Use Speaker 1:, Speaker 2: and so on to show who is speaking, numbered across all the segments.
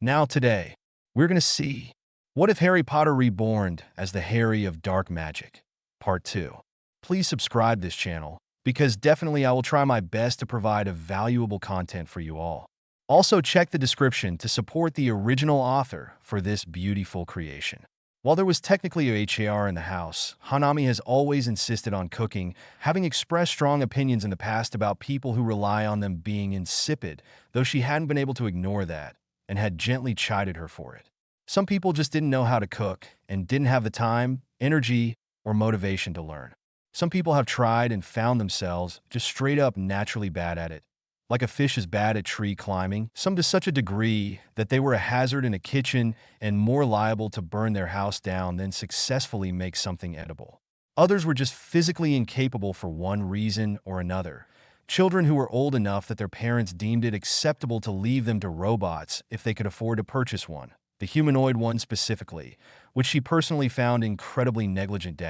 Speaker 1: Now today, we're going to see what if Harry Potter Reborned as the Harry of Dark Magic, Part 2. Please subscribe this channel, because definitely I will try my best to provide a valuable content for you all. Also check the description to support the original author for this beautiful creation. While there was technically a Heir in the house, Hanami has always insisted on cooking, having expressed strong opinions in the past about people who rely on them being insipid, though she hadn't been able to ignore that, and had gently chided her for it. Some people just didn't know how to cook and didn't have the time, energy, or motivation to learn. Some people have tried and found themselves just straight up naturally bad at it. Like a fish is bad at tree climbing, some to such a degree that they were a hazard in a kitchen and more liable to burn their house down than successfully make something edible. Others were just physically incapable for one reason or another. Children who were old enough that their parents deemed it acceptable to leave them to robots if they could afford to purchase one, the humanoid one specifically, which she personally found incredibly negligent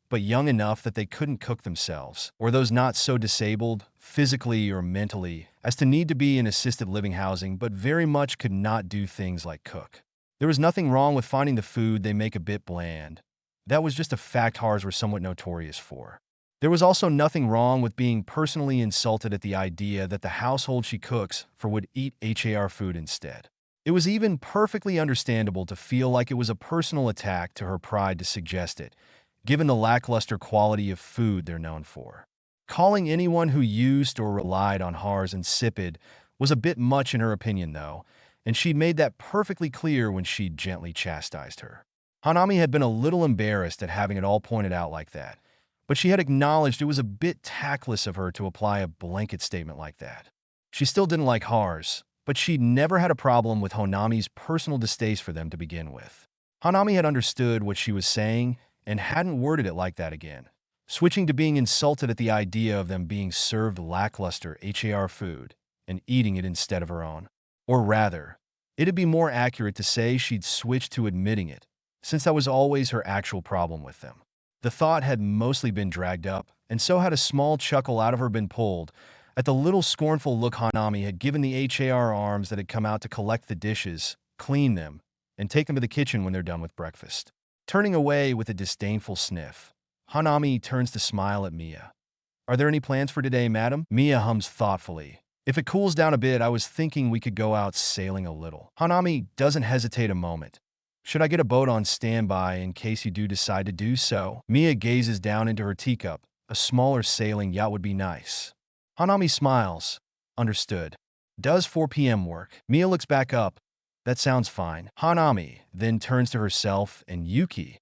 Speaker 1: but young enough that they couldn't cook themselves, or those not so disabled, physically or mentally, as to need to be in assisted living housing but very much could not do things like cook. There was nothing wrong with finding the food they make a bit bland. That was just a fact Heirs were somewhat notorious for. There was also nothing wrong with being personally insulted at the idea that the household she cooks for would eat Heir food instead. It was even perfectly understandable to feel like it was a personal attack to her pride to suggest it, given the lackluster quality of food they're known for. Calling anyone who used or relied on Heirs insipid was a bit much in her opinion, though, and she'd made that perfectly clear when she'd gently chastised her. Hanami had been a little embarrassed at having it all pointed out like that, but she had acknowledged it was a bit tactless of her to apply a blanket statement like that. She still didn't like Heirs, but she'd never had a problem with Hanami's personal distaste for them to begin with. Hanami had understood what she was saying and hadn't worded it like that again, switching to being insulted at the idea of them being served lackluster Heir food and eating it instead of her own. Or rather, it'd be more accurate to say she'd switched to admitting it, since that was always her actual problem with them. The thought had mostly been dragged up, and so had a small chuckle out of her been pulled at the little scornful look Hanami had given the Heir arms that had come out to collect the dishes, clean them, and take them to the kitchen when they're done with breakfast. Turning away with a disdainful sniff, Hanami turns to smile at Mia. "Are there any plans for today, madam?" Mia hums thoughtfully. "If it cools down a bit, I was thinking we could go out sailing a little." Hanami doesn't hesitate a moment. "Should I get a boat on standby in case you do decide to do so?" Mia gazes down into her teacup. "A smaller sailing yacht would be nice." Hanami smiles. "Understood. Does 4 p.m. work?" Mia looks back up. "That sounds fine." Hanami then turns to herself and Yuki.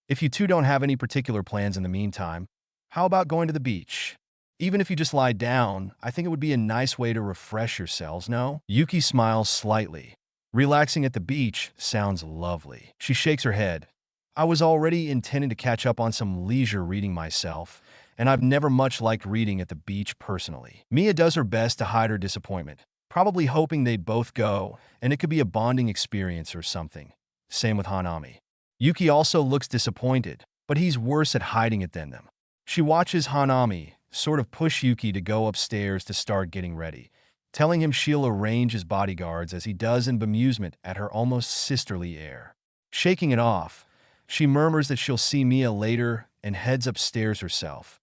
Speaker 1: "If you two don't have any particular plans in the meantime, how about going to the beach? Even if you just lie down, I think it would be a nice way to refresh yourselves, no?" Yuki smiles slightly. "Relaxing at the beach sounds lovely." She shakes her head. "I was already intending to catch up on some leisure reading myself, and I've never much liked reading at the beach personally." Mia does her best to hide her disappointment, probably hoping they'd both go, and it could be a bonding experience or something. Same with Hanami. Yuki also looks disappointed, but he's worse at hiding it than them. She watches Hanami sort of push Yuki to go upstairs to start getting ready, telling him she'll arrange his bodyguards as he does in bemusement at her almost sisterly air. Shaking it off, she murmurs that she'll see Mia later and heads upstairs herself,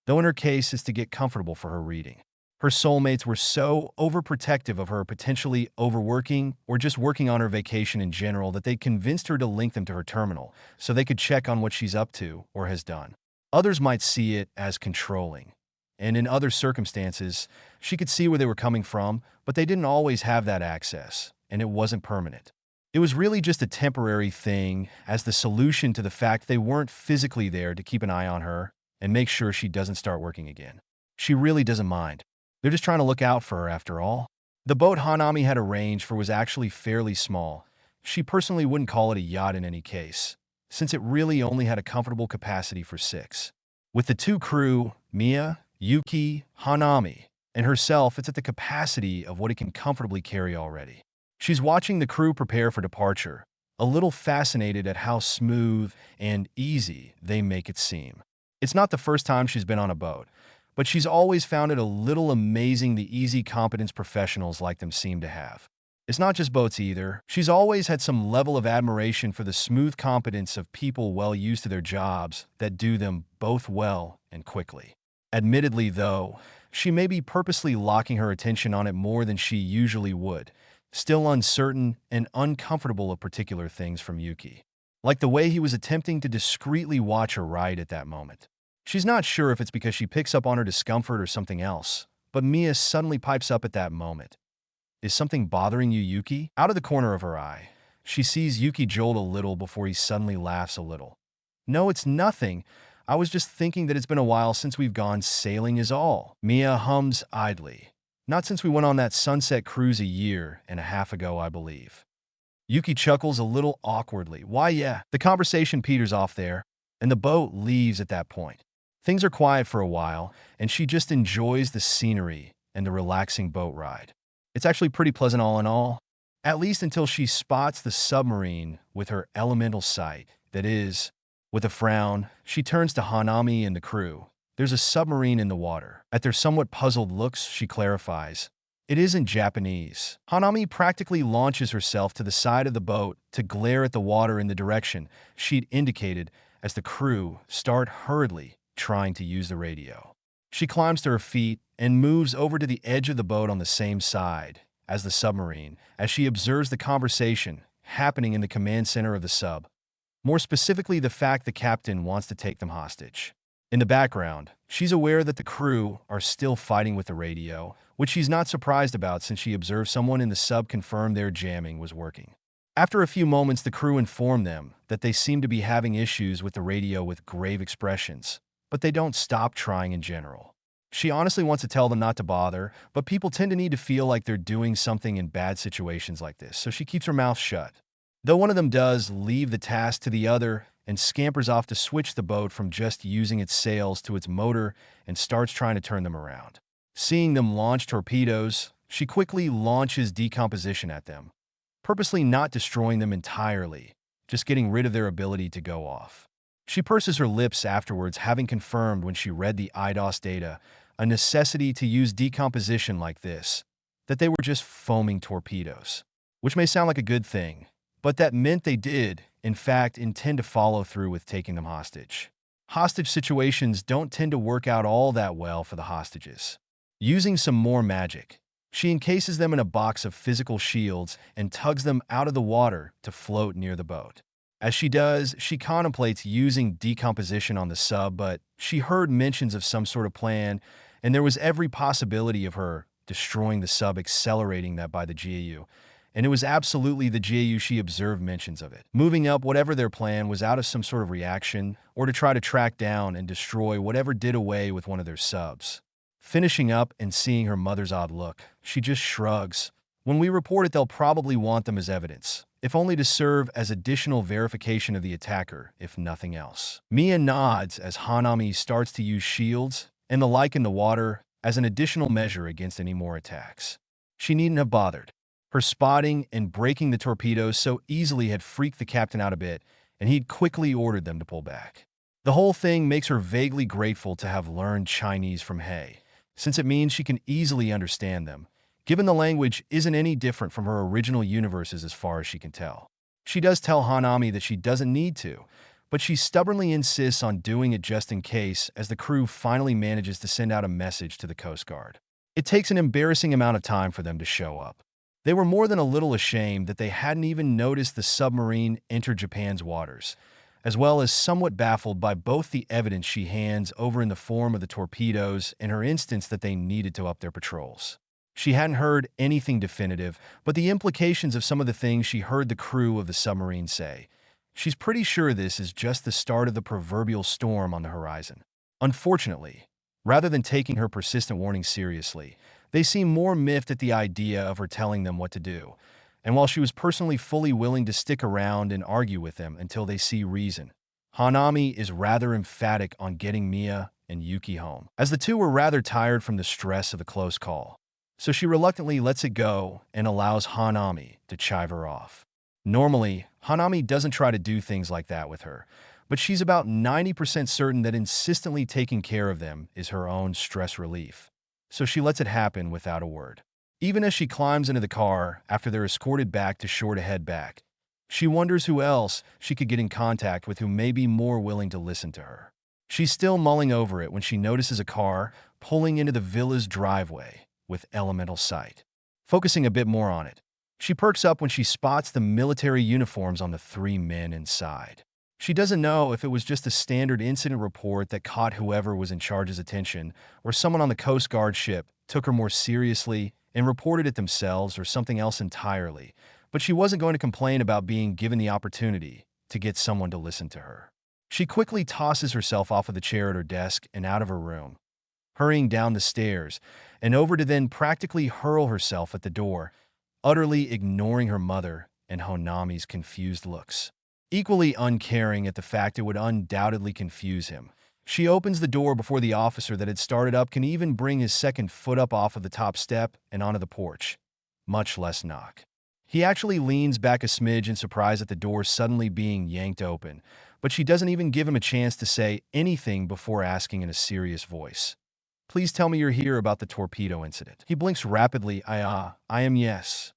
Speaker 1: though in her case is to get comfortable for her reading. Her soulmates were so overprotective of her potentially overworking or just working on her vacation in general that they convinced her to link them to her terminal so they could check on what she's up to or has done. Others might see it as controlling, and in other circumstances, she could see where they were coming from, but they didn't always have that access, and it wasn't permanent. It was really just a temporary thing as the solution to the fact they weren't physically there to keep an eye on her and make sure she doesn't start working again. She really doesn't mind. They're just trying to look out for her after all. The boat Hanami had arranged for was actually fairly small. She personally wouldn't call it a yacht in any case, since it really only had a comfortable capacity for 6. With the 2 crew, Mia, Yuki, Hanami, and herself, it's at the capacity of what it can comfortably carry already. She's watching the crew prepare for departure, a little fascinated at how smooth and easy they make it seem. It's not the first time she's been on a boat, but she's always found it a little amazing the easy competence professionals like them seem to have. It's not just boats either. She's always had some level of admiration for the smooth competence of people well used to their jobs that do them both well and quickly. Admittedly, though, she may be purposely locking her attention on it more than she usually would, still uncertain and uncomfortable of particular things from Yuki. Like the way he was attempting to discreetly watch her ride at that moment. She's not sure if it's because she picks up on her discomfort or something else, but Mia suddenly pipes up at that moment. Is something bothering you, Yuki? Out of the corner of her eye, she sees Yuki jolt a little before he suddenly laughs a little. No, it's nothing. I was just thinking that it's been a while since we've gone sailing is all. Mia hums idly. Not since we went on that sunset cruise a year and a half ago, I believe. Yuki chuckles a little awkwardly. Why, yeah. The conversation peters off there, and the boat leaves at that point. Things are quiet for a while, and she just enjoys the scenery and the relaxing boat ride. It's actually pretty pleasant all in all, at least until she spots the submarine with her elemental sight. That is, with a frown, she turns to Hanami and the crew. There's a submarine in the water. At their somewhat puzzled looks, she clarifies. It isn't Japanese. Hanami practically launches herself to the side of the boat to glare at the water in the direction she'd indicated as the crew start hurriedly trying to use the radio. She climbs to her feet and moves over to the edge of the boat on the same side as the submarine as she observes the conversation happening in the command center of the sub. More specifically, the fact the captain wants to take them hostage. In the background, she's aware that the crew are still fighting with the radio, which she's not surprised about since she observed someone in the sub confirm their jamming was working. After a few moments, the crew inform them that they seem to be having issues with the radio with grave expressions, but they don't stop trying in general. She honestly wants to tell them not to bother, but people tend to need to feel like they're doing something in bad situations like this, so she keeps her mouth shut. Though one of them does leave the task to the other and scampers off to switch the boat from just using its sails to its motor and starts trying to turn them around. Seeing them launch torpedoes, she quickly launches decomposition at them, purposely not destroying them entirely, just getting rid of their ability to go off. She purses her lips afterwards, having confirmed when she read the IDOS data a necessity to use decomposition like this, that they were just foaming torpedoes, which may sound like a good thing, but that meant they did, in fact, intend to follow through with taking them hostage. Hostage situations don't tend to work out all that well for the hostages. Using some more magic, she encases them in a box of physical shields and tugs them out of the water to float near the boat. As she does, she contemplates using decomposition on the sub, but she heard mentions of some sort of plan, and there was every possibility of her destroying the sub, accelerating that by the GAU. And it was absolutely the GAU she observed mentions of it. Moving up whatever their plan was out of some sort of reaction, or to try to track down and destroy whatever did away with one of their subs. Finishing up and seeing her mother's odd look, she just shrugs. When we report it, they'll probably want them as evidence, if only to serve as additional verification of the attacker, if nothing else. Mia nods as Hanami starts to use shields and the like in the water as an additional measure against any more attacks. She needn't have bothered. Her spotting and breaking the torpedoes so easily had freaked the captain out a bit, and he'd quickly ordered them to pull back. The whole thing makes her vaguely grateful to have learned Chinese from Heir, since it means she can easily understand them, given the language isn't any different from her original universes as far as she can tell. She does tell Hanami that she doesn't need to, but she stubbornly insists on doing it just in case as the crew finally manages to send out a message to the Coast Guard. It takes an embarrassing amount of time for them to show up. They were more than a little ashamed that they hadn't even noticed the submarine enter Japan's waters, as well as somewhat baffled by both the evidence she hands over in the form of the torpedoes and her instance that they needed to up their patrols. She hadn't heard anything definitive, but the implications of some of the things she heard the crew of the submarine say. She's pretty sure this is just the start of the proverbial storm on the horizon. Unfortunately, rather than taking her persistent warning seriously, they seem more miffed at the idea of her telling them what to do, and while she was personally fully willing to stick around and argue with them until they see reason, Hanami is rather emphatic on getting Mia and Yuki home, as the two were rather tired from the stress of the close call. So she reluctantly lets it go and allows Hanami to chive her off. Normally, Hanami doesn't try to do things like that with her, but she's about 90% certain that insistently taking care of them is her own stress relief. So she lets it happen without a word. Even as she climbs into the car after they're escorted back to shore to head back, she wonders who else she could get in contact with who may be more willing to listen to her. She's still mulling over it when she notices a car pulling into the villa's driveway with elemental sight. Focusing a bit more on it, she perks up when she spots the military uniforms on the three men inside. She doesn't know if it was just a standard incident report that caught whoever was in charge's attention, or someone on the Coast Guard ship took her more seriously and reported it themselves, or something else entirely. But she wasn't going to complain about being given the opportunity to get someone to listen to her. She quickly tosses herself off of the chair at her desk and out of her room, hurrying down the stairs and over to then practically hurl herself at the door, utterly ignoring her mother and Honami's confused looks. Equally uncaring at the fact it would undoubtedly confuse him, she opens the door before the officer that had started up can even bring his second foot up off of the top step and onto the porch, much less knock. He actually leans back a smidge in surprise at the door suddenly being yanked open, but she doesn't even give him a chance to say anything before asking in a serious voice, "Please tell me you're here about the torpedo incident." He blinks rapidly. I am, yes."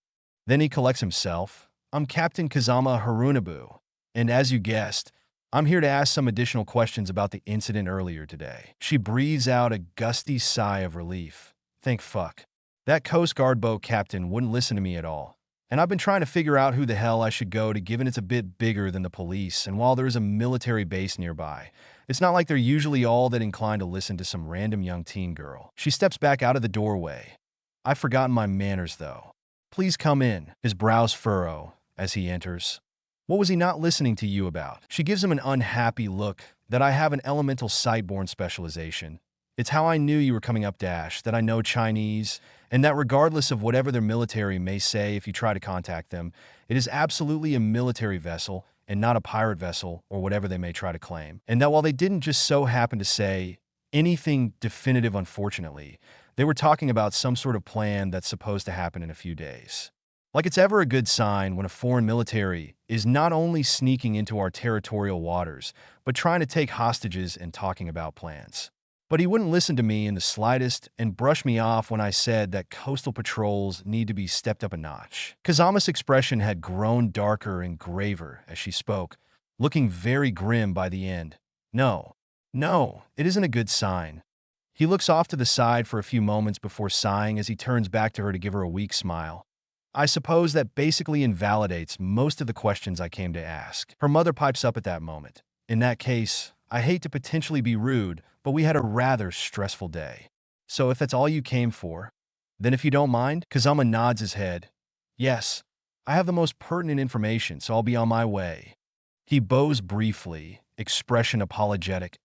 Speaker 1: Then he collects himself. "I'm Captain Kazama Harunobu, and as you guessed, I'm here to ask some additional questions about the incident earlier today." She breathes out a gusty sigh of relief. Thank fuck. That Coast Guard boat captain wouldn't listen to me at all. And I've been trying to figure out who the hell I should go to, given it's a bit bigger than the police, and while there is a military base nearby, it's not like they're usually all that inclined to listen to some random young teen girl. She steps back out of the doorway. "I've forgotten my manners, though. Please come in." His brows furrow as he enters. "What was he not listening to you about?" She gives him an unhappy look. "That I have an elemental sightborn specialization. It's how I knew you were coming up, that I know Chinese, and that regardless of whatever their military may say if you try to contact them, it is absolutely a military vessel and not a pirate vessel or whatever they may try to claim. And that while they didn't just so happen to say anything definitive, unfortunately, they were talking about some sort of plan that's supposed to happen in a few days. Like it's ever a good sign when a foreign military is not only sneaking into our territorial waters, but trying to take hostages and talking about plans. But he wouldn't listen to me in the slightest and brushed me off when I said that coastal patrols need to be stepped up a notch." Kazama's expression had grown darker and graver as she spoke, looking very grim by the end. No, it isn't a good sign." He looks off to the side for a few moments before sighing as he turns back to her to give her a weak smile. "I suppose that basically invalidates most of the questions I came to ask." Her mother pipes up at that moment. "In that case, I hate to potentially be rude, but we had a rather stressful day. So if that's all you came for, then if you don't mind." Kazama nods his head. "Yes, I have the most pertinent information, so I'll be on my way." He bows briefly, expression apologetic.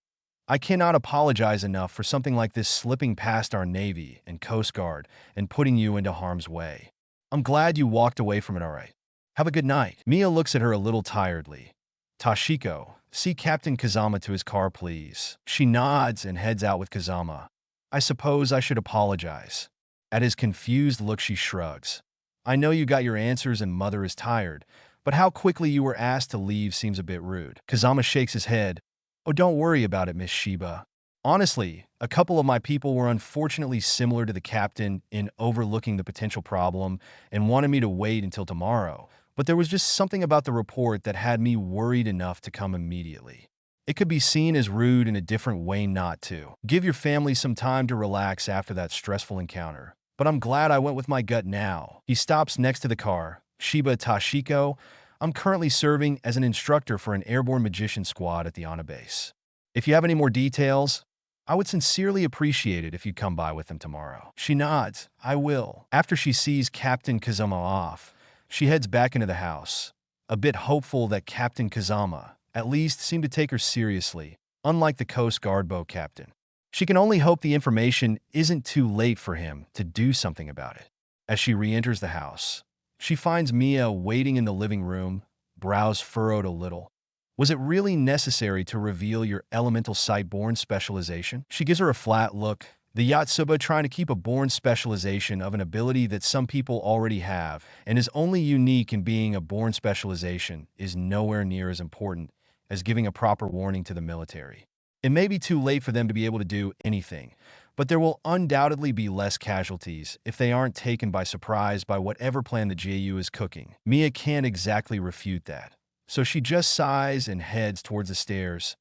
Speaker 1: "I cannot apologize enough for something like this slipping past our Navy and Coast Guard and putting you into harm's way. I'm glad you walked away from it all right. Have a good night." Mia looks at her a little tiredly. "Tashiko, see Captain Kazama to his car, please." She nods and heads out with Kazama. "I suppose I should apologize." At his confused look, she shrugs. "I know you got your answers and mother is tired, but how quickly you were asked to leave seems a bit rude." Kazama shakes his head. "Oh, don't worry about it, Miss Shiba. Honestly, a couple of my people were unfortunately similar to the captain in overlooking the potential problem and wanted me to wait until tomorrow. But there was just something about the report that had me worried enough to come immediately. It could be seen as rude in a different way not to. Give your family some time to relax after that stressful encounter. But I'm glad I went with my gut now." He stops next to the car. "Shiba Tashiko, I'm currently serving as an instructor for an airborne magician squad at the Ana base. If you have any more details, I would sincerely appreciate it if you'd come by with them tomorrow." She nods. "I will." After she sees Captain Kazama off, she heads back into the house, a bit hopeful that Captain Kazama at least seemed to take her seriously, unlike the Coast Guard boat captain. She can only hope the information isn't too late for him to do something about it. As she re-enters the house, she finds Mia waiting in the living room, brows furrowed a little. "Was it really necessary to reveal your elemental sightborn specialization?" She gives her a flat look. The Yatsuba trying to keep a born specialization of an ability that some people already have and is only unique in being a born specialization is nowhere near as important as giving a proper warning to the military. It may be too late for them to be able to do anything, but there will undoubtedly be less casualties if they aren't taken by surprise by whatever plan the JU is cooking. Mia can't exactly refute that, so she just sighs and heads towards the stairs.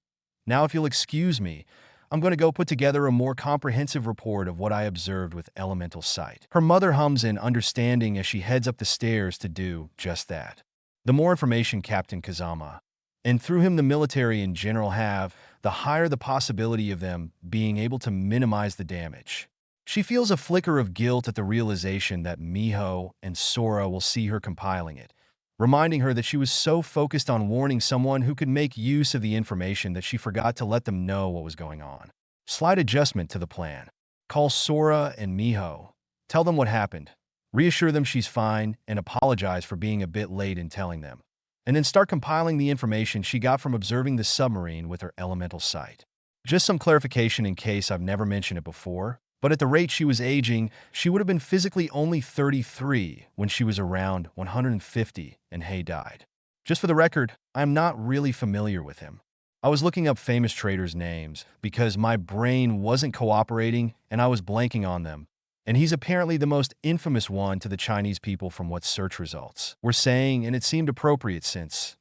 Speaker 1: Now, if you'll excuse me, I'm going to go put together a more comprehensive report of what I observed with elemental sight. Her mother hums in understanding as she heads up the stairs to do just that. The more information Captain Kazama, and through him the military in general have, the higher the possibility of them being able to minimize the damage. She feels a flicker of guilt at the realization that Miho and Sora will see her compiling it, reminding her that she was so focused on warning someone who could make use of the information that she forgot to let them know what was going on. Slight adjustment to the plan. Call Sora and Miho. Tell them what happened. Reassure them she's fine and apologize for being a bit late in telling them. And then start compiling the information she got from observing the submarine with her elemental sight. Just some clarification in case I've never mentioned it before, but at the rate she was aging, she would have been physically only 33 when she was around 150 and Heir died. Just for the record, I'm not really familiar with him. I was looking up famous traders' names because my brain wasn't cooperating and I was blanking on them, and he's apparently the most infamous one to the Chinese people from what search results were saying, and it seemed appropriate since,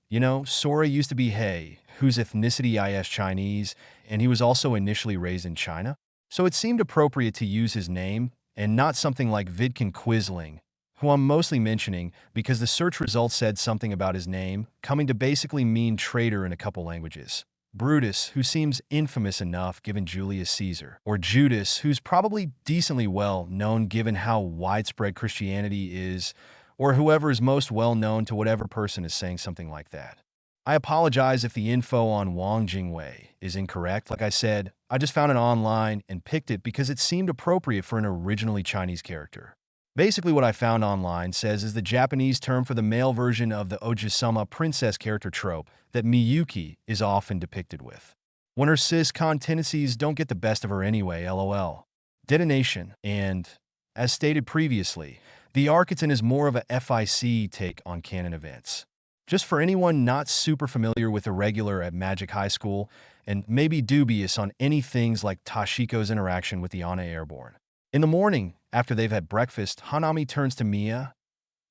Speaker 1: Sora used to be Heir, whose ethnicity is Chinese, and he was also initially raised in China. So it seemed appropriate to use his name and not something like Vidkin Quisling, who I'm mostly mentioning because the search results said something about his name coming to basically mean traitor in a couple languages. Brutus, who seems infamous enough given Julius Caesar, or Judas, who's probably decently well known given how widespread Christianity is, or whoever is most well known to whatever person is saying something like that. I apologize if the info on Wang Jingwei is incorrect. Like I said, I just found it online and picked it because it seemed appropriate for an originally Chinese character. Basically what I found online says is the Japanese term for the male version of the Ojisama princess character trope that Miyuki is often depicted with. When her cis-con tendencies don't get the best of her anyway, lol. Detonation, and, as stated previously, the Archeton is more of a FIC take on canon events. Just for anyone not super familiar with Irregular at Magic High School, and maybe dubious on any things like Tashiko's interaction with the Ana Airborne. In the morning, after they've had breakfast, Hanami turns to Mia.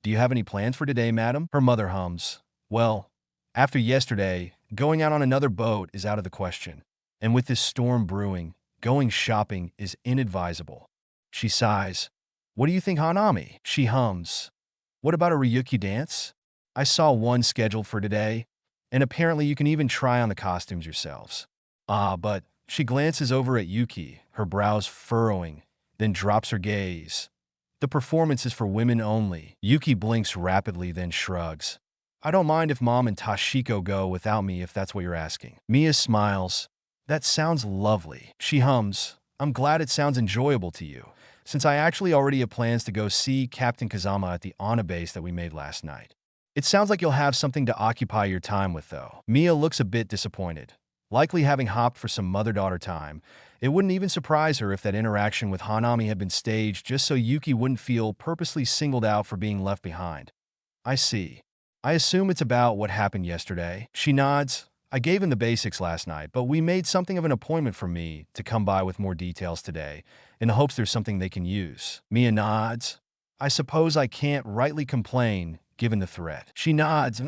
Speaker 1: "Do you have any plans for today, madam?" Her mother hums. "Well, after yesterday, going out on another boat is out of the question. And with this storm brewing, going shopping is inadvisable." She sighs. "What do you think, Hanami?" She hums. "What about a Ryukyu dance? I saw one scheduled for today, and apparently you can even try on the costumes yourselves." But she glances over at Yuki, her brows furrowing, then drops her gaze. "The performance is for women only." Yuki blinks rapidly, then shrugs. "I don't mind if Mom and Tashiko go without me if that's what you're asking." Mia smiles. "That sounds lovely." She hums. "I'm glad it sounds enjoyable to you, since I actually already have plans to go see Captain Kazama at the Ana base that we made last night. It sounds like you'll have something to occupy your time with, though." Mia looks a bit disappointed. Likely having hopped for some mother-daughter time, it wouldn't even surprise her if that interaction with Hanami had been staged just so Yuki wouldn't feel purposely singled out for being left behind. "I see. I assume it's about what happened yesterday." She nods. "I gave him the basics last night, but we made something of an appointment for me to come by with more details today, in the hopes there's something they can use." Mia nods. "I suppose I can't rightly complain, given the threat." She nods.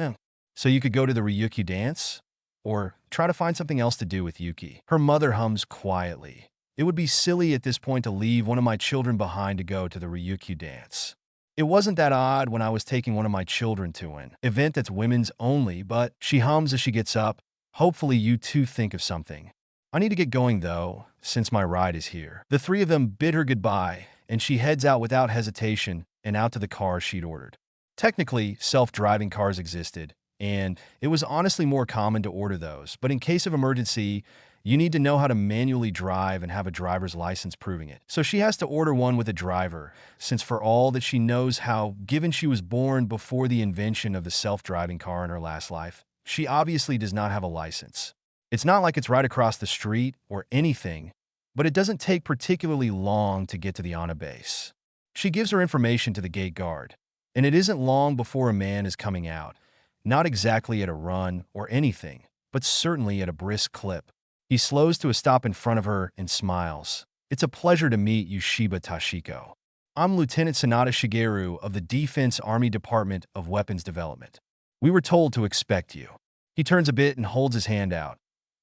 Speaker 1: "So you could go to the Ryukyu dance? Or try to find something else to do with Yuki." Her mother hums quietly. "It would be silly at this point to leave one of my children behind to go to the Ryukyu dance. It wasn't that odd when I was taking one of my children to an event that's women's only, but," she hums as she gets up, "hopefully you two think of something. I need to get going, though, since my ride is here." The three of them bid her goodbye, and she heads out without hesitation and out to the car she'd ordered. Technically, self-driving cars existed, and it was honestly more common to order those, but in case of emergency, you need to know how to manually drive and have a driver's license proving it. So she has to order one with a driver, since for all that she knows how, given she was born before the invention of the self-driving car in her last life, she obviously does not have a license. It's not like it's right across the street or anything, but it doesn't take particularly long to get to the Ana base. She gives her information to the gate guard, and it isn't long before a man is coming out, not exactly at a run or anything, but certainly at a brisk clip. He slows to a stop in front of her and smiles. It's a pleasure to meet you, Shiba Tashiko. I'm Lieutenant Sanada Shigeru of the Defense Army Department of Weapons Development. We were told to expect you. He turns a bit and holds his hand out.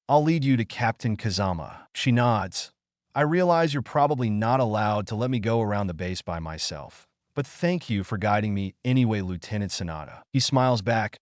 Speaker 1: I'll lead you to Captain Kazama. She nods. I realize you're probably not allowed to let me go around the base by myself, but thank you for guiding me anyway, Lieutenant Sanada. He smiles back.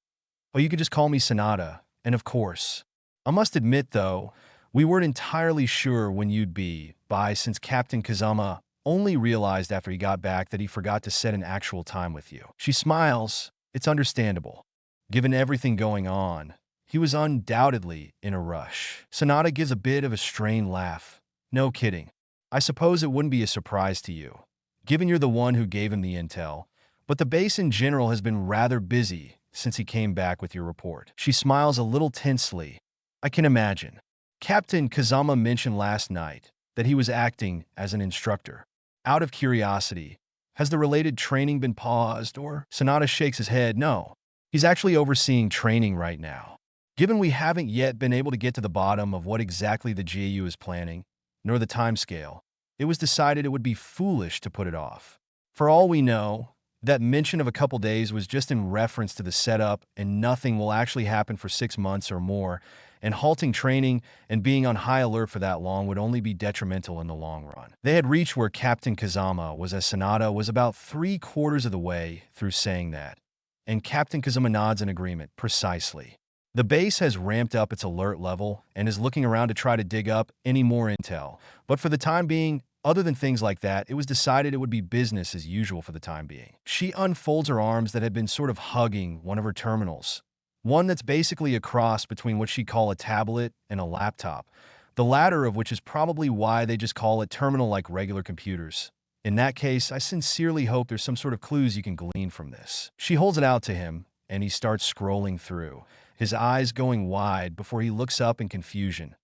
Speaker 1: Oh, you can just call me Sanada, and of course. I must admit, though, we weren't entirely sure when you'd be by since Captain Kazama only realized after he got back that he forgot to set an actual time with you. She smiles. It's understandable. Given everything going on, he was undoubtedly in a rush. Sanada gives a bit of a strained laugh. No kidding. I suppose it wouldn't be a surprise to you, given you're the one who gave him the intel, but the base in general has been rather busy since he came back with your report. She smiles a little tensely. I can imagine. Captain Kazama mentioned last night that he was acting as an instructor. Out of curiosity, has the related training been paused or? Sanada shakes his head. No, he's actually overseeing training right now. Given we haven't yet been able to get to the bottom of what exactly the GAU is planning, nor the timescale, it was decided it would be foolish to put it off. For all we know, that mention of a couple days was just in reference to the setup, and nothing will actually happen for 6 months or more, and halting training and being on high alert for that long would only be detrimental in the long run. They had reached where Captain Kazama was as Sanada was about 3/4 of the way through saying that, and Captain Kazama nods in agreement. Precisely. The base has ramped up its alert level and is looking around to try to dig up any more intel, but for the time being, other than things like that, it was decided it would be business as usual for the time being. She unfolds her arms that had been sort of hugging one of her terminals, one that's basically a cross between what she call a tablet and a laptop, the latter of which is probably why they just call it terminal like regular computers. In that case, I sincerely hope there's some sort of clues you can glean from this. She holds it out to him, and he starts scrolling through, his eyes going wide before he looks up in confusion.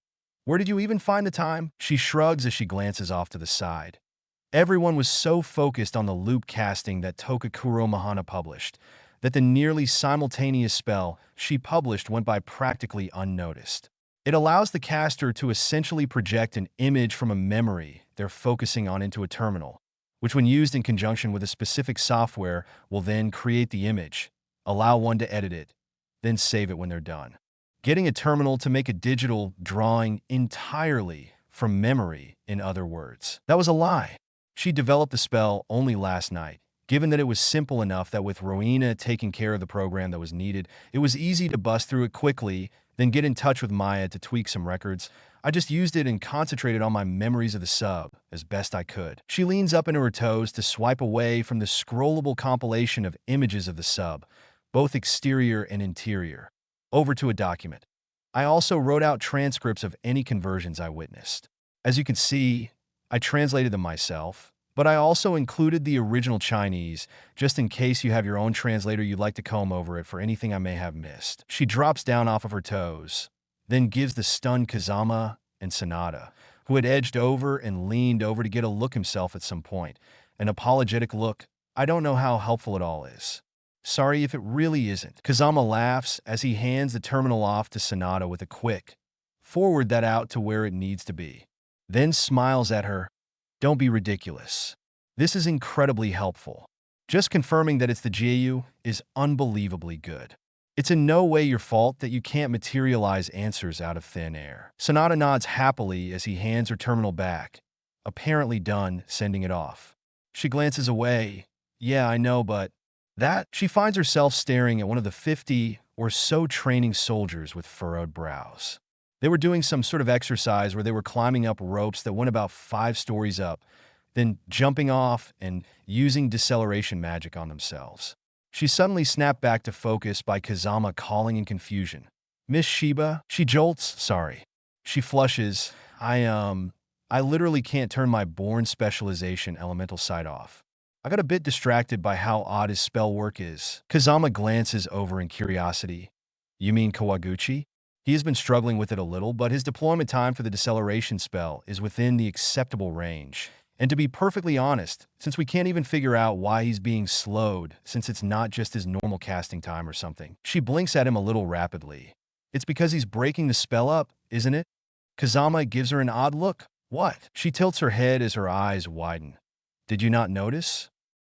Speaker 1: Where did you even find the time? She shrugs as she glances off to the side. Everyone was so focused on the loop casting that Tokakuro Mahana published, that the nearly simultaneous spell she published went by practically unnoticed. It allows the caster to essentially project an image from a memory they're focusing on into a terminal, which when used in conjunction with a specific software will then create the image, allow one to edit it, then save it when they're done. Getting a terminal to make a digital drawing entirely from memory, in other words. That was a lie. She developed the spell only last night, given that it was simple enough that with Rowena taking care of the program that was needed, it was easy to bust through it quickly, then get in touch with Maya to tweak some records. I just used it and concentrated on my memories of the sub as best I could. She leans up into her toes to swipe away from the scrollable compilation of images of the sub, both exterior and interior, over to a document. I also wrote out transcripts of any conversions I witnessed. As you can see, I translated them myself, but I also included the original Chinese, just in case you have your own translator you'd like to comb over it for anything I may have missed. She drops down off of her toes, then gives the stunned Kazama and Sanada, who had edged over and leaned over to get a look himself at some point, an apologetic look. I don't know how helpful it all is. Sorry if it really isn't. Kazama laughs as he hands the terminal off to Sanada with a quick, forward that out to where it needs to be, then smiles at her. Don't be ridiculous. This is incredibly helpful. Just confirming that it's the GAU is unbelievably good. It's in no way your fault that you can't materialize answers out of thin air. Sanada nods happily as he hands her terminal back, apparently done sending it off. She glances away. Yeah, I know, but that, she finds herself staring at one of the 50 or so training soldiers with furrowed brows. They were doing some sort of exercise where they were climbing up ropes that went about 5 stories up, then jumping off and using deceleration magic on themselves. She suddenly snapped back to focus by Kazama calling in confusion. Miss Shiba? She jolts. Sorry. She flushes. I literally can't turn my born specialization elemental sight off. I got a bit distracted by how odd his spell work is. Kazama glances over in curiosity. You mean Kawaguchi? He has been struggling with it a little, but his deployment time for the deceleration spell is within the acceptable range. And to be perfectly honest, since we can't even figure out why he's being slowed, since it's not just his normal casting time or something. She blinks at him a little rapidly. It's because he's breaking the spell up, isn't it? Kazama gives her an odd look. What? She tilts her head as her eyes widen. Did you not notice?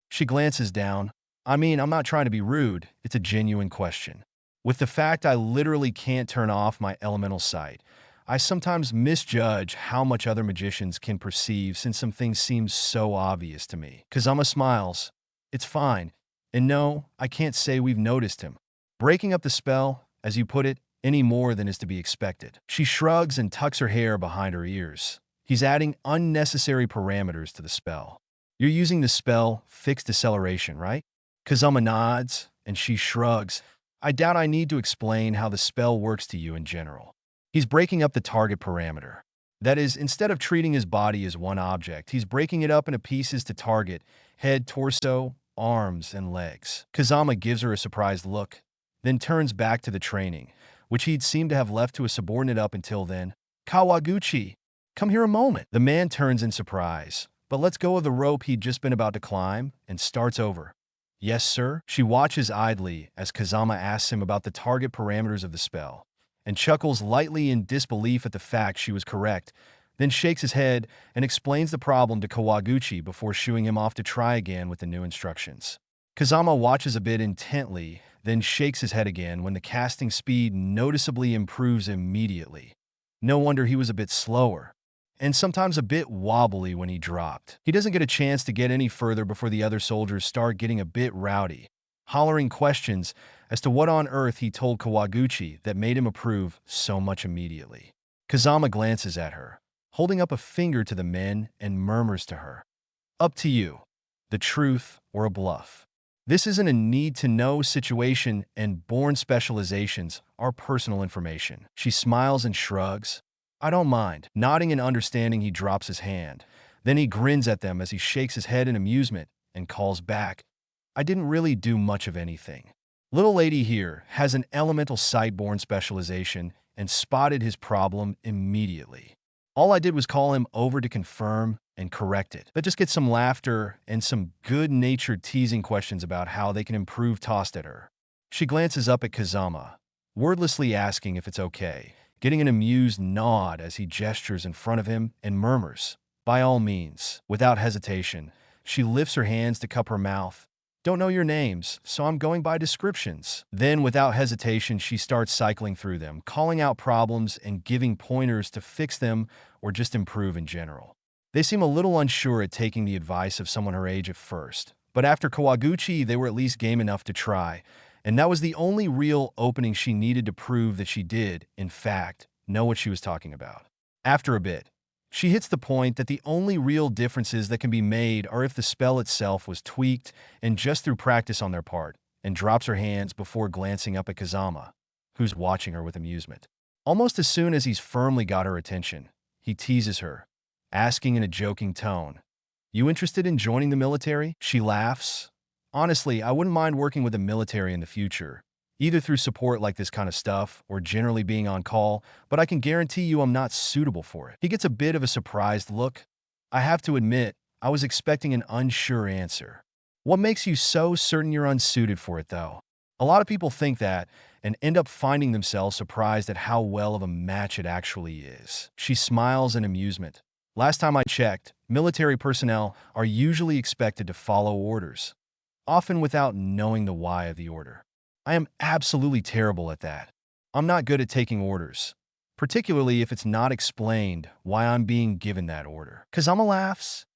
Speaker 1: She glances down. I mean, I'm not trying to be rude. It's a genuine question. With the fact I literally can't turn off my elemental sight, I sometimes misjudge how much other magicians can perceive since some things seem so obvious to me. Kazama smiles. It's fine. And no, I can't say we've noticed him breaking up the spell, as you put it, any more than is to be expected. She shrugs and tucks her hair behind her ears. He's adding unnecessary parameters to the spell. You're using the spell fixed deceleration, right? Kazama nods, and she shrugs. I doubt I need to explain how the spell works to you in general. He's breaking up the target parameter. That is, instead of treating his body as one object, he's breaking it up into pieces to target head, torso, arms, and legs. Kazama gives her a surprised look, then turns back to the training, which he'd seemed to have left to a subordinate up until then. Kawaguchi, come here a moment. The man turns in surprise, but lets go of the rope he'd just been about to climb and starts over. Yes, sir? She watches idly as Kazama asks him about the target parameters of the spell, and chuckles lightly in disbelief at the fact she was correct, then shakes his head and explains the problem to Kawaguchi before shooing him off to try again with the new instructions. Kazama watches a bit intently, then shakes his head again when the casting speed noticeably improves immediately. No wonder he was a bit slower, and sometimes a bit wobbly when he dropped. He doesn't get a chance to get any further before the other soldiers start getting a bit rowdy, hollering questions as to what on earth he told Kawaguchi that made him approve so much immediately. Kazama glances at her, holding up a finger to the men, and murmurs to her, "Up to you. The truth or a bluff. This isn't a need-to-know situation, and born specializations are personal information." She smiles and shrugs. I don't mind. Nodding in understanding, he drops his hand. Then he grins at them as he shakes his head in amusement and calls back, I didn't really do much of anything. Little lady here has an elemental sight-born specialization and spotted his problem immediately. All I did was call him over to confirm and correct it. But just get some laughter and some good-natured teasing questions about how they can improve tossed at her. She glances up at Kazama, wordlessly asking if it's okay, getting an amused nod as he gestures in front of him and murmurs, by all means. Without hesitation, she lifts her hands to cup her mouth. Don't know your names, so I'm going by descriptions. Then, without hesitation, she starts cycling through them, calling out problems and giving pointers to fix them or just improve in general. They seem a little unsure at taking the advice of someone her age at first, but after Kawaguchi, they were at least game enough to try, and that was the only real opening she needed to prove that she did, in fact, know what she was talking about. After a bit, she hits the point that the only real differences that can be made are if the spell itself was tweaked and just through practice on their part, and drops her hands before glancing up at Kazama, who's watching her with amusement. Almost as soon as he's firmly got her attention, he teases her, asking in a joking tone, You interested in joining the military? She laughs. Honestly, I wouldn't mind working with the military in the future, either through support like this kind of stuff or generally being on call, but I can guarantee you I'm not suitable for it. He gets a bit of a surprised look. I have to admit, I was expecting an unsure answer. What makes you so certain you're unsuited for it, though? A lot of people think that and end up finding themselves surprised at how well of a match it actually is. She smiles in amusement. Last time I checked, military personnel are usually expected to follow orders, often without knowing the why of the order. I am absolutely terrible at that. I'm not good at taking orders, particularly if it's not explained why I'm being given that order. Kazama laughs.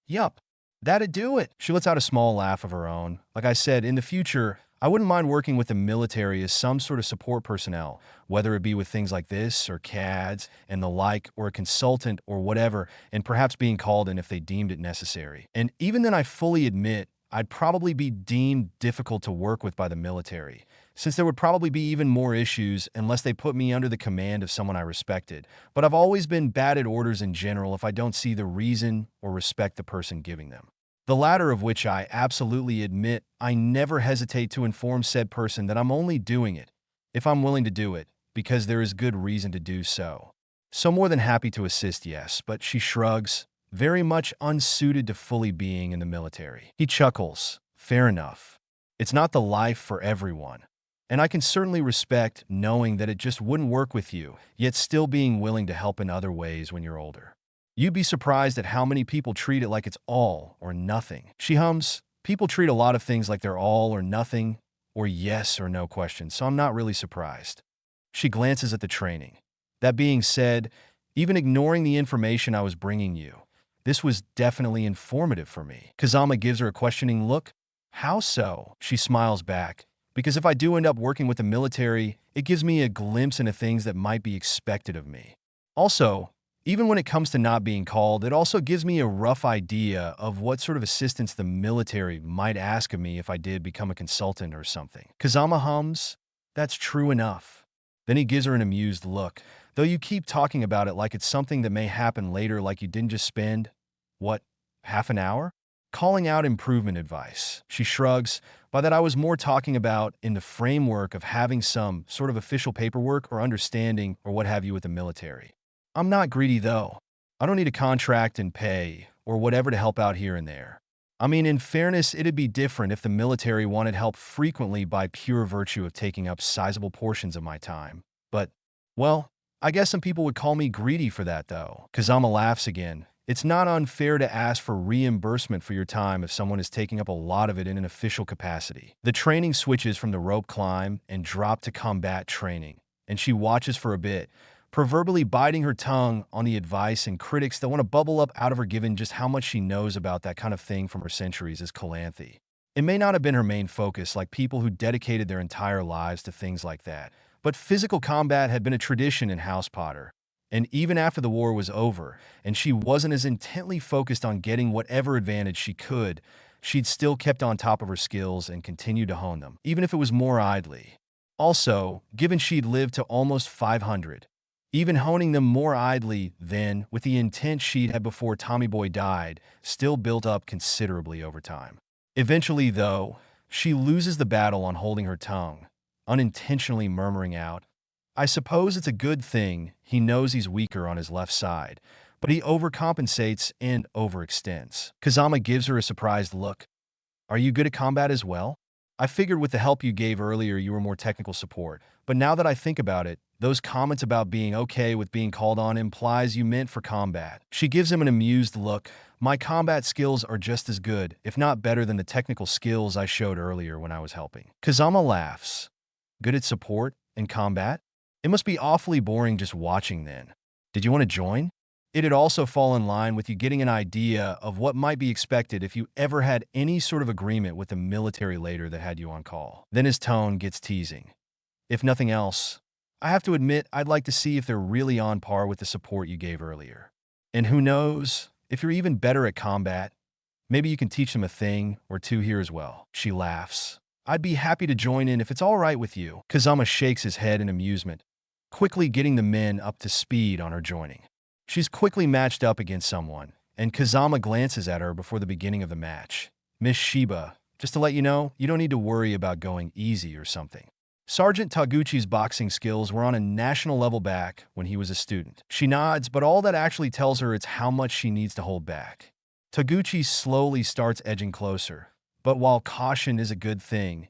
Speaker 1: Yup, that'd do it. She lets out a small laugh of her own. Like I said, in the future, I wouldn't mind working with the military as some sort of support personnel, whether it be with things like this or CADs and the like, or a consultant or whatever, and perhaps being called in if they deemed it necessary. And even then, I fully admit I'd probably be deemed difficult to work with by the military, since there would probably be even more issues unless they put me under the command of someone I respected. But I've always been bad at orders in general if I don't see the reason or respect the person giving them. The latter of which I absolutely admit I never hesitate to inform said person that I'm only doing it, if I'm willing to do it, because there is good reason to do so. So more than happy to assist, yes, but she shrugs, very much unsuited to fully being in the military. He chuckles. Fair enough. It's not the life for everyone. And I can certainly respect knowing that it just wouldn't work with you, yet still being willing to help in other ways when you're older. You'd be surprised at how many people treat it like it's all or nothing. She hums, people treat a lot of things like they're all or nothing, or yes or no questions, so I'm not really surprised. She glances at the training. That being said, even ignoring the information I was bringing you, this was definitely informative for me. Kazama gives her a questioning look. How so? She smiles back. Because if I do end up working with the military, it gives me a glimpse into things that might be expected of me. Also, even when it comes to not being called, it also gives me a rough idea of what sort of assistance the military might ask of me if I did become a consultant or something. Kazama hums, that's true enough. Then he gives her an amused look. Though you keep talking about it like it's something that may happen later, like you didn't just spend, what, half an hour? Calling out improvement advice. She shrugs. By that I was more talking about in the framework of having some sort of official paperwork or understanding or what have you with the military. I'm not greedy though. I don't need a contract and pay or whatever to help out here and there. I mean, in fairness, it'd be different if the military wanted help frequently by pure virtue of taking up sizable portions of my time. But, well, I guess some people would call me greedy for that though. Kazama laughs again. It's not unfair to ask for reimbursement for your time if someone is taking up a lot of it in an official capacity. The training switches from the rope climb and drop to combat training, and she watches for a bit, proverbially biting her tongue on the advice and critics that want to bubble up out of her given just how much she knows about that kind of thing from her centuries as Calanthe. It may not have been her main focus like people who dedicated their entire lives to things like that, but physical combat had been a tradition in House Potter. And even after the war was over, and she wasn't as intently focused on getting whatever advantage she could, she'd still kept on top of her skills and continued to hone them, even if it was more idly. Also, given she'd lived to almost 500, even honing them more idly than with the intent she'd had before Tommy Boy died, still built up considerably over time. Eventually, though, she loses the battle on holding her tongue, unintentionally murmuring out, I suppose it's a good thing he knows he's weaker on his left side, but he overcompensates and overextends. Kazama gives her a surprised look. Are you good at combat as well? I figured with the help you gave earlier you were more technical support, but now that I think about it, those comments about being okay with being called on implies you meant for combat. She gives him an amused look. My combat skills are just as good, if not better than the technical skills I showed earlier when I was helping. Kazama laughs. Good at support and combat? It must be awfully boring just watching then. Did you want to join? It'd also fall in line with you getting an idea of what might be expected if you ever had any sort of agreement with the military later that had you on call. Then his tone gets teasing. If nothing else, I have to admit I'd like to see if they're really on par with the support you gave earlier. And who knows, if you're even better at combat, maybe you can teach them a thing or two here as well. She laughs. I'd be happy to join in if it's all right with you. Kazama shakes his head in amusement, quickly getting the men up to speed on her joining. She's quickly matched up against someone, and Kazama glances at her before the beginning of the match. Miss Shiba, just to let you know, you don't need to worry about going easy or something. Sergeant Taguchi's boxing skills were on a national level back when he was a student. She nods, but all that actually tells her it's how much she needs to hold back. Taguchi slowly starts edging closer, but while caution is a good thing,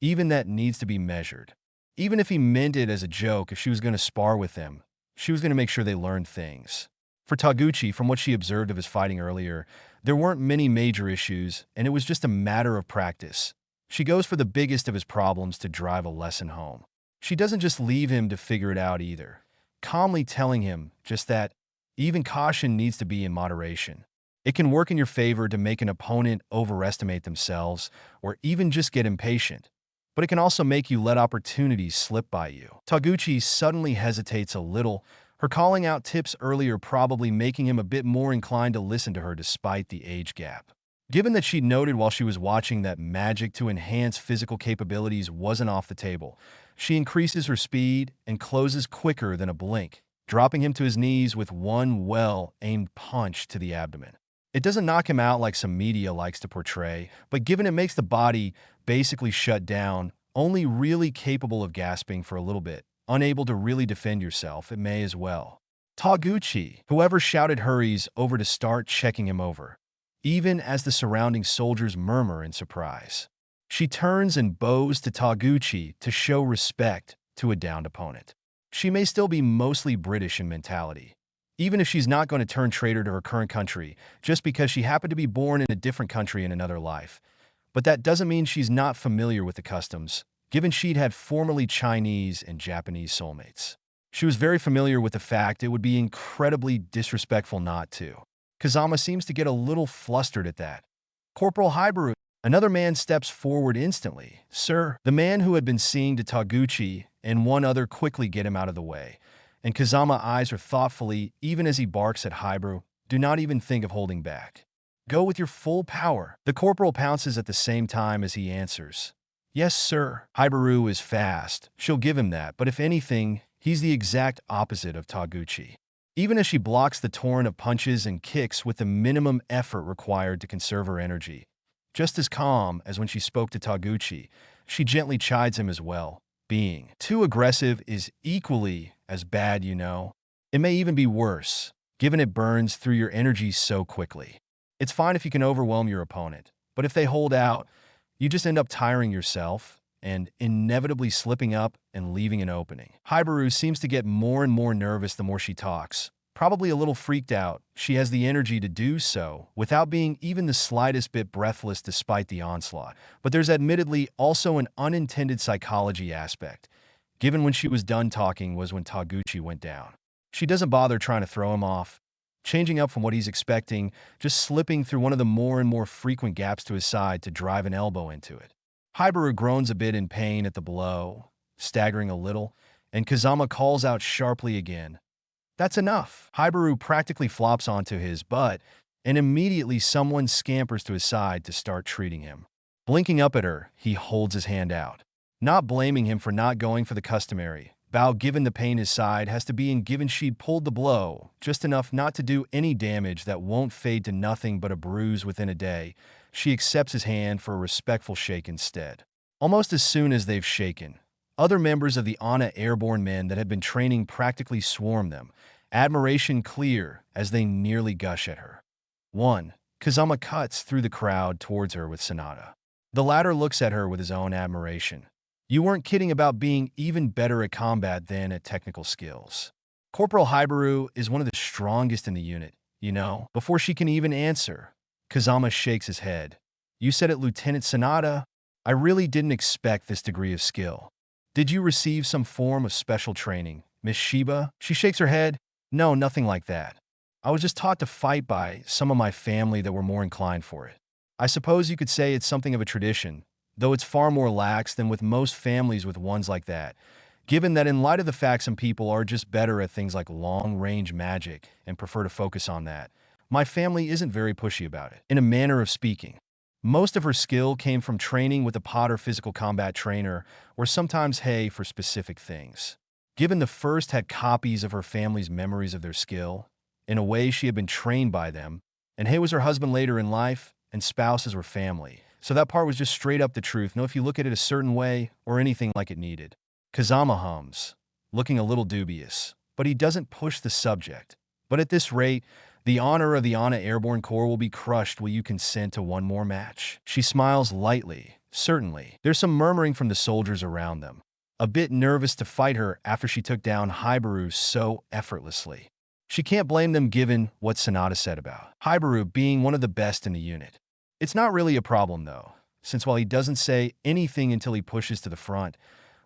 Speaker 1: even that needs to be measured. Even if he meant it as a joke, if she was going to spar with him, she was going to make sure they learned things. For Taguchi, from what she observed of his fighting earlier, there weren't many major issues, and it was just a matter of practice. She goes for the biggest of his problems to drive a lesson home. She doesn't just leave him to figure it out either, calmly telling him just that even caution needs to be in moderation. It can work in your favor to make an opponent overestimate themselves or even just get impatient, but it can also make you let opportunities slip by you. Taguchi suddenly hesitates a little, her calling out tips earlier probably making him a bit more inclined to listen to her despite the age gap. Given that she'd noted while she was watching that magic to enhance physical capabilities wasn't off the table, she increases her speed and closes quicker than a blink, dropping him to his knees with one well-aimed punch to the abdomen. It doesn't knock him out like some media likes to portray, but given it makes the body basically shut down, only really capable of gasping for a little bit, unable to really defend yourself, it may as well. Taguchi, whoever shouted hurries over to start checking him over, even as the surrounding soldiers murmur in surprise. She turns and bows to Taguchi to show respect to a downed opponent. She may still be mostly British in mentality, even if she's not going to turn traitor to her current country just because she happened to be born in a different country in another life. But that doesn't mean she's not familiar with the customs, given she'd had formerly Chinese and Japanese soulmates. She was very familiar with the fact it would be incredibly disrespectful not to. Kazama seems to get a little flustered at that. Corporal Hibaru, another man steps forward instantly. Sir, the man who had been seeing to Taguchi and one other quickly get him out of the way. And Kazama eyes her thoughtfully even as he barks at Hibaru. Do not even think of holding back. Go with your full power. The corporal pounces at the same time as he answers. Yes, sir. Hibaru is fast. She'll give him that, but if anything, he's the exact opposite of Taguchi. Even as she blocks the torrent of punches and kicks with the minimum effort required to conserve her energy. Just as calm as when she spoke to Taguchi, she gently chides him as well. Being too aggressive is equally as bad, you know. It may even be worse, given it burns through your energy so quickly. It's fine if you can overwhelm your opponent, but if they hold out, you just end up tiring yourself and inevitably slipping up and leaving an opening. Hibaru seems to get more and more nervous the more she talks. Probably a little freaked out, she has the energy to do so without being even the slightest bit breathless despite the onslaught. But there's admittedly also an unintended psychology aspect, given when she was done talking was when Taguchi went down. She doesn't bother trying to throw him off, changing up from what he's expecting, just slipping through one of the more and more frequent gaps to his side to drive an elbow into it. Hibaru groans a bit in pain at the blow, staggering a little, and Kazama calls out sharply again. That's enough. Hibaru practically flops onto his butt, and immediately someone scampers to his side to start treating him. Blinking up at her, he holds his hand out. Not blaming him for not going for the customary bow given the pain his side has to be in given she'd pulled the blow, just enough not to do any damage that won't fade to nothing but a bruise within a day. She accepts his hand for a respectful shake instead. Almost as soon as they've shaken, other members of the Ana airborne men that had been training practically swarm them, admiration clear as they nearly gush at her. 1. Kazama cuts through the crowd towards her with Sanada. The latter looks at her with his own admiration. You weren't kidding about being even better at combat than at technical skills. Corporal Hibaru is one of the strongest in the unit, you know. Before she can even answer, Kazama shakes his head. You said it, Lieutenant Sanada. I really didn't expect this degree of skill. Did you receive some form of special training, Miss Shiba? She shakes her head. No, nothing like that. I was just taught to fight by some of my family that were more inclined for it. I suppose you could say it's something of a tradition, though it's far more lax than with most families with ones like that, given that in light of the fact some people are just better at things like long-range magic and prefer to focus on that, my family isn't very pushy about it. In a manner of speaking, most of her skill came from training with a Potter physical combat trainer or sometimes Heir for specific things. Given the first had copies of her family's memories of their skill, in a way she had been trained by them, and Heir was her husband later in life, and spouses were family. So that part was just straight up the truth, no if you look at it a certain way or anything like it needed. Kazama hums, looking a little dubious, but he doesn't push the subject. But at this rate, the honor of the Ana Airborne Corps will be crushed. Will you consent to one more match? She smiles lightly. Certainly. There's some murmuring from the soldiers around them, a bit nervous to fight her after she took down Hibaru so effortlessly. She can't blame them given what Sanada said about Hibaru being one of the best in the unit. It's not really a problem, though, since while he doesn't say anything until he pushes to the front,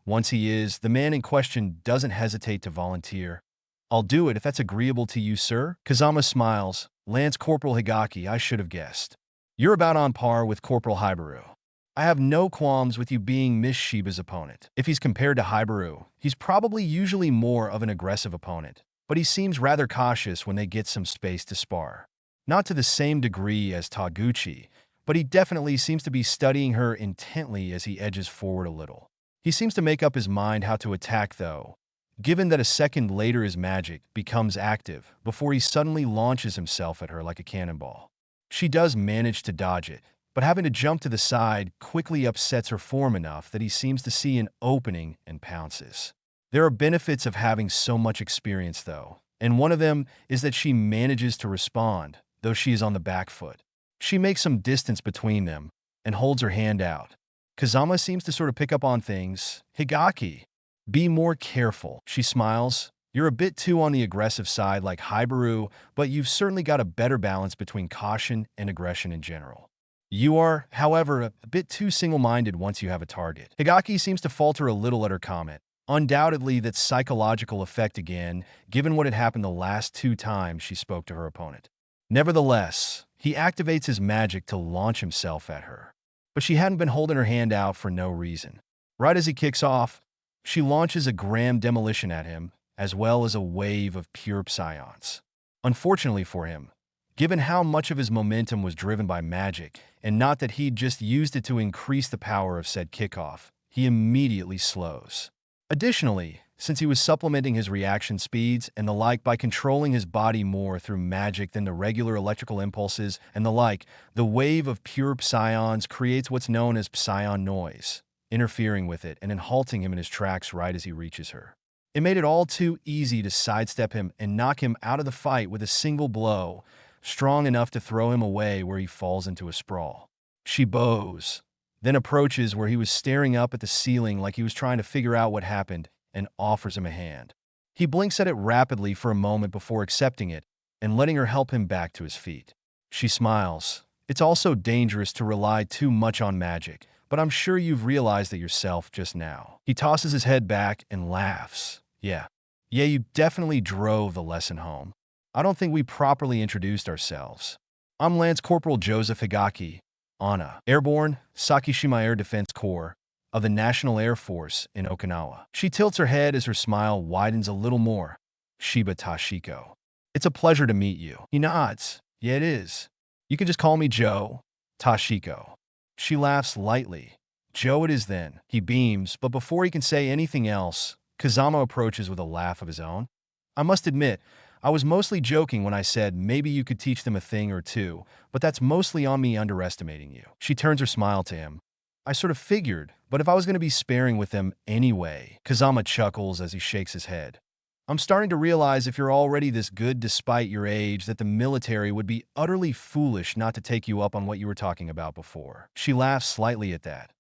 Speaker 1: once he is, the man in question doesn't hesitate to volunteer. I'll do it if that's agreeable to you, sir. Kazama smiles. Lance Corporal Higaki, I should have guessed. You're about on par with Corporal Hibaru. I have no qualms with you being Miss Shiba's opponent. If he's compared to Hibaru, he's probably usually more of an aggressive opponent, but he seems rather cautious when they get some space to spar. Not to the same degree as Taguchi, but he definitely seems to be studying her intently as he edges forward a little. He seems to make up his mind how to attack, though, given that a second later his magic becomes active before he suddenly launches himself at her like a cannonball. She does manage to dodge it, but having to jump to the side quickly upsets her form enough that he seems to see an opening and pounces. There are benefits of having so much experience, though, and one of them is that she manages to respond, though she is on the back foot. She makes some distance between them and holds her hand out. Kazama seems to sort of pick up on things. Higaki, be more careful. She smiles, You're a bit too on the aggressive side like Haibaru, but you've certainly got a better balance between caution and aggression in general. You are, however, a bit too single-minded once you have a target. Higaki seems to falter a little at her comment. Undoubtedly, that psychological effect again, given what had happened the last 2 times she spoke to her opponent. Nevertheless, he activates his magic to launch himself at her. But she hadn't been holding her hand out for no reason. Right as he kicks off, she launches a grand demolition at him, as well as a wave of pure psions. Unfortunately for him, given how much of his momentum was driven by magic, and not that he'd just used it to increase the power of said kickoff, he immediately slows. Additionally, since he was supplementing his reaction speeds and the like by controlling his body more through magic than the regular electrical impulses and the like, the wave of pure psions creates what's known as psion noise, interfering with it and then halting him in his tracks right as he reaches her. It made it all too easy to sidestep him and knock him out of the fight with a single blow, strong enough to throw him away where he falls into a sprawl. She bows, then approaches where he was staring up at the ceiling like he was trying to figure out what happened, and offers him a hand. He blinks at it rapidly for a moment before accepting it and letting her help him back to his feet. She smiles. It's also dangerous to rely too much on magic, but I'm sure you've realized that yourself just now. He tosses his head back and laughs. Yeah, you definitely drove the lesson home. I don't think we properly introduced ourselves. I'm Lance Corporal Joseph Higaki, Anna, Airborne, Sakishima Air Defense Corps of the National Air Force in Okinawa. She tilts her head as her smile widens a little more. Shiba Tashiko. It's a pleasure to meet you. He nods. Yeah, it is. You can just call me Joe. Tashiko. She laughs lightly. Joe it is then. He beams, but before he can say anything else, Kazama approaches with a laugh of his own. I must admit, I was mostly joking when I said maybe you could teach them a thing or two, but that's mostly on me underestimating you. She turns her smile to him. I sort of figured, but if I was going to be sparing with them anyway, Kazama chuckles as he shakes his head. I'm starting to realize if you're already this good despite your age that the military would be utterly foolish not to take you up on what you were talking about before. She laughs slightly at that.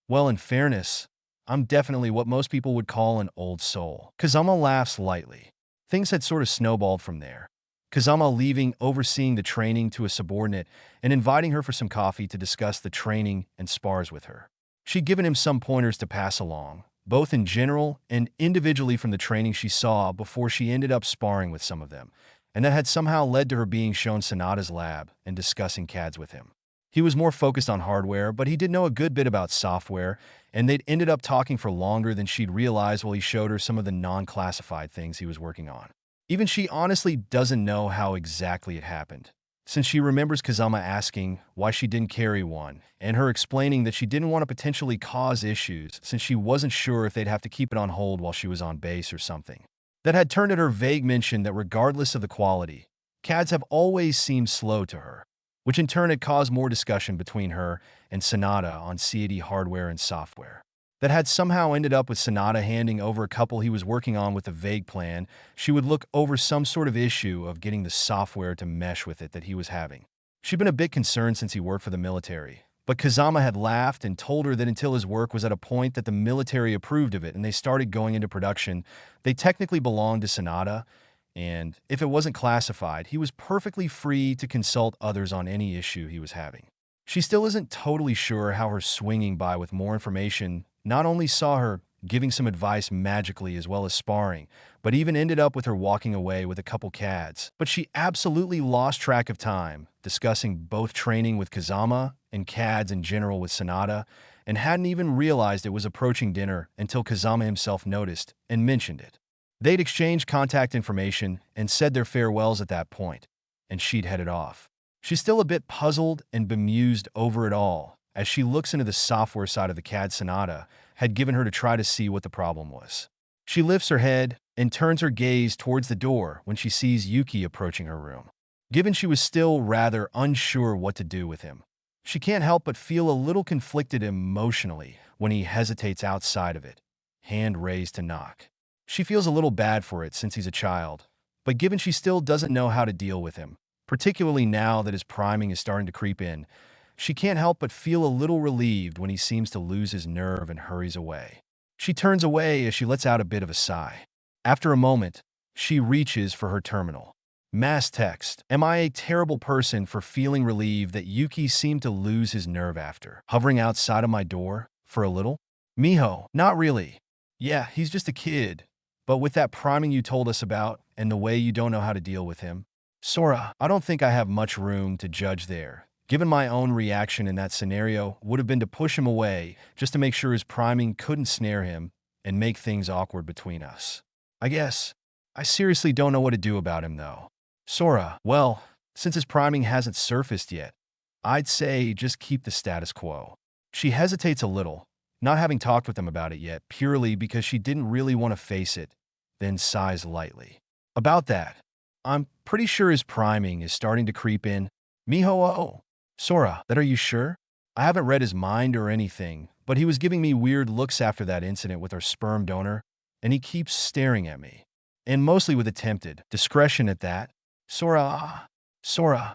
Speaker 1: Well, in fairness, I'm definitely what most people would call an old soul. Kazama laughs lightly. Things had sort of snowballed from there. Kazama leaving overseeing the training to a subordinate and inviting her for some coffee to discuss the training and spars with her. She'd given him some pointers to pass along, both in general and individually from the training she saw before she ended up sparring with some of them, and that had somehow led to her being shown Sonata's lab and discussing CADs with him. He was more focused on hardware, but he did know a good bit about software, and they'd ended up talking for longer than she'd realized while he showed her some of the non-classified things he was working on. Even she honestly doesn't know how exactly it happened, since she remembers Kazama asking why she didn't carry one, and her explaining that she didn't want to potentially cause issues since she wasn't sure if they'd have to keep it on hold while she was on base or something. That had turned at her vague mention that regardless of the quality, CADs have always seemed slow to her, which in turn had caused more discussion between her and Sonata on CAD hardware and software. That had somehow ended up with Sonata handing over a couple he was working on with a vague plan. She would look over some sort of issue of getting the software to mesh with it that he was having. She'd been a bit concerned since he worked for the military, but Kazama had laughed and told her that until his work was at a point that the military approved of it and they started going into production, they technically belonged to Sonata, and if it wasn't classified, he was perfectly free to consult others on any issue he was having. She still isn't totally sure how her swinging by with more information not only saw her giving some advice magically as well as sparring, but even ended up with her walking away with a couple CADs. But she absolutely lost track of time, discussing both training with Kazama and CADs in general with Sonata, and hadn't even realized it was approaching dinner until Kazama himself noticed and mentioned it. They'd exchanged contact information and said their farewells at that point, and she'd headed off. She's still a bit puzzled and bemused over it all, as she looks into the software side of the CAD Sonata had given her to try to see what the problem was. She lifts her head and turns her gaze towards the door when she sees Yuki approaching her room. Given she was still rather unsure what to do with him, she can't help but feel a little conflicted emotionally when he hesitates outside of it, hand raised to knock. She feels a little bad for it since he's a child, but given she still doesn't know how to deal with him, particularly now that his priming is starting to creep in, she can't help but feel a little relieved when he seems to lose his nerve and hurries away. She turns away as she lets out a bit of a sigh. After a moment, She reaches for her terminal. Mass text. Am I a terrible person for feeling relieved that Yuki seemed to lose his nerve after hovering outside of my door for a little? Miho, not really. Yeah, he's just a kid. But with that priming you told us about and the way you don't know how to deal with him, Sora, I don't think I have much room to judge there. Given my own reaction in that scenario would have been to push him away just to make sure his priming couldn't snare him and make things awkward between us. I guess. I seriously don't know what to do about him, though. Sora, well, since his priming hasn't surfaced yet, I'd say just keep the status quo. She hesitates a little, not having talked with him about it yet, purely because she didn't really want to face it, then sighs lightly. About that, I'm pretty sure his priming is starting to creep in. Miho, Sora, that are you sure? I haven't read his mind or anything, but he was giving me weird looks after that incident with our sperm donor, and he keeps staring at me. And mostly with attempted discretion at that. Sora,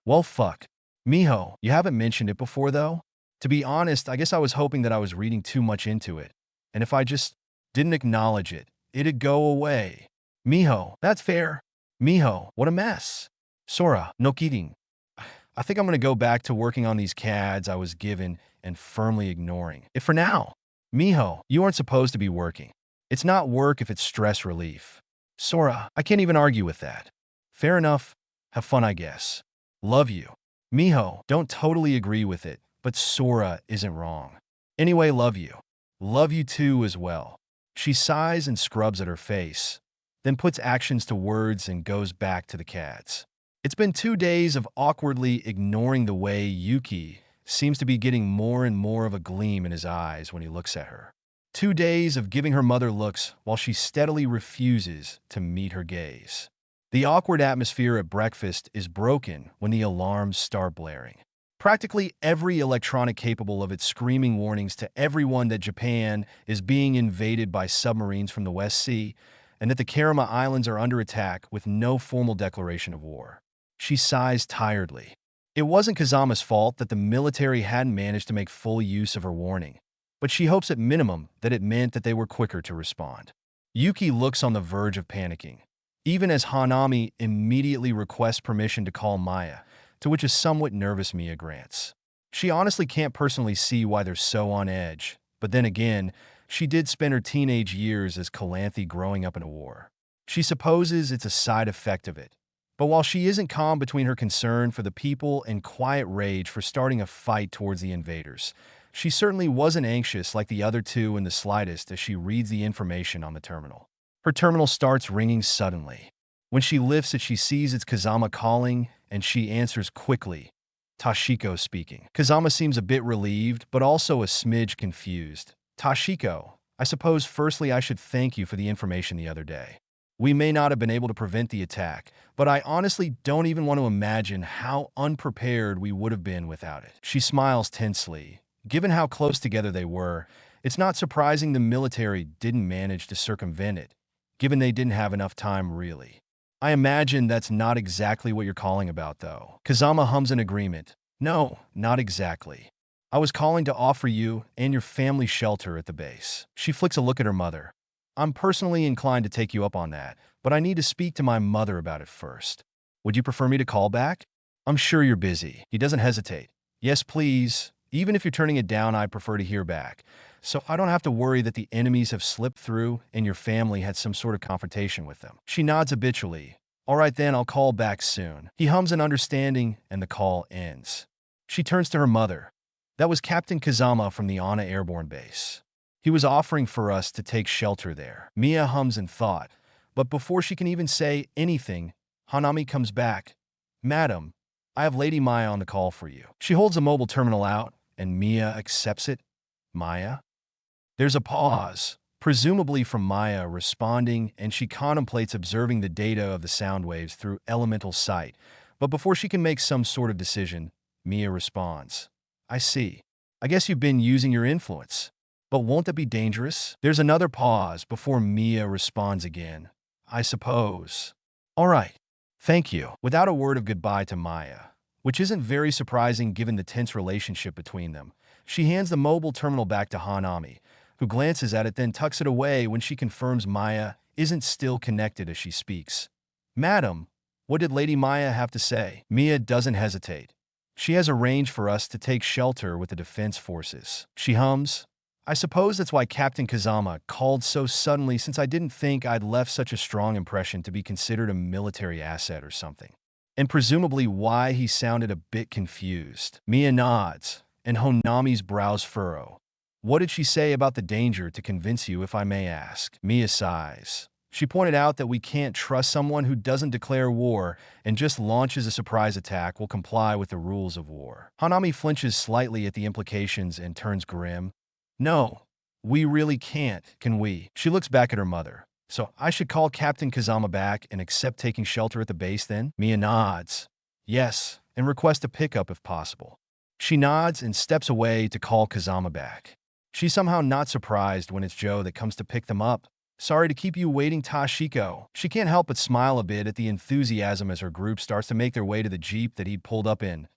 Speaker 1: well fuck. Miho, you haven't mentioned it before though? To be honest, I guess I was hoping that I was reading too much into it, and if I just didn't acknowledge it, it'd go away. Miho, that's fair. Miho, what a mess. Sora, no kidding. I think I'm gonna go back to working on these CADs I was given and firmly ignoring it for now. Miho, you aren't supposed to be working. It's not work if it's stress relief. Sora, I can't even argue with that. Fair enough. Have fun, I guess. Love you. Miho, don't totally agree with it, but Sora isn't wrong. Anyway, love you. Love you too as well. She sighs and scrubs at her face, then puts actions to words and goes back to the CADs. It's been 2 days of awkwardly ignoring the way Yuki seems to be getting more and more of a gleam in his eyes when he looks at her. 2 days of giving her mother looks while she steadily refuses to meet her gaze. The awkward atmosphere at breakfast is broken when the alarms start blaring. Practically every electronic capable of it screaming warnings to everyone that Japan is being invaded by submarines from the West Sea and that the Karama Islands are under attack with no formal declaration of war. She sighs tiredly. It wasn't Kazama's fault that the military hadn't managed to make full use of her warning, but she hopes at minimum that it meant that they were quicker to respond. Yuki looks on the verge of panicking, even as Hanami immediately requests permission to call Maya, to which a somewhat nervous Mia grants. She honestly can't personally see why they're so on edge, but then again, she did spend her teenage years as Calanthe growing up in a war. She supposes it's a side effect of it. But while she isn't calm between her concern for the people and quiet rage for starting a fight towards the invaders, she certainly wasn't anxious like the other two in the slightest as she reads the information on the terminal. Her terminal starts ringing suddenly. When she lifts it, she sees it's Kazama calling, and she answers quickly. Toshiko speaking. Kazama seems a bit relieved, but also a smidge confused. Toshiko, I suppose firstly I should thank you for the information the other day. We may not have been able to prevent the attack, but I honestly don't even want to imagine how unprepared we would have been without it. She smiles tensely. Given how close together they were, it's not surprising the military didn't manage to circumvent it, given they didn't have enough time really. I imagine that's not exactly what you're calling about, though. Kazama hums in agreement. No, not exactly. I was calling to offer you and your family shelter at the base. She flicks a look at her mother. I'm personally inclined to take you up on that, but I need to speak to my mother about it first. Would you prefer me to call back? I'm sure you're busy. He doesn't hesitate. Yes, please. Even if you're turning it down, I prefer to hear back, so I don't have to worry that the enemies have slipped through and your family had some sort of confrontation with them. She nods habitually. All right then, I'll call back soon. He hums an understanding and the call ends. She turns to her mother. That was Captain Kazama from the Ana Airborne Base. He was offering for us to take shelter there. Mia hums in thought, but before she can even say anything, Hanami comes back. Madam, I have Lady Maya on the call for you. She holds a mobile terminal out, and Mia accepts it. Maya? There's a pause, presumably from Maya responding, and she contemplates observing the data of the sound waves through elemental sight. But before she can make some sort of decision, Mia responds. I see. I guess you've been using your influence. But won't that be dangerous? There's another pause before Mia responds again. I suppose. All right. Thank you. Without a word of goodbye to Maya, which isn't very surprising given the tense relationship between them, she hands the mobile terminal back to Hanami, who glances at it then tucks it away when she confirms Maya isn't still connected as she speaks. Madam, what did Lady Maya have to say? Mia doesn't hesitate. She has arranged for us to take shelter with the defense forces. She hums, I suppose that's why Captain Kazama called so suddenly, since I didn't think I'd left such a strong impression to be considered a military asset or something. And presumably why he sounded a bit confused. Mia nods, and Honami's brows furrow. What did she say about the danger to convince you, if I may ask? Mia sighs. She pointed out that we can't trust someone who doesn't declare war and just launches a surprise attack will comply with the rules of war. Hanami flinches slightly at the implications and turns grim. No, we really can't, can we? She looks back at her mother. So I should call Captain Kazama back and accept taking shelter at the base then? Mia nods. Yes, and request a pickup if possible. She nods and steps away to call Kazama back. She's somehow not surprised when it's Joe that comes to pick them up. Sorry to keep you waiting, Tashiko. She can't help but smile a bit at the enthusiasm as her group starts to make their way to the Jeep that he'd pulled up in.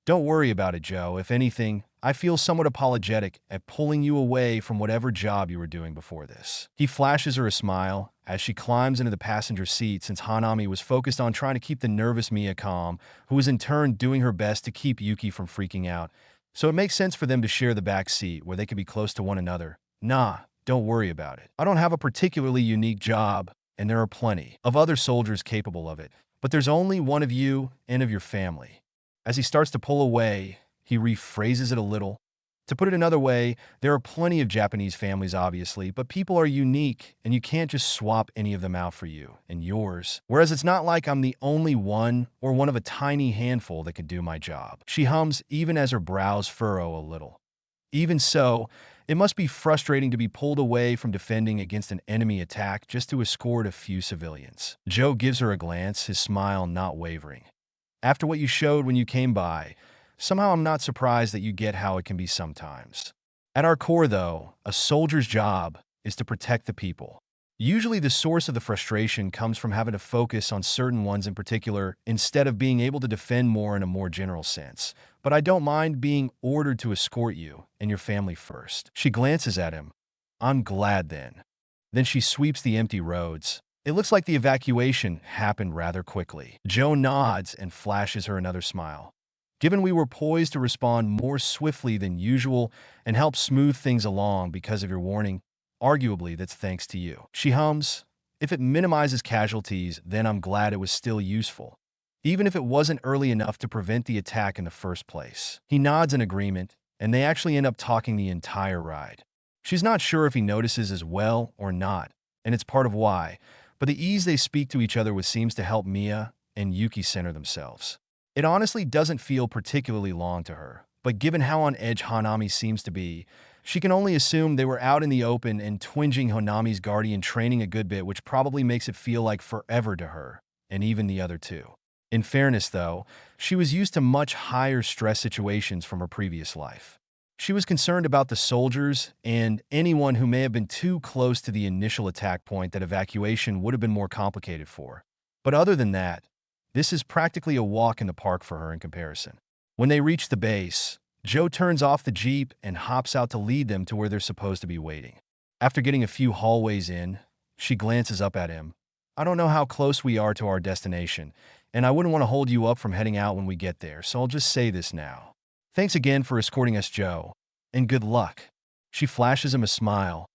Speaker 1: Don't worry about it, Joe. If anything, I feel somewhat apologetic at pulling you away from whatever job you were doing before this. He flashes her a smile as she climbs into the passenger seat, since Hanami was focused on trying to keep the nervous Mia calm, who was in turn doing her best to keep Yuki from freaking out. So it makes sense for them to share the back seat where they could be close to one another. Nah, don't worry about it. I don't have a particularly unique job, and there are plenty of other soldiers capable of it, but there's only one of you and of your family. As he starts to pull away, he rephrases it a little. To put it another way, there are plenty of Japanese families, obviously, but people are unique, and you can't just swap any of them out for you and yours. Whereas it's not like I'm the only one or one of a tiny handful that could do my job. She hums even as her brows furrow a little. Even so, it must be frustrating to be pulled away from defending against an enemy attack just to escort a few civilians. Joe gives her a glance, his smile not wavering. After what you showed when you came by, somehow I'm not surprised that you get how it can be sometimes. At our core, though, a soldier's job is to protect the people. Usually the source of the frustration comes from having to focus on certain ones in particular instead of being able to defend more in a more general sense. But I don't mind being ordered to escort you and your family first. She glances at him. I'm glad then. Then she sweeps the empty roads. It looks like the evacuation happened rather quickly. Joe nods and flashes her another smile. Given we were poised to respond more swiftly than usual and help smooth things along because of your warning, arguably that's thanks to you. She hums, if it minimizes casualties, then I'm glad it was still useful, even if it wasn't early enough to prevent the attack in the first place. He nods in agreement, and they actually end up talking the entire ride. She's not sure if he notices as well or not, and it's part of why, but the ease they speak to each other with seems to help Mia and Yuki center themselves. It honestly doesn't feel particularly long to her, but given how on edge Hanami seems to be, she can only assume they were out in the open and twinging Honami's guardian training a good bit, which probably makes it feel like forever to her, and even the other two. In fairness, though, she was used to much higher stress situations from her previous life. She was concerned about the soldiers and anyone who may have been too close to the initial attack point that evacuation would have been more complicated for. But other than that, this is practically a walk in the park for her in comparison. When they reach the base, Joe turns off the Jeep and hops out to lead them to where they're supposed to be waiting. After getting a few hallways in, she glances up at him. I don't know how close we are to our destination, and I wouldn't want to hold you up from heading out when we get there, so I'll just say this now. Thanks again for escorting us, Joe, and good luck. She flashes him a smile.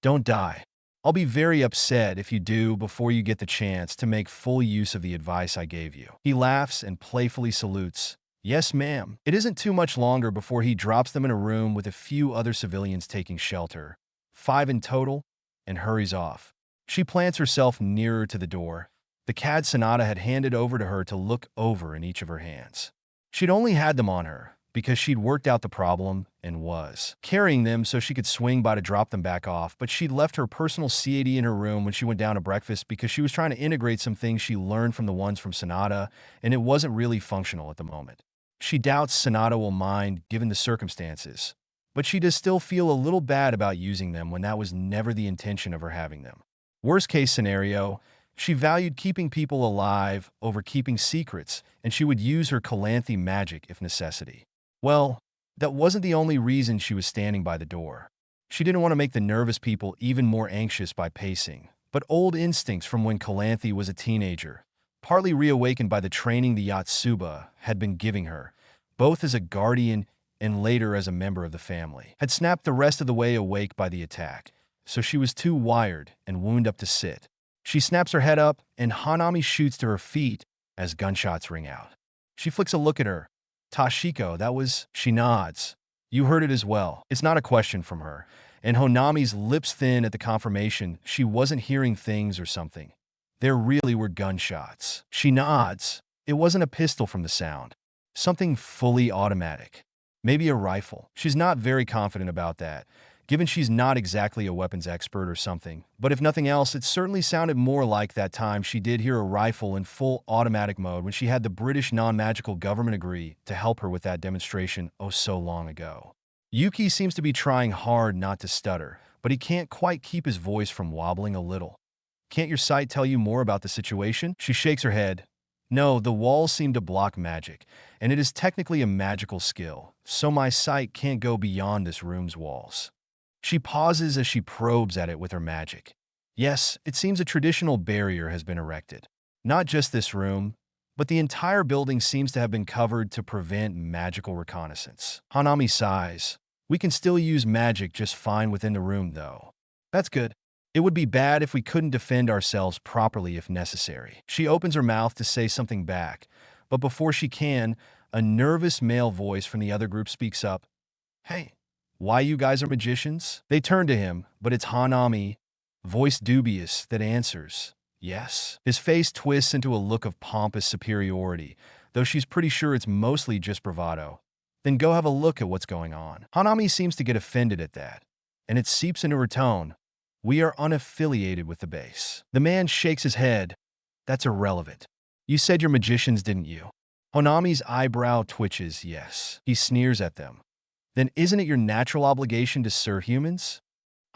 Speaker 1: Don't die. I'll be very upset if you do before you get the chance to make full use of the advice I gave you. He laughs and playfully salutes. Yes, ma'am. It isn't too much longer before he drops them in a room with a few other civilians taking shelter, 5 in total, and hurries off. She plants herself nearer to the door. The CAD Sonata had handed over to her to look over in each of her hands. She'd only had them on her because she'd worked out the problem and was carrying them so she could swing by to drop them back off, but she'd left her personal C80 in her room when she went down to breakfast because she was trying to integrate some things she learned from the ones from Sonata, and it wasn't really functional at the moment. She doubts Sonata will mind given the circumstances, but she does still feel a little bad about using them when that was never the intention of her having them. Worst case scenario, she valued keeping people alive over keeping secrets, and she would use her Calanthe magic if necessity. Well, that wasn't the only reason she was standing by the door. She didn't want to make the nervous people even more anxious by pacing, but old instincts from when Calanthe was a teenager, partly reawakened by the training the Yotsuba had been giving her, both as a guardian and later as a member of the family, had snapped the rest of the way awake by the attack, so she was too wired and wound up to sit. She snaps her head up, and Hanami shoots to her feet as gunshots ring out. She flicks a look at her. Tashiko, that was... She nods. You heard it as well. It's not a question from her, and Honami's lips thin at the confirmation she wasn't hearing things or something. There really were gunshots. She nods. It wasn't a pistol from the sound. Something fully automatic. Maybe a rifle. She's not very confident about that, given she's not exactly a weapons expert or something, but if nothing else, it certainly sounded more like that time she did hear a rifle in full automatic mode when she had the British non-magical government agree to help her with that demonstration oh so long ago. Yuki seems to be trying hard not to stutter, but he can't quite keep his voice from wobbling a little. Can't your sight tell you more about the situation? She shakes her head. No, the walls seem to block magic, and it is technically a magical skill, so my sight can't go beyond this room's walls. She pauses as she probes at it with her magic. Yes, it seems a traditional barrier has been erected. Not just this room, but the entire building seems to have been covered to prevent magical reconnaissance. Hanami sighs. We can still use magic just fine within the room, though. That's good. It would be bad if we couldn't defend ourselves properly if necessary. She opens her mouth to say something back, but before she can, a nervous male voice from the other group speaks up. Hey. Why you guys are magicians? They turn to him, but it's Hanami, voice dubious, that answers, yes. His face twists into a look of pompous superiority, though she's pretty sure it's mostly just bravado. Then go have a look at what's going on. Hanami seems to get offended at that, and it seeps into her tone. We are unaffiliated with the base. The man shakes his head. That's irrelevant. You said you're magicians, didn't you? Hanami's eyebrow twitches, yes. He sneers at them. Then isn't it your natural obligation to serve humans?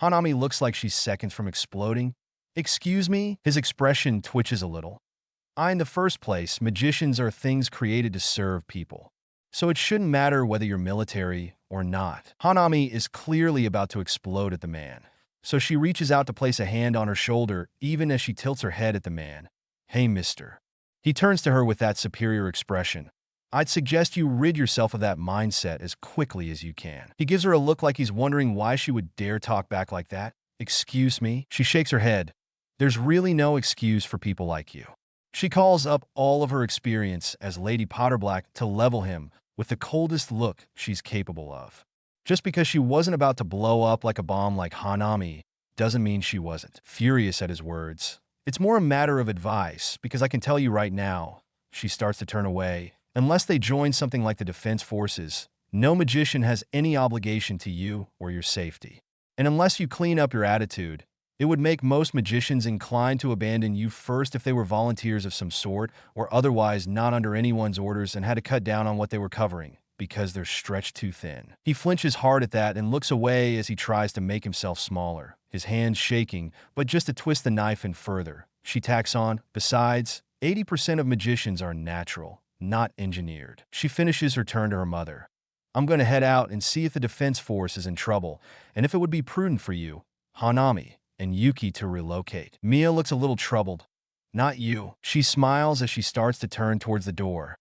Speaker 1: Hanami looks like she's seconds from exploding. Excuse me? His expression twitches a little. In the first place, magicians are things created to serve people. So it shouldn't matter whether you're military or not. Hanami is clearly about to explode at the man, so she reaches out to place a hand on her shoulder even as she tilts her head at the man. Hey, mister. He turns to her with that superior expression. I'd suggest you rid yourself of that mindset as quickly as you can. He gives her a look like he's wondering why she would dare talk back like that. Excuse me? She shakes her head. There's really no excuse for people like you. She calls up all of her experience as Lady Potter-Black to level him with the coldest look she's capable of. Just because she wasn't about to blow up like a bomb like Hanami doesn't mean she wasn't. Furious at his words. It's more a matter of advice, because I can tell you right now, she starts to turn away. Unless they join something like the Defense Forces, no magician has any obligation to you or your safety. And unless you clean up your attitude, it would make most magicians inclined to abandon you first if they were volunteers of some sort or otherwise not under anyone's orders and had to cut down on what they were covering because they're stretched too thin. He flinches hard at that and looks away as he tries to make himself smaller, his hands shaking, but just to twist the knife in further. She tacks on, besides, 80% of magicians are natural, not engineered. She finishes her turn to her mother. I'm going to head out and see if the Defense Force is in trouble, and if it would be prudent for you, Hanami, and Yuki to relocate. Mia looks a little troubled. Not you. She smiles as she starts to turn towards the door.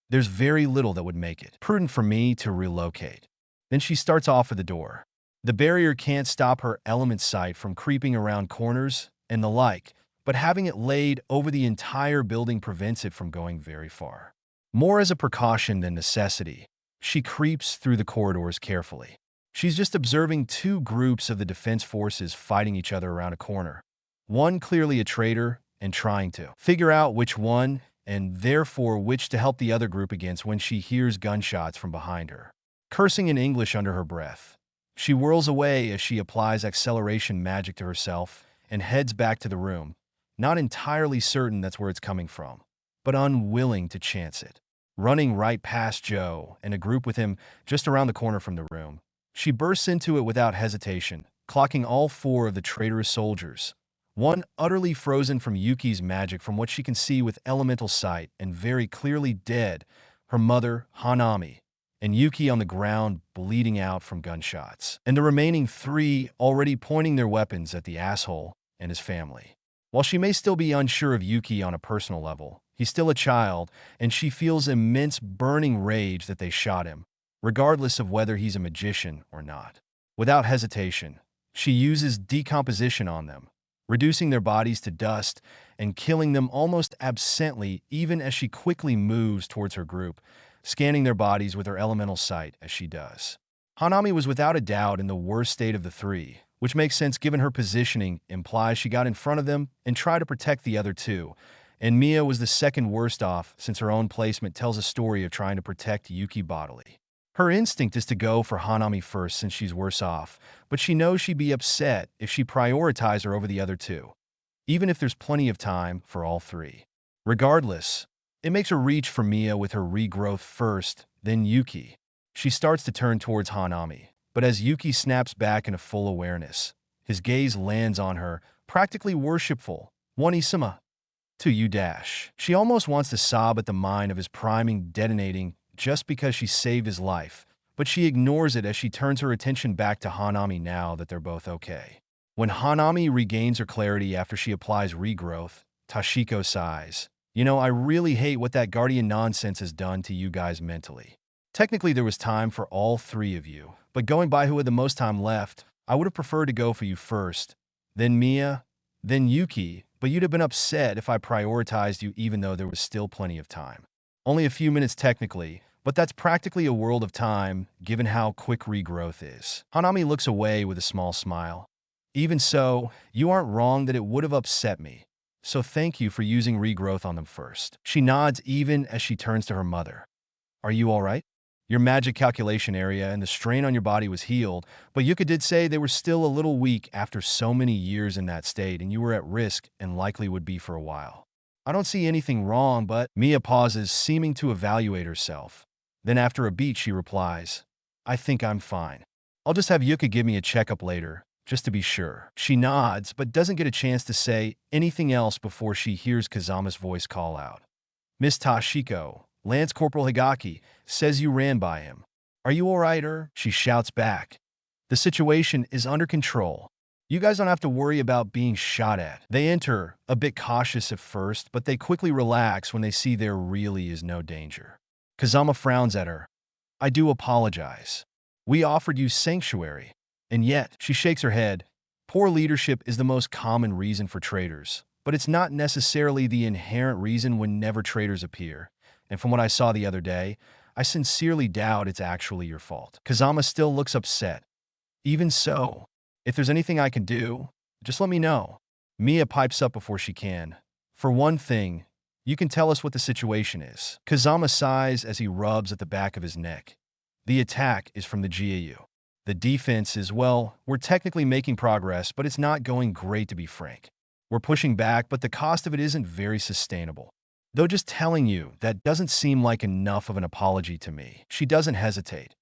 Speaker 1: There's very little that would make it prudent for me to relocate. Then she starts off for the door. The barrier can't stop her element sight from creeping around corners and the like, but having it laid over the entire building prevents it from going very far. More as a precaution than necessity, she creeps through the corridors carefully. She's just observing two groups of the Defense Forces fighting each other around a corner. One clearly a traitor and trying to figure out which one and therefore which to help the other group against when she hears gunshots from behind her. Cursing in English under her breath, she whirls away as she applies acceleration magic to herself and heads back to the room, not entirely certain that's where it's coming from, but unwilling to chance it. Running right past Joe and a group with him just around the corner from the room, she bursts into it without hesitation, clocking all four of the traitorous soldiers, one utterly frozen from Yuki's magic from what she can see with elemental sight and very clearly dead, her mother, Hanami, and Yuki on the ground bleeding out from gunshots, and the remaining three already pointing their weapons at the asshole and his family. While she may still be unsure of Yuki on a personal level, he's still a child, and she feels immense burning rage that they shot him, regardless of whether he's a magician or not. Without hesitation, she uses decomposition on them, reducing their bodies to dust and killing them almost absently even as she quickly moves towards her group, scanning their bodies with her elemental sight as she does. Hanami was without a doubt in the worst state of the three, which makes sense given her positioning implies she got in front of them and tried to protect the other two, and Mia was the second worst off since her own placement tells a story of trying to protect Yuki bodily. Her instinct is to go for Hanami first since she's worse off, but she knows she'd be upset if she prioritized her over the other two, even if there's plenty of time for all three. Regardless, it makes her reach for Mia with her regrowth first, then Yuki. She starts to turn towards Hanami, but as Yuki snaps back into full awareness, his gaze lands on her, practically worshipful. One-isama. To you dash. She almost wants to sob at the mind of his priming detonating just because she saved his life, but she ignores it as she turns her attention back to Hanami now that they're both okay. When Hanami regains her clarity after she applies regrowth, Tashiko sighs. You know, I really hate what that guardian nonsense has done to you guys mentally. Technically, there was time for all three of you, but going by who had the most time left, I would have preferred to go for you first, then Mia, then Yuki, but you'd have been upset if I prioritized you even though there was still plenty of time. Only a few minutes technically, but that's practically a world of time given how quick regrowth is. Hanami looks away with a small smile. Even so, you aren't wrong that it would have upset me, so thank you for using regrowth on them first. She nods even as she turns to her mother. Are you all right? Your magic calculation area and the strain on your body was healed, but Yuka did say they were still a little weak after so many years in that state and you were at risk and likely would be for a while. I don't see anything wrong, but Mia pauses, seeming to evaluate herself. Then after a beat, she replies, I think I'm fine. I'll just have Yuka give me a checkup later, just to be sure. She nods, but doesn't get a chance to say anything else before she hears Kazama's voice call out. Miss Tashiko, Lance Corporal Higaki, says you ran by him. Are you all right, or? She shouts back. The situation is under control. You guys don't have to worry about being shot at. They enter, a bit cautious at first, but they quickly relax when they see there really is no danger. Kazama frowns at her. I do apologize. We offered you sanctuary. And yet, she shakes her head. Poor leadership is the most common reason for traitors, but it's not necessarily the inherent reason whenever traitors appear. And from what I saw the other day, I sincerely doubt it's actually your fault. Kazama still looks upset. Even so, if there's anything I can do, just let me know. Mia pipes up before she can. For one thing, you can tell us what the situation is. Kazama sighs as he rubs at the back of his neck. The attack is from the GAU. The defense is, well, we're technically making progress, but it's not going great to be frank. We're pushing back, but the cost of it isn't very sustainable. Though just telling you, that doesn't seem like enough of an apology to me. She doesn't hesitate.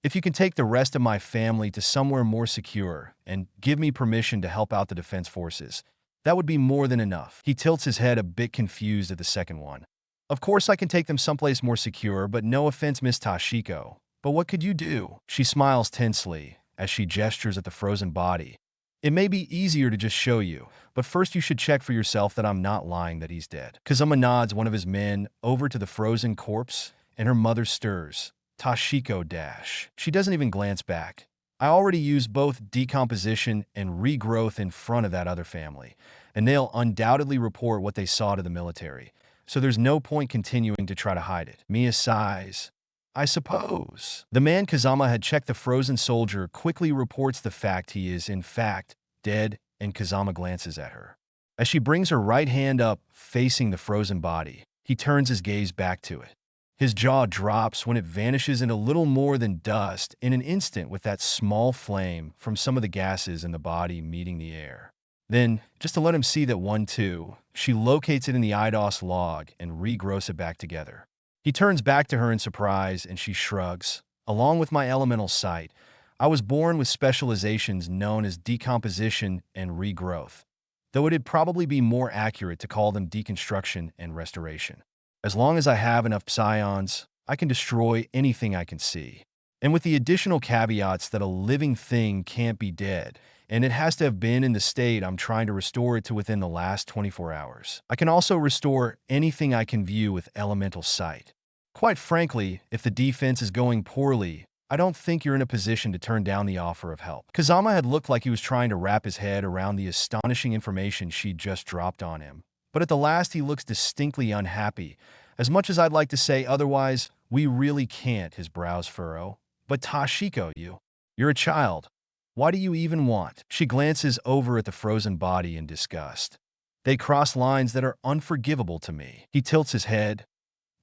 Speaker 1: If you can take the rest of my family to somewhere more secure and give me permission to help out the defense forces, that would be more than enough. He tilts his head a bit confused at the second one. Of course I can take them someplace more secure, but no offense, Miss Tashiko. But what could you do? She smiles tensely as she gestures at the frozen body. It may be easier to just show you, but first you should check for yourself that I'm not lying that he's dead. Kazama nods one of his men over to the frozen corpse, and her mother stirs. Tashiko dash. She doesn't even glance back. I already used both decomposition and regrowth in front of that other family, and they'll undoubtedly report what they saw to the military, so there's no point continuing to try to hide it. Mia sighs. I suppose. The man Kazama had checked the frozen soldier quickly reports the fact he is, in fact, dead, and Kazama glances at her. As she brings her right hand up, facing the frozen body, he turns his gaze back to it. His jaw drops when it vanishes in a little more than dust in an instant with that small flame from some of the gases in the body meeting the air. Then, just to let him see that one too, she locates it in the IDOS log and regrowths it back together. He turns back to her in surprise and she shrugs. Along with my elemental sight, I was born with specializations known as decomposition and regrowth, though it'd probably be more accurate to call them deconstruction and restoration. As long as I have enough psions, I can destroy anything I can see. And with the additional caveats that a living thing can't be dead, and it has to have been in the state I'm trying to restore it to within the last 24 hours. I can also restore anything I can view with elemental sight. Quite frankly, if the defense is going poorly, I don't think you're in a position to turn down the offer of help. Kazama had looked like he was trying to wrap his head around the astonishing information she'd just dropped on him. But at the last, he looks distinctly unhappy. As much as I'd like to say otherwise, we really can't, his brows furrow. But Tashiko, you're a child. Why do you even want? She glances over at the frozen body in disgust. They cross lines that are unforgivable to me. He tilts his head.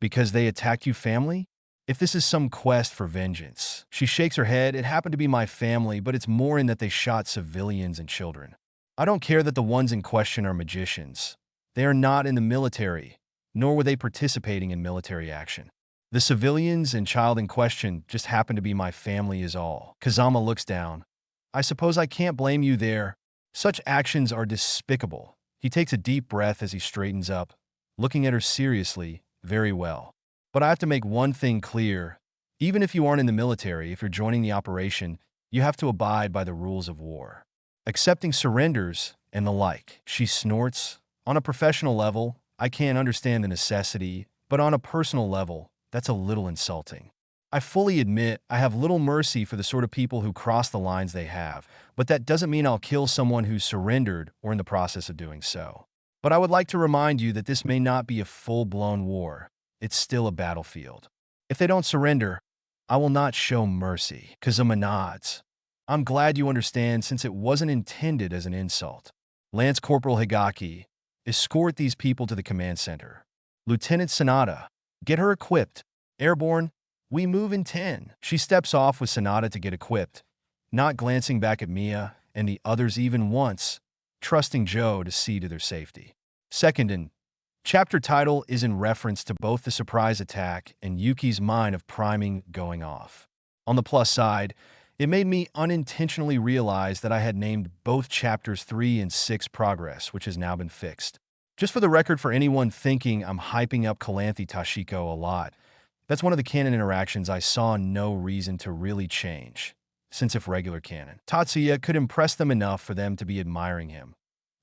Speaker 1: Because they attacked you, family? If this is some quest for vengeance. She shakes her head. It happened to be my family, but it's more in that they shot civilians and children. I don't care that the ones in question are magicians. They are not in the military, nor were they participating in military action. The civilians and child in question just happen to be my family is all. Kazama looks down. I suppose I can't blame you there. Such actions are despicable. He takes a deep breath as he straightens up, looking at her seriously. Very well. But I have to make one thing clear. Even if you aren't in the military, if you're joining the operation, you have to abide by the rules of war. Accepting surrenders and the like. She snorts. On a professional level, I can't understand the necessity, but on a personal level, that's a little insulting. I fully admit I have little mercy for the sort of people who cross the lines they have, but that doesn't mean I'll kill someone who's surrendered or in the process of doing so. But I would like to remind you that this may not be a full-blown war. It's still a battlefield. If they don't surrender, I will not show mercy. Kazuma nods. I'm glad you understand since it wasn't intended as an insult. Lance Corporal Higaki, escort these people to the command center. Lieutenant Sanada, get her equipped. Airborne, we move in 10. She steps off with Sanada to get equipped, not glancing back at Mia and the others even once, trusting Joe to see to their safety. Second, and chapter title is in reference to both the surprise attack and Yuki's mind of priming going off. On the plus side, it made me unintentionally realize that I had named both chapters 3 and 6 progress, which has now been fixed. Just for the record, for anyone thinking I'm hyping up Calanthe Tashiko a lot, that's one of the canon interactions I saw no reason to really change, since if regular canon Tatsuya could impress them enough for them to be admiring him,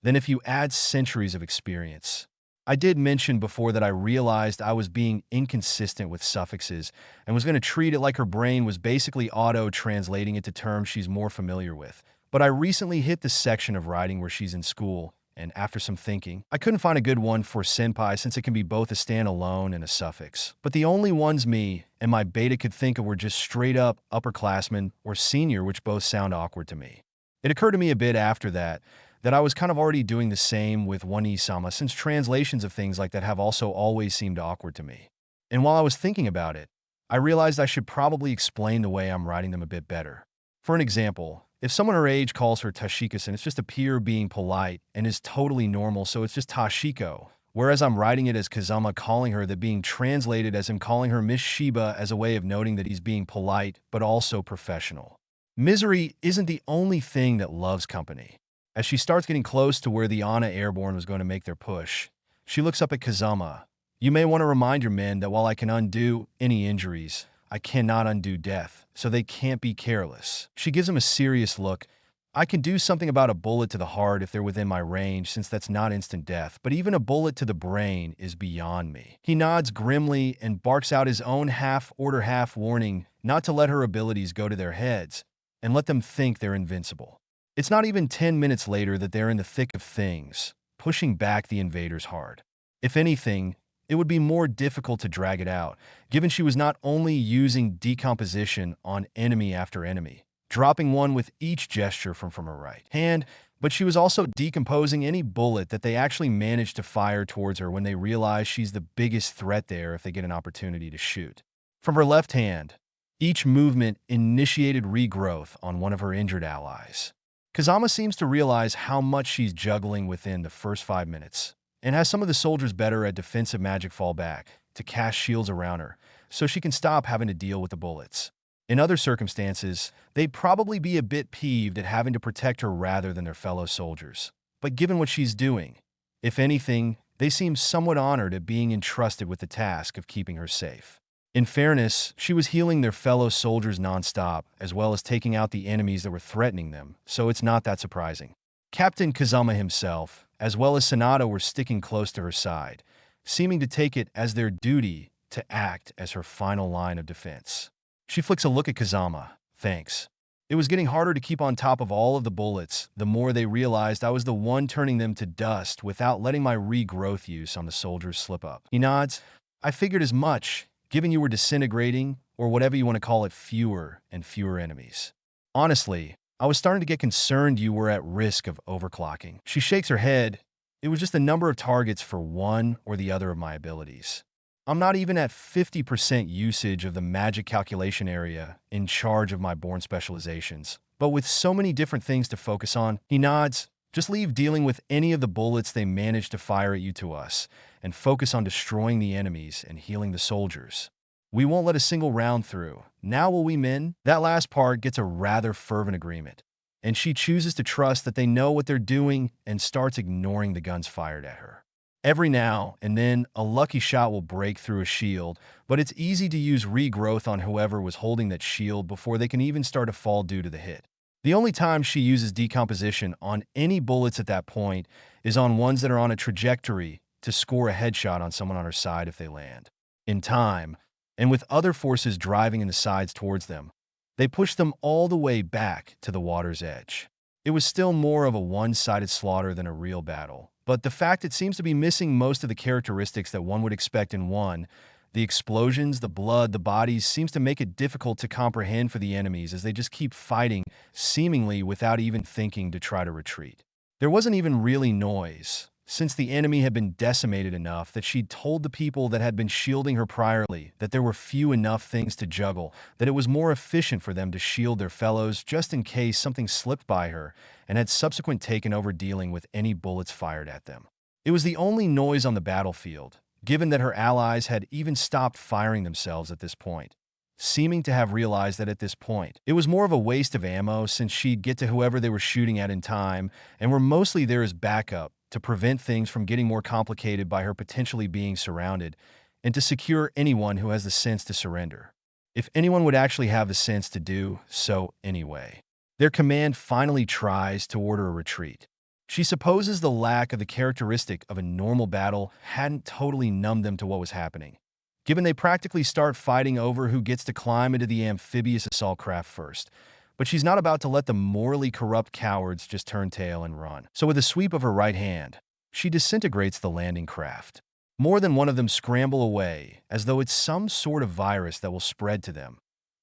Speaker 1: then if you add centuries of experience. I did mention before that I realized I was being inconsistent with suffixes and was going to treat it like her brain was basically auto-translating it to terms she's more familiar with. But I recently hit the section of writing where she's in school, and after some thinking, I couldn't find a good one for senpai since it can be both a standalone and a suffix. But the only ones me and my beta could think of were just straight up upperclassmen or senior, which both sound awkward to me. It occurred to me a bit after that I was kind of already doing the same with one-i-sama since translations of things like that have also always seemed awkward to me. And while I was thinking about it, I realized I should probably explain the way I'm writing them a bit better. For an example, if someone her age calls her Tashiko-san, it's just a peer being polite and is totally normal, so it's just Tashiko, whereas I'm writing it as Kazama calling her that being translated as him calling her Miss Shiba as a way of noting that he's being polite but also professional. Misery isn't the only thing that loves company. As she starts getting close to where the Ana Airborne was going to make their push, she looks up at Kazama. You may want to remind your men that while I can undo any injuries, I cannot undo death, so they can't be careless. She gives him a serious look. I can do something about a bullet to the heart if they're within my range, since that's not instant death, but even a bullet to the brain is beyond me. He nods grimly and barks out his own half-order half-warning not to let her abilities go to their heads and let them think they're invincible. It's not even 10 minutes later that they're in the thick of things, pushing back the invaders hard. If anything, it would be more difficult to drag it out, given she was not only using decomposition on enemy after enemy, dropping one with each gesture from her right hand, but she was also decomposing any bullet that they actually managed to fire towards her when they realize she's the biggest threat there if they get an opportunity to shoot. From her left hand, each movement initiated regrowth on one of her injured allies. Kazama seems to realize how much she's juggling within the first 5 minutes, and has some of the soldiers better at defensive magic fall back to cast shields around her, so she can stop having to deal with the bullets. In other circumstances, they'd probably be a bit peeved at having to protect her rather than their fellow soldiers. But given what she's doing, if anything, they seem somewhat honored at being entrusted with the task of keeping her safe. In fairness, she was healing their fellow soldiers nonstop, as well as taking out the enemies that were threatening them, so it's not that surprising. Captain Kazama himself, as well as Sanada, were sticking close to her side, seeming to take it as their duty to act as her final line of defense. She flicks a look at Kazama. Thanks. It was getting harder to keep on top of all of the bullets, the more they realized I was the one turning them to dust without letting my regrowth use on the soldiers slip up. He nods. I figured as much, given you were disintegrating, or whatever you want to call it, fewer and fewer enemies. Honestly, I was starting to get concerned you were at risk of overclocking. She shakes her head. It was just the number of targets for one or the other of my abilities. I'm not even at 50% usage of the magic calculation area in charge of my born specializations. But with so many different things to focus on, he nods. Just leave dealing with any of the bullets they manage to fire at you to us, and focus on destroying the enemies and healing the soldiers. We won't let a single round through. Now will we, men? That last part gets a rather fervent agreement, and she chooses to trust that they know what they're doing and starts ignoring the guns fired at her. Every now and then, a lucky shot will break through a shield, but it's easy to use regrowth on whoever was holding that shield before they can even start to fall due to the hit. The only time she uses decomposition on any bullets at that point is on ones that are on a trajectory to score a headshot on someone on her side if they land. In time, and with other forces driving in the sides towards them, they push them all the way back to the water's edge. It was still more of a one-sided slaughter than a real battle, but the fact it seems to be missing most of the characteristics that one would expect in one, the explosions, the blood, the bodies, seems to make it difficult to comprehend for the enemies as they just keep fighting, seemingly without even thinking to try to retreat. There wasn't even really noise, since the enemy had been decimated enough that she'd told the people that had been shielding her priorly that there were few enough things to juggle, that it was more efficient for them to shield their fellows just in case something slipped by her, and had subsequent taken over dealing with any bullets fired at them. It was the only noise on the battlefield, given that her allies had even stopped firing themselves at this point, seeming to have realized that at this point, it was more of a waste of ammo since she'd get to whoever they were shooting at in time, and were mostly there as backup to prevent things from getting more complicated by her potentially being surrounded, and to secure anyone who has the sense to surrender. If anyone would actually have the sense to do so anyway. Their command finally tries to order a retreat. She supposes the lack of the characteristic of a normal battle hadn't totally numbed them to what was happening, given they practically start fighting over who gets to climb into the amphibious assault craft first. But she's not about to let the morally corrupt cowards just turn tail and run. So with a sweep of her right hand, she disintegrates the landing craft. More than one of them scramble away, as though it's some sort of virus that will spread to them,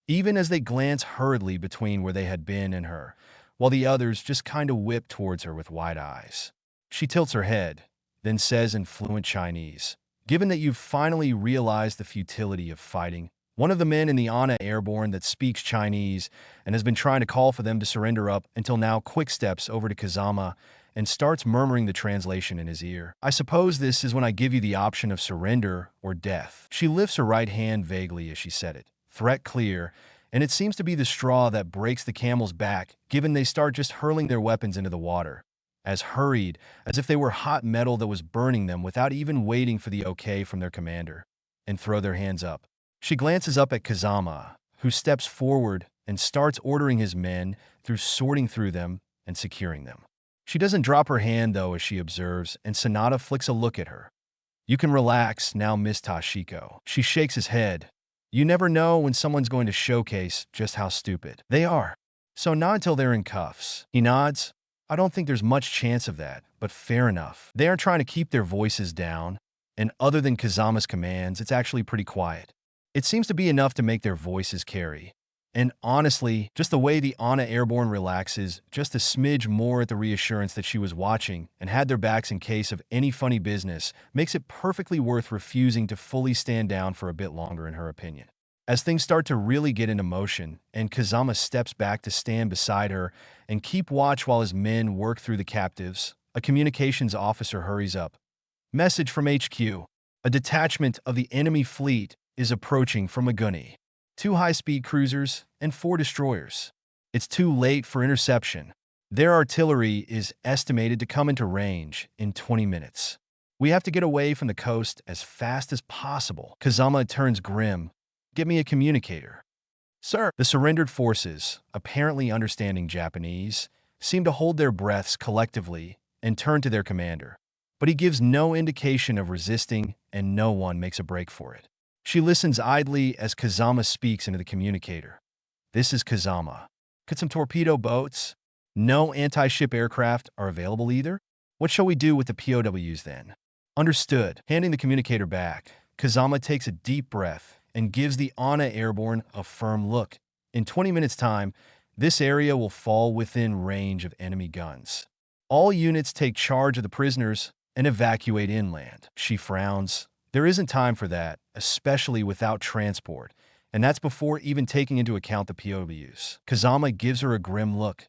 Speaker 1: even as they glance hurriedly between where they had been and her, while the others just kind of whip towards her with wide eyes. She tilts her head, then says in fluent Chinese, "Given that you've finally realized the futility of fighting," one of the men in the Ana Airborne that speaks Chinese and has been trying to call for them to surrender up until now quick steps over to Kazama and starts murmuring the translation in his ear. "I suppose this is when I give you the option of surrender or death." She lifts her right hand vaguely as she said it, threat clear, and it seems to be the straw that breaks the camel's back, given they start just hurling their weapons into the water, as hurried as if they were hot metal that was burning them without even waiting for the okay from their commander, and throw their hands up. She glances up at Kazama, who steps forward and starts ordering his men through sorting through them and securing them. She doesn't drop her hand, though, as she observes, and Sanada flicks a look at her. "You can relax now, Miss Tashiko." She shakes his head. You never know when someone's going to showcase just how stupid they are. So not until they're in cuffs. He nods. I don't think there's much chance of that, but fair enough. They are trying to keep their voices down, and other than Kazama's commands, it's actually pretty quiet. It seems to be enough to make their voices carry. And honestly, just the way the Ana Airborne relaxes, just a smidge more at the reassurance that she was watching and had their backs in case of any funny business, makes it perfectly worth refusing to fully stand down for a bit longer in her opinion. As things start to really get into motion, and Kazama steps back to stand beside her and keep watch while his men work through the captives, a communications officer hurries up. Message from HQ. A detachment of the enemy fleet is approaching from Maguni. 2 high-speed cruisers and 4 destroyers. It's too late for interception. Their artillery is estimated to come into range in 20 minutes. We have to get away from the coast as fast as possible. Kazama turns grim. Get me a communicator. Sir, the surrendered forces, apparently understanding Japanese, seem to hold their breaths collectively and turn to their commander. But he gives no indication of resisting, and no one makes a break for it. She listens idly as Kazama speaks into the communicator. This is Kazama. Could some torpedo boats? No anti-ship aircraft are available either? What shall we do with the POWs then? Understood. Handing the communicator back, Kazama takes a deep breath and gives the Ana Airborne a firm look. In 20 minutes' time, this area will fall within range of enemy guns. All units take charge of the prisoners and evacuate inland. She frowns. There isn't time for that, especially without transport, and that's before even taking into account the POWs. Kazama gives her a grim look.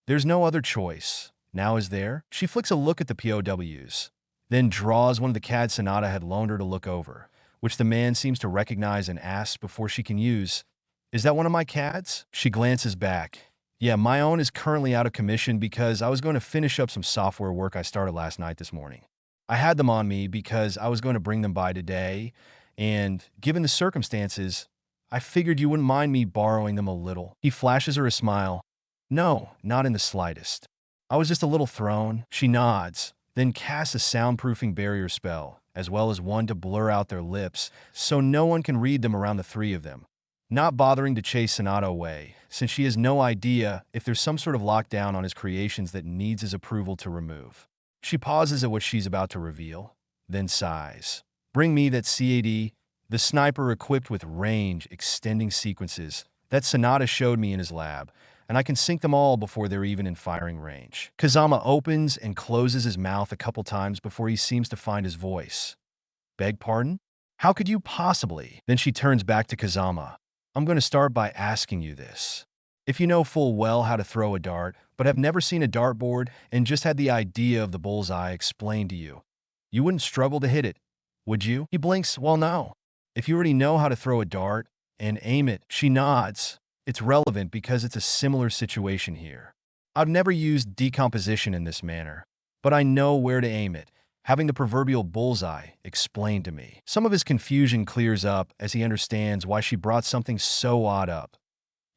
Speaker 1: There's no other choice. Now is there? She flicks a look at the POWs, then draws one of the CAD Sonata had loaned her to look over, which the man seems to recognize and asks before she can use, "Is that one of my CADs?" She glances back. "Yeah, my own is currently out of commission because I was going to finish up some software work I started last night this morning. I had them on me because I was going to bring them by today, and given the circumstances, I figured you wouldn't mind me borrowing them a little." He flashes her a smile. "No, not in the slightest. I was just a little thrown." She nods, then casts a soundproofing barrier spell, as well as one to blur out their lips so no one can read them around the three of them, not bothering to chase Sonata away, since she has no idea if there's some sort of lockdown on his creations that needs his approval to remove. She pauses at what she's about to reveal, then sighs. "Bring me that CAD, the sniper equipped with range-extending sequences that Sonata showed me in his lab, and I can sink them all before they're even in firing range." Kazama opens and closes his mouth a couple times before he seems to find his voice. "Beg pardon? How could you possibly?" Then she turns back to Kazama. "I'm going to start by asking you this. If you know full well how to throw a dart, but have never seen a dartboard and just had the idea of the bullseye explained to you, you wouldn't struggle to hit it, would you?" He blinks. "Well, no. If you already know how to throw a dart and aim it," she nods. "It's relevant because it's a similar situation here. I've never used decomposition in this manner, but I know where to aim it, having the proverbial bullseye explained to me." Some of his confusion clears up as he understands why she brought something so odd up.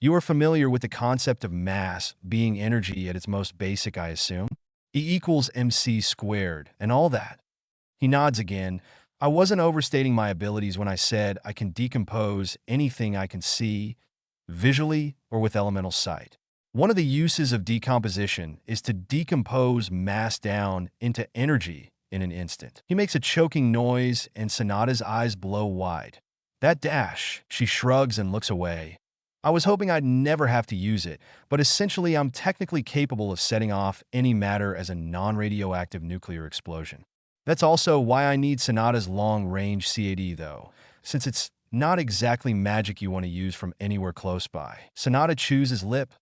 Speaker 1: "You are familiar with the concept of mass being energy at its most basic, I assume? E equals mc squared and all that." He nods again. "I wasn't overstating my abilities when I said I can decompose anything I can see, visually or with elemental sight. One of the uses of decomposition is to decompose mass down into energy in an instant." He makes a choking noise and Sonata's eyes blow wide. "That dash," she shrugs and looks away. "I was hoping I'd never have to use it, but essentially I'm technically capable of setting off any matter as a non-radioactive nuclear explosion. That's also why I need Sonata's long-range CAD though, since it's not exactly magic you want to use from anywhere close by." Sonata chews his lip.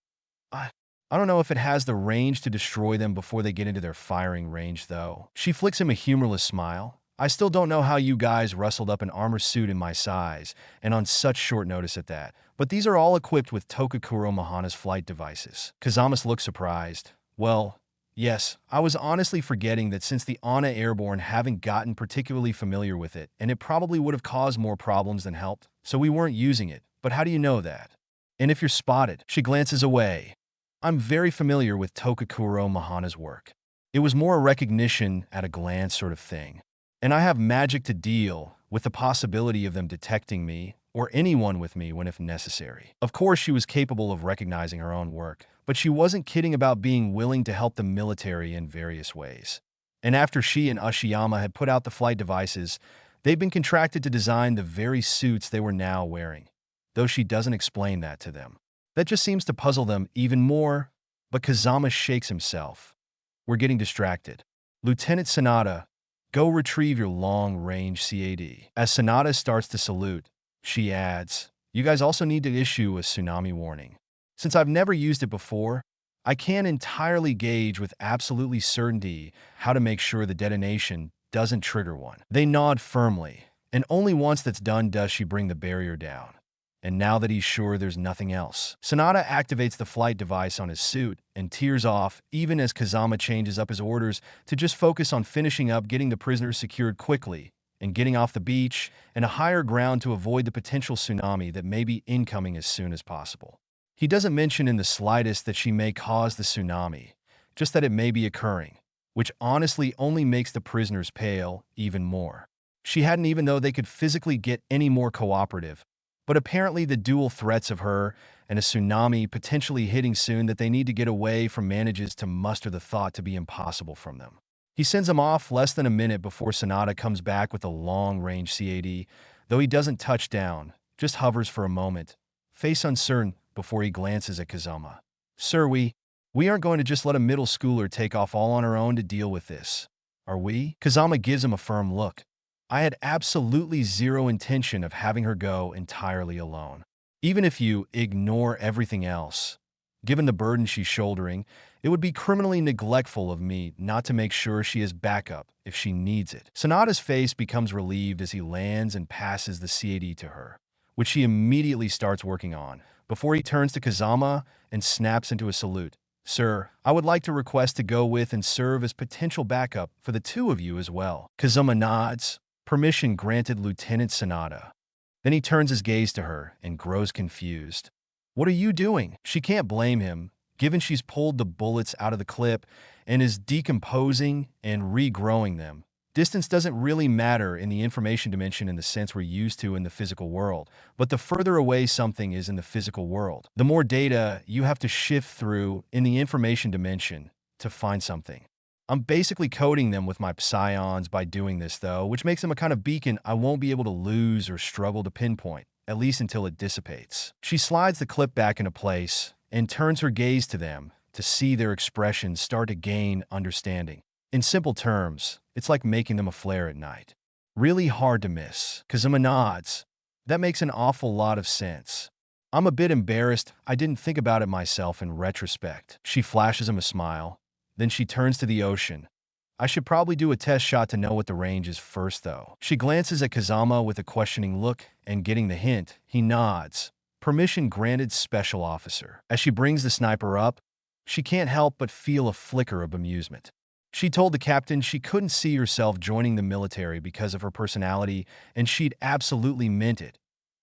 Speaker 1: I don't know if it has the range to destroy them before they get into their firing range, though." She flicks him a humorless smile. "I still don't know how you guys rustled up an armor suit in my size, and on such short notice at that, but these are all equipped with Tokakuro Mahana's flight devices." Kazamas looks surprised. "Well, yes, I was honestly forgetting that since the Ana Airborne haven't gotten particularly familiar with it, and it probably would have caused more problems than helped, so we weren't using it. But how do you know that? And if you're spotted?" She glances away. "I'm very familiar with Tokakuro Mahana's work. It was more a recognition at a glance sort of thing. And I have magic to deal with the possibility of them detecting me, or anyone with me when if necessary." Of course she was capable of recognizing her own work, but she wasn't kidding about being willing to help the military in various ways. And after she and Ashiyama had put out the flight devices, they'd been contracted to design the very suits they were now wearing, though she doesn't explain that to them. That just seems to puzzle them even more, but Kazama shakes himself. "We're getting distracted. Lieutenant Sonata, go retrieve your long-range CAD." As Sonata starts to salute, she adds, "You guys also need to issue a tsunami warning. Since I've never used it before, I can't entirely gauge with absolutely certainty how to make sure the detonation doesn't trigger one." They nod firmly, and only once that's done does she bring the barrier down. And now that he's sure there's nothing else, Sonata activates the flight device on his suit and tears off even as Kazama changes up his orders to just focus on finishing up getting the prisoners secured quickly and getting off the beach and a higher ground to avoid the potential tsunami that may be incoming as soon as possible. He doesn't mention in the slightest that she may cause the tsunami, just that it may be occurring, which honestly only makes the prisoners pale even more. She hadn't even though they could physically get any more cooperative, but apparently the dual threats of her and a tsunami potentially hitting soon that they need to get away from manages to muster the thought to be impossible from them. He sends them off less than a minute before Sanada comes back with a long-range CAD, though he doesn't touch down, just hovers for a moment, face uncertain before he glances at Kazama. Sir, we aren't going to just let a middle schooler take off all on her own to deal with this, are we? Kazama gives him a firm look. I had absolutely zero intention of having her go entirely alone. Even if you ignore everything else, given the burden she's shouldering, it would be criminally neglectful of me not to make sure she has backup if she needs it. Sanada's face becomes relieved as he lands and passes the CAD to her, which she immediately starts working on, before he turns to Kazama and snaps into a salute. Sir, I would like to request to go with and serve as potential backup for the two of you as well. Kazama nods. Permission granted, Lieutenant Sanada. Then he turns his gaze to her and grows confused. What are you doing? She can't blame him, given she's pulled the bullets out of the clip and is decomposing and regrowing them. Distance doesn't really matter in the information dimension in the sense we're used to in the physical world, but the further away something is in the physical world, the more data you have to shift through in the information dimension to find something. I'm basically coding them with my psions by doing this, though, which makes them a kind of beacon I won't be able to lose or struggle to pinpoint, at least until it dissipates. She slides the clip back into place and turns her gaze to them to see their expressions start to gain understanding. In simple terms, it's like making them a flare at night. Really hard to miss. Kazama nods. That makes an awful lot of sense. I'm a bit embarrassed I didn't think about it myself in retrospect. She flashes him a smile. Then she turns to the ocean. I should probably do a test shot to know what the range is first, though. She glances at Kazama with a questioning look, and getting the hint, he nods. Permission granted, Special Officer. As she brings the sniper up, she can't help but feel a flicker of amusement. She told the captain she couldn't see herself joining the military because of her personality, and she'd absolutely meant it.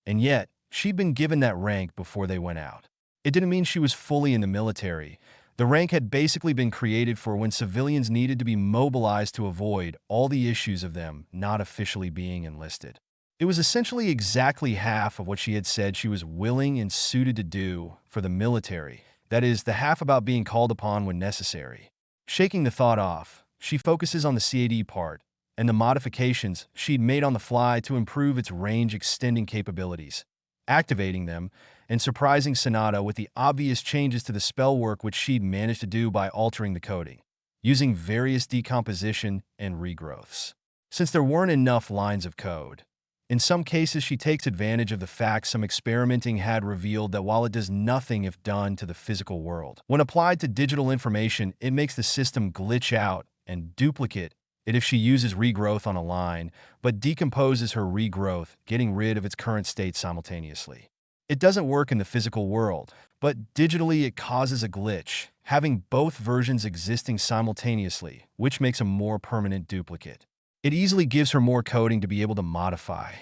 Speaker 1: And yet, she'd been given that rank before they went out. It didn't mean she was fully in the military. The rank had basically been created for when civilians needed to be mobilized to avoid all the issues of them not officially being enlisted. It was essentially exactly half of what she had said she was willing and suited to do for the military, that is, the half about being called upon when necessary. Shaking the thought off, she focuses on the CAD part and the modifications she'd made on the fly to improve its range-extending capabilities, activating them, and surprising Sanada with the obvious changes to the spell work which she'd managed to do by altering the coding, using various decomposition and regrowths. Since there weren't enough lines of code, in some cases she takes advantage of the fact some experimenting had revealed that while it does nothing if done to the physical world, when applied to digital information, it makes the system glitch out and duplicate it if she uses regrowth on a line, but decomposes her regrowth, getting rid of its current state simultaneously. It doesn't work in the physical world, but digitally it causes a glitch, having both versions existing simultaneously, which makes a more permanent duplicate. It easily gives her more coding to be able to modify.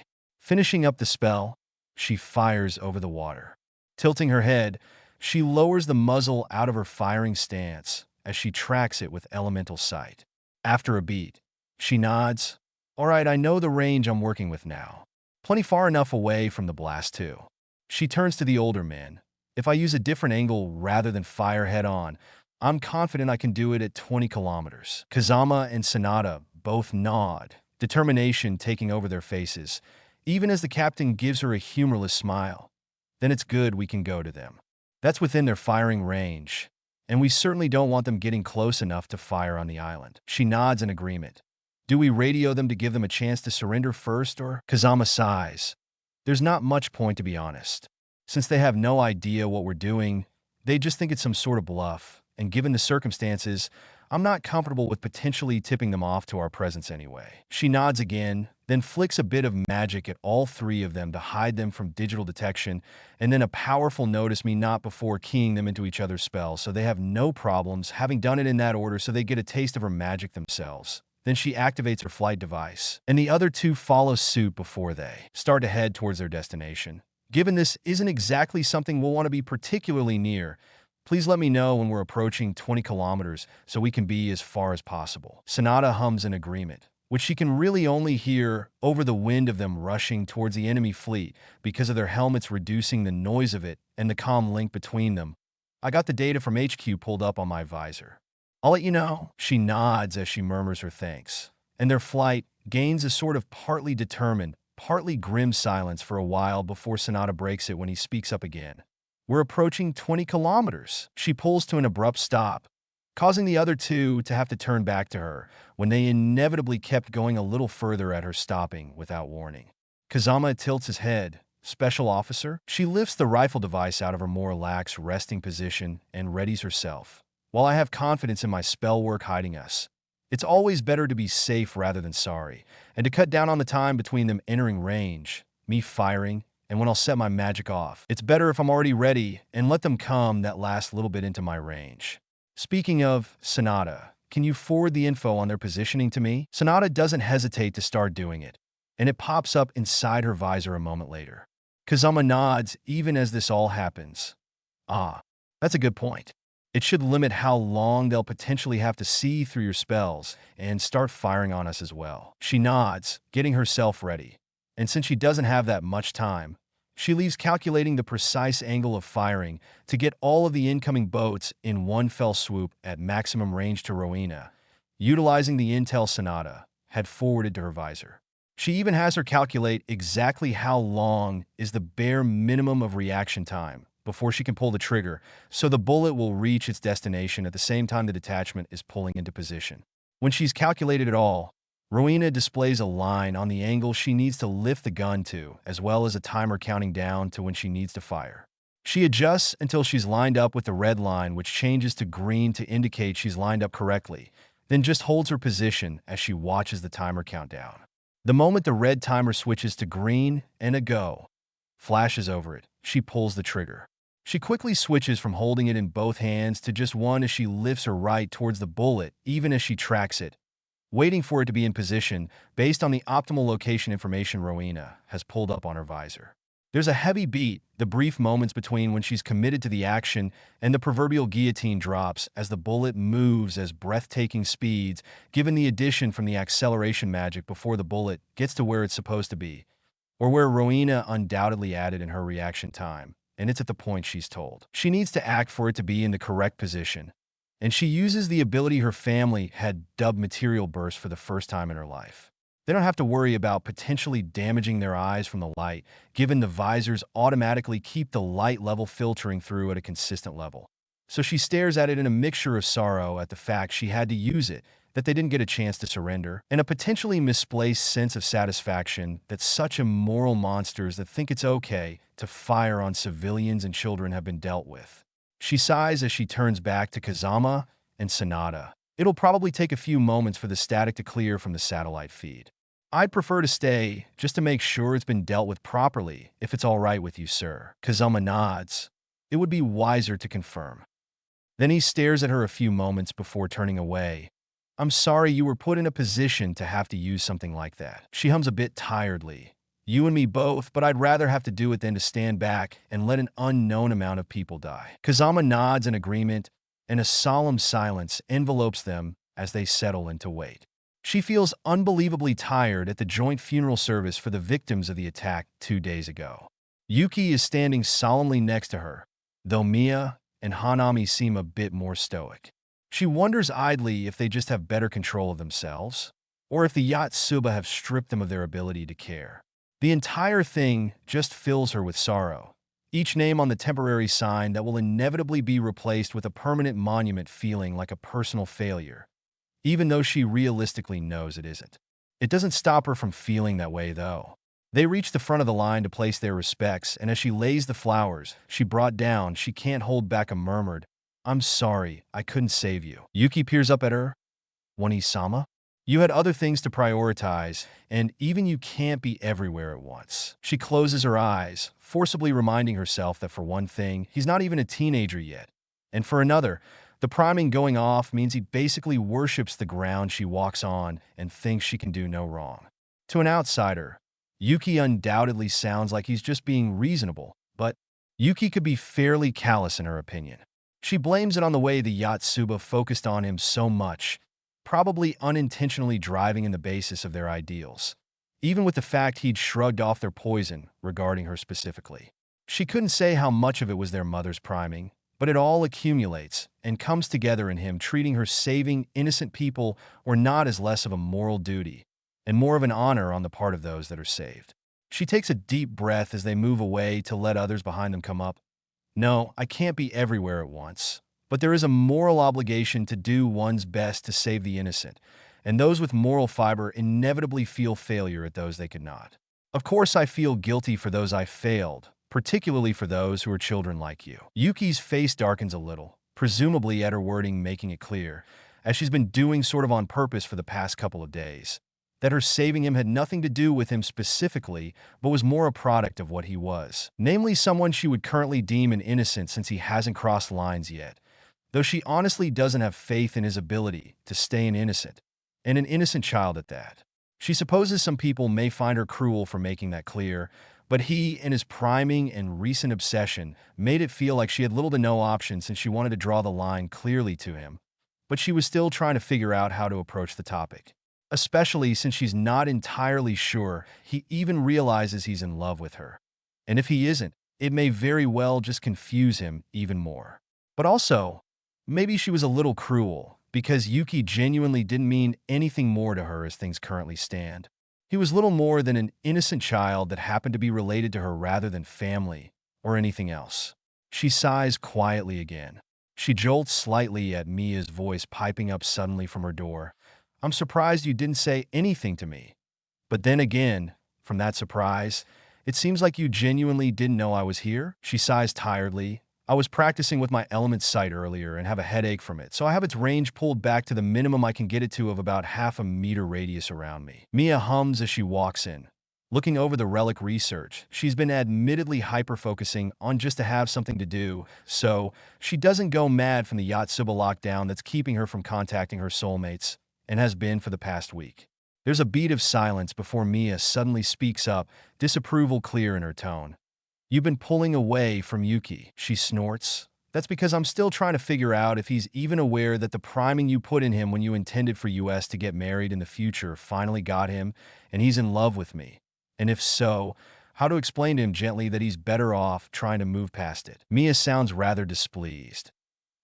Speaker 1: Finishing up the spell, she fires over the water. Tilting her head, she lowers the muzzle out of her firing stance as she tracks it with elemental sight. After a beat, she nods. All right, I know the range I'm working with now. Plenty far enough away from the blast, too. She turns to the older man. If I use a different angle rather than fire head-on, I'm confident I can do it at 20 kilometers. Kazama and Sanada both nod, determination taking over their faces, even as the captain gives her a humorless smile. Then it's good we can go to them. That's within their firing range, and we certainly don't want them getting close enough to fire on the island. She nods in agreement. Do we radio them to give them a chance to surrender first, or? Kazama sighs. There's not much point, to be honest. Since they have no idea what we're doing, they just think it's some sort of bluff, and given the circumstances, I'm not comfortable with potentially tipping them off to our presence anyway. She nods again, then flicks a bit of magic at all three of them to hide them from digital detection, and then a powerful notice me not before keying them into each other's spells so they have no problems, having done it in that order so they get a taste of her magic themselves. Then she activates her flight device, and the other two follow suit before they start to head towards their destination. Given this isn't exactly something we'll want to be particularly near, please let me know when we're approaching 20 kilometers so we can be as far as possible. Sonata hums in agreement, which she can really only hear over the wind of them rushing towards the enemy fleet because of their helmets reducing the noise of it and the comm link between them. I got the data from HQ pulled up on my visor. I'll let you know. She nods as she murmurs her thanks, and their flight gains a sort of partly determined, partly grim silence for a while before Sonata breaks it when he speaks up again. We're approaching 20 kilometers. She pulls to an abrupt stop, causing the other two to have to turn back to her when they inevitably kept going a little further at her stopping without warning. Kazama tilts his head. Special officer? She lifts the rifle device out of her more lax resting position and readies herself. While I have confidence in my spell work hiding us, it's always better to be safe rather than sorry, and to cut down on the time between them entering range, me firing, and when I'll set my magic off. It's better if I'm already ready and let them come that last little bit into my range. Speaking of Sonata, can you forward the info on their positioning to me? Sonata doesn't hesitate to start doing it, and it pops up inside her visor a moment later. Kazama nods even as this all happens. Ah, that's a good point. It should limit how long they'll potentially have to see through your spells and start firing on us as well. She nods, getting herself ready. And since she doesn't have that much time, she leaves calculating the precise angle of firing to get all of the incoming boats in one fell swoop at maximum range to Rowena, utilizing the intel Sonata had forwarded to her visor. She even has her calculate exactly how long is the bare minimum of reaction time before she can pull the trigger, so the bullet will reach its destination at the same time the detachment is pulling into position. When she's calculated it all, Rowena displays a line on the angle she needs to lift the gun to, as well as a timer counting down to when she needs to fire. She adjusts until she's lined up with the red line, which changes to green to indicate she's lined up correctly, then just holds her position as she watches the timer count down. The moment the red timer switches to green and a go flashes over it, she pulls the trigger. She quickly switches from holding it in both hands to just one as she lifts her right towards the bullet, even as she tracks it, waiting for it to be in position based on the optimal location information Rowena has pulled up on her visor. There's a heavy beat, the brief moments between when she's committed to the action and the proverbial guillotine drops as the bullet moves at breathtaking speeds, given the addition from the acceleration magic before the bullet gets to where it's supposed to be, or where Rowena undoubtedly added in her reaction time, and it's at the point she's told. She needs to act for it to be in the correct position, and she uses the ability her family had dubbed material burst for the first time in her life. They don't have to worry about potentially damaging their eyes from the light, given the visors automatically keep the light level filtering through at a consistent level. So she stares at it in a mixture of sorrow at the fact she had to use it, that they didn't get a chance to surrender, and a potentially misplaced sense of satisfaction that such immoral monsters that think it's okay to fire on civilians and children have been dealt with. She sighs as she turns back to Kazama and Sonata. It'll probably take a few moments for the static to clear from the satellite feed. I'd prefer to stay, just to make sure it's been dealt with properly, if it's all right with you, sir. Kazama nods. It would be wiser to confirm. Then he stares at her a few moments before turning away. I'm sorry you were put in a position to have to use something like that. She hums a bit tiredly. You and me both, but I'd rather have to do it than to stand back and let an unknown amount of people die. Kazama nods in agreement, and a solemn silence envelopes them as they settle into wait. She feels unbelievably tired at the joint funeral service for the victims of the attack 2 days ago. Yuki is standing solemnly next to her, though Mia and Hanami seem a bit more stoic. She wonders idly if they just have better control of themselves, or if the Yatsuba have stripped them of their ability to care. The entire thing just fills her with sorrow, each name on the temporary sign that will inevitably be replaced with a permanent monument feeling like a personal failure, even though she realistically knows it isn't. It doesn't stop her from feeling that way, though. They reach the front of the line to place their respects, and as she lays the flowers she brought down, she can't hold back a murmured, I'm sorry, I couldn't save you. Yuki peers up at her. Wani-sama? You had other things to prioritize, and even you can't be everywhere at once. She closes her eyes, forcibly reminding herself that for one thing, he's not even a teenager yet, and for another, The priming going off means he basically worships the ground she walks on and thinks she can do no wrong. To an outsider, Yuki undoubtedly sounds like he's just being reasonable, but Yuki could be fairly callous in her opinion. She blames it on the way the Yotsuba focused on him so much, probably unintentionally driving in the basis of their ideals, even with the fact he'd shrugged off their poison regarding her specifically. She couldn't say how much of it was their mother's priming, but it all accumulates and comes together in him treating her saving innocent people or not as less of a moral duty and more of an honor on the part of those that are saved. She takes a deep breath as they move away to let others behind them come up. No, I can't be everywhere at once, but there is a moral obligation to do one's best to save the innocent, and those with moral fiber inevitably feel failure at those they could not. Of course, I feel guilty for those I failed, particularly for those who are children like you. Yuki's face darkens a little, presumably at her wording making it clear, as she's been doing sort of on purpose for the past couple of days, that her saving him had nothing to do with him specifically, but was more a product of what he was, namely someone she would currently deem an innocent since he hasn't crossed lines yet, though she honestly doesn't have faith in his ability to stay an innocent, and an innocent child at that. She supposes some people may find her cruel for making that clear, but he, in his priming and recent obsession, made it feel like she had little to no option since she wanted to draw the line clearly to him, but she was still trying to figure out how to approach the topic, especially since she's not entirely sure he even realizes he's in love with her. And if he isn't, it may very well just confuse him even more. But also, maybe she was a little cruel, because Yuki genuinely didn't mean anything more to her as things currently stand. He was little more than an innocent child that happened to be related to her rather than family or anything else. She sighs quietly again. She jolts slightly at Mia's voice piping up suddenly from her door. I'm surprised you didn't say anything to me. But then again, from that surprise, it seems like you genuinely didn't know I was here. She sighs tiredly. I was practicing with my element sight earlier and have a headache from it, so I have its range pulled back to the minimum I can get it to of about half a meter radius around me. Mia hums as she walks in. Looking over the relic research, she's been admittedly hyper-focusing on just to have something to do, so she doesn't go mad from the Yotsuba lockdown that's keeping her from contacting her soulmates, and has been for the past week. There's a beat of silence before Mia suddenly speaks up, disapproval clear in her tone. You've been pulling away from Yuki, she snorts. That's because I'm still trying to figure out if he's even aware that the priming you put in him when you intended for US to get married in the future finally got him, and he's in love with me. And if so, how to explain to him gently that he's better off trying to move past it. Mia sounds rather displeased.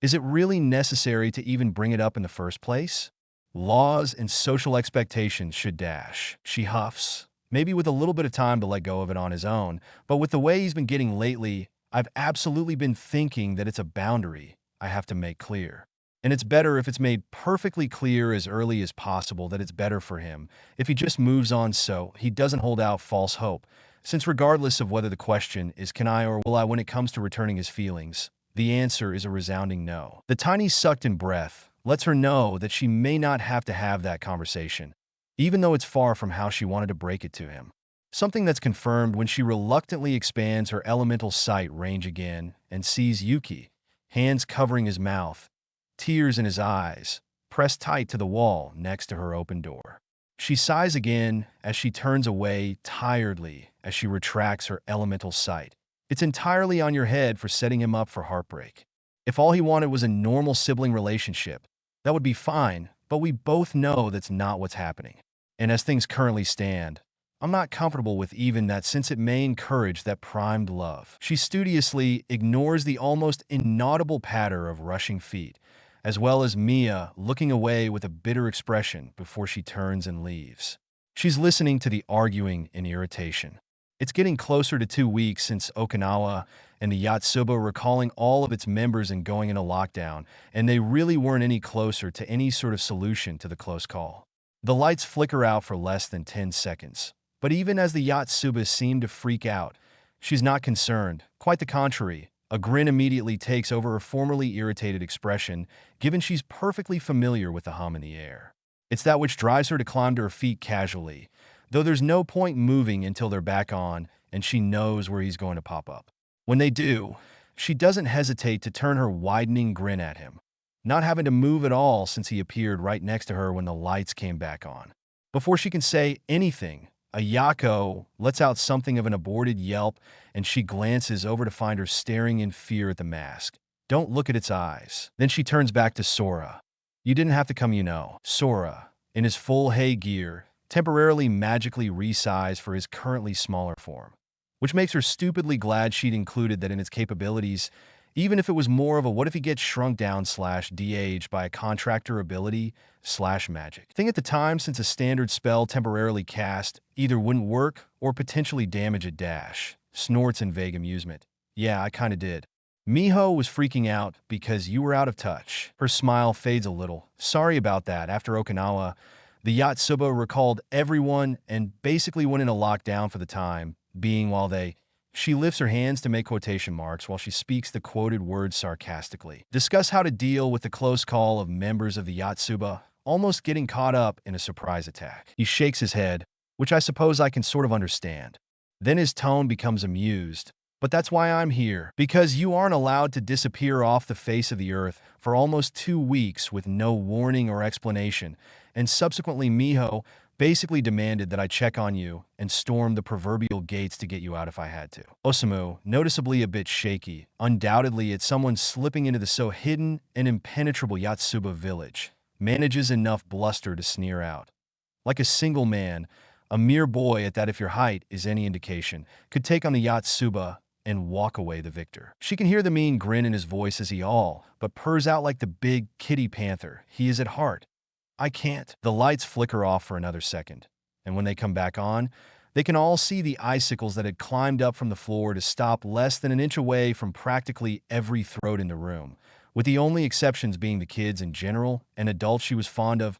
Speaker 1: Is it really necessary to even bring it up in the first place? Laws and social expectations should dash. She huffs. Maybe with a little bit of time to let go of it on his own, but with the way he's been getting lately, I've absolutely been thinking that it's a boundary I have to make clear. And it's better if it's made perfectly clear as early as possible that it's better for him if he just moves on so he doesn't hold out false hope, since regardless of whether the question is can I or will I when it comes to returning his feelings, the answer is a resounding no. The tiny sucked-in breath lets her know that she may not have to have that conversation, even though it's far from how she wanted to break it to him. Something that's confirmed when she reluctantly expands her elemental sight range again and sees Yuki, hands covering his mouth, tears in his eyes, pressed tight to the wall next to her open door. She sighs again as she turns away tiredly as she retracts her elemental sight. It's entirely on your head for setting him up for heartbreak. If all he wanted was a normal sibling relationship, that would be fine, but we both know that's not what's happening. And as things currently stand, I'm not comfortable with even that since it may encourage that primed love. She studiously ignores the almost inaudible patter of rushing feet, as well as Mia looking away with a bitter expression before she turns and leaves. She's listening to the arguing in irritation. It's getting closer to 2 weeks since Okinawa and the Yotsuba were calling all of its members and going into lockdown, and they really weren't any closer to any sort of solution to the close call. The lights flicker out for less than 10 seconds, but even as the Yotsuba seem to freak out, she's not concerned. Quite the contrary, a grin immediately takes over her formerly irritated expression, given she's perfectly familiar with the hum in the air. It's that which drives her to climb to her feet casually, though there's no point moving until they're back on and she knows where he's going to pop up. When they do, she doesn't hesitate to turn her widening grin at him. not having to move at all since he appeared right next to her when the lights came back on. Before she can say anything, Ayako lets out something of an aborted yelp, and she glances over to find her staring in fear at the mask. Don't look at its eyes. Then she turns back to Sora. You didn't have to come, you know. Sora, in his full hay gear, temporarily magically resized for his currently smaller form, which makes her stupidly glad she'd included that in its capabilities, even if it was more of a what if he gets shrunk down / de-aged by a contractor ability / magic thing at the time, since a standard spell temporarily cast either wouldn't work or potentially damage a dash. Snorts in vague amusement. Yeah, I kinda did. Miho was freaking out because you were out of touch. Her smile fades a little. Sorry about that. After Okinawa, the Yotsuba recalled everyone and basically went into lockdown for the time being while they... She lifts her hands to make quotation marks while she speaks the quoted words sarcastically. Discuss how to deal with the close call of members of the Yotsuba, almost getting caught up in a surprise attack. He shakes his head, which I suppose I can sort of understand. Then his tone becomes amused. But that's why I'm here, because you aren't allowed to disappear off the face of the earth for almost 2 weeks with no warning or explanation, and subsequently Miho basically demanded that I check on you and storm the proverbial gates to get you out if I had to. Osamu, noticeably a bit shaky, undoubtedly it's someone slipping into the so hidden and impenetrable Yotsuba village, manages enough bluster to sneer out. Like a single man, a mere boy at that, if your height is any indication, could take on the Yotsuba and walk away the victor. She can hear the mean grin in his voice as he but purrs out like the big kitty panther he is at heart. I can't. The lights flicker off for another second, and when they come back on, they can all see the icicles that had climbed up from the floor to stop less than an inch away from practically every throat in the room, with the only exceptions being the kids in general and adults she was fond of.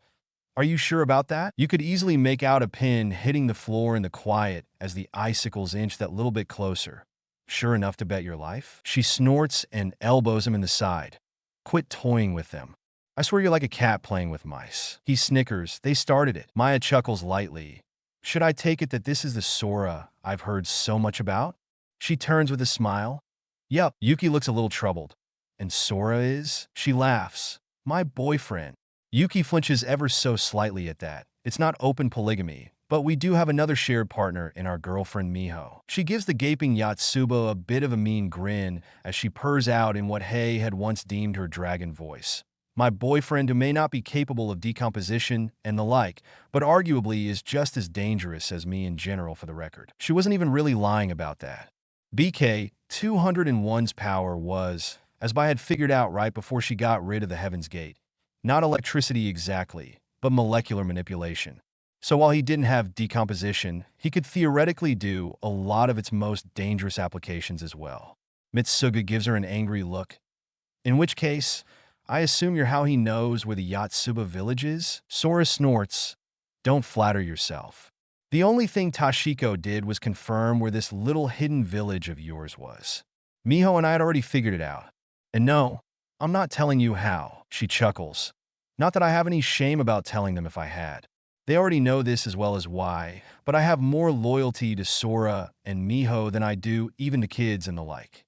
Speaker 1: Are you sure about that? You could easily make out a pin hitting the floor in the quiet as the icicles inch that little bit closer. Sure enough to bet your life? She snorts and elbows him in the side. Quit toying with them. I swear you're like a cat playing with mice. He snickers. They started it. Maya chuckles lightly. Should I take it that this is the Sora I've heard so much about? She turns with a smile. Yup. Yuki looks a little troubled. And Sora is? She laughs. My boyfriend. Yuki flinches ever so slightly at that. It's not open polygamy, but we do have another shared partner in our girlfriend Miho. She gives the gaping Yotsuba a bit of a mean grin as she purrs out in what Hei had once deemed her dragon voice. My boyfriend, who may not be capable of decomposition and the like, but arguably is just as dangerous as me in general, for the record. She wasn't even really lying about that. BK 201's power was, as I had figured out right before she got rid of the Heaven's Gate, not electricity exactly, but molecular manipulation. So while he didn't have decomposition, he could theoretically do a lot of its most dangerous applications as well. Mitsuga gives her an angry look. In which case, I assume you're how he knows where the Yotsuba village is? Sora snorts. Don't flatter yourself. The only thing Tashiko did was confirm where this little hidden village of yours was. Miho and I had already figured it out. And no, I'm not telling you how. She chuckles. Not that I have any shame about telling them if I had. They already know this as well as why, but I have more loyalty to Sora and Miho than I do even to kids and the like.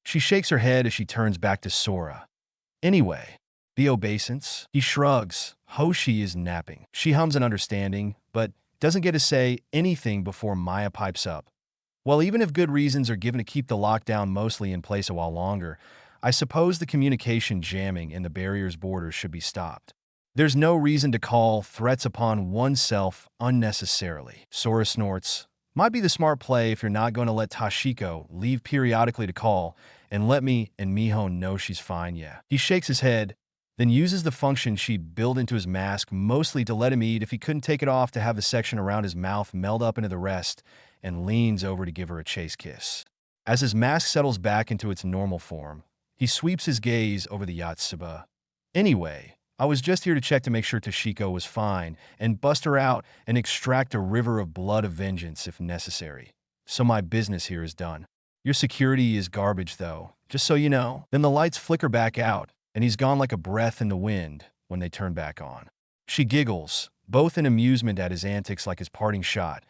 Speaker 1: She shakes her head as she turns back to Sora. Anyway, the obeisance? He shrugs. Hoshi is napping. She hums an understanding, but doesn't get to say anything before Maya pipes up. Well, even if good reasons are given to keep the lockdown mostly in place a while longer, I suppose the communication jamming in the barrier's borders should be stopped. There's no reason to call threats upon oneself unnecessarily. Sora snorts. Might be the smart play if you're not going to let Tashiko leave periodically to call and let me and Miho know she's fine, yeah. He shakes his head, then uses the function she'd built into his mask mostly to let him eat if he couldn't take it off, to have the section around his mouth meld up into the rest, and leans over to give her a chase kiss. As his mask settles back into its normal form, he sweeps his gaze over the Yotsuba. Anyway, I was just here to check to make sure Tashiko was fine and bust her out and extract a river of blood of vengeance if necessary. So my business here is done. Your security is garbage though, just so you know. Then the lights flicker back out, and he's gone like a breath in the wind when they turn back on. She giggles, both in amusement at his antics like his parting shot,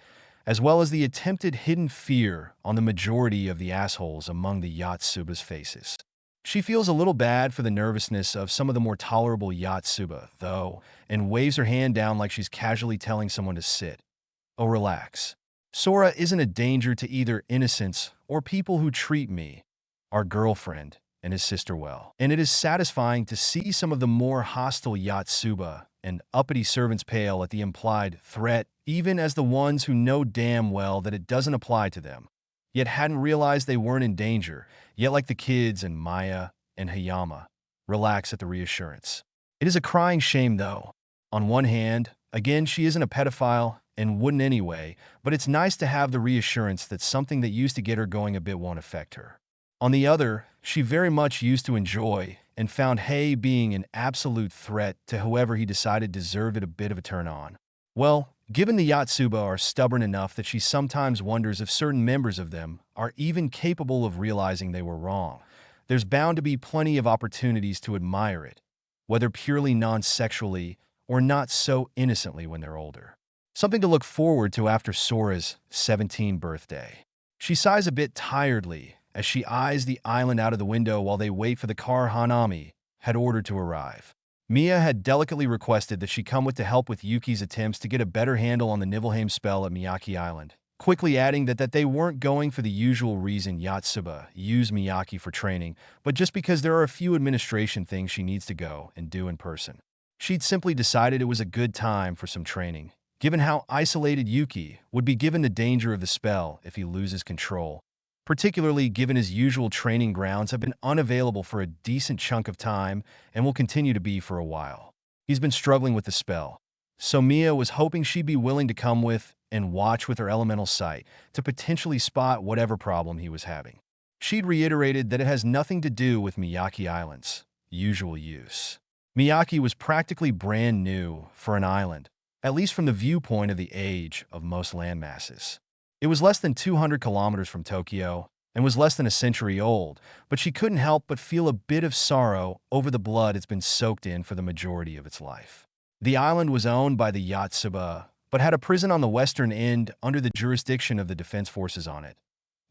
Speaker 1: as well as the attempted hidden fear on the majority of the assholes among the Yotsuba's faces. She feels a little bad for the nervousness of some of the more tolerable Yatsuba, though, and waves her hand down like she's casually telling someone to sit. Oh, relax. Sora isn't a danger to either innocents or people who treat me, our girlfriend, and his sister well. And it is satisfying to see some of the more hostile Yatsuba and uppity servants pale at the implied threat, even as the ones who know damn well that it doesn't apply to them, yet hadn't realized they weren't in danger, yet like the kids and Maya and Hayama, relax at the reassurance. It is a crying shame, though. On one hand, again, she isn't a pedophile and wouldn't anyway, but it's nice to have the reassurance that something that used to get her going a bit won't affect her. On the other, she very much used to enjoy and found Hay being an absolute threat to whoever he decided deserved it a bit of a turn on. Well, given the Yatsuba are stubborn enough that she sometimes wonders if certain members of them are even capable of realizing they were wrong, there's bound to be plenty of opportunities to admire it, whether purely non-sexually or not so innocently when they're older. Something to look forward to after Sora's 17th birthday. She sighs a bit tiredly as she eyes the island out of the window while they wait for the car Hanami had ordered to arrive. Mia had delicately requested that she come with to help with Yuki's attempts to get a better handle on the Nibelheim spell at Miyaki Island, quickly adding that they weren't going for the usual reason Yatsuba use Miyaki for training, but just because there are a few administration things she needs to go and do in person. She'd simply decided it was a good time for some training, given how isolated Yuki would be given the danger of the spell if he loses control, particularly given his usual training grounds have been unavailable for a decent chunk of time and will continue to be for a while. He's been struggling with the spell, so Mia was hoping she'd be willing to come with and watch with her elemental sight to potentially spot whatever problem he was having. She'd reiterated that it has nothing to do with Miyaki Island's usual use. Miyaki was practically brand new for an island, at least from the viewpoint of the age of most landmasses. It was less than 200 kilometers from Tokyo and was less than a century old, but she couldn't help but feel a bit of sorrow over the blood it's been soaked in for the majority of its life. The island was owned by the Yatsuba, but had a prison on the western end under the jurisdiction of the defense forces on it.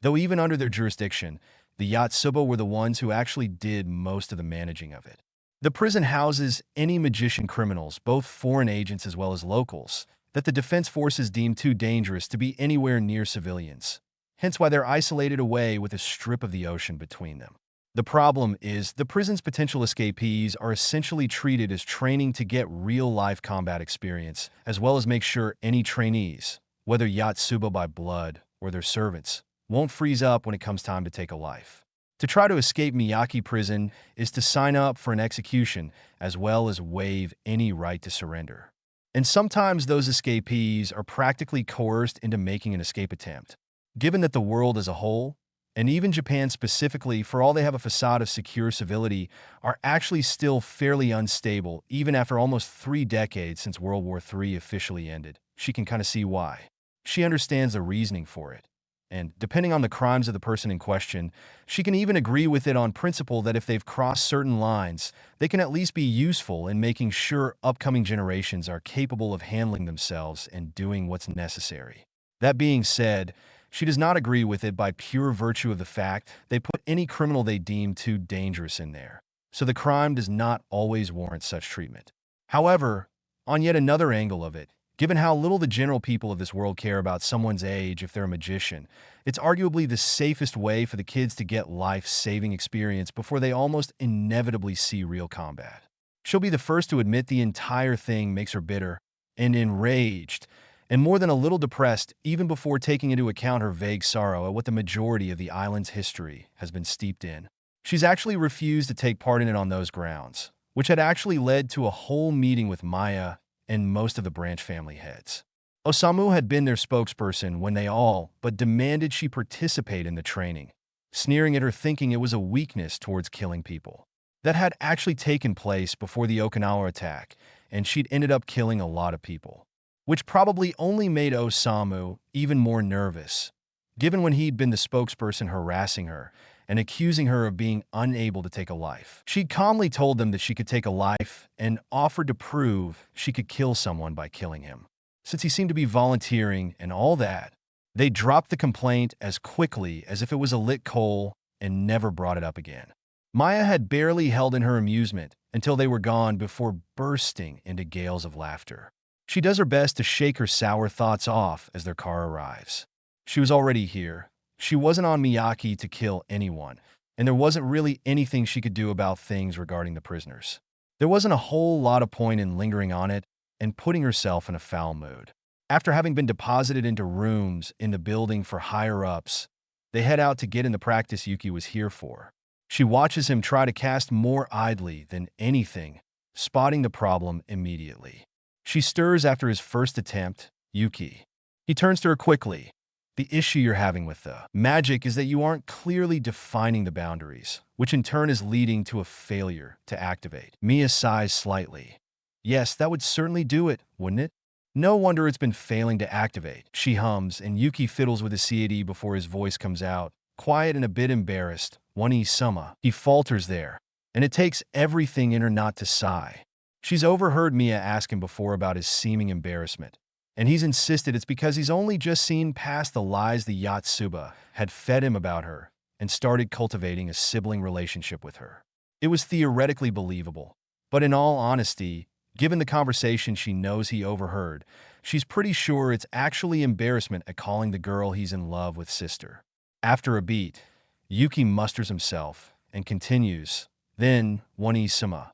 Speaker 1: Though even under their jurisdiction, the Yatsuba were the ones who actually did most of the managing of it. The prison houses any magician criminals, both foreign agents as well as locals, that the defense forces deem too dangerous to be anywhere near civilians, hence why they're isolated away with a strip of the ocean between them. The problem is the prison's potential escapees are essentially treated as training to get real-life combat experience, as well as make sure any trainees, whether Yatsuba by blood or their servants, won't freeze up when it comes time to take a life. To try to escape Miyaki prison is to sign up for an execution as well as waive any right to surrender. And sometimes those escapees are practically coerced into making an escape attempt. Given that the world as a whole, and even Japan specifically, for all they have a facade of secure civility, are actually still fairly unstable even after almost 3 decades since World War III officially ended, she can kind of see why. She understands the reasoning for it. And depending on the crimes of the person in question, she can even agree with it on principle that if they've crossed certain lines, they can at least be useful in making sure upcoming generations are capable of handling themselves and doing what's necessary. That being said, she does not agree with it by pure virtue of the fact they put any criminal they deem too dangerous in there, so the crime does not always warrant such treatment. However, on yet another angle of it, given how little the general people of this world care about someone's age if they're a magician, it's arguably the safest way for the kids to get life-saving experience before they almost inevitably see real combat. She'll be the first to admit the entire thing makes her bitter and enraged, and more than a little depressed even before taking into account her vague sorrow at what the majority of the island's history has been steeped in. She's actually refused to take part in it on those grounds, which had actually led to a whole meeting with Maya and most of the branch family heads. Osamu had been their spokesperson when they all but demanded she participate in the training, sneering at her thinking it was a weakness towards killing people. That had actually taken place before the Okinawa attack, and she'd ended up killing a lot of people, which probably only made Osamu even more nervous, given when he'd been the spokesperson harassing her and accusing her of being unable to take a life. She'd calmly told them that she could take a life and offered to prove she could kill someone by killing him. Since he seemed to be volunteering and all that, they dropped the complaint as quickly as if it was a lit coal and never brought it up again. Maya had barely held in her amusement until they were gone before bursting into gales of laughter. She does her best to shake her sour thoughts off as their car arrives. She was already here. She wasn't on Miyaki to kill anyone, and there wasn't really anything she could do about things regarding the prisoners. There wasn't a whole lot of point in lingering on it and putting herself in a foul mood. After having been deposited into rooms in the building for higher-ups, they head out to get in the practice Yuki was here for. She watches him try to cast more idly than anything, spotting the problem immediately. She stirs after his first attempt, Yuki. He turns to her quickly. The issue you're having with the magic is that you aren't clearly defining the boundaries, which in turn is leading to a failure to activate. Mia sighs slightly. Yes, that would certainly do it, wouldn't it? No wonder it's been failing to activate. She hums, and Yuki fiddles with his CAD before his voice comes out. Quiet and a bit embarrassed. One-sama. He falters there, and it takes everything in her not to sigh. She's overheard Mia ask him before about his seeming embarrassment, and he's insisted it's because he's only just seen past the lies the Yatsuba had fed him about her and started cultivating a sibling relationship with her. It was theoretically believable, but in all honesty, given the conversation she knows he overheard, she's pretty sure it's actually embarrassment at calling the girl he's in love with sister. After a beat, Yuki musters himself and continues, Then, One-sama,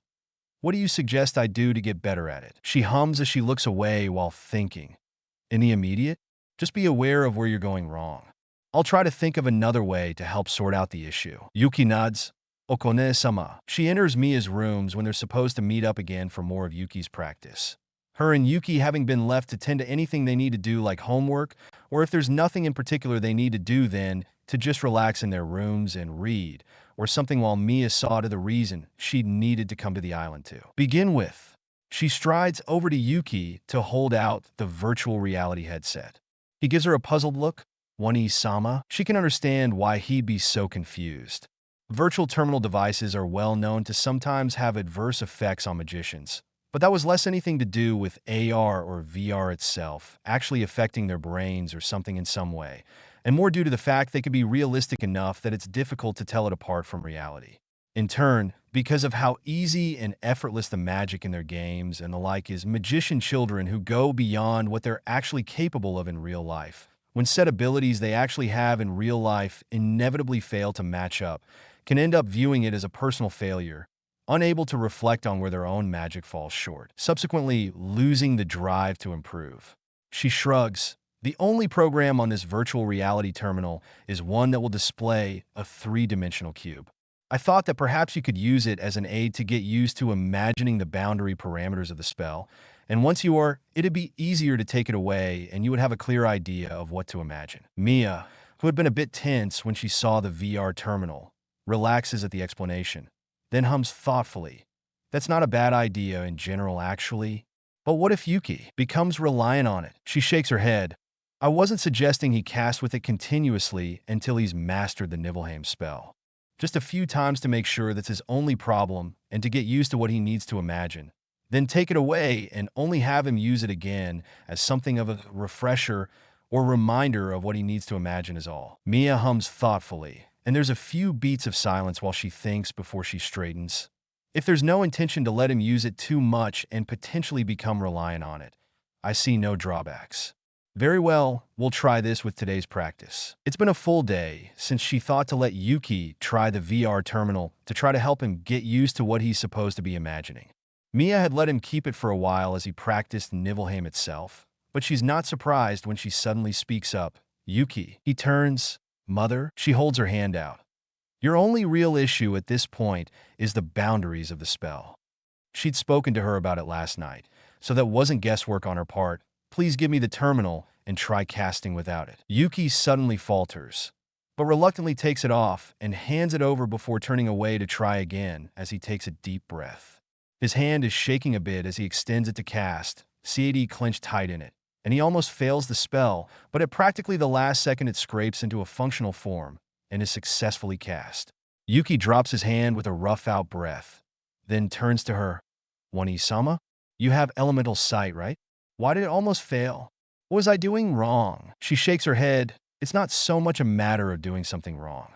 Speaker 1: what do you suggest I do to get better at it? She hums as she looks away while thinking. In the immediate, just be aware of where you're going wrong. I'll try to think of another way to help sort out the issue. Yuki nods. Okone-sama. She enters Mia's rooms when they're supposed to meet up again for more of Yuki's practice. Her and Yuki having been left to tend to anything they need to do like homework, or if there's nothing in particular they need to do then, to just relax in their rooms and read, or something while Mia saw to the reason she needed to come to the island to begin with. She strides over to Yuki to hold out the virtual reality headset. He gives her a puzzled look. One-sama. She can understand why he'd be so confused. Virtual terminal devices are well known to sometimes have adverse effects on magicians, but that was less anything to do with AR or VR itself actually affecting their brains or something in some way, and more due to the fact they could be realistic enough that it's difficult to tell it apart from reality. In turn, because of how easy and effortless the magic in their games and the like is, magician children who go beyond what they're actually capable of in real life, when set abilities they actually have in real life inevitably fail to match up, can end up viewing it as a personal failure, unable to reflect on where their own magic falls short, subsequently losing the drive to improve. She shrugs. The only program on this virtual reality terminal is one that will display a three-dimensional cube. I thought that perhaps you could use it as an aid to get used to imagining the boundary parameters of the spell, and once you are, it'd be easier to take it away and you would have a clear idea of what to imagine. Mia, who had been a bit tense when she saw the VR terminal, relaxes at the explanation, then hums thoughtfully. That's not a bad idea in general, actually. But what if Yuki becomes reliant on it? She shakes her head. I wasn't suggesting he cast with it continuously until he's mastered the Nibelheim spell. Just a few times to make sure that's his only problem and to get used to what he needs to imagine. Then take it away and only have him use it again as something of a refresher or reminder of what he needs to imagine is all. Mia hums thoughtfully, and there's a few beats of silence while she thinks before she straightens. If there's no intention to let him use it too much and potentially become reliant on it, I see no drawbacks. Very well, we'll try this with today's practice. It's been a full day since she thought to let Yuki try the VR terminal to try to help him get used to what he's supposed to be imagining. Mia had let him keep it for a while as he practiced Nibelheim itself, but she's not surprised when she suddenly speaks up. Yuki. He turns. Mother. She holds her hand out. Your only real issue at this point is the boundaries of the spell. She'd spoken to her about it last night, so that wasn't guesswork on her part. Please give me the terminal and try casting without it. Yuki suddenly falters, but reluctantly takes it off and hands it over before turning away to try again as he takes a deep breath. His hand is shaking a bit as he extends it to cast, CAD clenched tight in it, and he almost fails the spell, but at practically the last second it scrapes into a functional form and is successfully cast. Yuki drops his hand with a rough-out breath, then turns to her. One-sama, you have elemental sight, right? Why did it almost fail? What was I doing wrong? She shakes her head. It's not so much a matter of doing something wrong.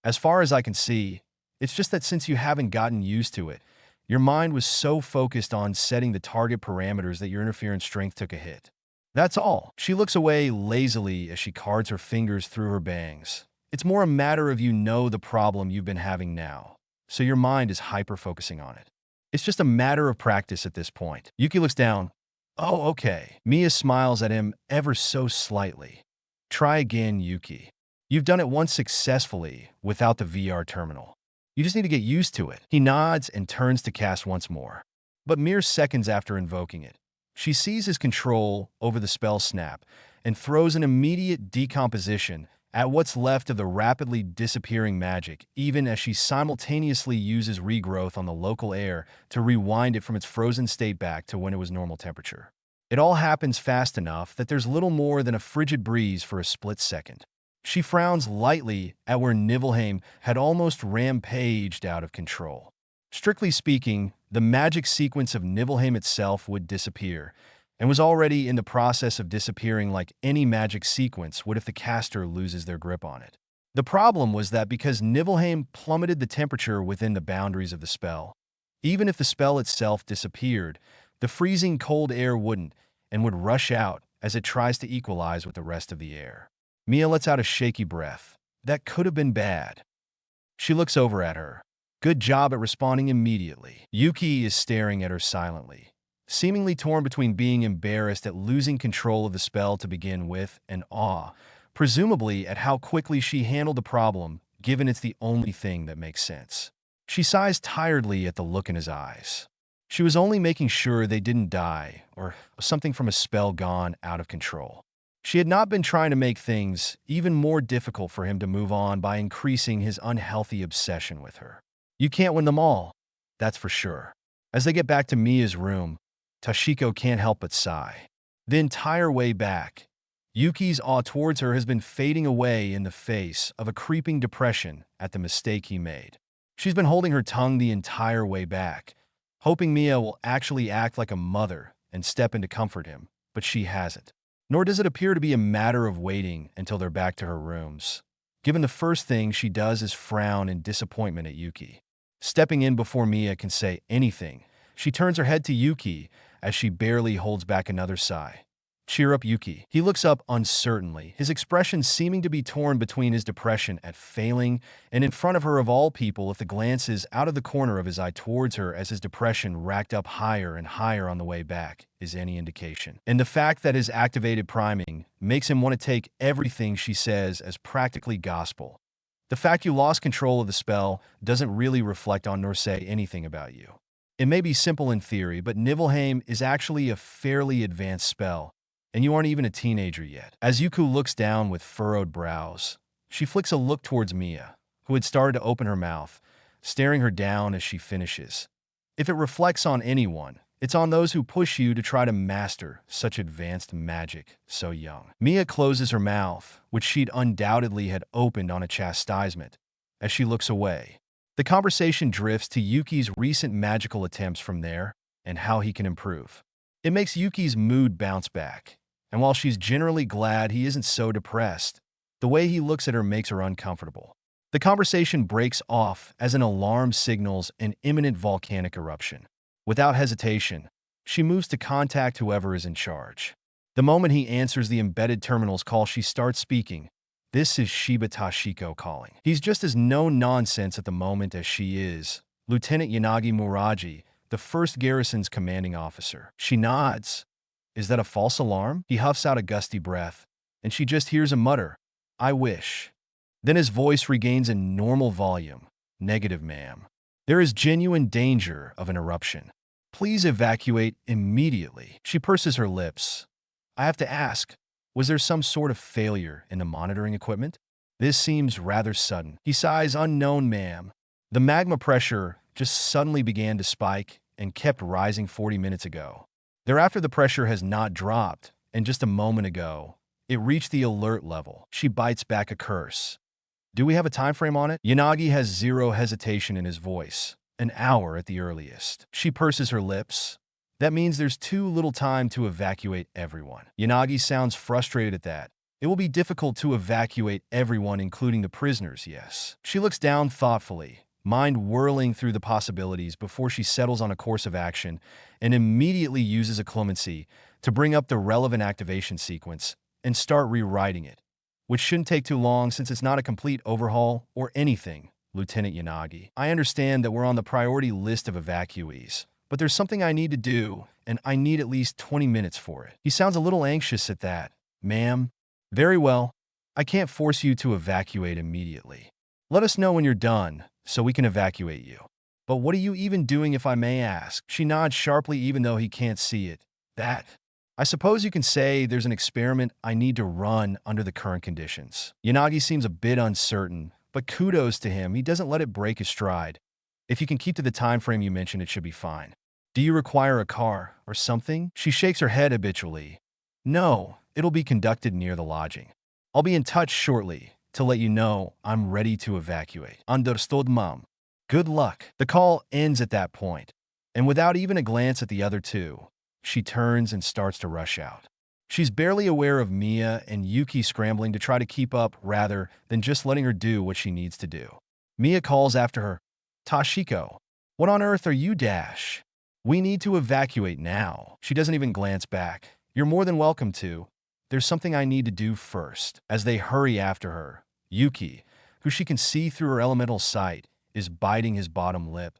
Speaker 1: As far as I can see, It's just that since you haven't gotten used to it, your mind was so focused on setting the target parameters that your interference strength took a hit. That's all. She looks away lazily as she cards her fingers through her bangs. It's more a matter of the problem you've been having now, so your mind is hyper-focusing on it. It's just a matter of practice at this point. Yuki looks down. Oh, okay. Mia smiles at him ever so slightly. Try again, Yuki. You've done it once successfully without the VR terminal. You just need to get used to it. He nods and turns to cast once more. But mere seconds after invoking it, she sees his control over the spell snap and throws an immediate decomposition at what's left of the rapidly disappearing magic, even as she simultaneously uses regrowth on the local air to rewind it from its frozen state back to when it was normal temperature. It all happens fast enough that there's little more than a frigid breeze for a split second. She frowns lightly at where Nibelheim had almost rampaged out of control. Strictly speaking, the magic sequence of Nibelheim itself would disappear, and was already in the process of disappearing like any magic sequence would if the caster loses their grip on it. The problem was that because Nibelheim plummeted the temperature within the boundaries of the spell, even if the spell itself disappeared, the freezing cold air wouldn't and would rush out as it tries to equalize with the rest of the air. Mia lets out a shaky breath. That could have been bad. She looks over at her. Good job at responding immediately. Yuki is staring at her silently, seemingly torn between being embarrassed at losing control of the spell to begin with and awe, presumably at how quickly she handled the problem, given it's the only thing that makes sense. She sighs tiredly at the look in his eyes. She was only making sure they didn't die or something from a spell gone out of control. She had not been trying to make things even more difficult for him to move on by increasing his unhealthy obsession with her. You can't win them all, that's for sure. As they get back to Mia's room, Toshiko can't help but sigh. The entire way back, Yuki's awe towards her has been fading away in the face of a creeping depression at the mistake he made. She's been holding her tongue the entire way back, hoping Mia will actually act like a mother and step in to comfort him, but she hasn't. Nor does it appear to be a matter of waiting until they're back to her rooms, given the first thing she does is frown in disappointment at Yuki. Stepping in before Mia can say anything, she turns her head to Yuki as she barely holds back another sigh. Cheer up, Yuki. He looks up uncertainly, his expression seeming to be torn between his depression at failing and in front of her of all people if the glances out of the corner of his eye towards her as his depression racked up higher and higher on the way back is any indication. And the fact that his activated priming makes him want to take everything she says as practically gospel. The fact you lost control of the spell doesn't really reflect on nor say anything about you. It may be simple in theory, but Nibelheim is actually a fairly advanced spell, and you aren't even a teenager yet. As Yuki looks down with furrowed brows, she flicks a look towards Mia, who had started to open her mouth, staring her down as she finishes. If it reflects on anyone, it's on those who push you to try to master such advanced magic so young. Mia closes her mouth, which she'd undoubtedly had opened on a chastisement, as she looks away. The conversation drifts to Yuki's recent magical attempts from there and how he can improve. It makes Yuki's mood bounce back, and while she's generally glad he isn't so depressed, the way he looks at her makes her uncomfortable. The conversation breaks off as an alarm signals an imminent volcanic eruption. Without hesitation, she moves to contact whoever is in charge. The moment he answers the embedded terminal's call, she starts speaking. This is Shiba Toshiko calling. He's just as no-nonsense at the moment as she is. Lieutenant Yanagi Muraji, the 1st Garrison's commanding officer. She nods. Is that a false alarm? He huffs out a gusty breath, and she just hears a mutter. I wish. Then his voice regains a normal volume. Negative, ma'am. There is genuine danger of an eruption. Please evacuate immediately. She purses her lips. I have to ask, was there some sort of failure in the monitoring equipment? This seems rather sudden. He sighs, unknown, ma'am. The magma pressure just suddenly began to spike and kept rising 40 minutes ago. Thereafter, the pressure has not dropped, and just a moment ago, it reached the alert level. She bites back a curse. Do we have a time frame on it? Yanagi has zero hesitation in his voice. An hour at the earliest. She purses her lips. That means there's too little time to evacuate everyone. Yanagi sounds frustrated at that. It will be difficult to evacuate everyone, including the prisoners, yes. She looks down thoughtfully, mind whirling through the possibilities before she settles on a course of action and immediately uses Occlumency to bring up the relevant activation sequence and start rewriting it, which shouldn't take too long since it's not a complete overhaul or anything, Lieutenant Yanagi. I understand that we're on the priority list of evacuees, but there's something I need to do, and I need at least 20 minutes for it. He sounds a little anxious at that. Ma'am? Very well. I can't force you to evacuate immediately. Let us know when you're done, so we can evacuate you. But what are you even doing, if I may ask? She nods sharply even though he can't see it. That. I suppose you can say there's an experiment I need to run under the current conditions. Yanagi seems a bit uncertain, but kudos to him, he doesn't let it break his stride. If you can keep to the time frame you mentioned, it should be fine. Do you require a car or something? She shakes her head habitually. No, it'll be conducted near the lodging. I'll be in touch shortly to let you know I'm ready to evacuate. Understood, Mom. Good luck. The call ends at that point, and without even a glance at the other two, she turns and starts to rush out. She's barely aware of Mia and Yuki scrambling to try to keep up rather than just letting her do what she needs to do. Mia calls after her, Tashiko, what on earth are you dash? We need to evacuate now. She doesn't even glance back. You're more than welcome to. There's something I need to do first. As they hurry after her, Yuki, who she can see through her elemental sight, is biting his bottom lip.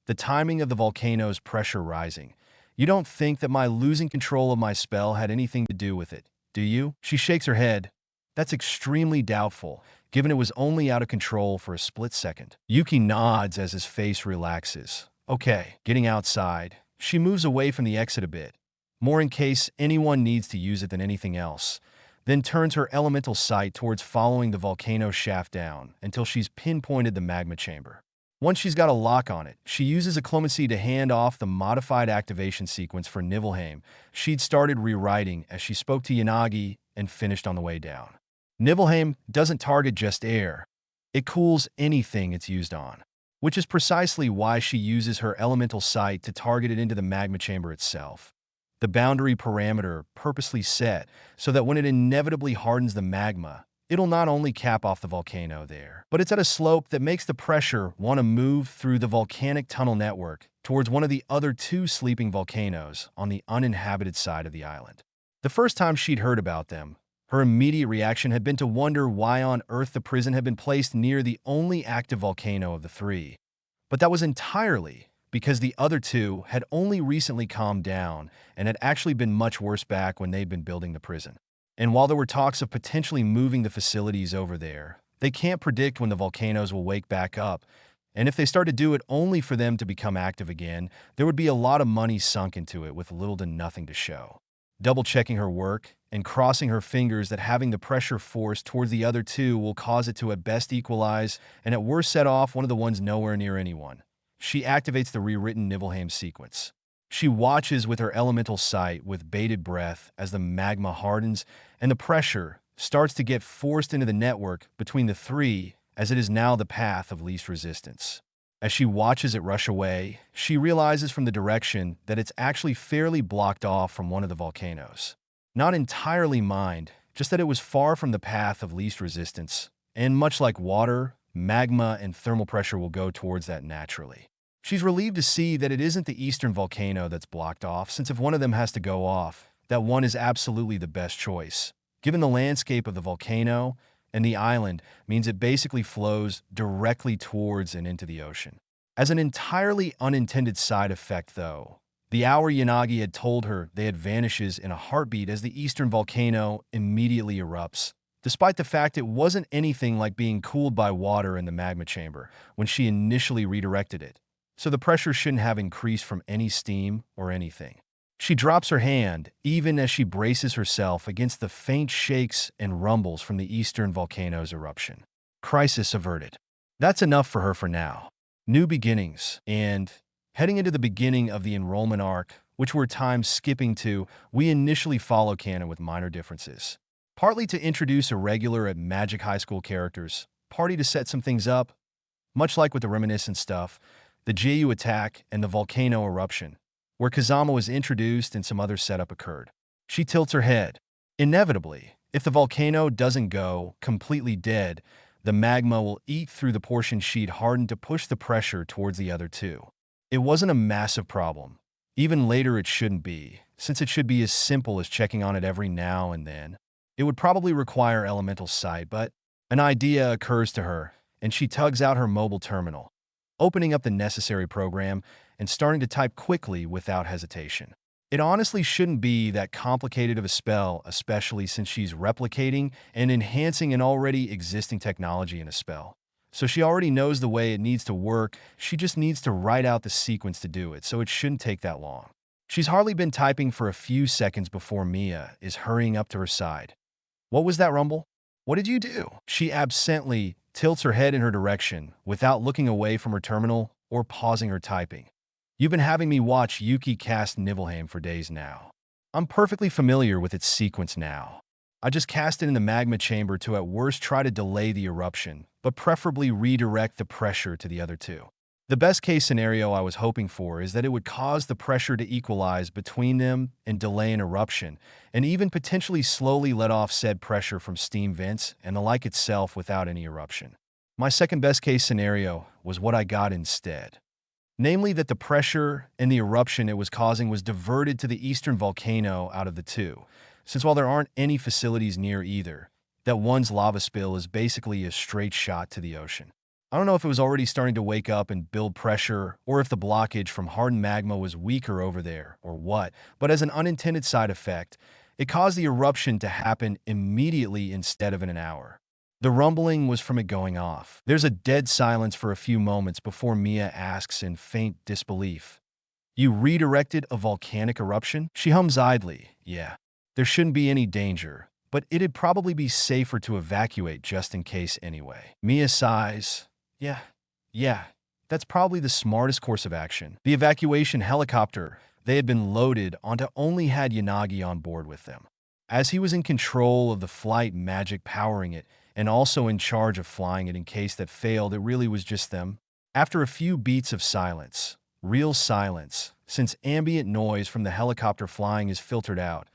Speaker 1: The timing of the volcano's pressure rising. You don't think that my losing control of my spell had anything to do with it, do you? She shakes her head. That's extremely doubtful, given it was only out of control for a split second. Yuki nods as his face relaxes. Okay, getting outside. She moves away from the exit a bit, more in case anyone needs to use it than anything else, then turns her elemental sight towards following the volcano shaft down until she's pinpointed the magma chamber. Once she's got a lock on it, she uses Occlumency to hand off the modified activation sequence for Nibelheim she'd started rewriting as she spoke to Yanagi and finished on the way down. Nibelheim doesn't target just air. It cools anything it's used on, which is precisely why she uses her elemental sight to target it into the magma chamber itself. The boundary parameter purposely set so that when it inevitably hardens the magma, it'll not only cap off the volcano there, but it's at a slope that makes the pressure want to move through the volcanic tunnel network towards one of the other two sleeping volcanoes on the uninhabited side of the island. The first time she'd heard about them, her immediate reaction had been to wonder why on earth the prison had been placed near the only active volcano of the three. But that was entirely because the other two had only recently calmed down and had actually been much worse back when they'd been building the prison. And while there were talks of potentially moving the facilities over there, they can't predict when the volcanoes will wake back up, and if they start to do it only for them to become active again, there would be a lot of money sunk into it with little to nothing to show. Double-checking her work and crossing her fingers that having the pressure force towards the other two will cause it to at best equalize and at worst set off one of the ones nowhere near anyone. She activates the rewritten Nibelheim sequence. She watches with her elemental sight with bated breath as the magma hardens and the pressure starts to get forced into the network between the three as it is now the path of least resistance. As she watches it rush away, she realizes from the direction that it's actually fairly blocked off from one of the volcanoes. Not entirely mined, just that it was far from the path of least resistance, and much like water, magma and thermal pressure will go towards that naturally. She's relieved to see that it isn't the eastern volcano that's blocked off, since if one of them has to go off, that one is absolutely the best choice. Given the landscape of the volcano and the island means it basically flows directly towards and into the ocean. As an entirely unintended side effect, though, the hour Yanagi had told her they had vanishes in a heartbeat as the eastern volcano immediately erupts, despite the fact it wasn't anything like being cooled by water in the magma chamber when she initially redirected it. So the pressure shouldn't have increased from any steam or anything. She drops her hand, even as she braces herself against the faint shakes and rumbles from the eastern volcano's eruption. Crisis averted. That's enough for her for now. New beginnings, and heading into the beginning of the enrollment arc, which we're time-skipping to, we initially follow canon with minor differences. Partly to introduce irregular at Magic High School characters, partly to set some things up, much like with the reminiscent stuff, the Jiu attack and the volcano eruption, where Kazama was introduced and some other setup occurred. She tilts her head. Inevitably, if the volcano doesn't go completely dead, the magma will eat through the portion sheet hardened to push the pressure towards the other two. It wasn't a massive problem. Even later it shouldn't be, since it should be as simple as checking on it every now and then. It would probably require elemental sight, but an idea occurs to her, and she tugs out her mobile terminal, opening up the necessary program and starting to type quickly without hesitation. It honestly shouldn't be that complicated of a spell, especially since she's replicating and enhancing an already existing technology in a spell. So she already knows the way it needs to work, she just needs to write out the sequence to do it, so it shouldn't take that long. She's hardly been typing for a few seconds before Mia is hurrying up to her side. "What was that rumble? What did you do?" She absently tilts her head in her direction without looking away from her terminal or pausing her typing. "You've been having me watch Yuki cast Nibelheim for days now. I'm perfectly familiar with its sequence now. I just cast it in the magma chamber to at worst try to delay the eruption, but preferably redirect the pressure to the other two. The best case scenario I was hoping for is that it would cause the pressure to equalize between them and delay an eruption, and even potentially slowly let off said pressure from steam vents and the like itself without any eruption. My second best case scenario was what I got instead. Namely that the pressure and the eruption it was causing was diverted to the eastern volcano out of the two, since while there aren't any facilities near either, that one's lava spill is basically a straight shot to the ocean. I don't know if it was already starting to wake up and build pressure, or if the blockage from hardened magma was weaker over there, or what, but as an unintended side effect, it caused the eruption to happen immediately instead of in an hour. The rumbling was from it going off. There's a dead silence for a few moments before Mia asks in faint disbelief, "You redirected a volcanic eruption?" She hums idly, "Yeah. There shouldn't be any danger, but it'd probably be safer to evacuate just in case anyway." Mia sighs. Yeah, that's probably the smartest course of action. The evacuation helicopter they had been loaded onto only had Yanagi on board with them. As he was in control of the flight magic powering it, and also in charge of flying it in case that failed, it really was just them. After a few beats of silence, real silence, since ambient noise from the helicopter flying is filtered out,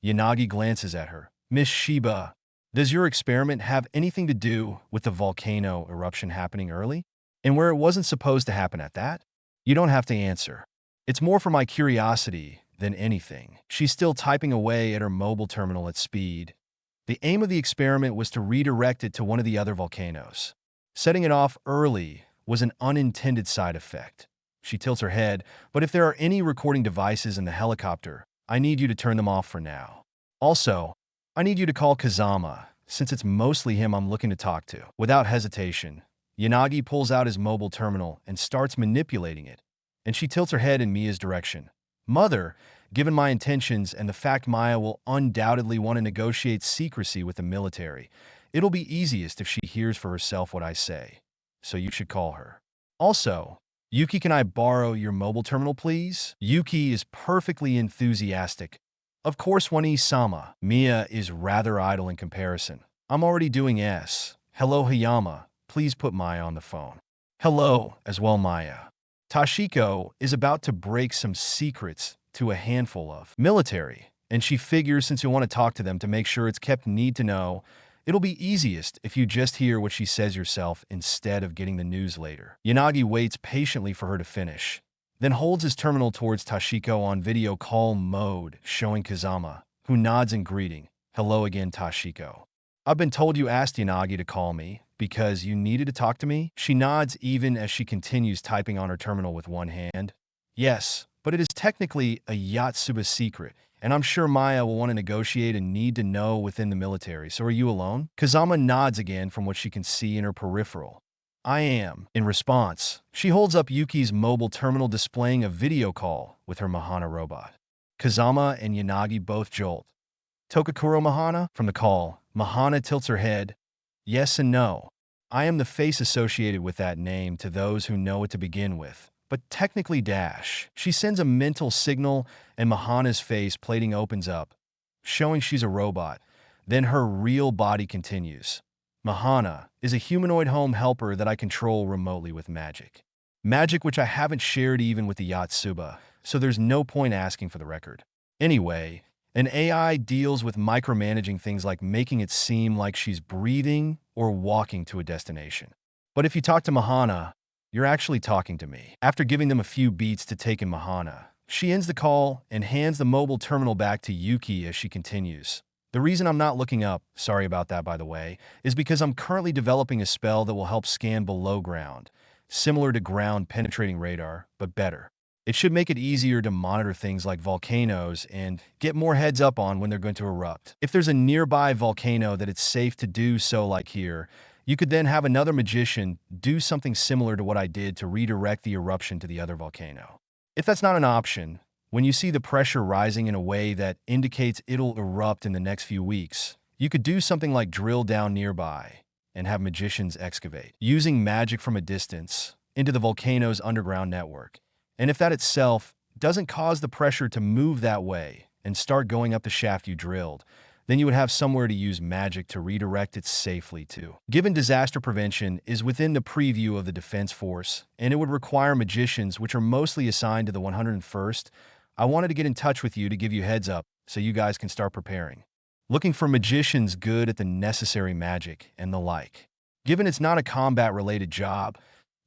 Speaker 1: Yanagi glances at her. "Miss Shiba, does your experiment have anything to do with the volcano eruption happening early? And where it wasn't supposed to happen at that?" "You don't have to answer. It's more for my curiosity than anything." She's still typing away at her mobile terminal at speed. The aim of the experiment was to redirect it to one of the other volcanoes. Setting it off early was an unintended side effect. She tilts her head, "But if there are any recording devices in the helicopter, I need you to turn them off for now. Also, I need you to call Kazama, since it's mostly him I'm looking to talk to." Without hesitation, Yanagi pulls out his mobile terminal and starts manipulating it, and she tilts her head in Mia's direction. "Mother, given my intentions and the fact Maya will undoubtedly want to negotiate secrecy with the military, it'll be easiest if she hears for herself what I say, so you should call her. Also, Yuki, can I borrow your mobile terminal, please?" Yuki is perfectly enthusiastic. "Of course, Wani-sama." Mia is rather idle in comparison. "I'm already doing S. Hello, Hayama. Please put Maya on the phone." "Hello," as well, Maya. Tashiko is about to break some secrets to a handful of military, and she figures since you'll want to talk to them to make sure it's kept need to know, it'll be easiest if you just hear what she says yourself instead of getting the news later. Yanagi waits patiently for her to finish, then holds his terminal towards Tashiko on video call mode, showing Kazama, who nods in greeting. "Hello again, Tashiko. I've been told you asked Yanagi to call me because you needed to talk to me." She nods even as she continues typing on her terminal with one hand. "Yes, but it is technically a Yatsuba secret, and I'm sure Maya will want to negotiate and need to know within the military, so are you alone?" Kazama nods again from what she can see in her peripheral. "I am." In response, she holds up Yuki's mobile terminal displaying a video call with her Mahana robot. Kazama and Yanagi both jolt. "Tokakuro Mahana?" From the call, Mahana tilts her head. "Yes and no. I am the face associated with that name to those who know it to begin with, but technically dash." She sends a mental signal and Mahana's face plating opens up, showing she's a robot. Then her real body continues. "Mahana is a humanoid home helper that I control remotely with magic. Magic which I haven't shared even with the Yatsuba, so there's no point asking for the record. Anyway, an AI deals with micromanaging things like making it seem like she's breathing or walking to a destination. But if you talk to Mahana, you're actually talking to me. After giving them a few beats to take in Mahana, she ends the call and hands the mobile terminal back to Yuki as she continues. The reason I'm not looking up, sorry about that by the way, is because I'm currently developing a spell that will help scan below ground, similar to ground-penetrating radar, but better. It should make it easier to monitor things like volcanoes and get more heads up on when they're going to erupt. If there's a nearby volcano that it's safe to do so like here, you could then have another magician do something similar to what I did to redirect the eruption to the other volcano. If that's not an option, when you see the pressure rising in a way that indicates it'll erupt in the next few weeks, you could do something like drill down nearby and have magicians excavate, using magic from a distance into the volcano's underground network. And if that itself doesn't cause the pressure to move that way and start going up the shaft you drilled, then you would have somewhere to use magic to redirect it safely to. Given disaster prevention is within the preview of the Defense Force, and it would require magicians which are mostly assigned to the 101st, I wanted to get in touch with you to give you heads up so you guys can start preparing. Looking for magicians good at the necessary magic and the like. Given it's not a combat-related job,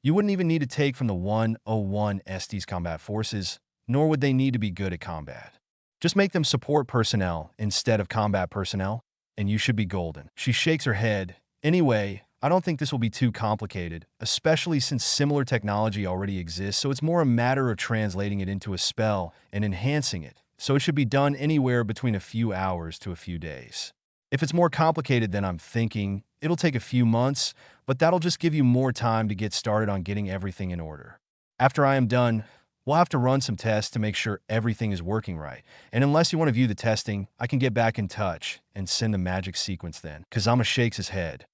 Speaker 1: you wouldn't even need to take from the 101 Estes combat forces, nor would they need to be good at combat. Just make them support personnel instead of combat personnel, and you should be golden. She shakes her head. Anyway, I don't think this will be too complicated, especially since similar technology already exists, so it's more a matter of translating it into a spell and enhancing it, so it should be done anywhere between a few hours to a few days. If it's more complicated than I'm thinking, it'll take a few months, but that'll just give you more time to get started on getting everything in order. After I am done, we'll have to run some tests to make sure everything is working right. And unless you want to view the testing, I can get back in touch and send the magic sequence then. Kazama shakes his head.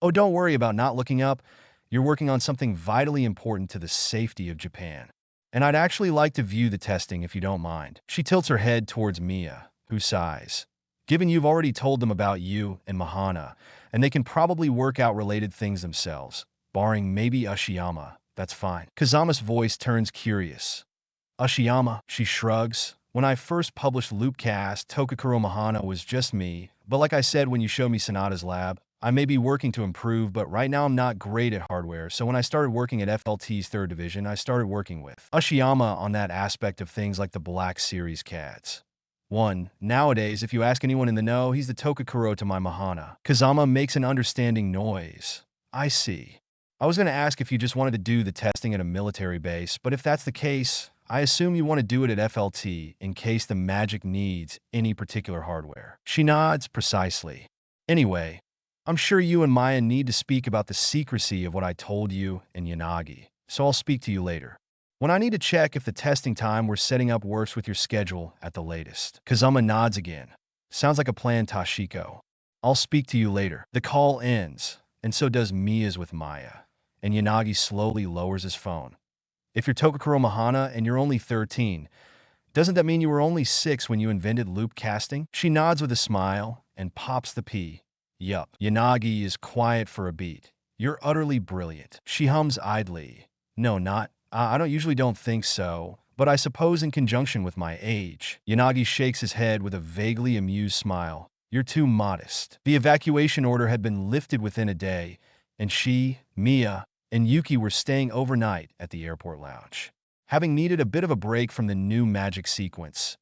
Speaker 1: Oh, don't worry about not looking up. You're working on something vitally important to the safety of Japan. And I'd actually like to view the testing if you don't mind. She tilts her head towards Mia, who sighs. Given you've already told them about you and Mahana, and they can probably work out related things themselves, barring maybe Ashiyama, that's fine. Kazama's voice turns curious. Ashiyama, she shrugs. When I first published Loopcast, Tokakuro Mahana was just me, but like I said when you showed me Sonata's lab, I may be working to improve, but right now I'm not great at hardware, so when I started working at FLT's 3rd Division, I started working with Ashiyama on that aspect of things like the Black Series CADs. Nowadays, if you ask anyone in the know, he's the Tokakuro to my Mahana. Kazama makes an understanding noise. I see. I was going to ask if you just wanted to do the testing at a military base, but if that's the case, I assume you want to do it at FLT in case the magic needs any particular hardware. She nods precisely. Anyway, I'm sure you and Maya need to speak about the secrecy of what I told you and Yanagi, so I'll speak to you later. When I need to check if the testing time we're setting up works with your schedule at the latest. Kazama nods again. Sounds like a plan, Tashiko. I'll speak to you later. The call ends, and so does Mia's with Maya, and Yanagi slowly lowers his phone. If you're Tokakuro Mahana and you're only 13, doesn't that mean you were only 6 when you invented loop casting? She nods with a smile and pops the P. Yup. Yanagi is quiet for a beat. You're utterly brilliant. She hums idly. No, not. I don't think so, but I suppose in conjunction with my age. Yanagi shakes his head with a vaguely amused smile. You're too modest. The evacuation order had been lifted within a day, and she, Mia, and Yuki were staying overnight at the airport lounge, having needed a bit of a break from the new magic sequence.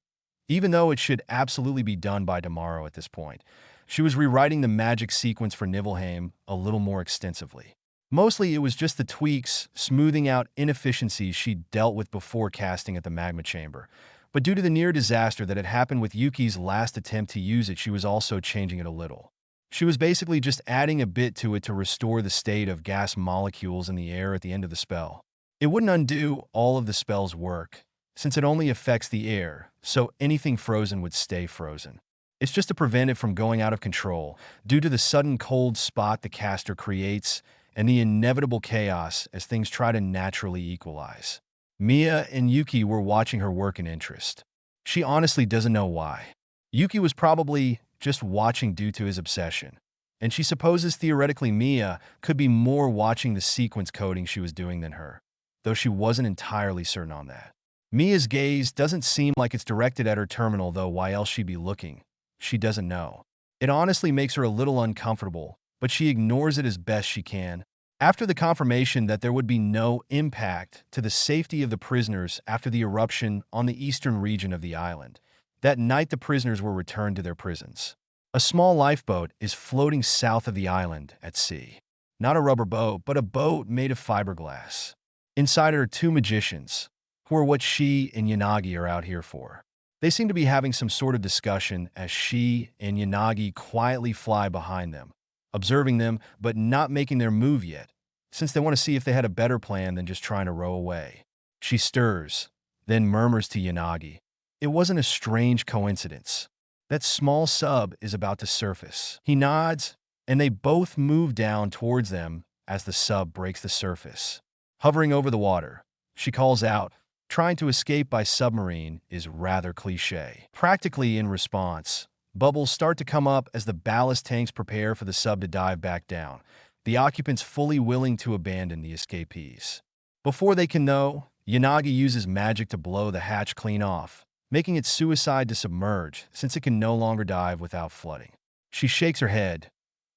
Speaker 1: Even though it should absolutely be done by tomorrow at this point, she was rewriting the magic sequence for Nibelheim a little more extensively. Mostly it was just the tweaks, smoothing out inefficiencies she'd dealt with before casting at the magma chamber. But due to the near disaster that had happened with Yuki's last attempt to use it, she was also changing it a little. She was basically just adding a bit to it to restore the state of gas molecules in the air at the end of the spell. It wouldn't undo all of the spell's work, since it only affects the air, so anything frozen would stay frozen. It's just to prevent it from going out of control due to the sudden cold spot the caster creates and the inevitable chaos as things try to naturally equalize. Mia and Yuki were watching her work in interest. She honestly doesn't know why. Yuki was probably just watching due to his obsession, and she supposes theoretically Mia could be more watching the sequence coding she was doing than her, though she wasn't entirely certain on that. Mia's gaze doesn't seem like it's directed at her terminal, though why else she'd be looking. She doesn't know. It honestly makes her a little uncomfortable, but she ignores it as best she can. After the confirmation that there would be no impact to the safety of the prisoners after the eruption on the eastern region of the island, that night the prisoners were returned to their prisons. A small lifeboat is floating south of the island at sea. Not a rubber boat, but a boat made of fiberglass. Inside are two magicians, who are what she and Yanagi are out here for. They seem to be having some sort of discussion as she and Yanagi quietly fly behind them, observing them but not making their move yet, since they want to see if they had a better plan than just trying to row away. She stirs, then murmurs to Yanagi, "It wasn't a strange coincidence. That small sub is about to surface." He nods, and they both move down towards them as the sub breaks the surface. Hovering over the water, she calls out, "Trying to escape by submarine is rather cliché." Practically in response, bubbles start to come up as the ballast tanks prepare for the sub to dive back down, the occupants fully willing to abandon the escapees. Before they can know, Yanagi uses magic to blow the hatch clean off, making it suicide to submerge since it can no longer dive without flooding. She shakes her head.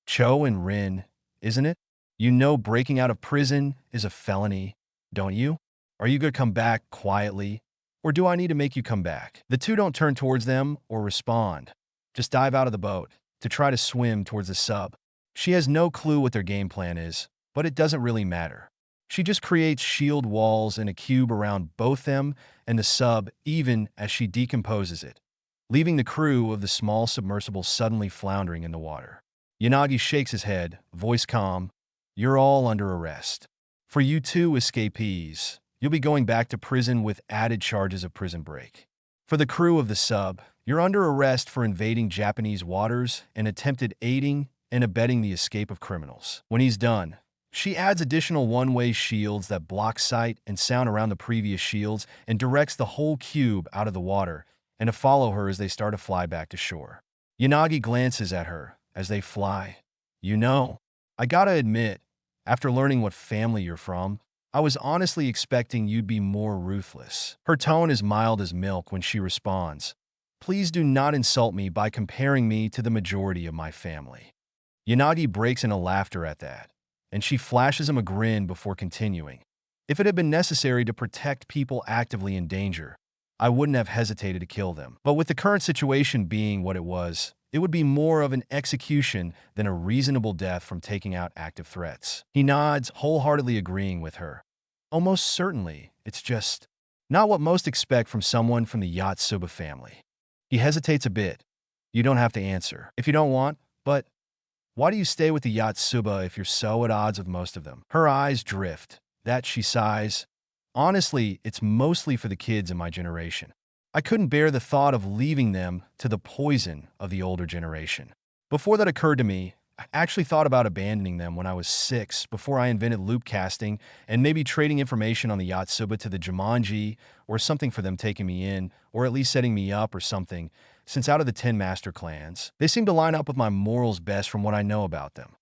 Speaker 1: "Cho and Rin, isn't it? You know breaking out of prison is a felony, don't you? Are you going to come back quietly, or do I need to make you come back?" The two don't turn towards them or respond, just dive out of the boat to try to swim towards the sub. She has no clue what their game plan is, but it doesn't really matter. She just creates shield walls in a cube around both them and the sub even as she decomposes it, leaving the crew of the small submersible suddenly floundering in the water. Yanagi shakes his head, voice calm, "You're all under arrest. For you two escapees, you'll be going back to prison with added charges of prison break. For the crew of the sub, you're under arrest for invading Japanese waters and attempted aiding and abetting the escape of criminals." When he's done, she adds additional one-way shields that block sight and sound around the previous shields and directs the whole cube out of the water and to follow her as they start to fly back to shore. Yanagi glances at her as they fly. "You know, I gotta admit, after learning what family you're from, I was honestly expecting you'd be more ruthless." Her tone is mild as milk when she responds, "Please do not insult me by comparing me to the majority of my family." Yanagi breaks into laughter at that, and she flashes him a grin before continuing. "If it had been necessary to protect people actively in danger, I wouldn't have hesitated to kill them. But with the current situation being what it was, it would be more of an execution than a reasonable death from taking out active threats." He nods, wholeheartedly agreeing with her. "Almost certainly, it's just not what most expect from someone from the Yatsuba family." He hesitates a bit. "You don't have to answer if you don't want, but why do you stay with the Yatsuba if you're so at odds with most of them?" Her eyes drift. That she sighs. "Honestly, it's mostly for the kids in my generation. I couldn't bear the thought of leaving them to the poison of the older generation. Before that occurred to me, I actually thought about abandoning them when I was 6 before I invented loop casting and maybe trading information on the Yatsuba to the Jumanji or something for them taking me in, or at least setting me up or something, since out of the 10 master clans, they seem to line up with my morals best from what I know about them."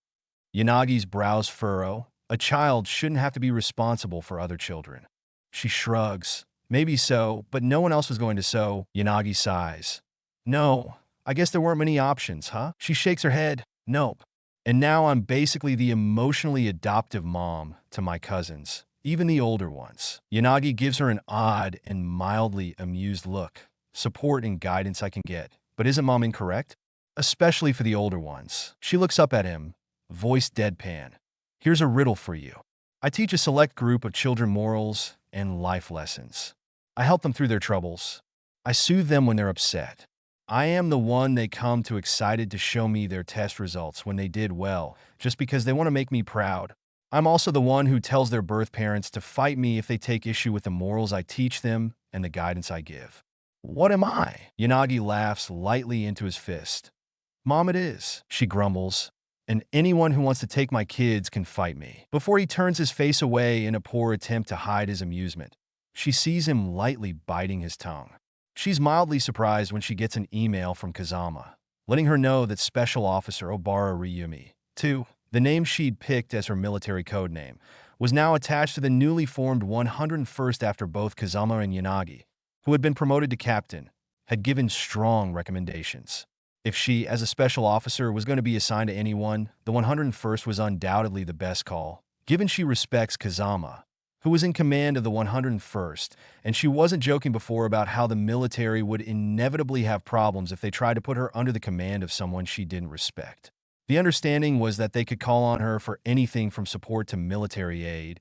Speaker 1: Yanagi's brows furrow. A child shouldn't have to be responsible for other children. She shrugs. "Maybe so, but no one else was going to so." Yanagi sighs. "No, I guess there weren't many options, huh?" She shakes her head. "Nope. And now I'm basically the emotionally adoptive mom to my cousins, even the older ones." Yanagi gives her an odd and mildly amused look. "Support and guidance I can get, but isn't mom incorrect? Especially for the older ones." She looks up at him, voice deadpan. "Here's a riddle for you. I teach a select group of children morals and life lessons. I help them through their troubles. I soothe them when they're upset. I am the one they come to excited to show me their test results when they did well, just because they want to make me proud. I'm also the one who tells their birth parents to fight me if they take issue with the morals I teach them and the guidance I give." "What am I?" Yanagi laughs lightly into his fist. "Mom, it is," she grumbles. "And anyone who wants to take my kids can fight me." Before he turns his face away in a poor attempt to hide his amusement, she sees him lightly biting his tongue. She's mildly surprised when she gets an email from Kazama, letting her know that Special Officer Obara Ryumi, 2, the name she'd picked as her military code name, was now attached to the newly formed 101st after both Kazama and Yanagi, who had been promoted to captain, had given strong recommendations. If she, as a special officer, was going to be assigned to anyone, the 101st was undoubtedly the best call, given she respects Kazama, who was in command of the 101st, and she wasn't joking before about how the military would inevitably have problems if they tried to put her under the command of someone she didn't respect. The understanding was that they could call on her for anything from support to military aid,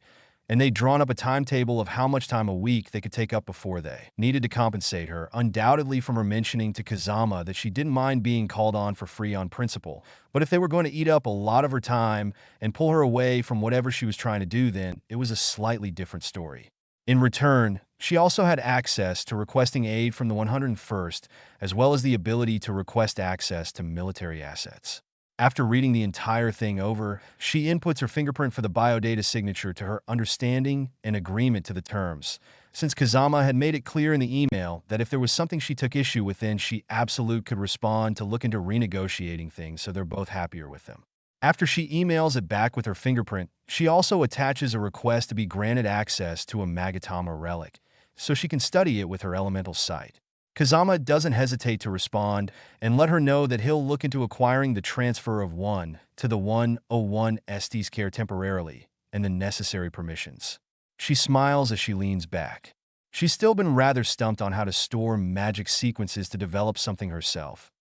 Speaker 1: and they'd drawn up a timetable of how much time a week they could take up before they needed to compensate her, undoubtedly from her mentioning to Kazama that she didn't mind being called on for free on principle. But if they were going to eat up a lot of her time and pull her away from whatever she was trying to do, then it was a slightly different story. In return, she also had access to requesting aid from the 101st, as well as the ability to request access to military assets. After reading the entire thing over, she inputs her fingerprint for the biodata signature to her understanding and agreement to the terms, since Kazama had made it clear in the email that if there was something she took issue with, then she absolutely could respond to look into renegotiating things, so they're both happier with them. After she emails it back with her fingerprint, she also attaches a request to be granted access to a Magatama relic, so she can study it with her elemental sight. Kazama doesn't hesitate to respond and let her know that he'll look into acquiring the transfer of 1 to the 101 Estes care temporarily and the necessary permissions. She smiles as she leans back. She's still been rather stumped on how to store magic sequences to develop something herself,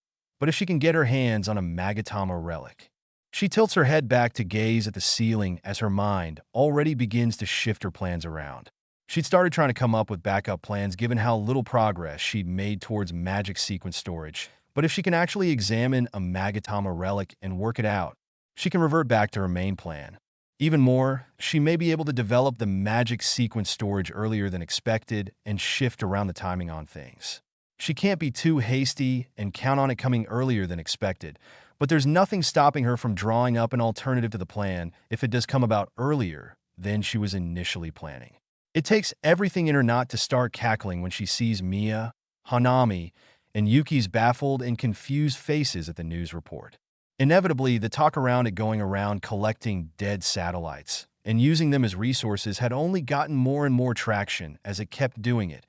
Speaker 1: but if she can get her hands on a Magatama relic. She tilts her head back to gaze at the ceiling as her mind already begins to shift her plans around. She'd started trying to come up with backup plans given how little progress she'd made towards magic sequence storage, but if she can actually examine a Magatama relic and work it out, she can revert back to her main plan. Even more, she may be able to develop the magic sequence storage earlier than expected and shift around the timing on things. She can't be too hasty and count on it coming earlier than expected, but there's nothing stopping her from drawing up an alternative to the plan if it does come about earlier than she was initially planning. It takes everything in her not to start cackling when she sees Mia, Hanami, and Yuki's baffled and confused faces at the news report. Inevitably, the talk around it going around collecting dead satellites and using them as resources had only gotten more and more traction as it kept doing it,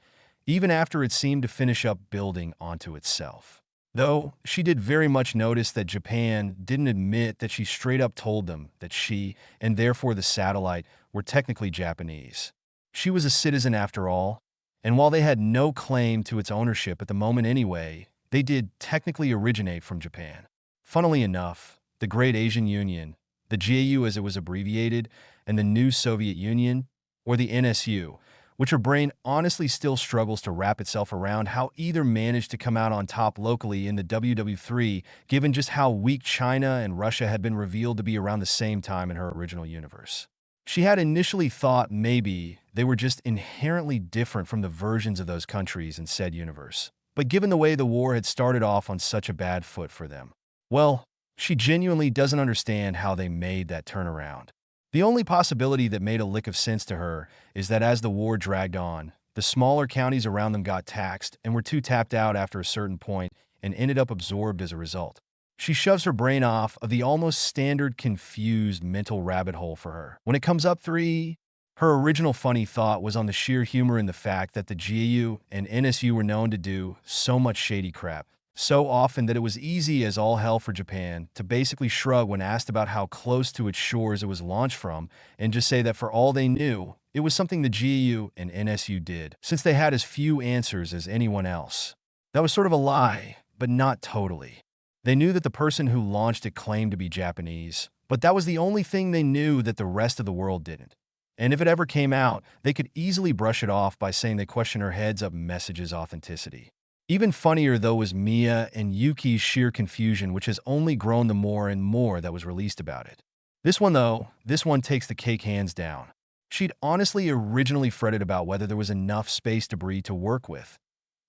Speaker 1: even after it seemed to finish up building onto itself. Though, she did very much notice that Japan didn't admit that she straight up told them that she, and therefore the satellite, were technically Japanese. She was a citizen after all, and while they had no claim to its ownership at the moment anyway, they did technically originate from Japan. Funnily enough, the Great Asian Union, the GAU as it was abbreviated, and the New Soviet Union, or the NSU, which her brain honestly still struggles to wrap itself around how either managed to come out on top locally in the WW3, given just how weak China and Russia had been revealed to be around the same time in her original universe. She had initially thought maybe they were just inherently different from the versions of those countries in said universe. But given the way the war had started off on such a bad foot for them, well, she genuinely doesn't understand how they made that turnaround. The only possibility that made a lick of sense to her is that as the war dragged on, the smaller counties around them got taxed and were too tapped out after a certain point and ended up absorbed as a result. She shoves her brain off of the almost standard confused mental rabbit hole for her. When it comes up 3, her original funny thought was on the sheer humor in the fact that the GAU and NSU were known to do so much shady crap, so often that it was easy as all hell for Japan to basically shrug when asked about how close to its shores it was launched from and just say that for all they knew, it was something the GAU and NSU did, since they had as few answers as anyone else. That was sort of a lie, but not totally. They knew that the person who launched it claimed to be Japanese, but that was the only thing they knew that the rest of the world didn't. And if it ever came out, they could easily brush it off by saying they question her heads-up message's authenticity. Even funnier, though, was Mia and Yuki's sheer confusion, which has only grown the more and more that was released about it. This one takes the cake hands down. She'd honestly originally fretted about whether there was enough space debris to work with,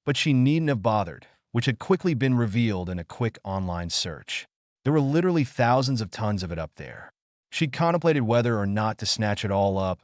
Speaker 1: but she needn't have bothered, which had quickly been revealed in a quick online search. There were literally thousands of tons of it up there. She'd contemplated whether or not to snatch it all up,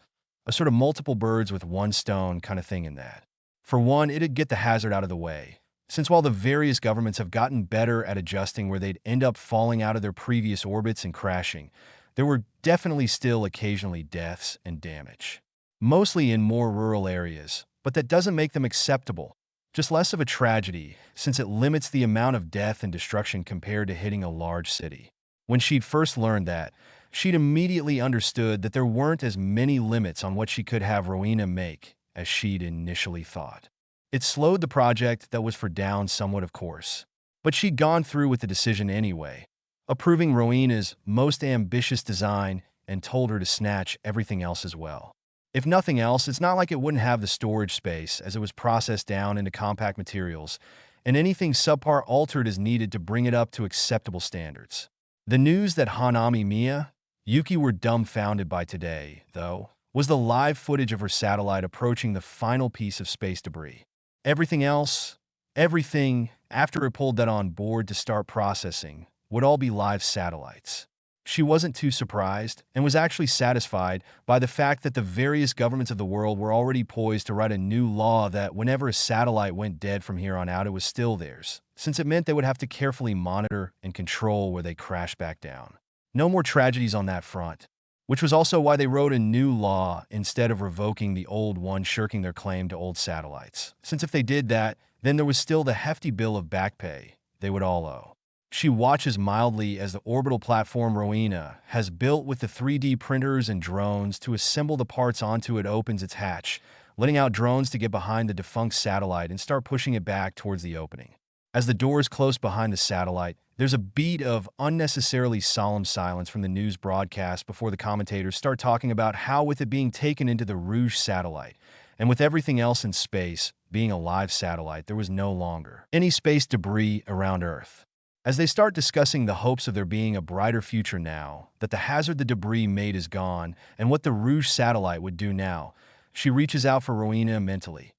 Speaker 1: a sort of multiple birds with one stone kind of thing in that. For one, it'd get the hazard out of the way, since while the various governments have gotten better at adjusting where they'd end up falling out of their previous orbits and crashing, there were definitely still occasionally deaths and damage. Mostly in more rural areas, but that doesn't make them acceptable, Just less of a tragedy, since it limits the amount of death and destruction compared to hitting a large city. When she'd first learned that, she'd immediately understood that there weren't as many limits on what she could have Rowena make as she'd initially thought. It slowed the project that was for down somewhat, of course. But she'd gone through with the decision anyway, approving Rowena's most ambitious design and told her to snatch everything else as well. If nothing else, it's not like it wouldn't have the storage space as it was processed down into compact materials, and anything subpar altered as needed to bring it up to acceptable standards. The news that Hanami Mia, Yuki were dumbfounded by today, though, was the live footage of her satellite approaching the final piece of space debris. Everything else, everything, after it pulled that on board to start processing, would all be live satellites. She wasn't too surprised and was actually satisfied by the fact that the various governments of the world were already poised to write a new law that whenever a satellite went dead from here on out, it was still theirs, since it meant they would have to carefully monitor and control where they crashed back down. No more tragedies on that front, which was also why they wrote a new law instead of revoking the old one, shirking their claim to old satellites, since if they did that, then there was still the hefty bill of back pay they would all owe. She watches mildly as the orbital platform Rowena has built with the 3D printers and drones to assemble the parts onto it opens its hatch, letting out drones to get behind the defunct satellite and start pushing it back towards the opening. As the doors close behind the satellite, there's a beat of unnecessarily solemn silence from the news broadcast before the commentators start talking about how, with it being taken into the Rouge satellite, and with everything else in space being a live satellite, there was no longer any space debris around Earth. As they start discussing the hopes of there being a brighter future now, that the hazard the debris made is gone, and what the Rouge satellite would do now, she reaches out for Rowena mentally.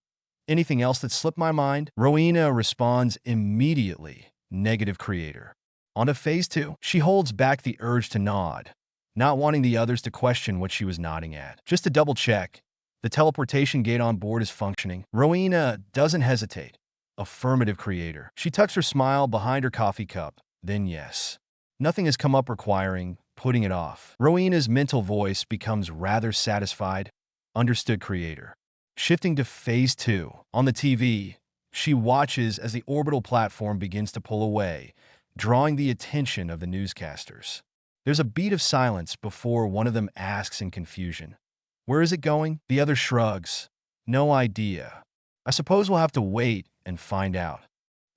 Speaker 1: Anything else that slipped my mind? Rowena responds immediately, negative creator. On to phase 2, she holds back the urge to nod, not wanting the others to question what she was nodding at. Just to double check, the teleportation gate on board is functioning. Rowena doesn't hesitate. Affirmative creator. She tucks her smile behind her coffee cup. Then yes. Nothing has come up requiring putting it off. Rowena's mental voice becomes rather satisfied. Understood creator. Shifting to phase 2. On the TV, she watches as the orbital platform begins to pull away, drawing the attention of the newscasters. There's a beat of silence before one of them asks in confusion, "Where is it going?" The other shrugs. "No idea. I suppose we'll have to wait and find out."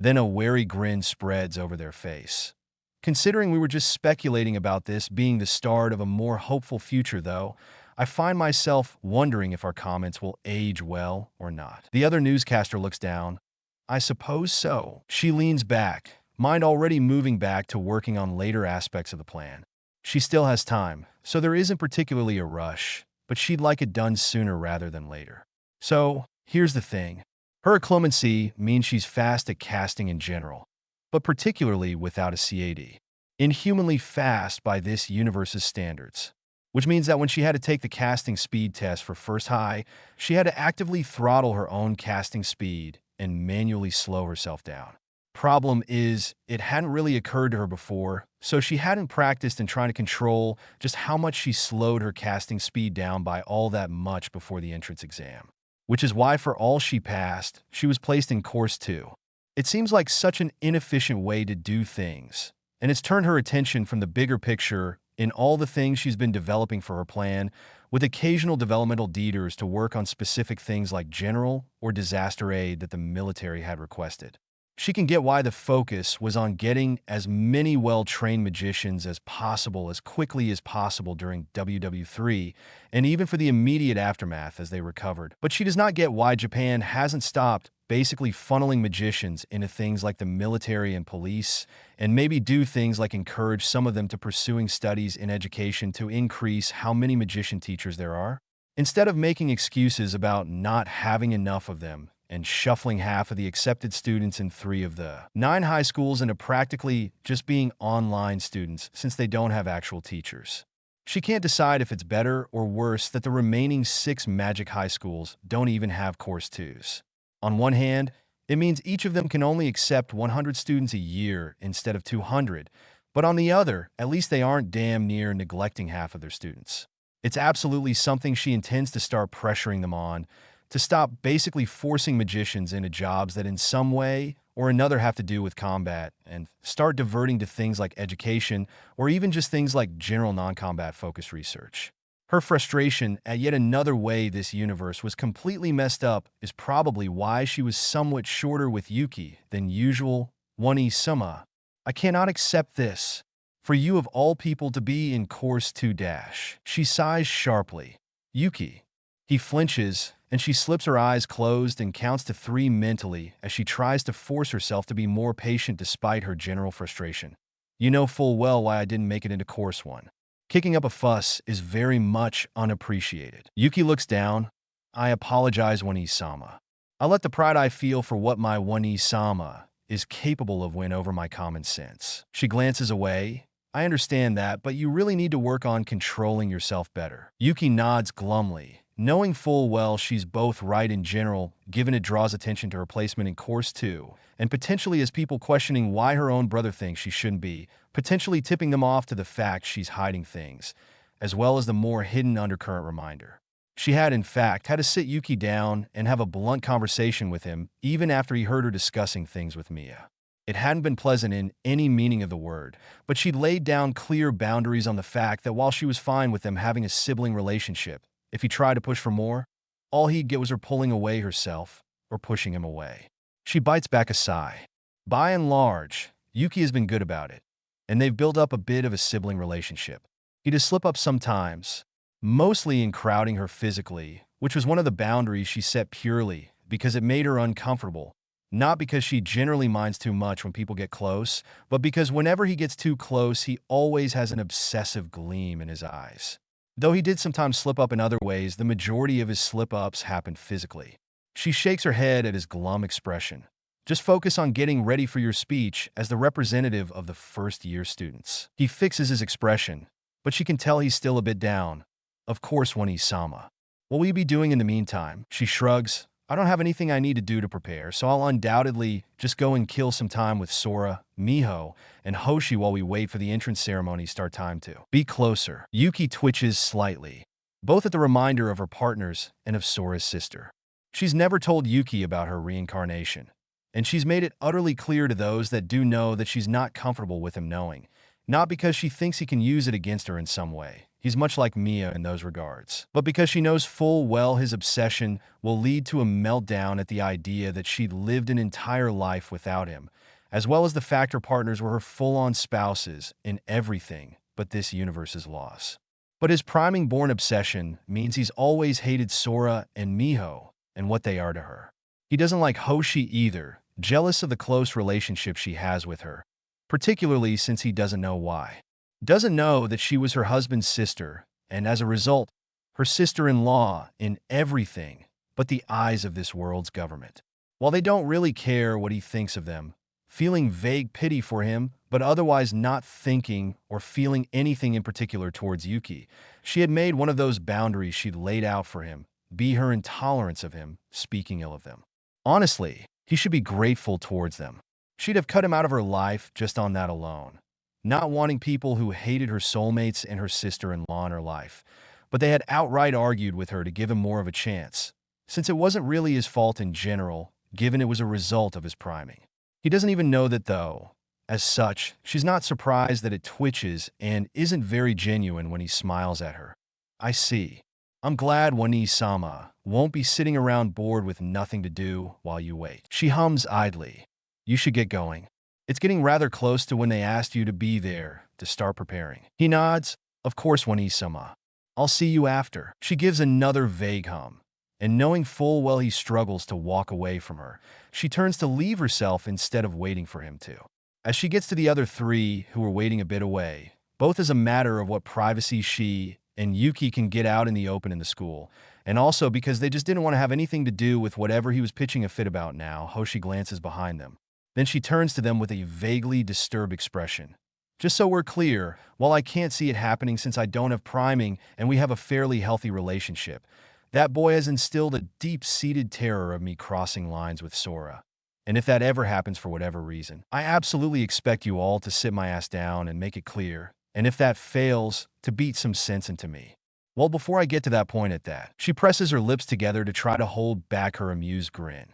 Speaker 1: Then a wary grin spreads over their face. Considering we were just speculating about this being the start of a more hopeful future, though, I find myself wondering if our comments will age well or not. The other newscaster looks down. "I suppose so." She leans back, mind already moving back to working on later aspects of the plan. She still has time, so there isn't particularly a rush, but she'd like it done sooner rather than later. So, here's the thing. Her occlumency means she's fast at casting in general, but particularly without a CAD. Inhumanly fast by this universe's standards. Which means that when she had to take the casting speed test for first high, she had to actively throttle her own casting speed and manually slow herself down. Problem is, it hadn't really occurred to her before, so she hadn't practiced in trying to control just how much she slowed her casting speed down by all that much before the entrance exam. Which is why for all she passed, she was placed in Course 2. It seems like such an inefficient way to do things, and it's turned her attention from the bigger picture in all the things she's been developing for her plan, with occasional developmental detours to work on specific things like general or disaster aid that the military had requested. She can get why the focus was on getting as many well-trained magicians as possible as quickly as possible during WW3, and even for the immediate aftermath as they recovered. But she does not get why Japan hasn't stopped basically funneling magicians into things like the military and police, and maybe do things like encourage some of them to pursuing studies in education to increase how many magician teachers there are. Instead of making excuses about not having enough of them, and shuffling half of the accepted students in 3 of the 9 high schools into practically just being online students since they don't have actual teachers. She can't decide if it's better or worse that the remaining 6 magic high schools don't even have Course 2s. On one hand, it means each of them can only accept 100 students a year instead of 200, but on the other, at least they aren't damn near neglecting half of their students. It's absolutely something she intends to start pressuring them on, to stop basically forcing magicians into jobs that in some way or another have to do with combat and start diverting to things like education or even just things like general non-combat focused research. Her frustration at yet another way this universe was completely messed up is probably why she was somewhat shorter with Yuki than usual. One-sama, I cannot accept this. For you of all people to be in course 2 dash. She sighs sharply. Yuki. He flinches, and she slips her eyes closed and counts to 3 mentally as she tries to force herself to be more patient despite her general frustration. You know full well why I didn't make it into course 1. Kicking up a fuss is very much unappreciated. Yuki looks down. I apologize, One-sama. I let the pride I feel for what my One-sama is capable of win over my common sense. She glances away. I understand that, but you really need to work on controlling yourself better. Yuki nods glumly, knowing full well she's both right in general, given it draws attention to her placement in Course 2, and potentially has people questioning why her own brother thinks she shouldn't be, potentially tipping them off to the fact she's hiding things, as well as the more hidden undercurrent reminder. She had, in fact, had to sit Yuki down and have a blunt conversation with him, even after he heard her discussing things with Mia. It hadn't been pleasant in any meaning of the word, but she'd laid down clear boundaries on the fact that while she was fine with them having a sibling relationship, if he tried to push for more, all he'd get was her pulling away herself or pushing him away. She bites back a sigh. By and large, Yuki has been good about it, and they've built up a bit of a sibling relationship. He does slip up sometimes, mostly in crowding her physically, which was one of the boundaries she set purely because it made her uncomfortable. Not because she generally minds too much when people get close, but because whenever he gets too close, he always has an obsessive gleam in his eyes. Though he did sometimes slip up in other ways, the majority of his slip-ups happened physically. She shakes her head at his glum expression. Just focus on getting ready for your speech as the representative of the first-year students. He fixes his expression, but she can tell he's still a bit down. Of course, One-sama. What will you be doing in the meantime? She shrugs. I don't have anything I need to do to prepare, so I'll undoubtedly just go and kill some time with Sora, Miho, and Hoshi while we wait for the entrance ceremony start time to. Be closer. Yuki twitches slightly, both at the reminder of her partners and of Sora's sister. She's never told Yuki about her reincarnation, and she's made it utterly clear to those that do know that she's not comfortable with him knowing, not because she thinks he can use it against her in some way. He's much like Mia in those regards, but because she knows full well his obsession will lead to a meltdown at the idea that she'd lived an entire life without him, as well as the fact her partners were her full-on spouses in everything but this universe's loss. But his priming-born obsession means he's always hated Sora and Miho and what they are to her. He doesn't like Hoshi either, jealous of the close relationship she has with her, particularly since he doesn't know why. Doesn't know that she was her husband's sister, and as a result, her sister-in-law in everything but the eyes of this world's government. While they don't really care what he thinks of them, feeling vague pity for him, but otherwise not thinking or feeling anything in particular towards Yuki, she had made one of those boundaries she'd laid out for him, be her intolerance of him, speaking ill of them. Honestly, he should be grateful towards them. She'd have cut him out of her life just on that alone. Not wanting people who hated her soulmates and her sister-in-law in her life, but they had outright argued with her to give him more of a chance, since it wasn't really his fault in general, given it was a result of his priming. He doesn't even know that though. As such, she's not surprised that it twitches and isn't very genuine when he smiles at her. I see. I'm glad One-sama won't be sitting around bored with nothing to do while you wait. She hums idly. You should get going. It's getting rather close to when they asked you to be there to start preparing. He nods. Of course, One-sama. I'll see you after. She gives another vague hum, and knowing full well he struggles to walk away from her, she turns to leave herself instead of waiting for him to. As she gets to the other 3 who are waiting a bit away, both as a matter of what privacy she and Yuki can get out in the open in the school, and also because they just didn't want to have anything to do with whatever he was pitching a fit about now, Hoshi glances behind them. Then she turns to them with a vaguely disturbed expression. Just so we're clear, while I can't see it happening since I don't have priming and we have a fairly healthy relationship, that boy has instilled a deep-seated terror of me crossing lines with Sora. And if that ever happens for whatever reason, I absolutely expect you all to sit my ass down and make it clear, and if that fails, to beat some sense into me. Well, before I get to that point at that, she presses her lips together to try to hold back her amused grin,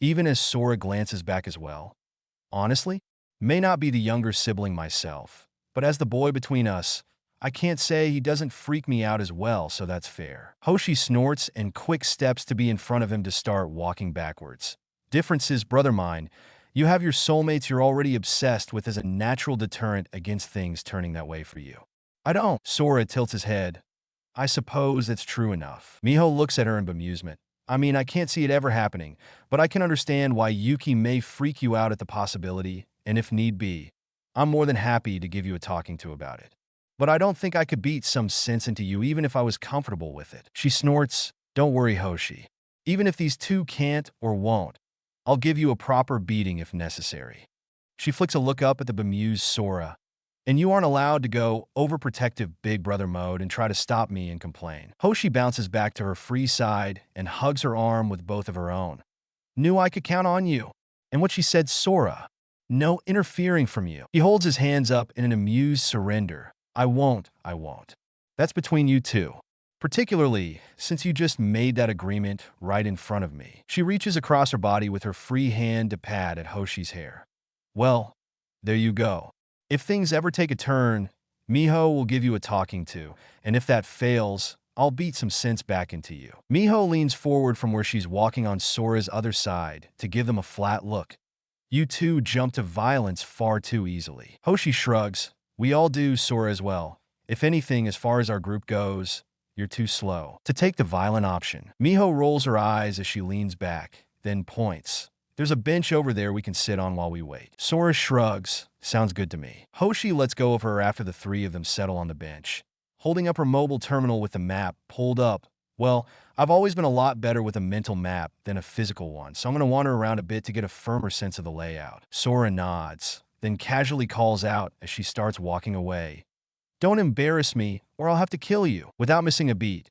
Speaker 1: even as Sora glances back as well. Honestly, may not be the younger sibling myself, but as the boy between us, I can't say he doesn't freak me out as well, so that's fair. Hoshi snorts and quick steps to be in front of him to start walking backwards. Difference is, brother mine, you have your soulmates you're already obsessed with as a natural deterrent against things turning that way for you. I don't. Sora tilts his head. I suppose it's true enough. Miho looks at her in bemusement. I mean, I can't see it ever happening, but I can understand why Yuki may freak you out at the possibility, and if need be, I'm more than happy to give you a talking to about it. But I don't think I could beat some sense into you even if I was comfortable with it. She snorts, don't worry, Hoshi. Even if these two can't or won't, I'll give you a proper beating if necessary. She flicks a look up at the bemused Sora. And you aren't allowed to go overprotective big brother mode and try to stop me and complain. Hoshi bounces back to her free side and hugs her arm with both of her own. Knew I could count on you. And what she said, Sora. No interfering from you. He holds his hands up in an amused surrender. I won't. That's between you two. Particularly since you just made that agreement right in front of me. She reaches across her body with her free hand to pat at Hoshi's hair. Well, there you go. If things ever take a turn, Miho will give you a talking to, and if that fails, I'll beat some sense back into you. Miho leans forward from where she's walking on Sora's other side to give them a flat look. You two jump to violence far too easily. Hoshi shrugs. We all do, Sora as well. If anything, as far as our group goes, you're too slow to take the violent option. Miho rolls her eyes as she leans back, then points. There's a bench over there we can sit on while we wait. Sora shrugs. Sounds good to me. Hoshi lets go of her after the three of them settle on the bench, holding up her mobile terminal with the map pulled up. Well, I've always been a lot better with a mental map than a physical one, so I'm going to wander around a bit to get a firmer sense of the layout. Sora nods, then casually calls out as she starts walking away. Don't embarrass me, or I'll have to kill you. Without missing a beat,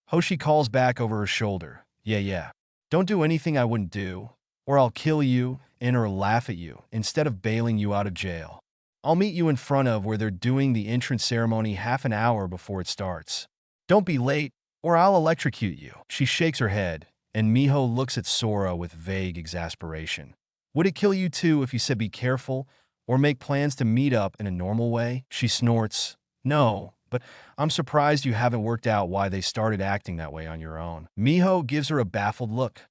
Speaker 1: Hoshi calls back over her shoulder. Yeah. Don't do anything I wouldn't do, or I'll kill you and or laugh at you instead of bailing you out of jail. I'll meet you in front of where they're doing the entrance ceremony half an hour before it starts. Don't be late, or I'll electrocute you. She shakes her head, and Miho looks at Sora with vague exasperation. Would it kill you too if you said be careful, or make plans to meet up in a normal way? She snorts. No, but I'm surprised you haven't worked out why they started acting that way on your own. Miho gives her a baffled look.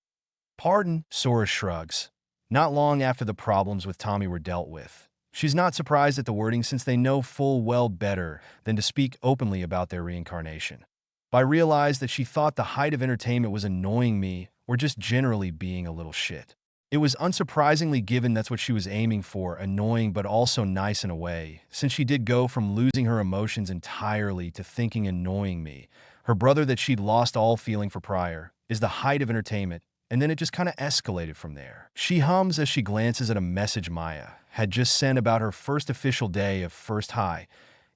Speaker 1: Pardon, Sora shrugs. Not long after the problems with Tommy were dealt with. She's not surprised at the wording since they know full well better than to speak openly about their reincarnation. I realized that she thought the height of entertainment was annoying me or just generally being a little shit. It was unsurprisingly given that's what she was aiming for, annoying but also nice in a way, since she did go from losing her emotions entirely to thinking annoying me. Her brother that she'd lost all feeling for prior is the height of entertainment, and then it just kind of escalated from there. She hums as she glances at a message Maya had just sent about her first official day of First High,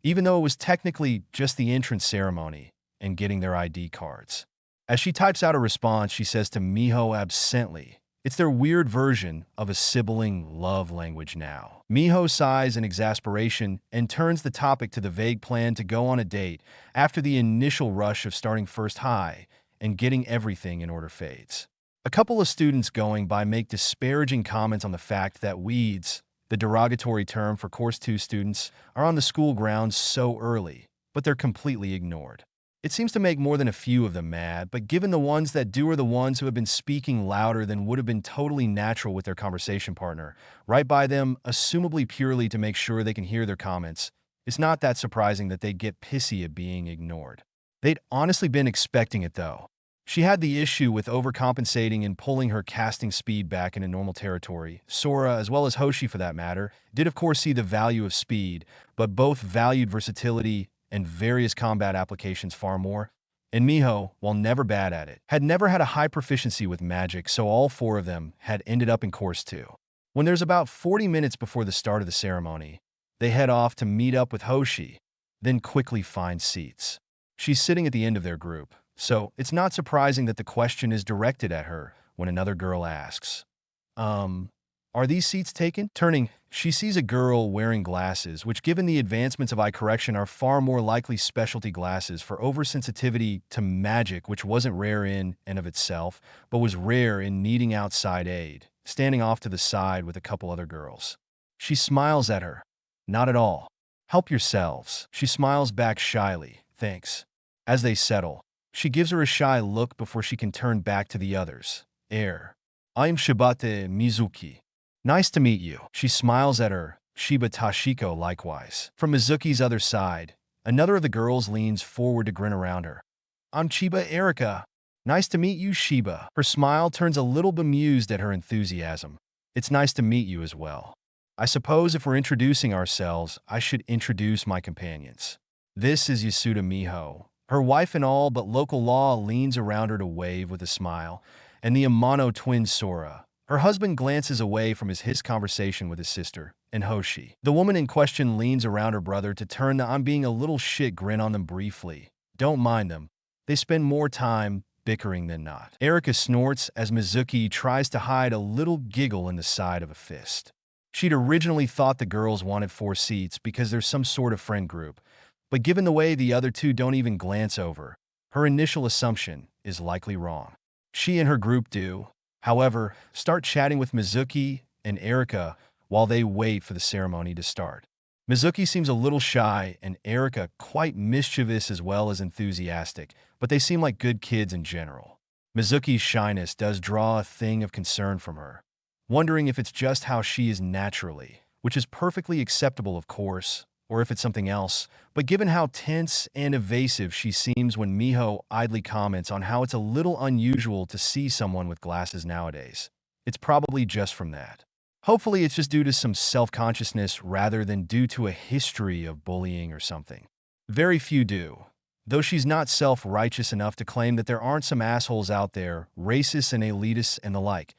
Speaker 1: even though it was technically just the entrance ceremony and getting their ID cards. As she types out a response, she says to Miho absently, it's their weird version of a sibling love language now. Miho sighs in exasperation and turns the topic to the vague plan to go on a date after the initial rush of starting First High and getting everything in order fades. A couple of students going by make disparaging comments on the fact that weeds, the derogatory term for Course 2 students, are on the school grounds so early, but they're completely ignored. It seems to make more than a few of them mad, but given the ones that do are the ones who have been speaking louder than would have been totally natural with their conversation partner, right by them, assumably purely to make sure they can hear their comments, it's not that surprising that they'd get pissy at being ignored. They'd honestly been expecting it though. She had the issue with overcompensating and pulling her casting speed back into normal territory. Sora, as well as Hoshi for that matter, did of course see the value of speed, but both valued versatility and various combat applications far more. And Miho, while never bad at it, had never had a high proficiency with magic, so all four of them had ended up in Course 2. When there's about 40 minutes before the start of the ceremony, they head off to meet up with Hoshi, then quickly find seats. She's sitting at the end of their group, so it's not surprising that the question is directed at her when another girl asks, Are these seats taken? Turning, she sees a girl wearing glasses, which given the advancements of eye correction are far more likely specialty glasses for oversensitivity to magic, which wasn't rare in and of itself, but was rare in needing outside aid, standing off to the side with a couple other girls. She smiles at her. Not at all. Help yourselves. She smiles back shyly. Thanks. As they settle, she gives her a shy look before she can turn back to the others. Heir. I'm Shibata Mizuki. Nice to meet you. She smiles at her. Shiba Tashiko likewise. From Mizuki's other side, another of the girls leans forward to grin around her. I'm Chiba Erika. Nice to meet you, Shiba. Her smile turns a little bemused at her enthusiasm. It's nice to meet you as well. I suppose if we're introducing ourselves, I should introduce my companions. This is Yasuda Miho. Her wife and all but local law leans around her to wave with a smile, and the Amano twin Sora. Her husband glances away from his conversation with his sister, and Hoshi. The woman in question leans around her brother to turn the I'm being a little shit grin on them briefly. Don't mind them. They spend more time bickering than not. Erika snorts as Mizuki tries to hide a little giggle in the side of a fist. She'd originally thought the girls wanted 4 seats because there's some sort of friend group, but given the way the other two don't even glance over, her initial assumption is likely wrong. She and her group do, however, start chatting with Mizuki and Erika while they wait for the ceremony to start. Mizuki seems a little shy and Erika quite mischievous as well as enthusiastic, but they seem like good kids in general. Mizuki's shyness does draw a thing of concern from her, wondering if it's just how she is naturally, which is perfectly acceptable of course, or if it's something else, but given how tense and evasive she seems when Miho idly comments on how it's a little unusual to see someone with glasses nowadays, it's probably just from that. Hopefully it's just due to some self-consciousness rather than due to a history of bullying or something. Very few do, though she's not self-righteous enough to claim that there aren't some assholes out there, racists and elitists and the like,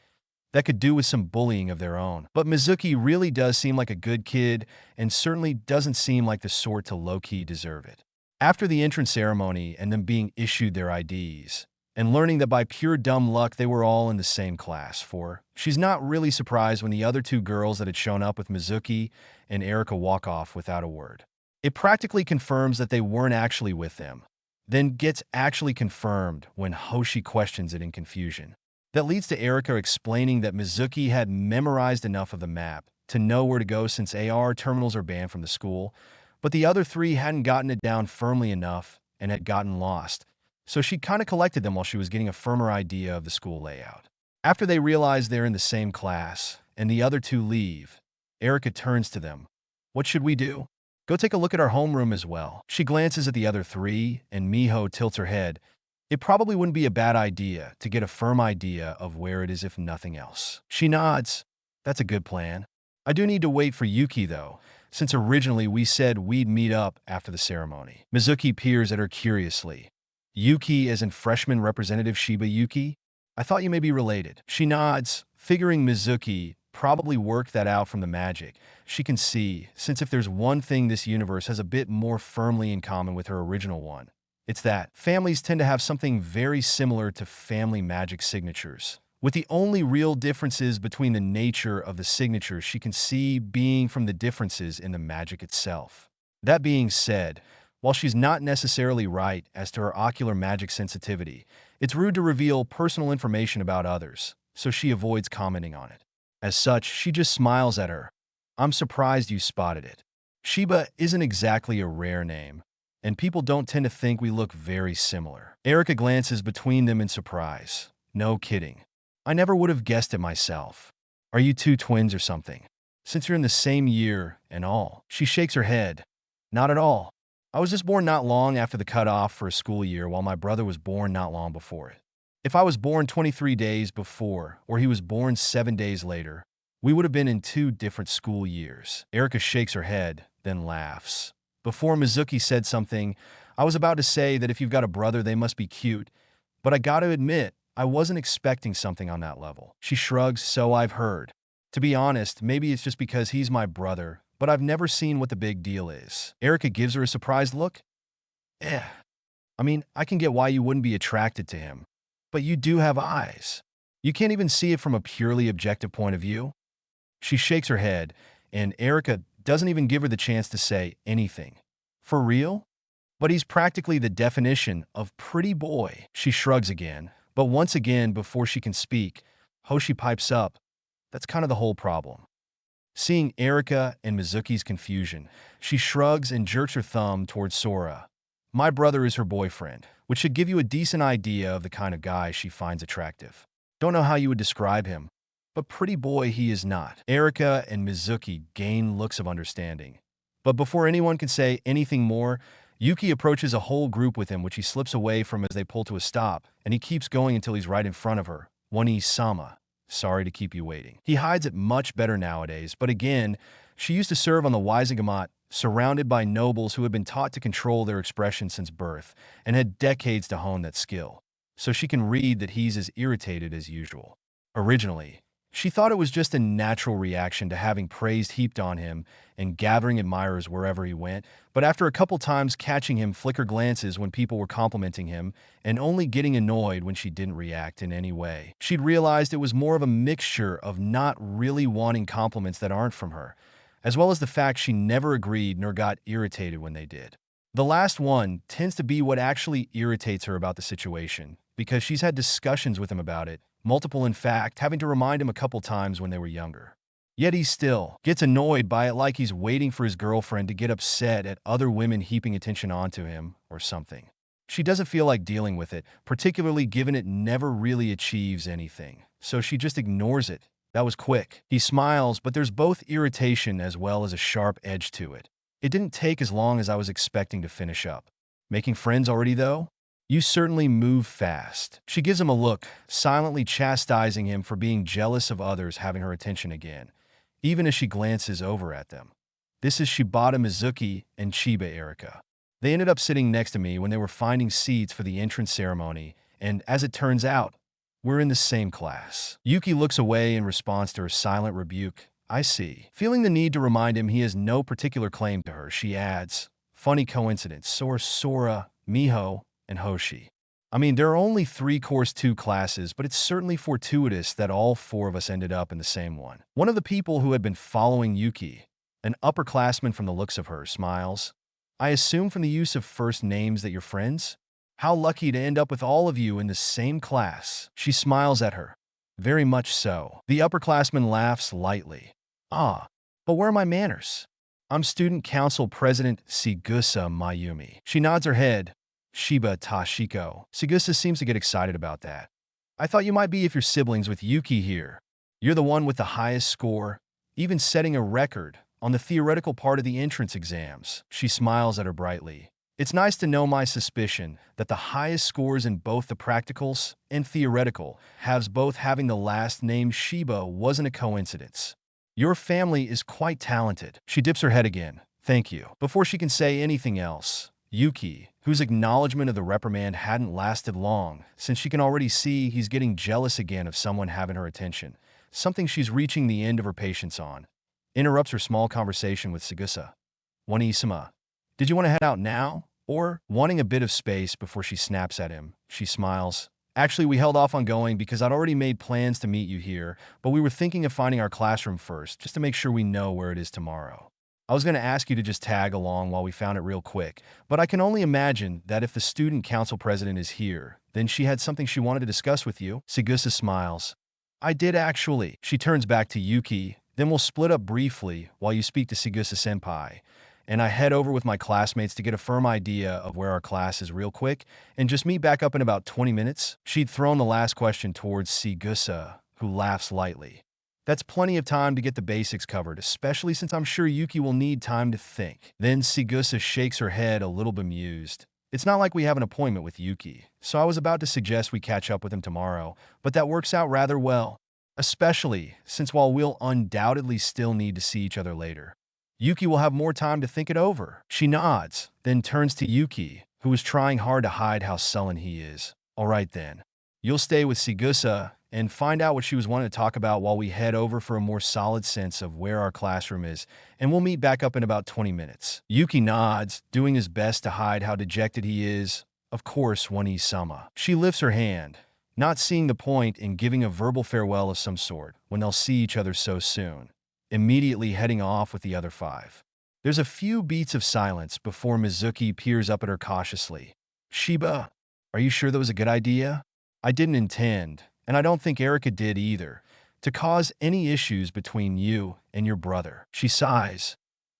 Speaker 1: that could do with some bullying of their own. But Mizuki really does seem like a good kid and certainly doesn't seem like the sort to low-key deserve it. After the entrance ceremony and them being issued their IDs, and learning that by pure dumb luck they were all in the same class for, she's not really surprised when the other 2 girls that had shown up with Mizuki and Erika walk off without a word. It practically confirms that they weren't actually with them, then gets actually confirmed when Hoshi questions it in confusion. That leads to Erika explaining that Mizuki had memorized enough of the map to know where to go since AR terminals are banned from the school, but the other 3 hadn't gotten it down firmly enough and had gotten lost, so she kind of collected them while she was getting a firmer idea of the school layout. After they realize they're in the same class and the other 2 leave, Erika turns to them. What should we do? Go take a look at our homeroom as well. She glances at the other 3 and Miho tilts her head. It probably wouldn't be a bad idea to get a firm idea of where it is if nothing else. She nods. That's a good plan. I do need to wait for Yuki though, since originally we said we'd meet up after the ceremony. Mizuki peers at her curiously. Yuki as in freshman representative Shiba Yuki? I thought you may be related. She nods, figuring Mizuki probably worked that out from the magic she can see, since if there's one thing this universe has a bit more firmly in common with her original one, it's that families tend to have something very similar to family magic signatures, with the only real differences between the nature of the signatures she can see being from the differences in the magic itself. That being said, while she's not necessarily right as to her ocular magic sensitivity, it's rude to reveal personal information about others, so she avoids commenting on it. As such, she just smiles at her. I'm surprised you spotted it. Shiba isn't exactly a rare name, and people don't tend to think we look very similar. Erika glances between them in surprise. No kidding. I never would have guessed it myself. Are you 2 twins or something? Since you're in the same year and all. She shakes her head. Not at all. I was just born not long after the cutoff for a school year while my brother was born not long before it. If I was born 23 days before or he was born 7 days later, we would have been in 2 different school years. Erika shakes her head, then laughs. Before Mizuki said something, I was about to say that if you've got a brother, they must be cute, but I gotta admit, I wasn't expecting something on that level. She shrugs, so I've heard. To be honest, maybe it's just because he's my brother, but I've never seen what the big deal is. Erika gives her a surprised look. I mean, I can get why you wouldn't be attracted to him, but you do have eyes. You can't even see it from a purely objective point of view. She shakes her head, and Erica doesn't even give her the chance to say anything. For real? But he's practically the definition of pretty boy. She shrugs again, but once again, before she can speak, Hoshi pipes up. That's kind of the whole problem. Seeing Erica and Mizuki's confusion, she shrugs and jerks her thumb towards Sora. My brother is her boyfriend, which should give you a decent idea of the kind of guy she finds attractive. Don't know how you would describe him, but pretty boy he is not. Erica and Mizuki gain looks of understanding. But before anyone can say anything more, Yuki approaches a whole group with him, which he slips away from as they pull to a stop, and he keeps going until he's right in front of her. One-sama. Sorry to keep you waiting. He hides it much better nowadays, but again, she used to serve on the Wisegamat, surrounded by nobles who had been taught to control their expression since birth, and had decades to hone that skill. So she can read that he's as irritated as usual. Originally, she thought it was just a natural reaction to having praise heaped on him and gathering admirers wherever he went, but after a couple times catching him flicker glances when people were complimenting him and only getting annoyed when she didn't react in any way, she'd realized it was more of a mixture of not really wanting compliments that aren't from her, as well as the fact she never agreed nor got irritated when they did. The last one tends to be what actually irritates her about the situation, because she's had discussions with him about it, multiple in fact, having to remind him a couple times when they were younger. Yet he still gets annoyed by it, like he's waiting for his girlfriend to get upset at other women heaping attention onto him or something. She doesn't feel like dealing with it, particularly given it never really achieves anything, so she just ignores it. That was quick. He smiles, but there's both irritation as well as a sharp edge to it. It didn't take as long as I was expecting to finish up. Making friends already, though? You certainly move fast. She gives him a look, silently chastising him for being jealous of others having her attention again, even as she glances over at them. This is Shibata Mizuki and Chiba Erica. They ended up sitting next to me when they were finding seats for the entrance ceremony, and as it turns out, we're in the same class. Yuki looks away in response to her silent rebuke. I see. Feeling the need to remind him he has no particular claim to her, she adds, funny coincidence, so are Sora, Miho, and Hoshi. I mean, there are only 3 Course 2 classes, but it's certainly fortuitous that all 4 of us ended up in the same one. One of the people who had been following Yuki, an upperclassman from the looks of her, smiles. I assume from the use of first names that you're friends? How lucky to end up with all of you in the same class. She smiles at her. Very much so. The upperclassman laughs lightly. Ah, but where are my manners? I'm Student Council President Sigusa Mayumi. She nods her head. Shiba Tashiko. Sigusa seems to get excited about that. I thought you might be if you're siblings with Yuki here. You're the one with the highest score, even setting a record on the theoretical part of the entrance exams. She smiles at her brightly. It's nice to know my suspicion that the highest scores in both the practicals and theoretical halves both having the last name Shiba wasn't a coincidence. Your family is quite talented. She dips her head again. Thank you. Before she can say anything else, Yuki, whose acknowledgement of the reprimand hadn't lasted long, since she can already see he's getting jealous again of someone having her attention, something she's reaching the end of her patience on, interrupts her small conversation with Sigusa. One-sama. Did you want to head out now? Or, wanting a bit of space before she snaps at him, she smiles. Actually, we held off on going because I'd already made plans to meet you here, but we were thinking of finding our classroom first, just to make sure we know where it is tomorrow. I was going to ask you to just tag along while we found it real quick, but I can only imagine that if the student council president is here, then she had something she wanted to discuss with you. Sigusa smiles. I did actually. She turns back to Yuki, then we'll split up briefly while you speak to Sigusa-senpai, and I head over with my classmates to get a firm idea of where our class is real quick, and just meet back up in about 20 minutes. She'd thrown the last question towards Sigusa, who laughs lightly. That's plenty of time to get the basics covered, especially since I'm sure Yuki will need time to think. Then Sigusa shakes her head a little bemused. It's not like we have an appointment with Yuki, so I was about to suggest we catch up with him tomorrow, but that works out rather well. Especially since while we'll undoubtedly still need to see each other later, Yuki will have more time to think it over. She nods, then turns to Yuki, who is trying hard to hide how sullen he is. All right then. You'll stay with Sigusa and find out what she was wanting to talk about while we head over for a more solid sense of where our classroom is, and we'll meet back up in about 20 minutes. Yuki nods, doing his best to hide how dejected he is. Of course, One-sama. She lifts her hand, not seeing the point in giving a verbal farewell of some sort when they'll see each other so soon. immediately heading off with the other 5. There's a few beats of silence before Mizuki peers up at her cautiously. Shiba, are you sure that was a good idea? I didn't intend, and I don't think Erika did either, to cause any issues between you and your brother. She sighs.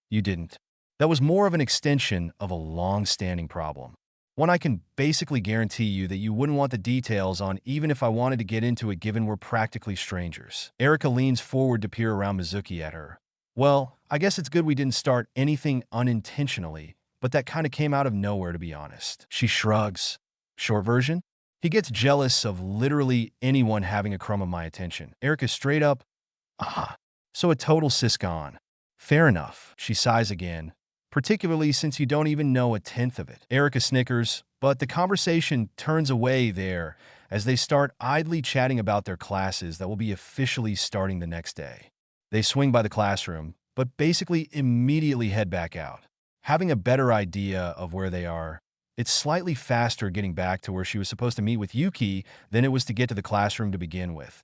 Speaker 1: You didn't. That was more of an extension of a long-standing problem. One I can basically guarantee you that you wouldn't want the details on even if I wanted to get into it given we're practically strangers. Erika leans forward to peer around Mizuki at her. Well, I guess it's good we didn't start anything unintentionally, but that kind of came out of nowhere to be honest. She shrugs. Short version? He gets jealous of literally anyone having a crumb of my attention. Erika straight up, so a total siscon. Fair enough. She sighs again, particularly since you don't even know a tenth of it. Erika snickers, but the conversation turns away there as they start idly chatting about their classes that will be officially starting the next day. They swing by the classroom, but basically immediately head back out. Having a better idea of where they are, it's slightly faster getting back to where she was supposed to meet with Yuki than it was to get to the classroom to begin with.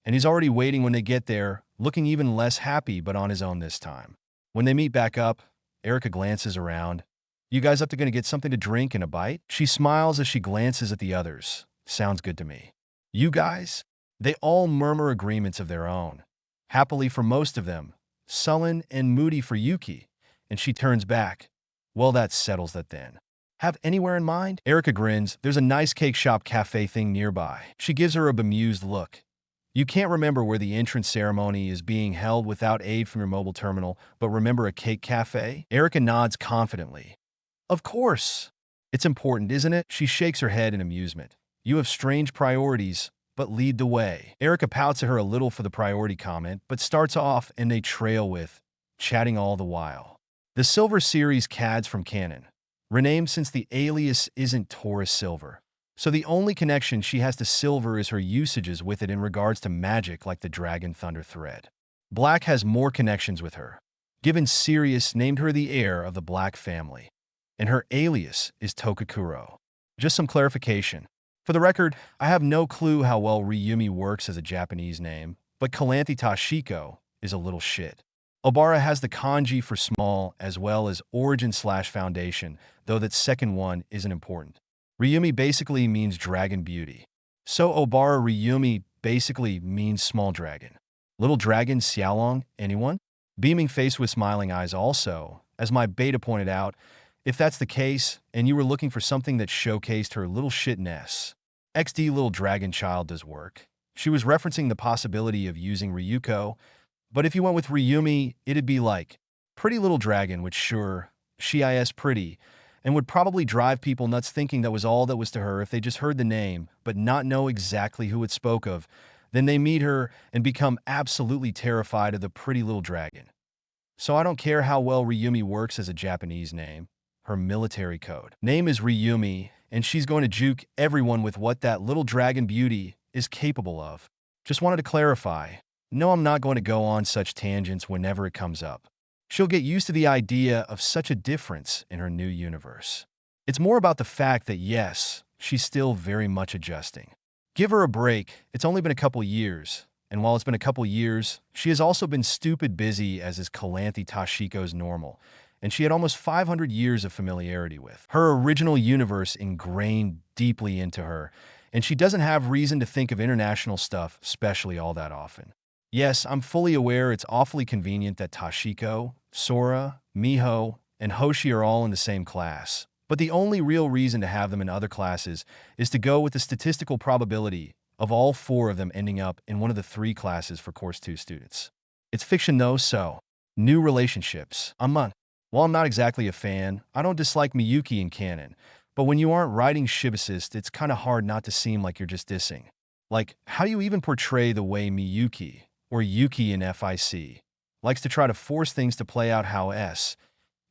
Speaker 1: And he's already waiting when they get there, looking even less happy but on his own this time. When they meet back up, Erika glances around. You guys up to gonna get something to drink and a bite? She smiles as she glances at the others. Sounds good to me. You guys? They all murmur agreements of their own. Happily for most of them, sullen and moody for Yuki, and she turns back. Well, that settles that then. Have anywhere in mind? Erika grins. There's a nice cake shop cafe thing nearby. She gives her a bemused look. You can't remember where the entrance ceremony is being held without aid from your mobile terminal, but remember a cake cafe? Erika nods confidently. Of course. It's important, isn't it? She shakes her head in amusement. You have strange priorities, but lead the way. Erika pouts at her a little for the priority comment, but starts off and they trail with, chatting all the while. The Silver Series CADs from Canon. Renamed since the alias isn't Taurus Silver. So the only connection she has to silver is her usages with it in regards to magic like the Dragon Thunder thread. Black has more connections with her. Given Sirius named her the heir of the Black family. And her alias is Tokakuro. Just some clarification. For the record, I have no clue how well Ryumi works as a Japanese name, but Calanthe Tashiko is a little shit. Obara has the kanji for small as well as origin/foundation, though that second one isn't important. Ryumi basically means dragon beauty. So Obara Ryumi basically means small dragon. Little dragon Xiaolong, anyone? Beaming face with smiling eyes also, as my beta pointed out, if that's the case, and you were looking for something that showcased her little shitness, XD little dragon child does work. She was referencing the possibility of using Ryuko, but if you went with Ryumi, it'd be like, pretty little dragon, which sure, she is pretty, and would probably drive people nuts thinking that was all that was to her if they just heard the name, but not know exactly who it spoke of. Then they meet her and become absolutely terrified of the pretty little dragon. So I don't care how well Ryumi works as a Japanese name. Her military code. Name is Ryumi, and she's going to juke everyone with what that little dragon beauty is capable of. Just wanted to clarify. No, I'm not going to go on such tangents whenever it comes up. She'll get used to the idea of such a difference in her new universe. It's more about the fact that yes, she's still very much adjusting. Give her a break, it's only been a couple years, and while it's been a couple years, she has also been stupid busy as is Calanthe Tashiko's normal, and she had almost 500 years of familiarity with. Her original universe ingrained deeply into her, and she doesn't have reason to think of international stuff, especially all that often. Yes, I'm fully aware it's awfully convenient that Tashiko, Sora, Miho, and Hoshi are all in the same class, but the only real reason to have them in other classes is to go with the statistical probability of all 4 of them ending up in one of the 3 classes for Course 2 students. It's fiction though, so new relationships. While I'm not exactly a fan, I don't dislike Miyuki in canon, but when you aren't writing Shibasist, it's kinda hard not to seem like you're just dissing. Like, how do you even portray the way Miyuki, or Yuki in FIC, likes to try to force things to play out how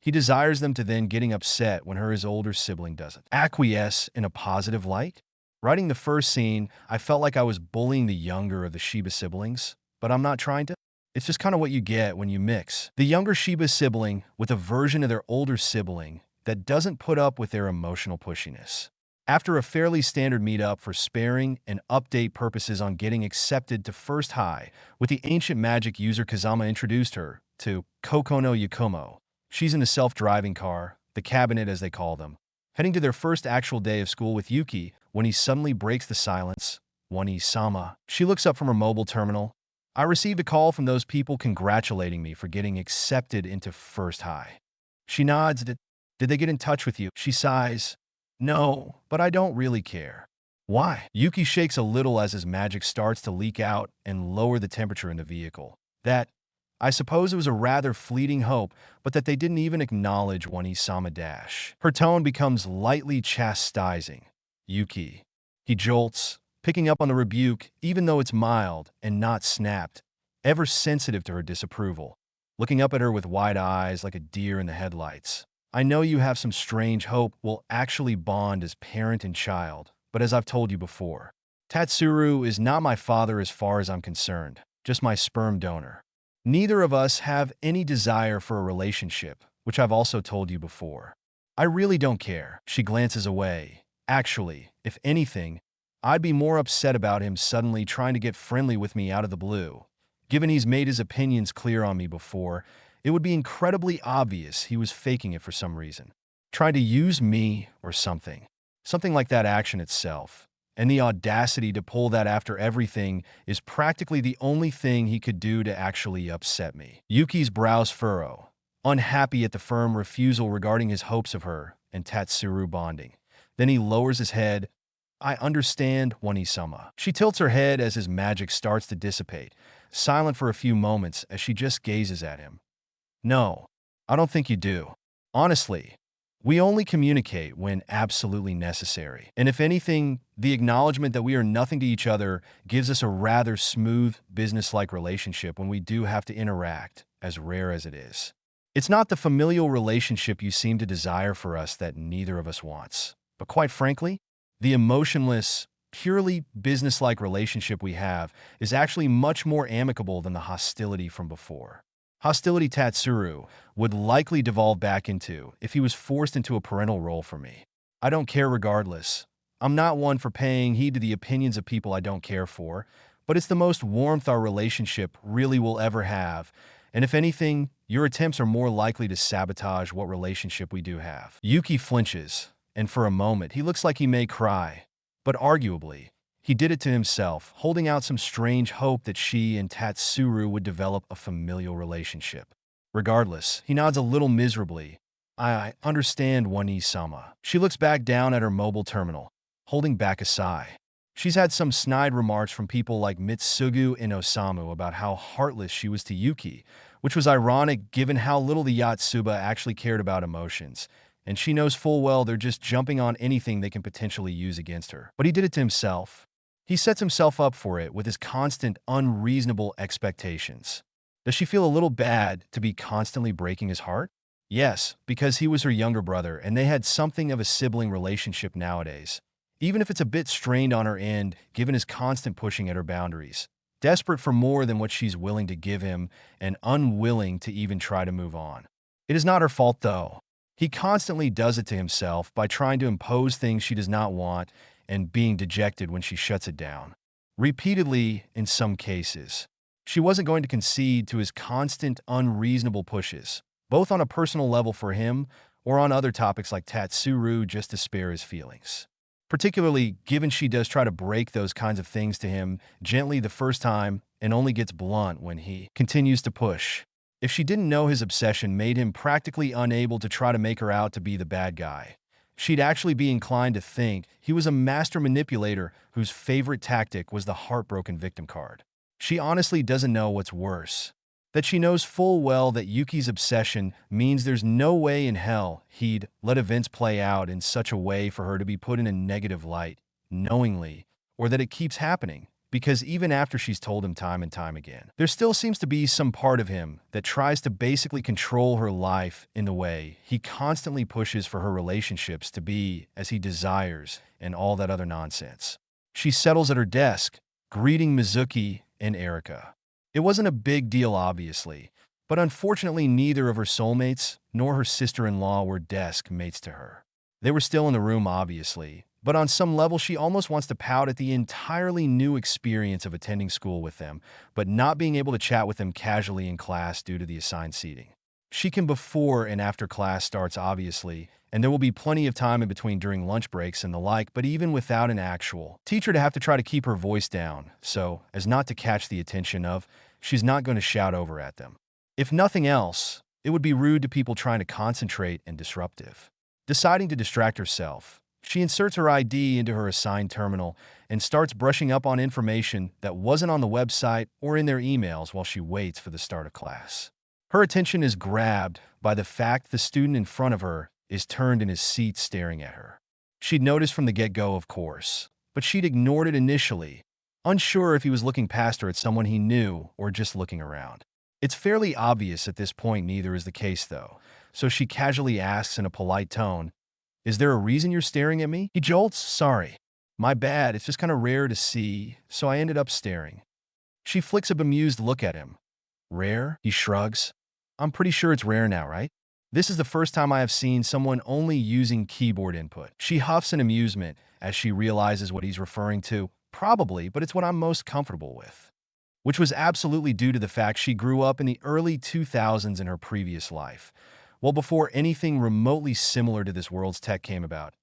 Speaker 1: he desires them to then getting upset when his older sibling doesn't acquiesce in a positive light? Writing the first scene, I felt like I was bullying the younger of the Shiba siblings, but I'm not trying to. It's just kind of what you get when you mix the younger Shiba sibling with a version of their older sibling that doesn't put up with their emotional pushiness. After a fairly standard meetup for sparring and update purposes on getting accepted to First High, with the ancient magic user Kazama introduced her to Kokono Yakumo. She's in a self-driving car, the cabinet as they call them, heading to their first actual day of school with Yuki when he suddenly breaks the silence. Wani-sama. She looks up from her mobile terminal. I received a call from those people congratulating me for getting accepted into First High. She nods. Did they get in touch with you? She sighs. No, but I don't really care. Why? Yuki shakes a little as his magic starts to leak out and lower the temperature in the vehicle. I suppose it was a rather fleeting hope, but that they didn't even acknowledge Wani-sama dash. Her tone becomes lightly chastising. Yuki. He jolts, picking up on the rebuke, even though it's mild and not snapped, ever sensitive to her disapproval, looking up at her with wide eyes like a deer in the headlights. I know you have some strange hope we'll actually bond as parent and child, but as I've told you before, Tatsuru is not my father as far as I'm concerned, just my sperm donor. Neither of us have any desire for a relationship, which I've also told you before. I really don't care. She glances away. Actually, if anything, I'd be more upset about him suddenly trying to get friendly with me out of the blue. Given he's made his opinions clear on me before, it would be incredibly obvious he was faking it for some reason. Trying to use me or something. Something like that action itself. And the audacity to pull that after everything is practically the only thing he could do to actually upset me. Yuki's brows furrow, unhappy at the firm refusal regarding his hopes of her and Tatsuru bonding. Then he lowers his head. I understand, Wani-sama. She tilts her head as his magic starts to dissipate, silent for a few moments as she just gazes at him. No, I don't think you do. Honestly, we only communicate when absolutely necessary. And if anything, the acknowledgement that we are nothing to each other gives us a rather smooth, business-like relationship when we do have to interact, as rare as it is. It's not the familial relationship you seem to desire for us that neither of us wants. But quite frankly, the emotionless, purely business-like relationship we have is actually much more amicable than the hostility from before. Hostility Tatsuru would likely devolve back into if he was forced into a parental role for me. I don't care regardless. I'm not one for paying heed to the opinions of people I don't care for, but it's the most warmth our relationship really will ever have, and if anything, your attempts are more likely to sabotage what relationship we do have. Yuki flinches, and for a moment he looks like he may cry, but arguably, he did it to himself, holding out some strange hope that she and Tatsuru would develop a familial relationship. Regardless, he nods a little miserably. I understand, Wani-sama. She looks back down at her mobile terminal, holding back a sigh. She's had some snide remarks from people like Mitsugu and Osamu about how heartless she was to Yuki, which was ironic given how little the Yotsuba actually cared about emotions, and she knows full well they're just jumping on anything they can potentially use against her. But he did it to himself. He sets himself up for it with his constant, unreasonable expectations. Does she feel a little bad to be constantly breaking his heart? Yes, because he was her younger brother and they had something of a sibling relationship nowadays, even if it's a bit strained on her end given his constant pushing at her boundaries, desperate for more than what she's willing to give him and unwilling to even try to move on. It is not her fault, though. He constantly does it to himself by trying to impose things she does not want and being dejected when she shuts it down. Repeatedly, in some cases. She wasn't going to concede to his constant, unreasonable pushes, both on a personal level for him or on other topics like Tatsuru just to spare his feelings. Particularly given she does try to break those kinds of things to him gently the first time and only gets blunt when he continues to push. If she didn't know his obsession made him practically unable to try to make her out to be the bad guy, she'd actually be inclined to think he was a master manipulator whose favorite tactic was the heartbroken victim card. She honestly doesn't know what's worse. That she knows full well that Yuki's obsession means there's no way in hell he'd let events play out in such a way for her to be put in a negative light, knowingly, or that it keeps happening, because even after she's told him time and time again, there still seems to be some part of him that tries to basically control her life in the way he constantly pushes for her relationships to be as he desires and all that other nonsense. She settles at her desk, greeting Mizuki and Erika. It wasn't a big deal, obviously, but unfortunately neither of her soulmates nor her sister-in-law were desk mates to her. They were still in the room, obviously, But on some level, she almost wants to pout at the entirely new experience of attending school with them, but not being able to chat with them casually in class due to the assigned seating. She can before and after class starts, obviously, and there will be plenty of time in between during lunch breaks and the like, but even without an actual teacher to have to try to keep her voice down, so as not to catch the attention of, she's not going to shout over at them. If nothing else, it would be rude to people trying to concentrate and disruptive. Deciding to distract herself, she inserts her ID into her assigned terminal and starts brushing up on information that wasn't on the website or in their emails while she waits for the start of class. Her attention is grabbed by the fact the student in front of her is turned in his seat staring at her. She'd noticed from the get-go, of course, but she'd ignored it initially, unsure if he was looking past her at someone he knew or just looking around. It's fairly obvious at this point neither is the case, though, so she casually asks in a polite tone, "Is there a reason you're staring at me?" He jolts, "Sorry. My bad, it's just kind of rare to see, so I ended up staring." She flicks a bemused look at him. "Rare?" He shrugs. "I'm pretty sure it's rare now, right? This is the first time I have seen someone only using keyboard input." She huffs in amusement as she realizes what he's referring to. Probably, but it's what I'm most comfortable with. Which was absolutely due to the fact she grew up in the early 2000s in her previous life, well before anything remotely similar to this world's tech came about.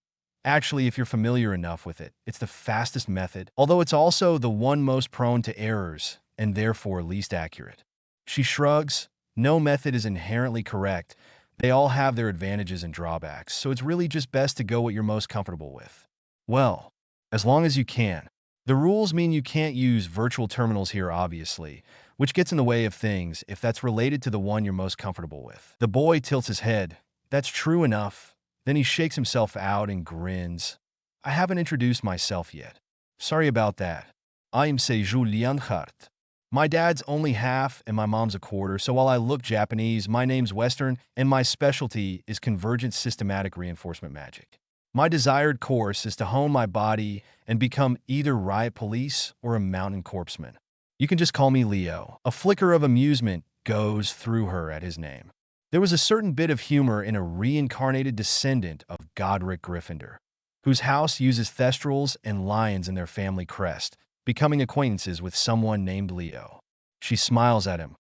Speaker 1: Actually, if you're familiar enough with it, it's the fastest method, although it's also the one most prone to errors and therefore least accurate. She shrugs. No method is inherently correct. They all have their advantages and drawbacks, so it's really just best to go what you're most comfortable with. Well, as long as you can. The rules mean you can't use virtual terminals here, obviously, which gets in the way of things if that's related to the one you're most comfortable with. The boy tilts his head. That's true enough. Then he shakes himself out and grins. "I haven't introduced myself yet. Sorry about that. I'm Julien Hart. My dad's only half and my mom's a quarter, so while I look Japanese, my name's Western, and my specialty is convergent systematic reinforcement magic. My desired course is to hone my body and become either riot police or a mountain corpseman. You can just call me Leo." A flicker of amusement goes through her at his name. There was a certain bit of humor in a reincarnated descendant of Godric Gryffindor, whose house uses thestrals and lions in their family crest, becoming acquaintances with someone named Leo. She smiles at him.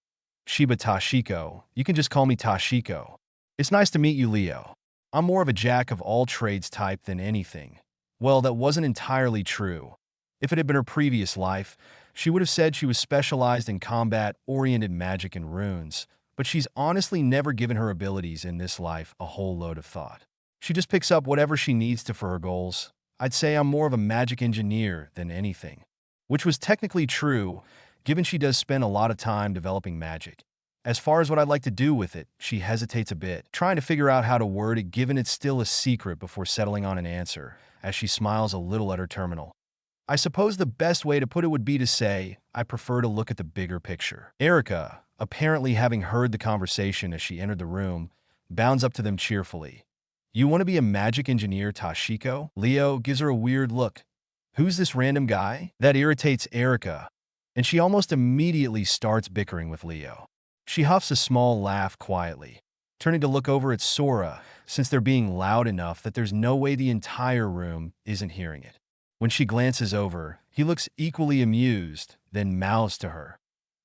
Speaker 1: "Shiba Tashiko. You can just call me Tashiko. It's nice to meet you, Leo. I'm more of a jack of all trades type than anything." Well, that wasn't entirely true. If it had been her previous life, she would have said she was specialized in combat-oriented magic and runes, but she's honestly never given her abilities in this life a whole load of thought. She just picks up whatever she needs to for her goals. I'd say I'm more of a magic engineer than anything. Which was technically true, given she does spend a lot of time developing magic. As far as what I'd like to do with it, she hesitates a bit, trying to figure out how to word it given it's still a secret before settling on an answer, as she smiles a little at her terminal. "I suppose the best way to put it would be to say, I prefer to look at the bigger picture." Erica, apparently having heard the conversation as she entered the room, bounds up to them cheerfully. "You want to be a magic engineer, Tashiko?" Leo gives her a weird look. "Who's this random guy?" That irritates Erica, and she almost immediately starts bickering with Leo. She huffs a small laugh quietly, turning to look over at Sora, since they're being loud enough that there's no way the entire room isn't hearing it. When she glances over, he looks equally amused, then mouths to her.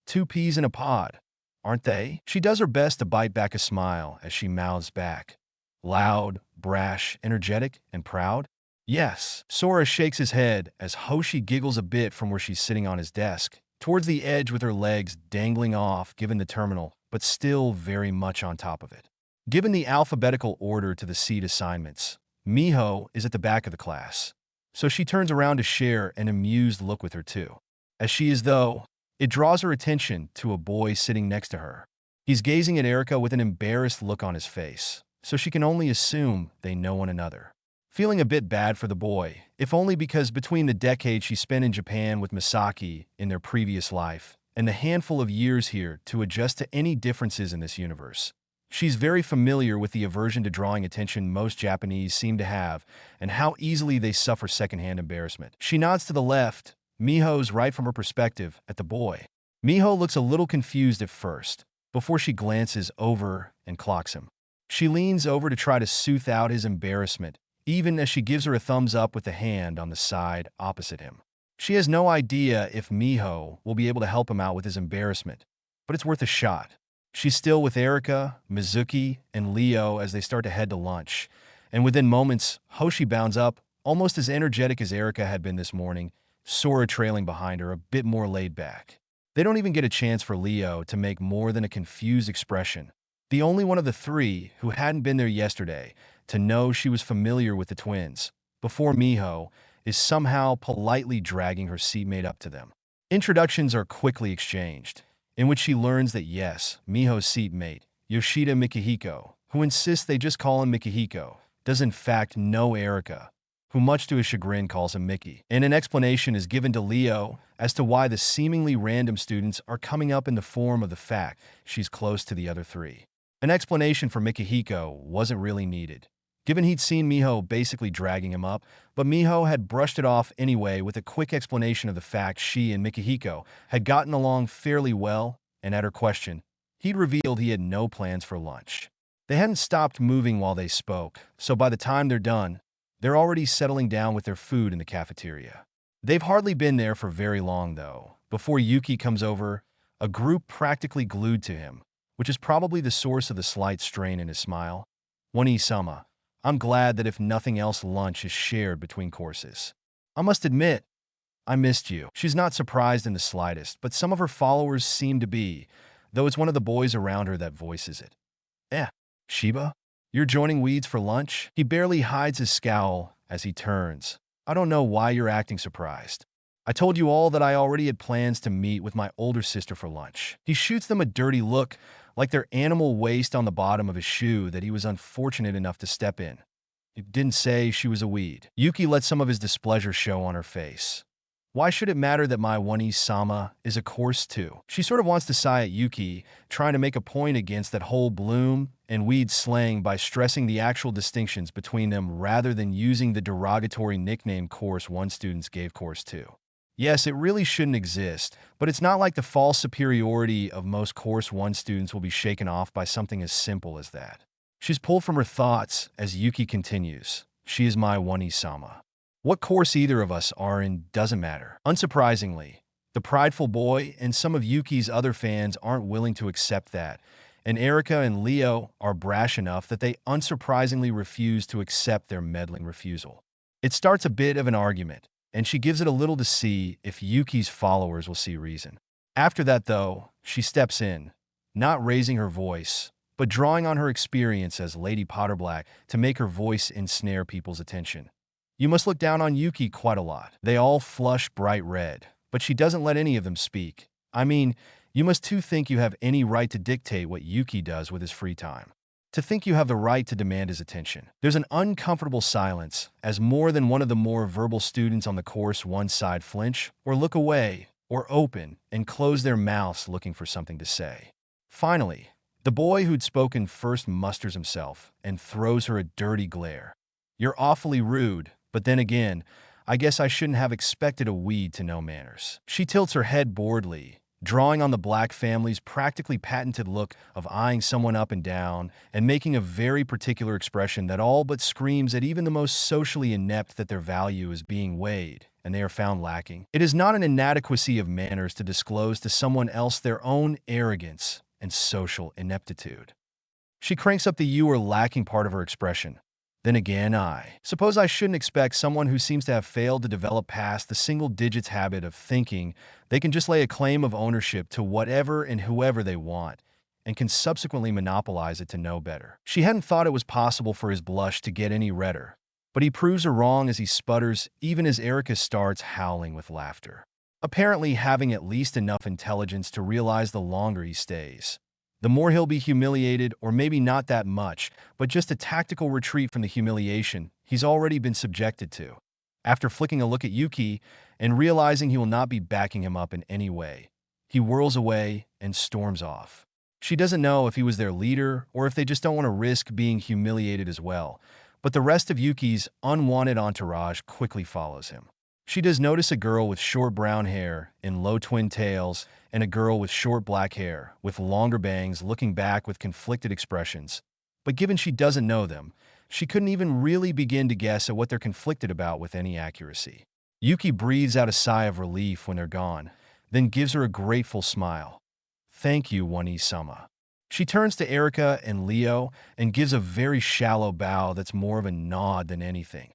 Speaker 1: "Two peas in a pod, aren't they?" She does her best to bite back a smile as she mouths back. "Loud, brash, energetic, and proud?" "Yes." Sora shakes his head as Hoshi giggles a bit from where she's sitting on his desk, towards the edge with her legs dangling off given the terminal, but still very much on top of it. Given the alphabetical order to the seat assignments, Miho is at the back of the class, so she turns around to share an amused look with her too. As she is though, it draws her attention to a boy sitting next to her. He's gazing at Erica with an embarrassed look on his face, so she can only assume they know one another. Feeling a bit bad for the boy, if only because between the decade she spent in Japan with Misaki in their previous life, and the handful of years here to adjust to any differences in this universe, she's very familiar with the aversion to drawing attention most Japanese seem to have, and how easily they suffer secondhand embarrassment. She nods to the left, Miho's right from her perspective, at the boy. Miho looks a little confused at first, before she glances over and clocks him. She leans over to try to soothe out his embarrassment, even as she gives her a thumbs up with the hand on the side opposite him. She has no idea if Miho will be able to help him out with his embarrassment, but it's worth a shot. She's still with Erika, Mizuki, and Leo as they start to head to lunch, and within moments, Hoshi bounds up, almost as energetic as Erika had been this morning, Sora trailing behind her, a bit more laid back. They don't even get a chance for Leo to make more than a confused expression. The only one of the three who hadn't been there yesterday to know she was familiar with the twins, before Miho, is somehow politely dragging her seatmate up to them. Introductions are quickly exchanged, in which she learns that yes, Miho's seatmate, Yoshida Mikihiko, who insists they just call him Mikihiko, does in fact know Erika, who much to his chagrin calls him Mickey. And an explanation is given to Leo as to why the seemingly random students are coming up in the form of the fact she's close to the other three. An explanation for Mikihiko wasn't really needed, given he'd seen Miho basically dragging him up, but Miho had brushed it off anyway with a quick explanation of the fact she and Mikihiko had gotten along fairly well, and at her question, he'd revealed he had no plans for lunch. They hadn't stopped moving while they spoke, so by the time they're done, they're already settling down with their food in the cafeteria. They've hardly been there for very long, though, before Yuki comes over, a group practically glued to him, which is probably the source of the slight strain in his smile. One-sama, I'm glad that if nothing else lunch is shared between courses. I must admit, I missed you. She's not surprised in the slightest, but some of her followers seem to be, though it's one of the boys around her that voices it. Shiba? You're joining Weeds for lunch? He barely hides his scowl as he turns. I don't know why you're acting surprised. I told you all that I already had plans to meet with my older sister for lunch. He shoots them a dirty look, like their animal waste on the bottom of his shoe that he was unfortunate enough to step in. He didn't say she was a weed. Yuki let some of his displeasure show on her face. Why should it matter that my One-sama is a course too? She sort of wants to sigh at Yuki, trying to make a point against that whole bloom and weed slang by stressing the actual distinctions between them rather than using the derogatory nickname Course 1 students gave Course 2. Yes, it really shouldn't exist, but it's not like the false superiority of most Course 1 students will be shaken off by something as simple as that. She's pulled from her thoughts as Yuki continues. She is my One-sama. What course either of us are in doesn't matter. Unsurprisingly, the prideful boy and some of Yuki's other fans aren't willing to accept that, and Erika and Leo are brash enough that they unsurprisingly refuse to accept their meddling refusal. It starts a bit of an argument, and she gives it a little to see if Yuki's followers will see reason. After that, though, she steps in, not raising her voice, but drawing on her experience as Lady Potter-Black to make her voice ensnare people's attention. You must look down on Yuki quite a lot. They all flush bright red, but she doesn't let any of them speak. I mean, you must too think you have any right to dictate what Yuki does with his free time. To think you have the right to demand his attention. There's an uncomfortable silence as more than one of the more verbal students on the course one side flinch, or look away, or open and close their mouths looking for something to say. Finally, the boy who'd spoken first musters himself and throws her a dirty glare. You're awfully rude. But then again, I guess I shouldn't have expected a weed to know manners. She tilts her head boredly, drawing on the Black family's practically patented look of eyeing someone up and down and making a very particular expression that all but screams at even the most socially inept that their value is being weighed, and they are found lacking. It is not an inadequacy of manners to disclose to someone else their own arrogance and social ineptitude. She cranks up the "you are lacking" part of her expression. Then again, I suppose I shouldn't expect someone who seems to have failed to develop past the single digits habit of thinking they can just lay a claim of ownership to whatever and whoever they want, and can subsequently monopolize it to know better. She hadn't thought it was possible for his blush to get any redder, but he proves her wrong as he sputters even as Erika starts howling with laughter. Apparently having at least enough intelligence to realize the longer he stays, the more he'll be humiliated, or maybe not that much, but just a tactical retreat from the humiliation he's already been subjected to. After flicking a look at Yuki and realizing he will not be backing him up in any way, he whirls away and storms off. She doesn't know if he was their leader or if they just don't want to risk being humiliated as well, but the rest of Yuki's unwanted entourage quickly follows him. She does notice a girl with short brown hair in low twin tails and a girl with short black hair with longer bangs looking back with conflicted expressions. But given she doesn't know them, she couldn't even really begin to guess at what they're conflicted about with any accuracy. Yuki breathes out a sigh of relief when they're gone, then gives her a grateful smile. Thank you, Wani-sama. She turns to Erika and Leo and gives a very shallow bow that's more of a nod than anything.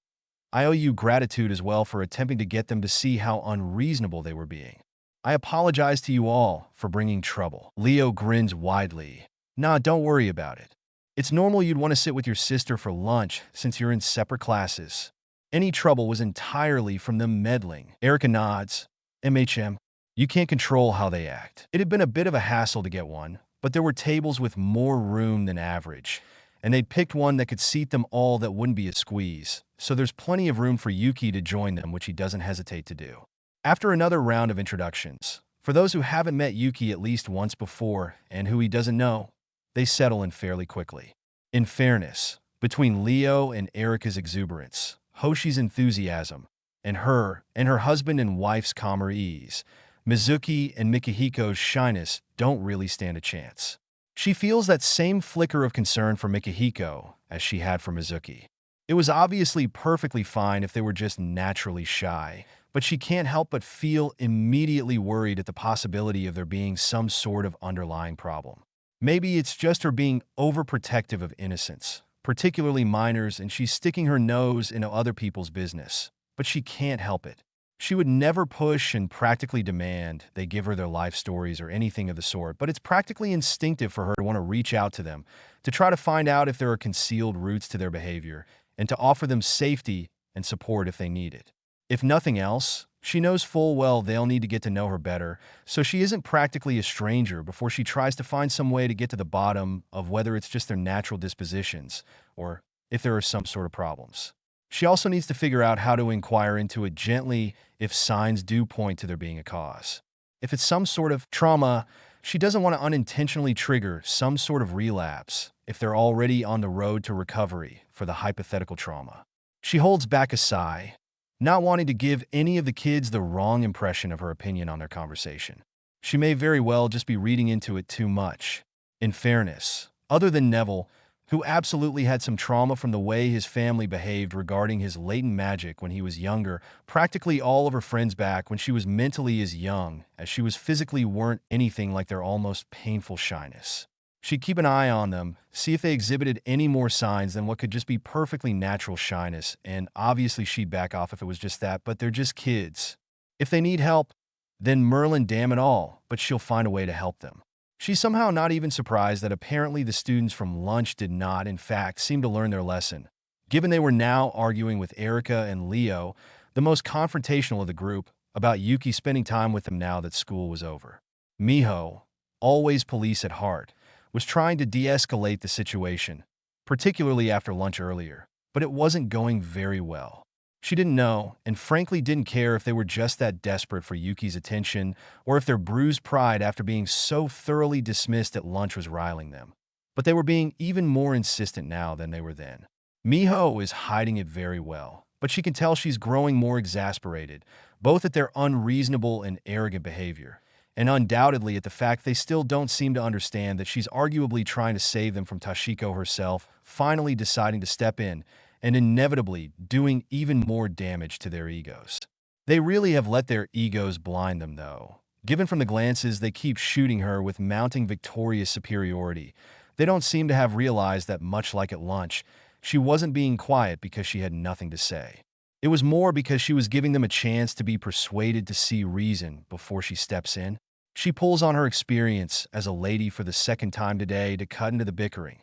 Speaker 1: I owe you gratitude as well for attempting to get them to see how unreasonable they were being. I apologize to you all for bringing trouble. Leo grins widely. Nah, don't worry about it. It's normal you'd want to sit with your sister for lunch since you're in separate classes. Any trouble was entirely from them meddling. Erika nods. MHM, you can't control how they act. It had been a bit of a hassle to get one, but there were tables with more room than average, and they'd picked one that could seat them all that wouldn't be a squeeze, so there's plenty of room for Yuki to join them, which he doesn't hesitate to do. After another round of introductions, for those who haven't met Yuki at least once before and who he doesn't know, they settle in fairly quickly. In fairness, between Leo and Erika's exuberance, Hoshi's enthusiasm, and her husband and wife's calmer ease, Mizuki and Mikihiko's shyness don't really stand a chance. She feels that same flicker of concern for Mikihiko as she had for Mizuki. It was obviously perfectly fine if they were just naturally shy, but she can't help but feel immediately worried at the possibility of there being some sort of underlying problem. Maybe it's just her being overprotective of innocents, particularly minors, and she's sticking her nose into other people's business. But she can't help it. She would never push and practically demand they give her their life stories or anything of the sort, but it's practically instinctive for her to want to reach out to them, to try to find out if there are concealed roots to their behavior, and to offer them safety and support if they need it. If nothing else, she knows full well they'll need to get to know her better, so she isn't practically a stranger before she tries to find some way to get to the bottom of whether it's just their natural dispositions or if there are some sort of problems. She also needs to figure out how to inquire into it gently if signs do point to there being a cause. If it's some sort of trauma, she doesn't want to unintentionally trigger some sort of relapse if they're already on the road to recovery for the hypothetical trauma. She holds back a sigh, not wanting to give any of the kids the wrong impression of her opinion on their conversation. She may very well just be reading into it too much. In fairness, other than Neville, who absolutely had some trauma from the way his family behaved regarding his latent magic when he was younger, practically all of her friends back when she was mentally as young as she was physically weren't anything like their almost painful shyness. She'd keep an eye on them, see if they exhibited any more signs than what could just be perfectly natural shyness, and obviously she'd back off if it was just that, but they're just kids. If they need help, then Merlin damn it all, but she'll find a way to help them. She's somehow not even surprised that apparently the students from lunch did not, in fact, seem to learn their lesson, given they were now arguing with Erika and Leo, the most confrontational of the group, about Yuki spending time with them now that school was over. Miho, always police at heart, was trying to de-escalate the situation, particularly after lunch earlier, but it wasn't going very well. She didn't know, and frankly didn't care if they were just that desperate for Yuki's attention or if their bruised pride after being so thoroughly dismissed at lunch was riling them. But they were being even more insistent now than they were then. Miho is hiding it very well, but she can tell she's growing more exasperated, both at their unreasonable and arrogant behavior, and undoubtedly at the fact they still don't seem to understand that she's arguably trying to save them from Tashiko herself, finally deciding to step in, and inevitably doing even more damage to their egos. They really have let their egos blind them, though. Given from the glances they keep shooting her with mounting victorious superiority, they don't seem to have realized that, much like at lunch, she wasn't being quiet because she had nothing to say. It was more because she was giving them a chance to be persuaded to see reason before she steps in. She pulls on her experience as a lady for the second time today to cut into the bickering.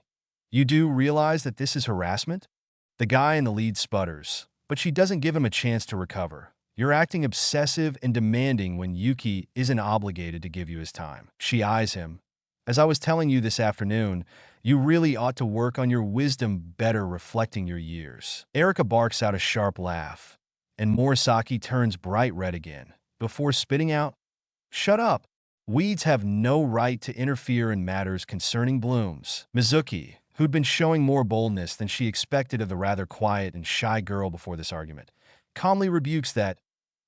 Speaker 1: You do realize that this is harassment? The guy in the lead sputters, but she doesn't give him a chance to recover. You're acting obsessive and demanding when Yuki isn't obligated to give you his time. She eyes him. As I was telling you this afternoon, you really ought to work on your wisdom better reflecting your years. Erika barks out a sharp laugh, and Morisaki turns bright red again, before spitting out, "Shut up. Weeds have no right to interfere in matters concerning blooms." Mizuki, who'd been showing more boldness than she expected of the rather quiet and shy girl before this argument, calmly rebukes that,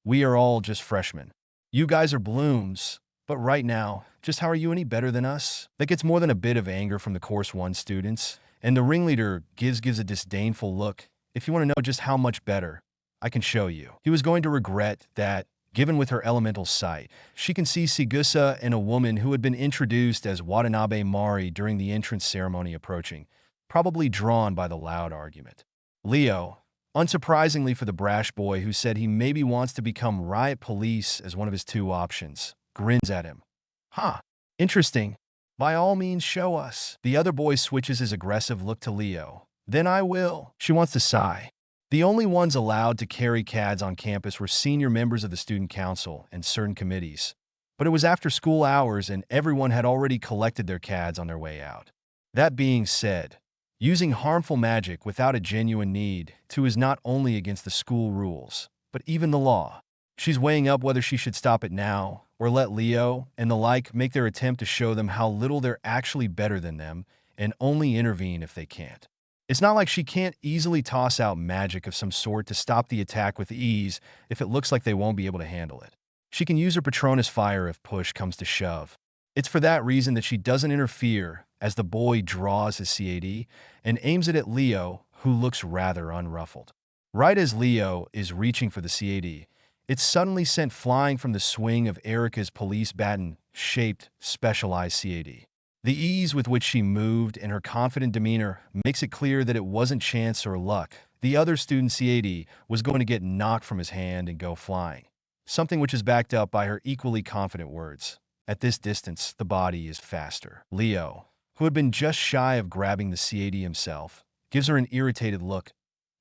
Speaker 1: "We are all just freshmen. You guys are blooms, but right now, just how are you any better than us?" That gets more than a bit of anger from the Course 1 students, and the ringleader gives a disdainful look. If you want to know just how much better, I can show you. He was going to regret that, given with her elemental sight, she can see Sigusa and a woman who had been introduced as Watanabe Mari during the entrance ceremony approaching, probably drawn by the loud argument. Leo, unsurprisingly for the brash boy who said he maybe wants to become riot police as one of his two options, grins at him. Huh, interesting. By all means, show us. The other boy switches his aggressive look to Leo. Then I will. She wants to sigh. The only ones allowed to carry CADs on campus were senior members of the student council and certain committees. But it was after school hours and everyone had already collected their CADs on their way out. That being said, using harmful magic without a genuine need to is not only against the school rules, but even the law. She's weighing up whether she should stop it now or let Leo and the like make their attempt to show them how little they're actually better than them and only intervene if they can't. It's not like she can't easily toss out magic of some sort to stop the attack with ease if it looks like they won't be able to handle it. She can use her Patronus fire if push comes to shove. It's for that reason that she doesn't interfere as the boy draws his CAD and aims it at Leo, who looks rather unruffled. Right as Leo is reaching for the CAD, it's suddenly sent flying from the swing of Erica's police baton-shaped specialized CAD. The ease with which she moved and her confident demeanor makes it clear that it wasn't chance or luck. The other student's CAD was going to get knocked from his hand and go flying, something which is backed up by her equally confident words. At this distance, the body is faster. Leo, who had been just shy of grabbing the CAD himself, gives her an irritated look.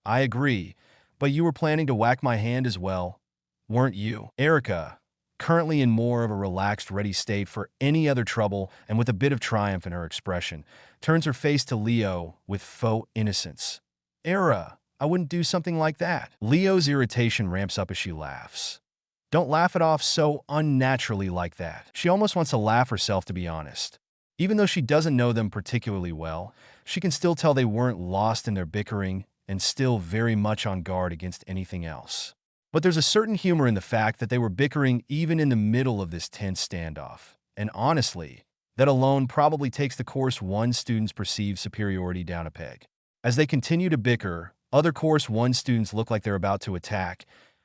Speaker 1: I agree, but you were planning to whack my hand as well, weren't you? Erica, currently in more of a relaxed, ready state for any other trouble and with a bit of triumph in her expression, turns her face to Leo with faux innocence. Era, I wouldn't do something like that. Leo's irritation ramps up as she laughs. Don't laugh it off so unnaturally like that. She almost wants to laugh herself, to be honest. Even though she doesn't know them particularly well, she can still tell they weren't lost in their bickering and still very much on guard against anything else. But there's a certain humor in the fact that they were bickering even in the middle of this tense standoff. And honestly, that alone probably takes the Course 1 students' perceived superiority down a peg. As they continue to bicker, other Course 1 students look like they're about to attack,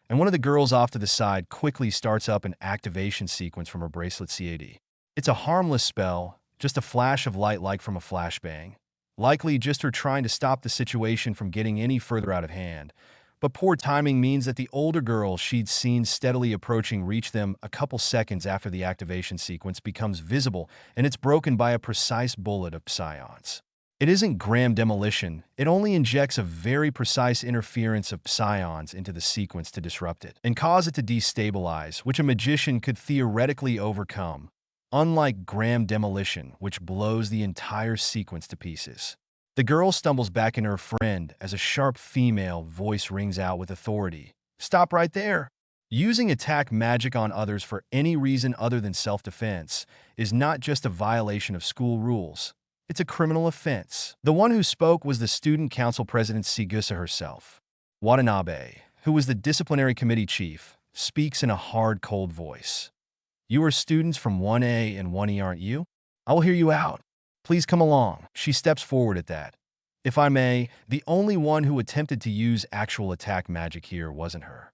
Speaker 1: and one of the girls off to the side quickly starts up an activation sequence from her bracelet CAD. It's a harmless spell, just a flash of light like from a flashbang. Likely just her trying to stop the situation from getting any further out of hand. But poor timing means that the older girl she'd seen steadily approaching reached them a couple seconds after the activation sequence becomes visible, and it's broken by a precise bullet of psions. It isn't gram demolition, it only injects a very precise interference of psions into the sequence to disrupt it, and cause it to destabilize, which a magician could theoretically overcome, unlike gram demolition, which blows the entire sequence to pieces. The girl stumbles back in her friend as a sharp female voice rings out with authority. Stop right there! Using attack magic on others for any reason other than self-defense is not just a violation of school rules. It's a criminal offense. The one who spoke was the student council president Sigusa herself. Watanabe, who was the disciplinary committee chief, speaks in a hard, cold voice. You are students from 1A and 1E, aren't you? I will hear you out. Please come along. She steps forward at that. If I may, the only one who attempted to use actual attack magic here wasn't her.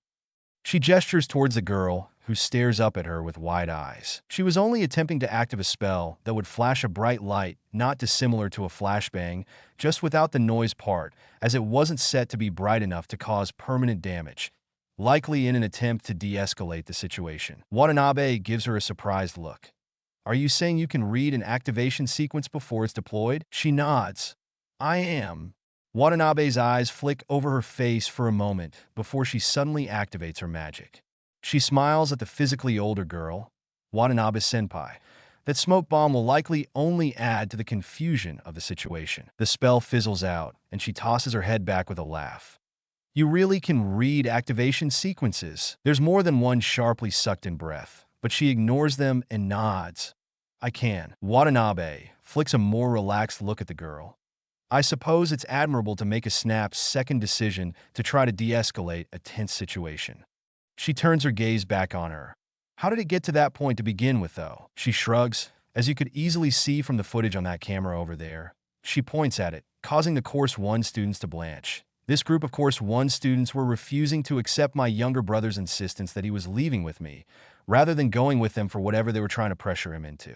Speaker 1: She gestures towards the girl, who stares up at her with wide eyes. She was only attempting to activate a spell that would flash a bright light, not dissimilar to a flashbang, just without the noise part, as it wasn't set to be bright enough to cause permanent damage, likely in an attempt to de-escalate the situation. Watanabe gives her a surprised look. Are you saying you can read an activation sequence before it's deployed? She nods. I am. Watanabe's eyes flick over her face for a moment before she suddenly activates her magic. She smiles at the physically older girl, Watanabe-senpai. That smoke bomb will likely only add to the confusion of the situation. The spell fizzles out, and she tosses her head back with a laugh. You really can read activation sequences. There's more than one sharply sucked-in breath, but she ignores them and nods. I can. Watanabe flicks a more relaxed look at the girl. I suppose it's admirable to make a snap-second decision to try to de-escalate a tense situation. She turns her gaze back on her. How did it get to that point to begin with, though? She shrugs. As you could easily see from the footage on that camera over there, she points at it. causing the Course 1 students to blanch. This group of Course 1 students were refusing to accept my younger brother's insistence that he was leaving with me, rather than going with them for whatever they were trying to pressure him into.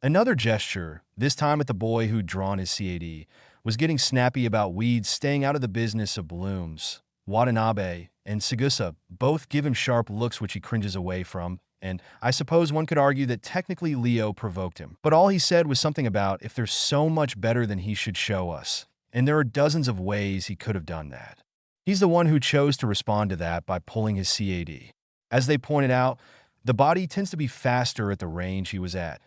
Speaker 1: Another gesture, this time at the boy who'd drawn his CAD, was getting snappy about weeds staying out of the business of blooms. Watanabe and Sigusa both give him sharp looks which he cringes away from, and I suppose one could argue that technically Leo provoked him. But all he said was something about if they're so much better than he should show us, and there are dozens of ways he could have done that. He's the one who chose to respond to that by pulling his CAD. As they pointed out, the body tends to be faster at the range he was at,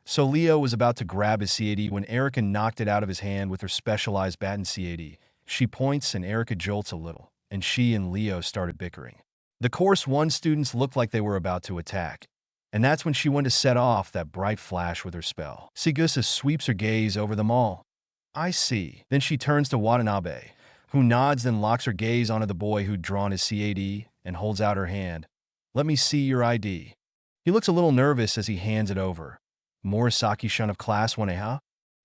Speaker 1: so Leo was about to grab his CAD when Erica knocked it out of his hand with her specialized baton CAD. She points and Erica jolts a little, and she and Leo started bickering. The Course 1 students looked like they were about to attack, and that's when she went to set off that bright flash with her spell. Sigusa sweeps her gaze over them all. I see. Then she turns to Watanabe, who nods then locks her gaze onto the boy who'd drawn his CAD and holds out her hand. Let me see your ID. He looks a little nervous as he hands it over. Morisaki shun of class 1A, huh?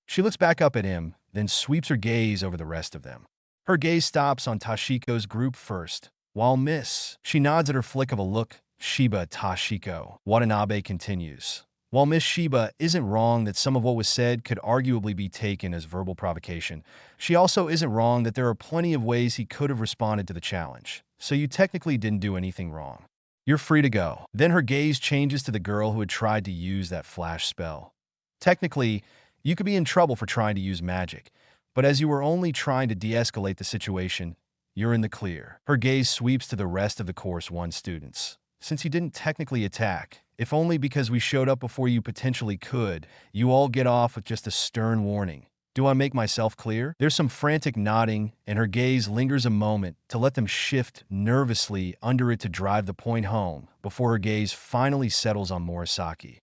Speaker 1: She looks back up at him, then sweeps her gaze over the rest of them. Her gaze stops on Tashiko's group first. While Miss, she nods at her flick of a look, Shiba Tashiko. Watanabe continues. While Miss Shiba isn't wrong that some of what was said could arguably be taken as verbal provocation, she also isn't wrong that there are plenty of ways he could have responded to the challenge. So you technically didn't do anything wrong. You're free to go. Then her gaze changes to the girl who had tried to use that flash spell. Technically, you could be in trouble for trying to use magic, but as you were only trying to de-escalate the situation, you're in the clear. Her gaze sweeps to the rest of the Course 1 students. Since you didn't technically attack, if only because we showed up before you potentially could, you all get off with just a stern warning. Do I make myself clear? There's some frantic nodding, and her gaze lingers a moment to let them shift nervously under it to drive the point home before her gaze finally settles on Morisaki.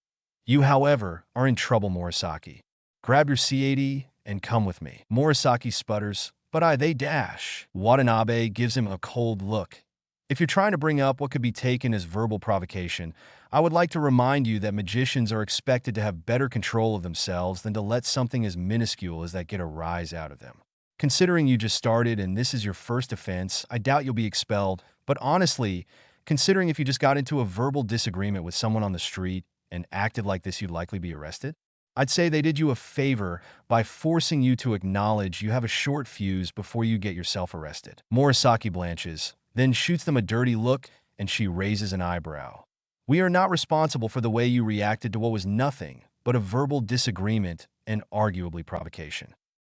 Speaker 1: You, however, are in trouble, Morisaki. Grab your CAD and come with me. Morisaki sputters, but they dash. Watanabe gives him a cold look. If you're trying to bring up what could be taken as verbal provocation, I would like to remind you that magicians are expected to have better control of themselves than to let something as minuscule as that get a rise out of them. Considering you just started and this is your first offense, I doubt you'll be expelled, but honestly, considering if you just got into a verbal disagreement with someone on the street and acted like this, you'd likely be arrested. I'd say they did you a favor by forcing you to acknowledge you have a short fuse before you get yourself arrested. Morisaki blanches, then shoots them a dirty look, and she raises an eyebrow. We are not responsible for the way you reacted to what was nothing but a verbal disagreement and arguably provocation.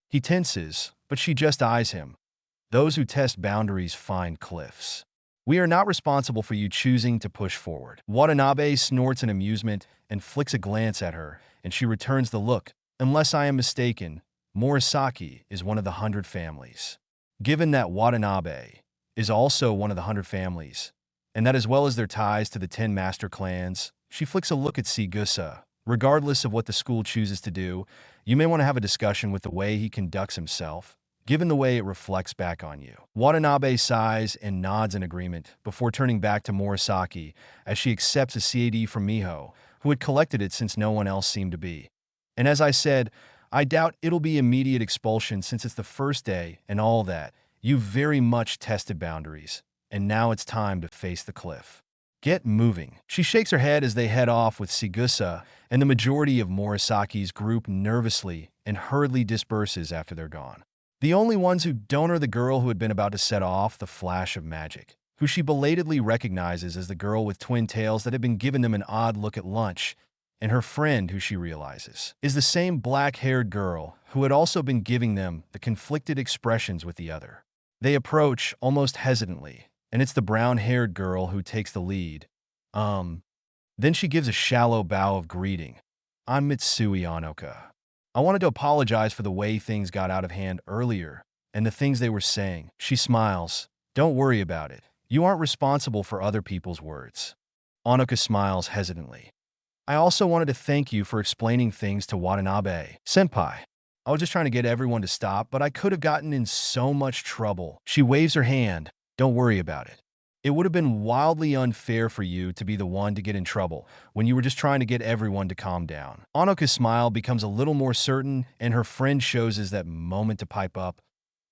Speaker 1: He tenses, but she just eyes him. Those who test boundaries find cliffs. We are not responsible for you choosing to push forward. Watanabe snorts in amusement and flicks a glance at her, and she returns the look. Unless I am mistaken, Morisaki is one of the 100 families. Given that Watanabe is also one of the 100 families, and that as well as their ties to the 10 master clans, she flicks a look at Sigusa. Regardless of what the school chooses to do, you may want to have a discussion with the way he conducts himself, given the way it reflects back on you. Watanabe sighs and nods in agreement before turning back to Morisaki as she accepts a CAD from Miho, who had collected it since no one else seemed to be. And as I said, I doubt it'll be immediate expulsion since it's the first day and all that. You've very much tested boundaries, and now it's time to face the cliff. Get moving. She shakes her head as they head off with Sigusa, and the majority of Morisaki's group nervously and hurriedly disperses after they're gone. The only ones who don't are the girl who had been about to set off the flash of magic, who she belatedly recognizes as the girl with twin tails that had been giving them an odd look at lunch, and her friend, who she realizes is the same black-haired girl who had also been giving them the conflicted expressions with the other. They approach almost hesitantly, and it's the brown-haired girl who takes the lead. Then she gives a shallow bow of greeting. I'm Mitsui Anoka. I wanted to apologize for the way things got out of hand earlier, and the things they were saying. She smiles. Don't worry about it. You aren't responsible for other people's words. Anoka smiles hesitantly. I also wanted to thank you for explaining things to Watanabe. Senpai, I was just trying to get everyone to stop, but I could have gotten in so much trouble. She waves her hand. Don't worry about it. It would have been wildly unfair for you to be the one to get in trouble when you were just trying to get everyone to calm down. Anoka's smile becomes a little more certain, and her friend shows us that moment to pipe up.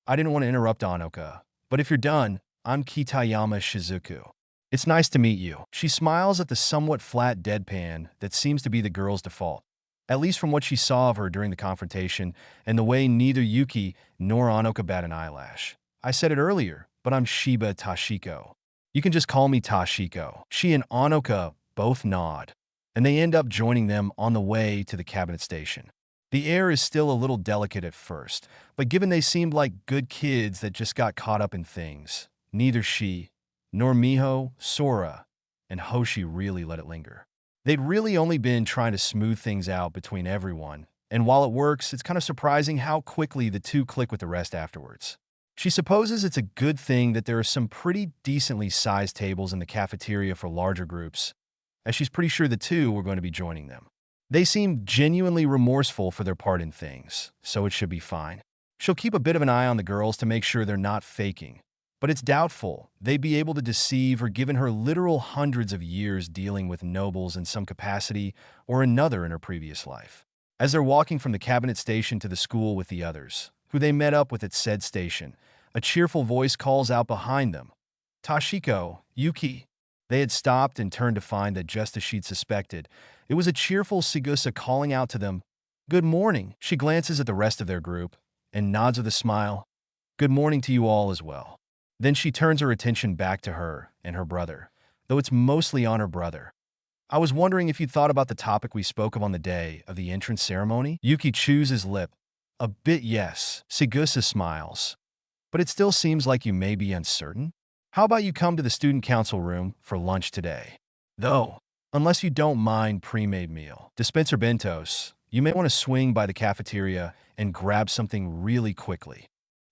Speaker 1: I didn't want to interrupt Anoka, but if you're done, I'm Kitayama Shizuku. It's nice to meet you. She smiles at the somewhat flat deadpan that seems to be the girl's default, at least from what she saw of her during the confrontation and the way neither Yuki nor Anoka bat an eyelash. I said it earlier, but I'm Shiba Tashiko. You can just call me Tashiko. She and Anoka both nod, and they end up joining them on the way to the cabinet station. The air is still a little delicate at first, but given they seemed like good kids that just got caught up in things, neither she nor Miho, Sora, and Hoshi really let it linger. They'd really only been trying to smooth things out between everyone, and while it works, it's kind of surprising how quickly the two click with the rest afterwards. She supposes it's a good thing that there are some pretty decently sized tables in the cafeteria for larger groups, as she's pretty sure the two were going to be joining them. They seem genuinely remorseful for their part in things, so it should be fine. She'll keep a bit of an eye on the girls to make sure they're not faking, but it's doubtful they'd be able to deceive her given her literal hundreds of years dealing with nobles in some capacity or another in her previous life. As they're walking from the cabinet station to the school with the others, who they met up with at said station, a cheerful voice calls out behind them, "Tashiko, Yuki." They had stopped and turned to find that just as she'd suspected, it was a cheerful Sigusa calling out to them, "Good morning." She glances at the rest of their group and nods with a smile, "Good morning to you all as well." Then she turns her attention back to her and her brother, though it's mostly on her brother. "I was wondering if you'd thought about the topic we spoke of on the day of the entrance ceremony?" Yuki chews his lip. "A bit, yes." Sigusa smiles. "But it still seems like you may be uncertain? How about you come to the student council room for lunch today? Though, unless you don't mind pre-made meal. Dispenser bentos, you may want to swing by the cafeteria and grab something really quickly."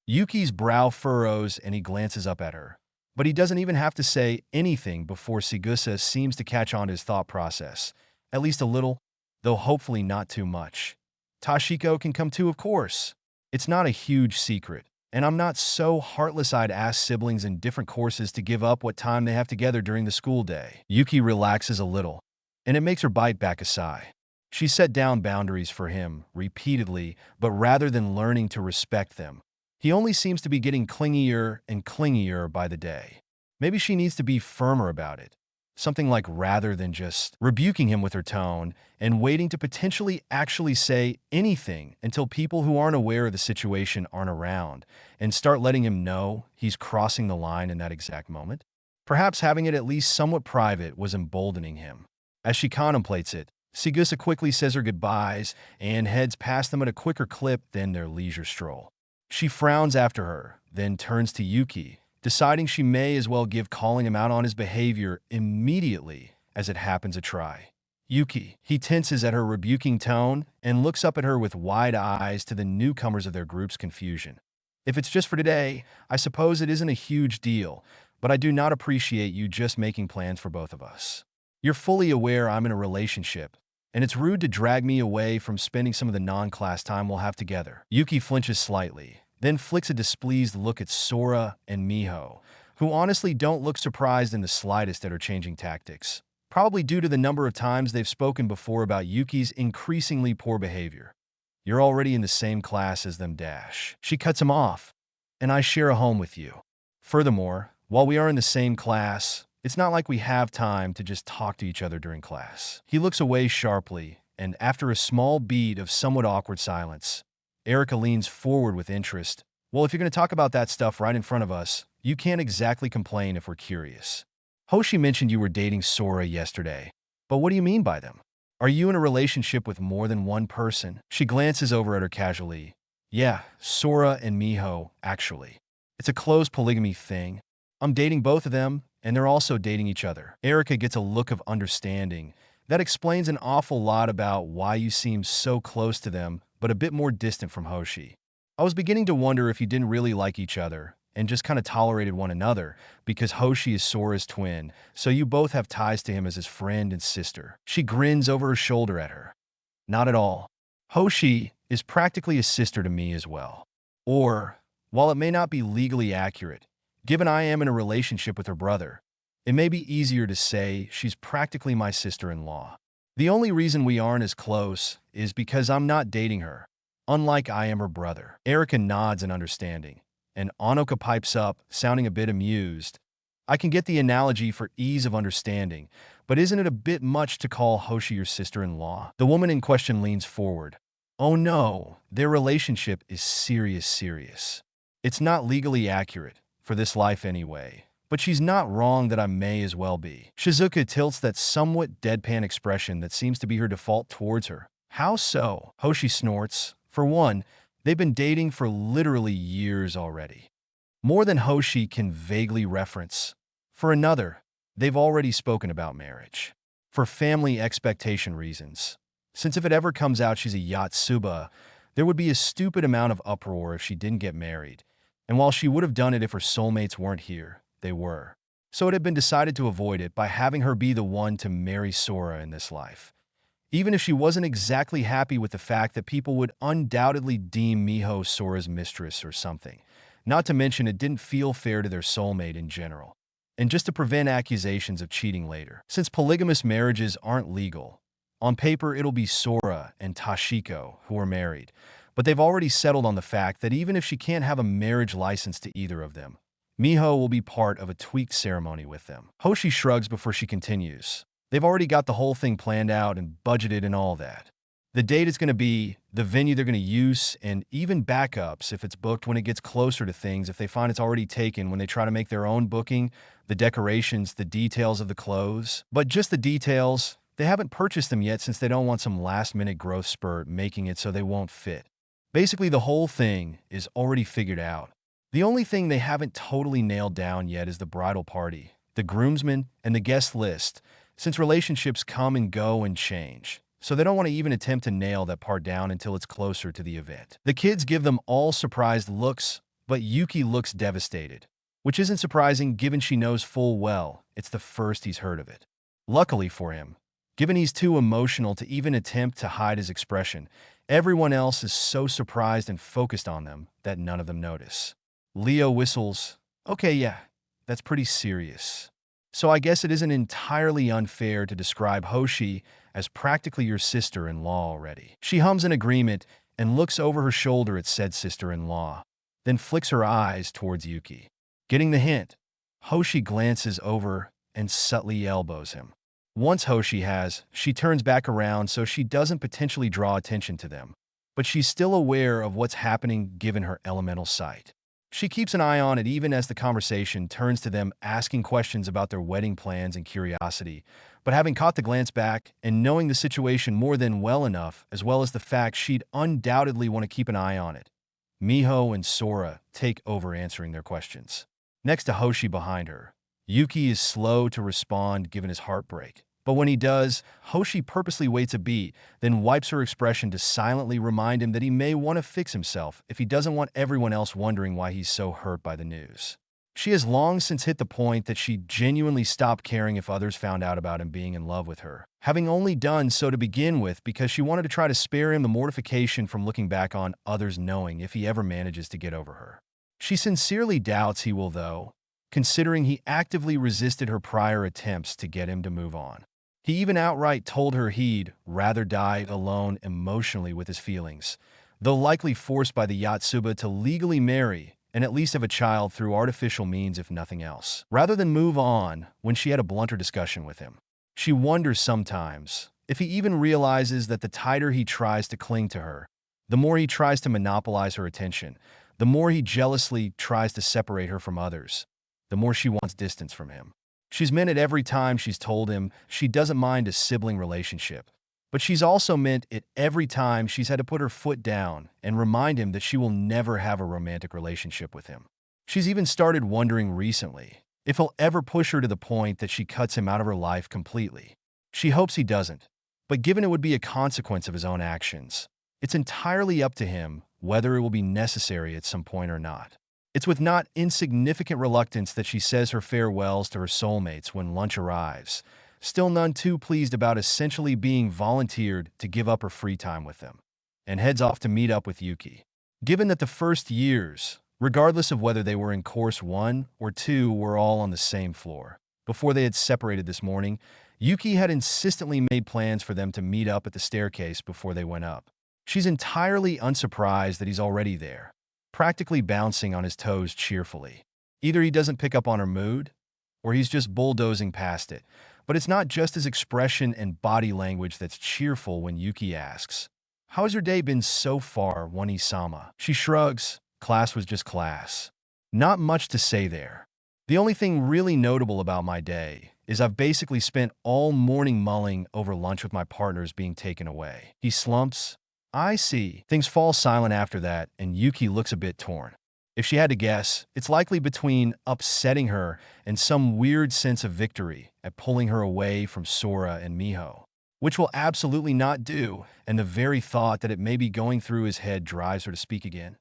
Speaker 1: Yuki's brow furrows and he glances up at her, but he doesn't even have to say anything before Sigusa seems to catch on to his thought process, at least a little, though hopefully not too much. "Tashiko can come too, of course. It's not a huge secret, and I'm not so heartless I'd ask siblings in different courses to give up what time they have together during the school day." Yuki relaxes a little, and it makes her bite back a sigh. She set down boundaries for him repeatedly, but rather than learning to respect them, he only seems to be getting clingier and clingier by the day. Maybe she needs to be firmer about it. Something like rather than just rebuking him with her tone and waiting to potentially actually say anything until people who aren't aware of the situation aren't around and start letting him know he's crossing the line in that exact moment. Perhaps having it at least somewhat private was emboldening him. As she contemplates it, Sigusa quickly says her goodbyes and heads past them at a quicker clip than their leisure stroll. She frowns after her, then turns to Yuki, deciding she may as well give calling him out on his behavior immediately as it happens a try. "Yuki." He tenses at her rebuking tone and looks up at her with wide eyes to the newcomers of their group's confusion. "If it's just for today, I suppose it isn't a huge deal, but I do not appreciate you just making plans for both of us. You're fully aware I'm in a relationship, and it's rude to drag me away from spending some of the non-class time we'll have together." Yuki flinches slightly, then flicks a displeased look at Sora and Miho, who honestly don't look surprised in the slightest at her changing tactics, probably due to the number of times they've spoken before about Yuki's increasingly poor behavior. "You're already in the same class as them, dash." She cuts him off, "And I share a home with you. Furthermore, while we are in the same class, it's not like we have time to just talk to each other during class." He looks away sharply, and after a small beat of somewhat awkward silence, Erica leans forward with interest. "Well, if you're going to talk about that stuff right in front of us, you can't exactly complain if we're curious. Hoshi mentioned you were dating Sora yesterday, but what do you mean by them? Are you in a relationship with more than one person?" She glances over at her casually. "Yeah, Sora and Miho, actually. It's a closed polygamy thing. I'm dating both of them, and they're also dating each other." Erica gets a look of understanding. That explains an awful lot about why you seem so close to them, but a bit more distant from Hoshi. "I was beginning to wonder if you didn't really like each other and just kind of tolerated one another because Hoshi is Sora's twin, so you both have ties to him as his friend and sister." She grins over her shoulder at her. "Not at all. Hoshi is practically a sister to me as well. Or, while it may not be legally accurate, given I am in a relationship with her brother, It may be easier to say she's practically my sister-in-law. The only reason we aren't as close is because I'm not dating her, unlike I am her brother. Erica nods in understanding, and Anoka pipes up, sounding a bit amused. I can get the analogy for ease of understanding, but isn't it a bit much to call Hoshi your sister-in-law? The woman in question leans forward. Oh no, their relationship is serious. It's not legally accurate, for this life anyway. But she's not wrong that I may as well be. Shizuka tilts that somewhat deadpan expression that seems to be her default towards her. How so? Hoshi snorts. For one, they've been dating for literally years already. More than Hoshi can vaguely reference. For another, they've already spoken about marriage. For family expectation reasons. Since if it ever comes out she's a Yatsuba, there would be a stupid amount of uproar if she didn't get married. And while she would have done it if her soulmates weren't here, they were. So it had been decided to avoid it by having her be the one to marry Sora in this life. Even if she wasn't exactly happy with the fact that people would undoubtedly deem Miho Sora's mistress or something. Not to mention it didn't feel fair to their soulmate in general. And just to prevent accusations of cheating later. Since polygamous marriages aren't legal, on paper it'll be Sora and Tashiko who are married. But they've already settled on the fact that even if she can't have a marriage license to either of them, Miho will be part of a tweaked ceremony with them. Hoshi shrugs before she continues. They've already got the whole thing planned out and budgeted and all that. The date is going to be, the venue they're going to use, and even backups if it's booked when it gets closer to things if they find it's already taken when they try to make their own booking, the decorations, the details of the clothes. But just the details, they haven't purchased them yet since they don't want some last-minute growth spurt making it so they won't fit. Basically, the whole thing is already figured out. The only thing they haven't totally nailed down yet is the bridal party, the groomsmen, and the guest list, since relationships come and go and change. So they don't want to even attempt to nail that part down until it's closer to the event. The kids give them all surprised looks, but Yuki looks devastated, which isn't surprising given she knows full well it's the first he's heard of it. Luckily for him, given he's too emotional to even attempt to hide his expression, everyone else is so surprised and focused on them that none of them notice. Leo whistles. Okay, yeah, that's pretty serious. So I guess it isn't entirely unfair to describe Hoshi as practically your sister-in-law already. She hums in agreement and looks over her shoulder at said sister-in-law, then flicks her eyes towards Yuki. Getting the hint, Hoshi glances over and subtly elbows him. Once Hoshi has, she turns back around so she doesn't potentially draw attention to them, but she's still aware of what's happening given her elemental sight. She keeps an eye on it even as the conversation turns to them asking questions about their wedding plans and curiosity, but having caught the glance back and knowing the situation more than well enough, as well as the fact she'd undoubtedly want to keep an eye on it, Miho and Sora take over answering their questions. Next to Hoshi behind her, Yuki is slow to respond given his heartbreak. But when he does, Hoshi purposely waits a beat, then wipes her expression to silently remind him that he may want to fix himself if he doesn't want everyone else wondering why he's so hurt by the news. She has long since hit the point that she genuinely stopped caring if others found out about him being in love with her, having only done so to begin with because she wanted to try to spare him the mortification from looking back on others knowing if he ever manages to get over her. She sincerely doubts he will though, considering he actively resisted her prior attempts to get him to move on. He even outright told her he'd rather die alone emotionally with his feelings, though likely forced by the Yatsuba to legally marry and at least have a child through artificial means if nothing else, rather than move on when she had a blunter discussion with him. She wonders sometimes if he even realizes that the tighter he tries to cling to her, the more he tries to monopolize her attention, the more he jealously tries to separate her from others, the more she wants distance from him. She's meant it every time she's told him she doesn't mind a sibling relationship, but she's also meant it every time she's had to put her foot down and remind him that she will never have a romantic relationship with him. She's even started wondering recently if he'll ever push her to the point that she cuts him out of her life completely. She hopes he doesn't, but given it would be a consequence of his own actions, it's entirely up to him whether it will be necessary at some point or not. It's with not insignificant reluctance that she says her farewells to her soulmates when lunch arrives, still none too pleased about essentially being volunteered to give up her free time with them, and heads off to meet up with Yuki. Given that the first years, regardless of whether they were in course 1 or 2, were all on the same floor, Before they had separated this morning, Yuki had insistently made plans for them to meet up at the staircase before they went up. She's entirely unsurprised that he's already there, practically bouncing on his toes cheerfully. Either he doesn't pick up on her mood, or he's just bulldozing past it. But it's not just his expression and body language that's cheerful when Yuki asks, "How has your day been so far, Wani-sama?" She shrugs. Class was just class. Not much to say there. The only thing really notable about my day is I've basically spent all morning mulling over lunch with my partners being taken away. He slumps. I see. Things fall silent after that, and Yuki looks a bit torn. If she had to guess, it's likely between upsetting her and some weird sense of victory at pulling her away from Sora and Miho, which will absolutely not do, and the very thought that it may be going through his head drives her to speak again.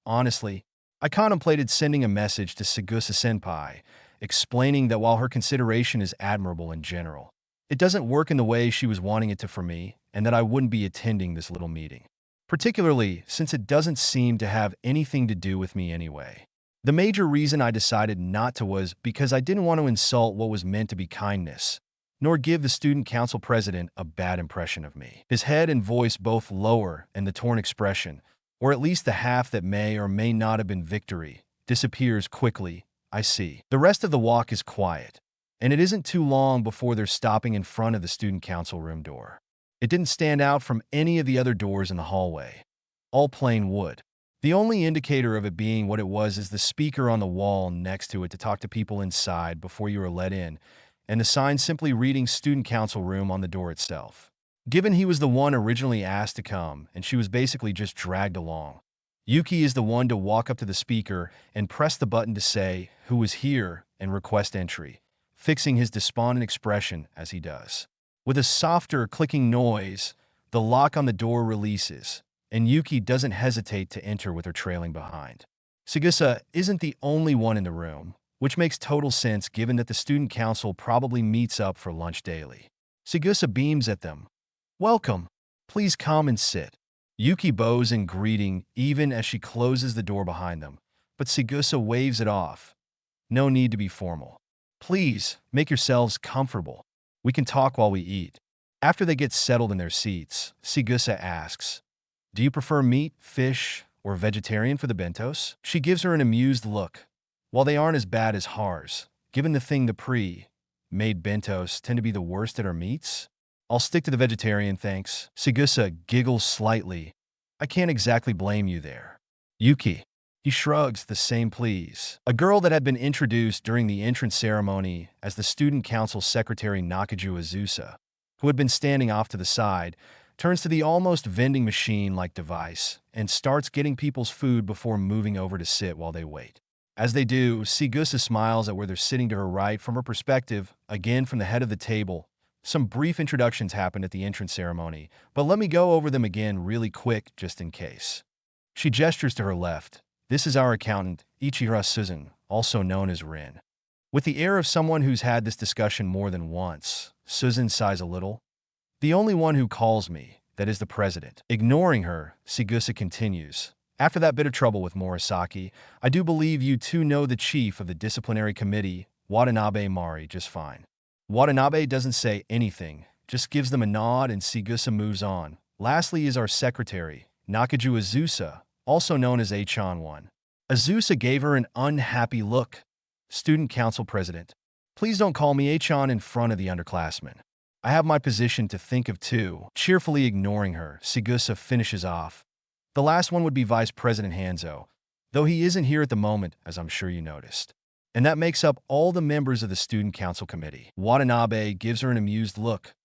Speaker 1: Honestly, I contemplated sending a message to Sigusa-senpai, explaining that while her consideration is admirable in general, it doesn't work in the way she was wanting it to for me, and that I wouldn't be attending this little meeting. Particularly since it doesn't seem to have anything to do with me anyway. The major reason I decided not to was because I didn't want to insult what was meant to be kindness, nor give the student council president a bad impression of me. His head and voice both lower, and the torn expression, or at least the half that may or may not have been victory, disappears quickly. I see. The rest of the walk is quiet, and it isn't too long before they're stopping in front of the student council room door. It didn't stand out from any of the other doors in the hallway. All plain wood. The only indicator of it being what it was is the speaker on the wall next to it to talk to people inside before you are let in, and the sign simply reading Student Council Room on the door itself. Given he was the one originally asked to come, and she was basically just dragged along, Yuki is the one to walk up to the speaker and press the button to say, "Who is here?" and request entry, fixing his despondent expression as he does. With a softer clicking noise, the lock on the door releases, and Yuki doesn't hesitate to enter with her trailing behind. Sigusa isn't the only one in the room, which makes total sense given that the student council probably meets up for lunch daily. Sigusa beams at them. "Welcome. Please come and sit." Yuki bows in greeting even as she closes the door behind them, but Sigusa waves it off. "No need to be formal. Please, make yourselves comfortable. We can talk while we eat." After they get settled in their seats, Sigusa asks, "Do you prefer meat, fish, or vegetarian for the bentos?" She gives her an amused look. While they aren't as bad as Hars, given the thing the pre-made bentos tend to be the worst at our meats, "I'll stick to the vegetarian, thanks." Sigusa giggles slightly. "I can't exactly blame you there." Yuki. He shrugs, "The same please." A girl that had been introduced during the entrance ceremony as the student council secretary Nakaju Azusa, who had been standing off to the side, turns to the almost vending machine-like device and starts getting people's food before moving over to sit while they wait. As they do, Sigusa smiles at where they're sitting to her right. From her perspective, again from the head of the table, some brief introductions happened at the entrance ceremony, but let me go over them again really quick just in case. She gestures to her left. "This is our accountant, Ichihara Susan, also known as Rin." With the air of someone who's had this discussion more than once, Susan sighs a little. "The only one who calls me, that is the president." Ignoring her, Sigusa continues. "After that bit of trouble with Morisaki, I do believe you two know the chief of the disciplinary committee, Watanabe Mari, just fine." Watanabe doesn't say anything, just gives them a nod, and Sigusa moves on. "Lastly is our secretary, Nakaju Azusa, also known as Achan-1. Azusa gave her an unhappy look. Student council president. "Please don't call me Achan in front of the underclassmen. I have my position to think of too." Cheerfully ignoring her, Sigusa finishes off. "The last one would be Vice President Hanzo, though he isn't here at the moment, as I'm sure you noticed. And that makes up all the members of the student council committee." Watanabe gives her an amused look,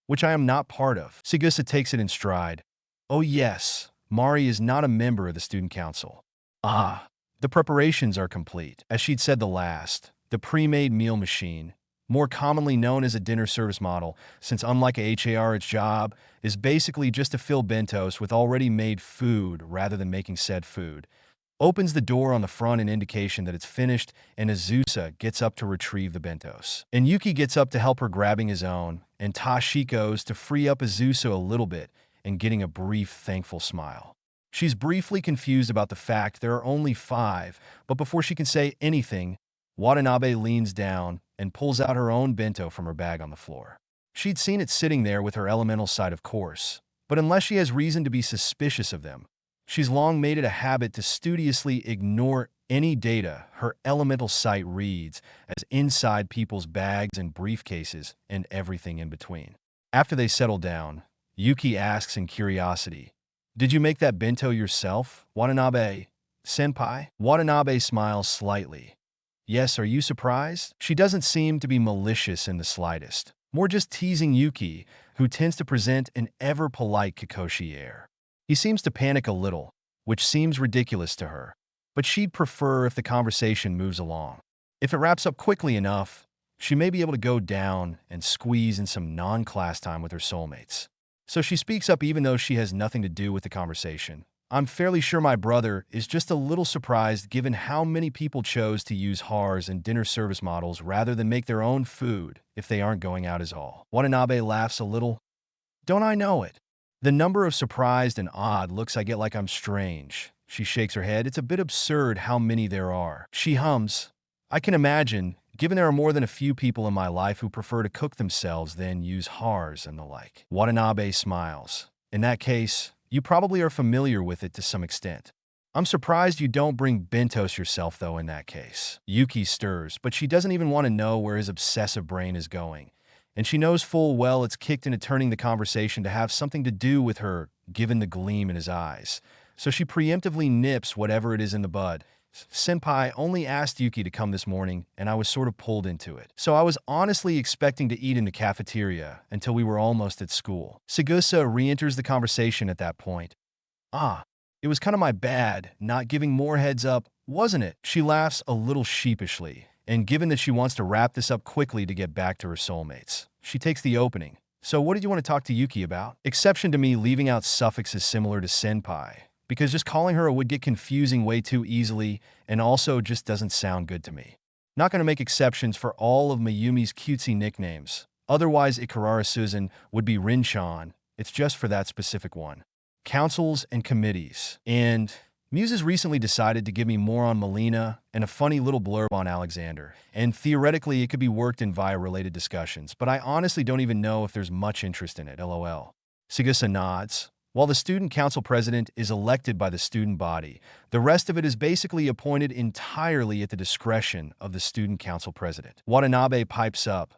Speaker 1: "Which I am not part of." Sigusa takes it in stride. "Oh yes, Mari is not a member of the student council." "Ah." The preparations are complete. As she'd said the last, the pre-made meal machine, more commonly known as a dinner service model, since unlike a HAR, its job is basically just to fill bentos with already made food rather than making said food, opens the door on the front in indication that it's finished, and Azusa gets up to retrieve the bentos. And Yuki gets up to help her grabbing his own, and Tashiko's to free up Azusa a little bit and getting a brief thankful smile. She's briefly confused about the fact there are only 5, but before she can say anything, Watanabe leans down and pulls out her own bento from her bag on the floor. She'd seen it sitting there with her elemental side, of course, but unless she has reason to be suspicious of them, she's long made it a habit to studiously ignore any data her elemental sight reads as inside people's bags and briefcases and everything in between. After they settle down, Yuki asks in curiosity, "Did you make that bento yourself, Watanabe-senpai?" Watanabe smiles slightly. "Yes, are you surprised?" She doesn't seem to be malicious in the slightest, more just teasing Yuki, who tends to present an ever-polite Kakashi air. He seems to panic a little, which seems ridiculous to her, but she'd prefer if the conversation moves along. If it wraps up quickly enough, she may be able to go down and squeeze in some non-class time with her soulmates. So she speaks up even though she has nothing to do with the conversation. "I'm fairly sure my brother is just a little surprised given how many people chose to use Heirs and dinner service models rather than make their own food if they aren't going out is all." Watanabe laughs a little. "Don't I know it? The number of surprised and odd looks I get like I'm strange." She shakes her head. "It's a bit absurd how many there are." She hums, "I can imagine, given there are more than a few people in my life who prefer to cook themselves than use Heirs and the like." Watanabe smiles. "In that case, you probably are familiar with it to some extent. I'm surprised you don't bring bentos yourself, though, in that case." Yuki stirs, but she doesn't even want to know where his obsessive brain is going. And she knows full well it's kicked into turning the conversation to have something to do with her, given the gleam in his eyes. So she preemptively nips whatever it is in the bud. "Senpai only asked Yuki to come this morning, and I was sort of pulled into it. So I was honestly expecting to eat in the cafeteria until we were almost at school." Sigusa re-enters the conversation at that point. "Ah, it was kind of my bad, not giving more heads up, wasn't it?" She laughs a little sheepishly, and given that she wants to wrap this up quickly to get back to her soulmates, she takes the opening. "So what did you want to talk to Yuki about?" Exception to me leaving out suffixes similar to senpai, because just calling her would get confusing way too easily and also just doesn't sound good to me. Not going to make exceptions for all of Mayumi's cutesy nicknames. Otherwise, Ikarara Susan would be Rinchan. It's just for that specific one. Councils and committees. And Muse has recently decided to give me more on Melina and a funny little blurb on Alexander. And theoretically, it could be worked in via related discussions, but I honestly don't even know if there's much interest in it, lol. Sigusa nods. While the student council president is elected by the student body, the rest of it is basically appointed entirely at the discretion of the student council president. Watanabe pipes up.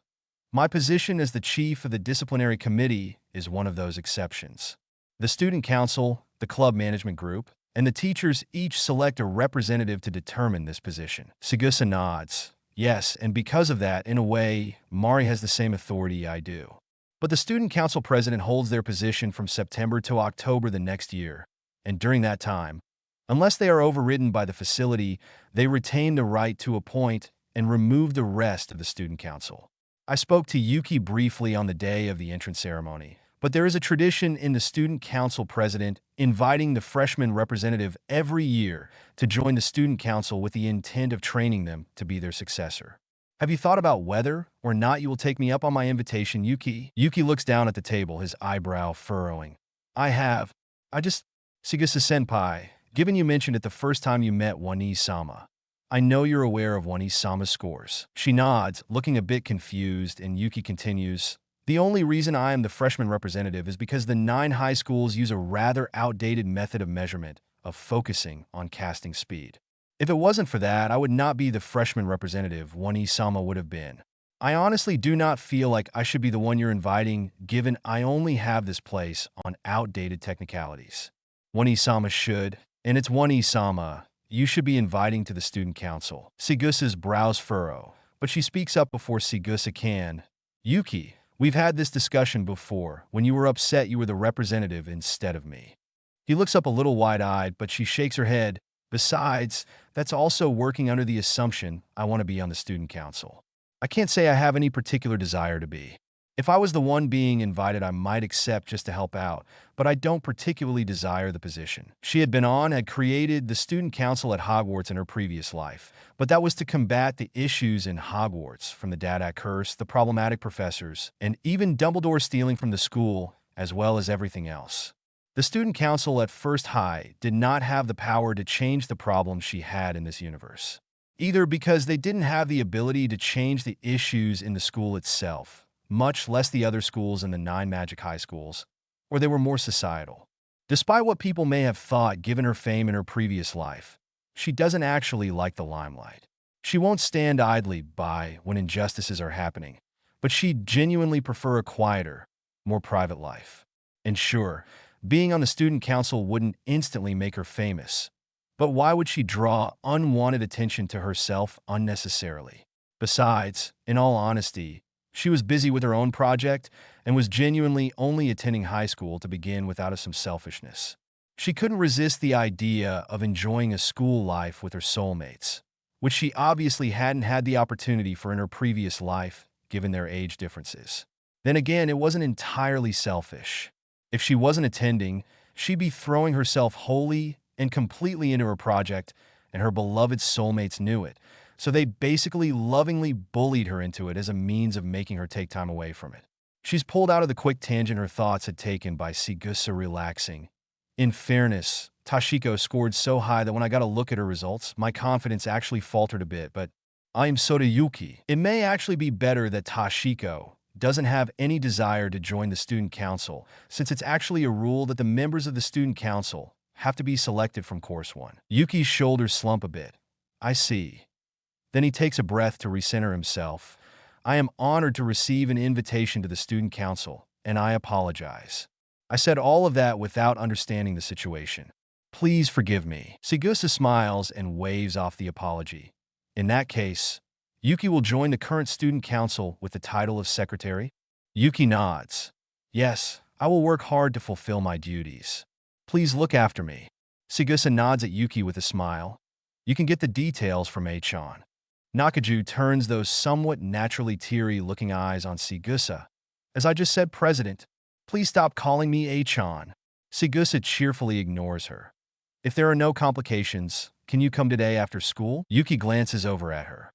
Speaker 1: "My position as the chief of the disciplinary committee is one of those exceptions. The student council, the club management group, and the teachers each select a representative to determine this position." Sigusa nods. "Yes, and because of that, in a way, Mari has the same authority I do. But the student council president holds their position from September to October the next year, and during that time, unless they are overridden by the facility, they retain the right to appoint and remove the rest of the student council." I spoke to Yuki briefly on the day of the entrance ceremony, but there is a tradition in the student council president inviting the freshman representative every year to join the student council with the intent of training them to be their successor. "Have you thought about whether or not you will take me up on my invitation, Yuki?" Yuki looks down at the table, his eyebrow furrowing. "I have. Sigusa-senpai, given you mentioned it the first time you met Wani-sama, I know you're aware of Wani-sama's scores." She nods, looking a bit confused, and Yuki continues, "The only reason I am the freshman representative is because the 9 high schools use a rather outdated method of measurement of focusing on casting speed. If it wasn't for that, I would not be the freshman representative Wani-sama would have been. I honestly do not feel like I should be the one you're inviting, given I only have this place on outdated technicalities. Wani-sama should, and it's Wani-sama you should be inviting to the student council." Sigusa's brows furrow, but she speaks up before Sigusa can. "Yuki, we've had this discussion before. When you were upset, you were the representative instead of me." He looks up a little wide-eyed, but she shakes her head. "Besides, that's also working under the assumption I want to be on the student council. I can't say I have any particular desire to be. If I was the one being invited, I might accept just to help out, but I don't particularly desire the position." She had created the student council at Hogwarts in her previous life, but that was to combat the issues in Hogwarts, from the Dadak curse, the problematic professors, and even Dumbledore stealing from the school, as well as everything else. The student council at First High did not have the power to change the problems she had in this universe. either because they didn't have the ability to change the issues in the school itself, much less the other schools in the 9 magic high schools, or they were more societal. Despite what people may have thought given her fame in her previous life, she doesn't actually like the limelight. She won't stand idly by when injustices are happening, but she'd genuinely prefer a quieter, more private life. And sure, being on the student council wouldn't instantly make her famous, but why would she draw unwanted attention to herself unnecessarily? Besides, in all honesty, she was busy with her own project and was genuinely only attending high school to begin without some selfishness. She couldn't resist the idea of enjoying a school life with her soulmates, which she obviously hadn't had the opportunity for in her previous life, given their age differences. Then again, it wasn't entirely selfish. If she wasn't attending, she'd be throwing herself wholly and completely into her project, and her beloved soulmates knew it, so they basically lovingly bullied her into it as a means of making her take time away from it. She's pulled out of the quick tangent her thoughts had taken by Sigusa relaxing. In fairness, Tashiko scored so high that when I got a look at her results, my confidence actually faltered a bit, but I am Sora Yuki. It may actually be better that Tashiko doesn't have any desire to join the student council, since it's actually a rule that the members of the student council have to be selected from course 1. Yuki's shoulders slump a bit. I see. Then he takes a breath to recenter himself. I am honored to receive an invitation to the student council, and I apologize. I said all of that without understanding the situation. Please forgive me. Sigusa smiles and waves off the apology. In that case, Yuki will join the current student council with the title of secretary? Yuki nods. Yes, I will work hard to fulfill my duties. Please look after me. Sigusa nods at Yuki with a smile. You can get the details from A-chan. Nakaju turns those somewhat naturally teary-looking eyes on Sigusa. As I just said, President, please stop calling me A-chan. Sigusa cheerfully ignores her. If there are no complications, can you come today after school? Yuki glances over at her.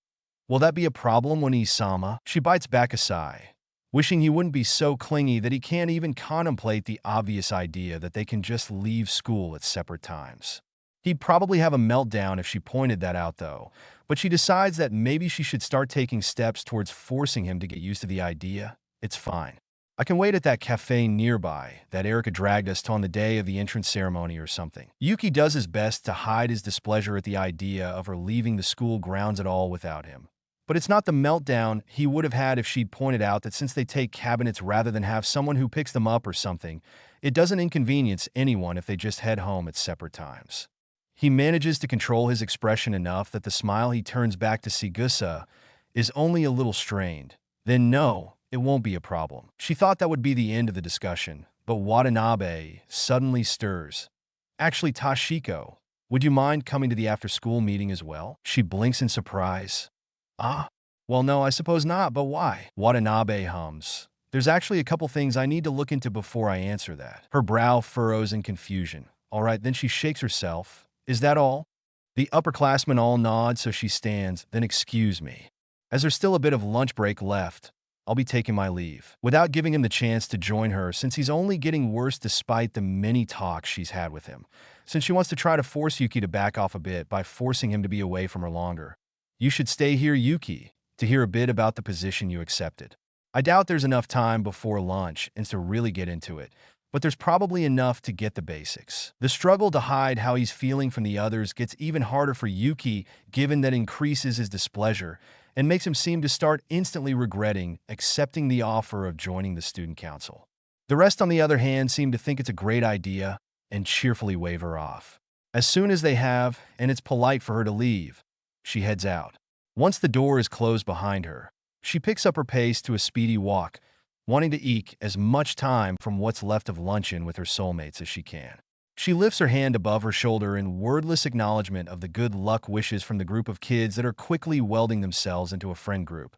Speaker 1: Will that be a problem when Isama? She bites back a sigh, wishing he wouldn't be so clingy that he can't even contemplate the obvious idea that they can just leave school at separate times. He'd probably have a meltdown if she pointed that out, though, but she decides that maybe she should start taking steps towards forcing him to get used to the idea. It's fine. I can wait at that cafe nearby that Erica dragged us to on the day of the entrance ceremony or something. Yuki does his best to hide his displeasure at the idea of her leaving the school grounds at all without him. But it's not the meltdown he would have had if she'd pointed out that since they take cabinets rather than have someone who picks them up or something, it doesn't inconvenience anyone if they just head home at separate times. He manages to control his expression enough that the smile he turns back to Sigusa is only a little strained. Then no, it won't be a problem. She thought that would be the end of the discussion, but Watanabe suddenly stirs. Actually, Tashiko, would you mind coming to the after-school meeting as well? She blinks in surprise. Ah, well no, I suppose not, but why? Watanabe hums. There's actually a couple things I need to look into before I answer that. Her brow furrows in confusion. All right, then she shakes herself. Is that all? The upperclassmen all nod, so she stands, then excuse me. As there's still a bit of lunch break left, I'll be taking my leave. Without giving him the chance to join her, since he's only getting worse despite the many talks she's had with him. Since she wants to try to force Yuki to back off a bit by forcing him to be away from her longer. You should stay here, Yuki, to hear a bit about the position you accepted. I doubt there's enough time before lunch and to really get into it, but there's probably enough to get the basics. The struggle to hide how he's feeling from the others gets even harder for Yuki, given that increases his displeasure and makes him seem to start instantly regretting accepting the offer of joining the student council. The rest, on the other hand, seem to think it's a great idea and cheerfully wave her off. As soon as they have, and it's polite for her to leave, she heads out. Once the door is closed behind her, she picks up her pace to a speedy walk, wanting to eke as much time from what's left of luncheon with her soulmates as she can. She lifts her hand above her shoulder in wordless acknowledgement of the good luck wishes from the group of kids that are quickly welding themselves into a friend group,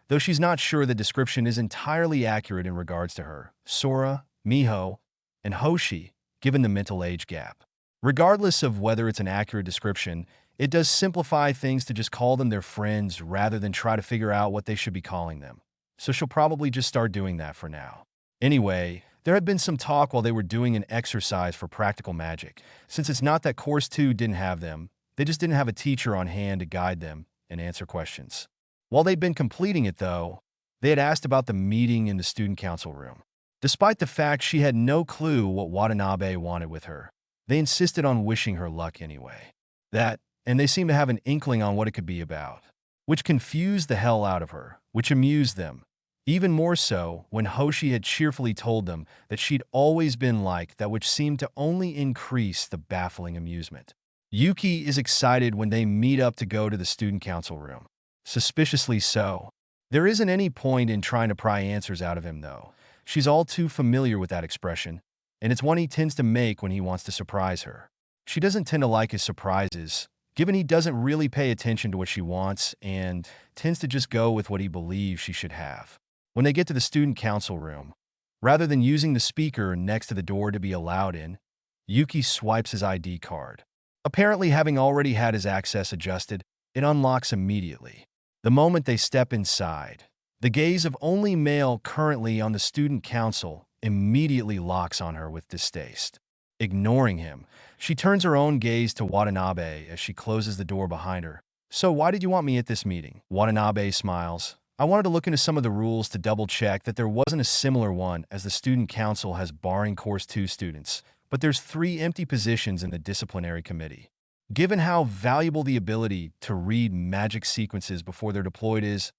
Speaker 1: though she's not sure the description is entirely accurate in regards to her, Sora, Miho, and Hoshi, given the mental age gap. Regardless of whether it's an accurate description, it does simplify things to just call them their friends rather than try to figure out what they should be calling them. So she'll probably just start doing that for now. Anyway, there had been some talk while they were doing an exercise for practical magic. Since it's not that Course 2 didn't have them, they just didn't have a teacher on hand to guide them, and answer questions. While they'd been completing it, though, they had asked about the meeting in the student council room. Despite the fact she had no clue what Watanabe wanted with her, they insisted on wishing her luck anyway. And they seemed to have an inkling on what it could be about, which confused the hell out of her, which amused them. Even more so when Hoshi had cheerfully told them that she'd always been like that, which seemed to only increase the baffling amusement. Yuki is excited when they meet up to go to the student council room. Suspiciously so. There isn't any point in trying to pry answers out of him, though. She's all too familiar with that expression, and it's one he tends to make when he wants to surprise her. She doesn't tend to like his surprises, given he doesn't really pay attention to what she wants and tends to just go with what he believes she should have. When they get to the student council room, rather than using the speaker next to the door to be allowed in, Yuki swipes his ID card. Apparently, having already had his access adjusted, it unlocks immediately. The moment they step inside, the gaze of only male currently on the student council immediately locks on her with distaste. Ignoring him, she turns her own gaze to Watanabe as she closes the door behind her. "So why did you want me at this meeting?" Watanabe smiles. "I wanted to look into some of the rules to double-check that there wasn't a similar one as the student council has barring Course 2 students, but there's 3 empty positions in the disciplinary committee. Given how valuable the ability to read magic sequences before they're deployed is,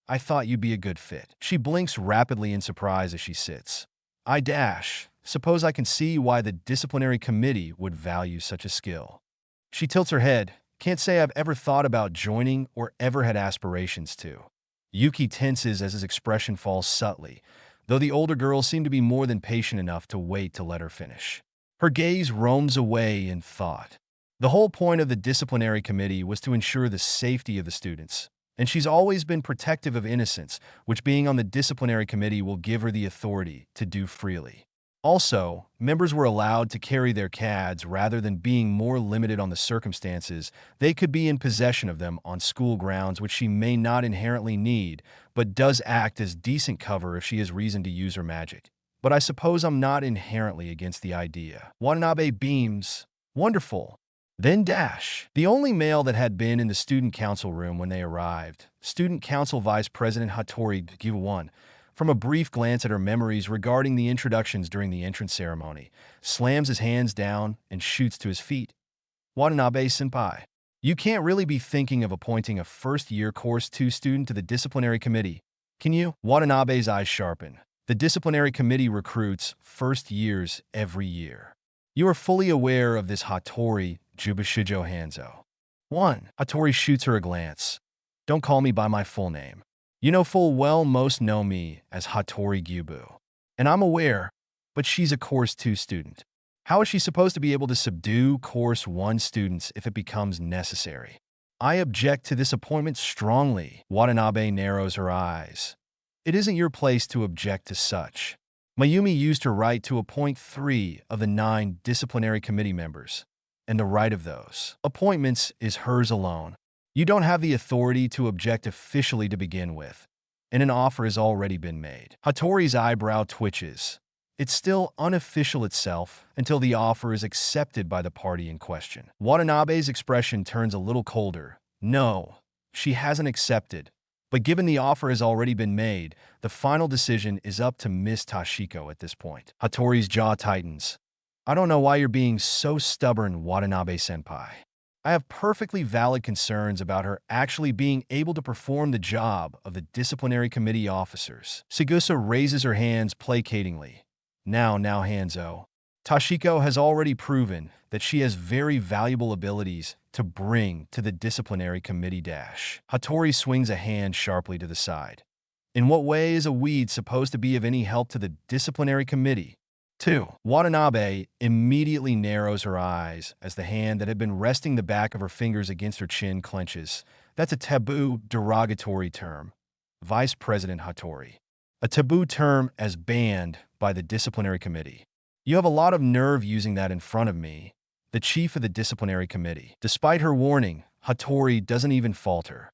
Speaker 1: I thought you'd be a good fit." She blinks rapidly in surprise as she sits. Suppose I can see why the disciplinary committee would value such a skill." She tilts her head. "Can't say I've ever thought about joining or ever had aspirations to." Yuki tenses as his expression falls subtly, though the older girl seemed to be more than patient enough to wait to let her finish. Her gaze roams away in thought. The whole point of the disciplinary committee was to ensure the safety of the students, and she's always been protective of innocence, which being on the disciplinary committee will give her the authority to do freely. Also, members were allowed to carry their CADs rather than being more limited on the circumstances. They could be in possession of them on school grounds, which she may not inherently need, but does act as decent cover if she has reason to use her magic. But I suppose I'm not inherently against the idea. Watanabe beams. "Wonderful." Then the only male that had been in the student council room when they arrived, Student Council Vice President Hattori Giwa, from a brief glance at her memories regarding the introductions during the entrance ceremony, slams his hands down and shoots to his feet. "Watanabe-senpai, you can't really be thinking of appointing a first-year Course 2 student to the disciplinary committee, can you?" Watanabe's eyes sharpen. The disciplinary committee recruits first years every year. "You are fully aware of this, Hattori Jubashijo Hanzo." Hattori shoots her a glance. "Don't call me by my full name. You know full well most know me as Hattori Gyubu. And I'm aware, but she's a Course 2 student. How is she supposed to be able to subdue Course 1 students if it becomes necessary? I object to this appointment strongly." Watanabe narrows her eyes. "It isn't your place to object to such. Mayumi used her right to appoint 3 of the 9 disciplinary committee members, and the right of those appointments is hers alone. You don't have the authority to object officially to begin with, and an offer has already been made." Hattori's eyebrow twitches. It's still unofficial itself until the offer is accepted by the party in question. Watanabe's expression turns a little colder. No, she hasn't accepted. But given the offer has already been made, the final decision is up to Miss Tashiko at this point. Hattori's jaw tightens. "I don't know why you're being so stubborn, Watanabe-senpai. I have perfectly valid concerns about her actually being able to perform the job of the disciplinary committee officers." Segusa raises her hands placatingly. Now, Hanzo. Tashiko has already proven that she has very valuable abilities to bring to the disciplinary committee. Hattori swings a hand sharply to the side. "In what way is a weed supposed to be of any help to the disciplinary committee?" Watanabe immediately narrows her eyes as the hand that had been resting the back of her fingers against her chin clenches. "That's a taboo, derogatory term, Vice President Hattori. A taboo term as banned by the disciplinary committee. You have a lot of nerve using that in front of me, the chief of the disciplinary committee." Despite her warning, Hattori doesn't even falter.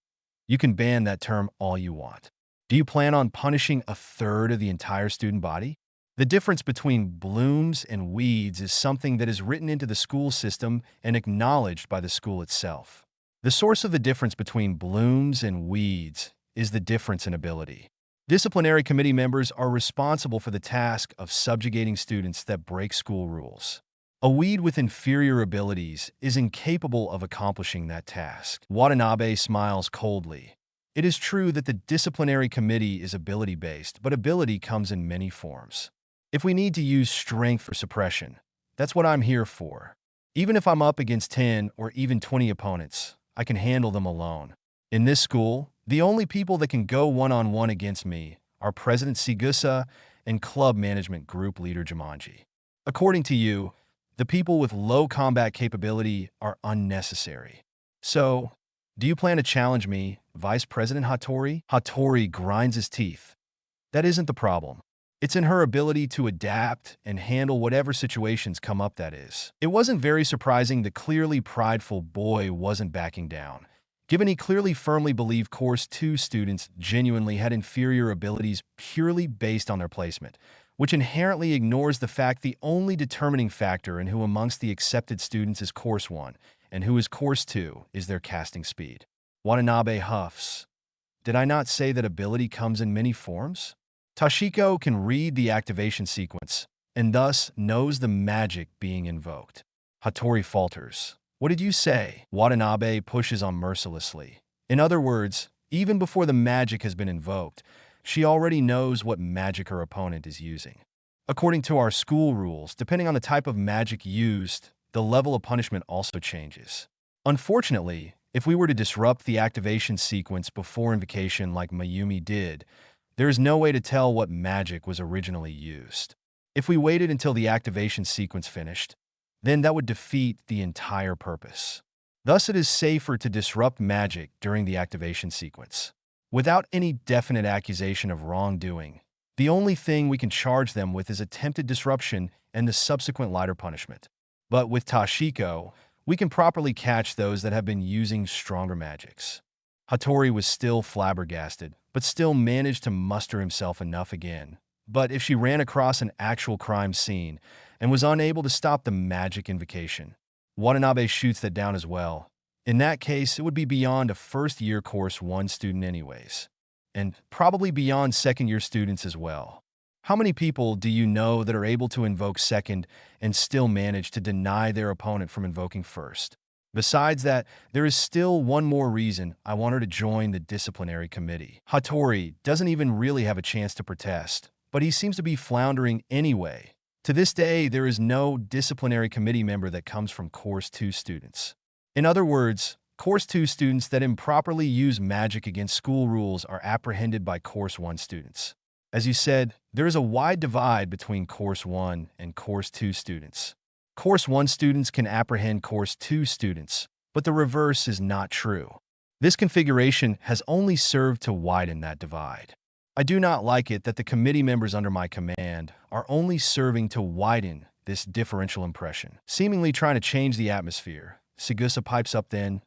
Speaker 1: "You can ban that term all you want. Do you plan on punishing a third of the entire student body? The difference between blooms and weeds is something that is written into the school system and acknowledged by the school itself. The source of the difference between blooms and weeds is the difference in ability. Disciplinary committee members are responsible for the task of subjugating students that break school rules. A weed with inferior abilities is incapable of accomplishing that task. Watanabe smiles coldly. It is true that the disciplinary committee is ability-based, but ability comes in many forms. If we need to use strength for suppression, that's what I'm here for. Even if I'm up against 10 or even 20 opponents, I can handle them alone. In this school, the only people that can go one-on-one against me are President Sigusa and club management group leader Jumanji. According to you, the people with low combat capability are unnecessary. So, do you plan to challenge me, Vice President Hattori? Hattori grinds his teeth. That isn't the problem. It's in her ability to adapt and handle whatever situations come up, that is. It wasn't very surprising the clearly prideful boy wasn't backing down, given he clearly firmly believed Course 2 students genuinely had inferior abilities purely based on their placement, which inherently ignores the fact the only determining factor in who amongst the accepted students is Course 1 and who is Course 2 is their casting speed. Watanabe huffs. Did I not say that ability comes in many forms? Toshiko can read the activation sequence, and thus knows the magic being invoked. Hattori falters. What did you say? Watanabe pushes on mercilessly. In other words, even before the magic has been invoked, she already knows what magic her opponent is using. According to our school rules, depending on the type of magic used, the level of punishment also changes. Unfortunately, if we were to disrupt the activation sequence before invocation like Mayumi did, there is no way to tell what magic was originally used. If we waited until the activation sequence finished, then that would defeat the entire purpose. Thus, it is safer to disrupt magic during the activation sequence. Without any definite accusation of wrongdoing, the only thing we can charge them with is attempted disruption and the subsequent lighter punishment. But with Toshiko, we can properly catch those that have been using stronger magics. Hattori was still flabbergasted, but still managed to muster himself enough again. But if she ran across an actual crime scene and was unable to stop the magic invocation, Watanabe shoots that down as well. In that case, it would be beyond a first-year Course 1 student anyways, and probably beyond second-year students as well. How many people do you know that are able to invoke second and still manage to deny their opponent from invoking first? Besides that, there is still one more reason I want her to join the disciplinary committee. Hattori doesn't even really have a chance to protest, but he seems to be floundering anyway. To this day, there is no disciplinary committee member that comes from Course 2 students. In other words, Course 2 students that improperly use magic against school rules are apprehended by Course 1 students. As you said, there is a wide divide between Course 1 and Course 2 students. Course 1 students can apprehend Course 2 students, but the reverse is not true. This configuration has only served to widen that divide. I do not like it that the committee members under my command are only serving to widen this differential impression, seemingly trying to change the atmosphere. Sigusa pipes up then,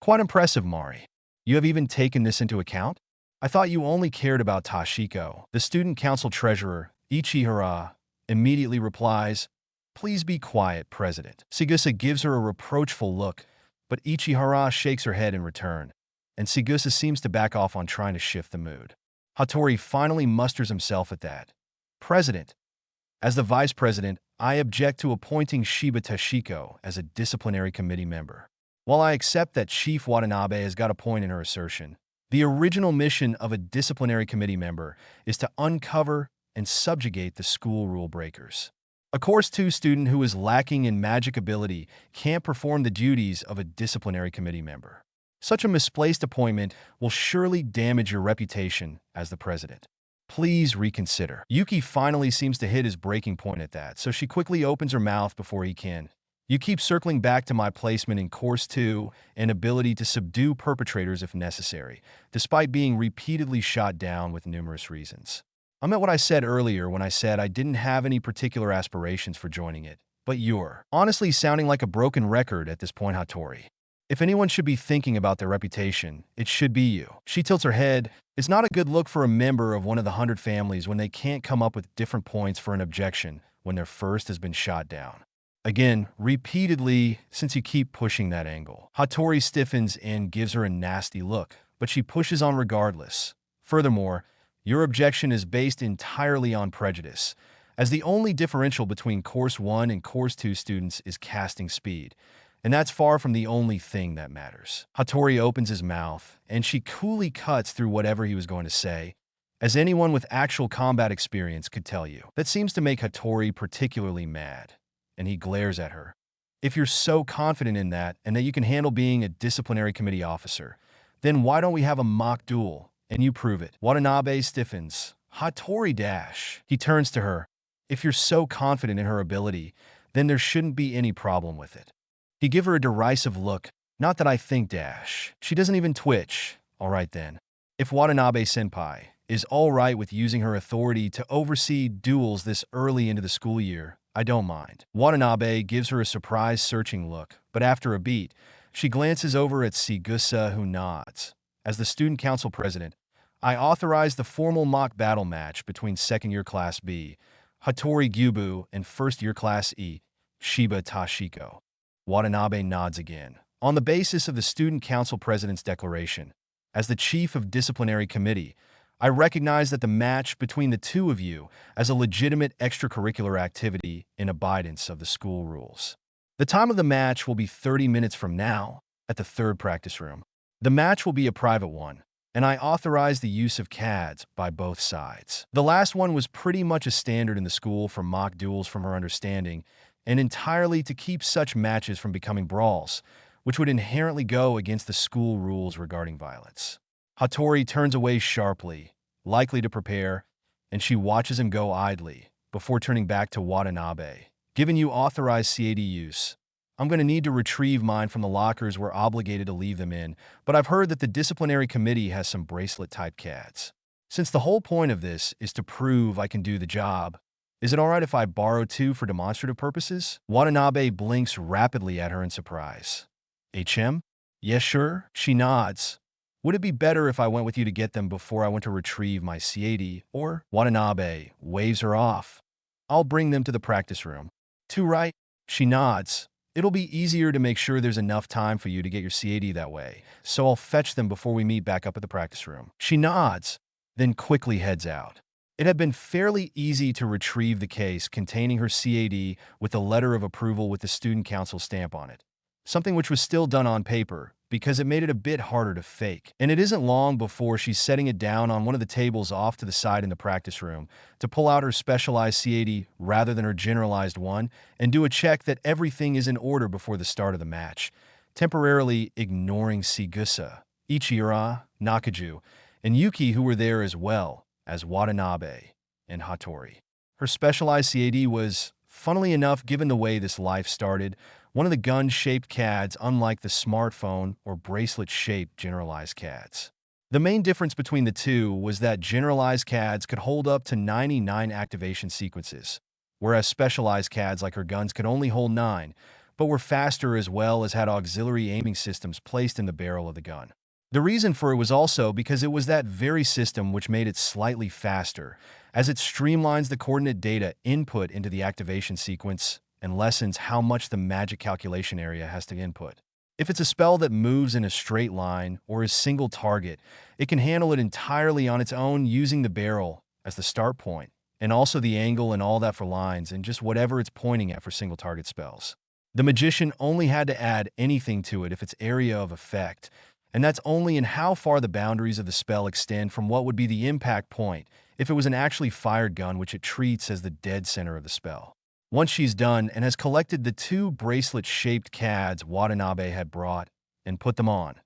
Speaker 1: quite impressive, Mari. You have even taken this into account? I thought you only cared about Toshiko. The student council treasurer, Ichihara, immediately replies, Please be quiet, President. Sigusa gives her a reproachful look, but Ichihara shakes her head in return, and Sigusa seems to back off on trying to shift the mood. Hattori finally musters himself at that. President, as the vice president, I object to appointing Shiba Toshiko as a disciplinary committee member. While I accept that Chief Watanabe has got a point in her assertion, the original mission of a disciplinary committee member is to uncover and subjugate the school rule breakers. A Course 2 student who is lacking in magic ability can't perform the duties of a disciplinary committee member. Such a misplaced appointment will surely damage your reputation as the president. Please reconsider. Yuki finally seems to hit his breaking point at that, so she quickly opens her mouth before he can. You keep circling back to my placement in Course 2 and ability to subdue perpetrators if necessary, despite being repeatedly shot down with numerous reasons. I meant what I said earlier when I said I didn't have any particular aspirations for joining it, but you're honestly sounding like a broken record at this point, Hattori. If anyone should be thinking about their reputation, it should be you. She tilts her head. It's not a good look for a member of one of the 100 families when they can't come up with different points for an objection when their first has been shot down. Again, repeatedly, since you keep pushing that angle. Hattori stiffens and gives her a nasty look, but she pushes on regardless. Furthermore, your objection is based entirely on prejudice, as the only differential between Course 1 and Course 2 students is casting speed, and that's far from the only thing that matters. Hattori opens his mouth, and she coolly cuts through whatever he was going to say, as anyone with actual combat experience could tell you. That seems to make Hattori particularly mad, and he glares at her. If you're so confident in that and that you can handle being a disciplinary committee officer, then why don't we have a mock duel, and you prove it? Watanabe stiffens. Hattori dash. He turns to her. If you're so confident in her ability, then there shouldn't be any problem with it. He give her a derisive look. Not that I think dash. She doesn't even twitch. All right then. If Watanabe-senpai is all right with using her authority to oversee duels this early into the school year, I don't mind. Watanabe gives her a surprised, searching look, but after a beat, she glances over at Sigusa, who nods. As the student council president, I authorize the formal mock battle match between second-year Class B, Hattori Gyubu, and first-year Class E, Shiba Tashiko. Watanabe nods again. On the basis of the student council president's declaration, as the chief of disciplinary committee, I recognize that the match between the two of you as a legitimate extracurricular activity in abidance of the school rules. The time of the match will be 30 minutes from now at the third practice room. The match will be a private one, and I authorize the use of CADs by both sides. The last one was pretty much a standard in the school for mock duels from her understanding, and entirely to keep such matches from becoming brawls, which would inherently go against the school rules regarding violence. Hattori turns away sharply, likely to prepare, and she watches him go idly, before turning back to Watanabe. Given you authorized CAD use, I'm going to need to retrieve mine from the lockers we're obligated to leave them in, but I've heard that the disciplinary committee has some bracelet-type CADs. Since the whole point of this is to prove I can do the job, is it alright if I borrow two for demonstrative purposes? Watanabe blinks rapidly at her in surprise. HM? Yes, sure. She nods. Would it be better if I went with you to get them before I went to retrieve my CAD, or? Watanabe waves her off. I'll bring them to the practice room. Too right? She nods. It'll be easier to make sure there's enough time for you to get your CAD that way, so I'll fetch them before we meet back up at the practice room. She nods, then quickly heads out. It had been fairly easy to retrieve the case containing her CAD with a letter of approval with the student council stamp on it, something which was still done on paper, because it made it a bit harder to fake. And it isn't long before she's setting it down on one of the tables off to the side in the practice room to pull out her specialized CAD rather than her generalized one and do a check that everything is in order before the start of the match, temporarily ignoring Sigusa, Ichira, Nakaju, and Yuki, who were there as well as Watanabe and Hattori. Her specialized CAD was, funnily enough, given the way this life started, one of the gun-shaped CADs, unlike the smartphone or bracelet-shaped generalized CADs. The main difference between the two was that generalized CADs could hold up to 99 activation sequences, whereas specialized CADs like her guns could only hold 9, but were faster as well as had auxiliary aiming systems placed in the barrel of the gun. The reason for it was also because it was that very system which made it slightly faster, as it streamlines the coordinate data input into the activation sequence and lessens how much the magic calculation area has to input. If it's a spell that moves in a straight line or is single target, it can handle it entirely on its own using the barrel as the start point, and also the angle and all that for lines and just whatever it's pointing at for single target spells. The magician only had to add anything to it if its area of effect, and that's only in how far the boundaries of the spell extend from what would be the impact point if it was an actually fired gun which it treats as the dead center of the spell. Once she's done and has collected the 2 bracelet-shaped CADs Watanabe had brought and put them on,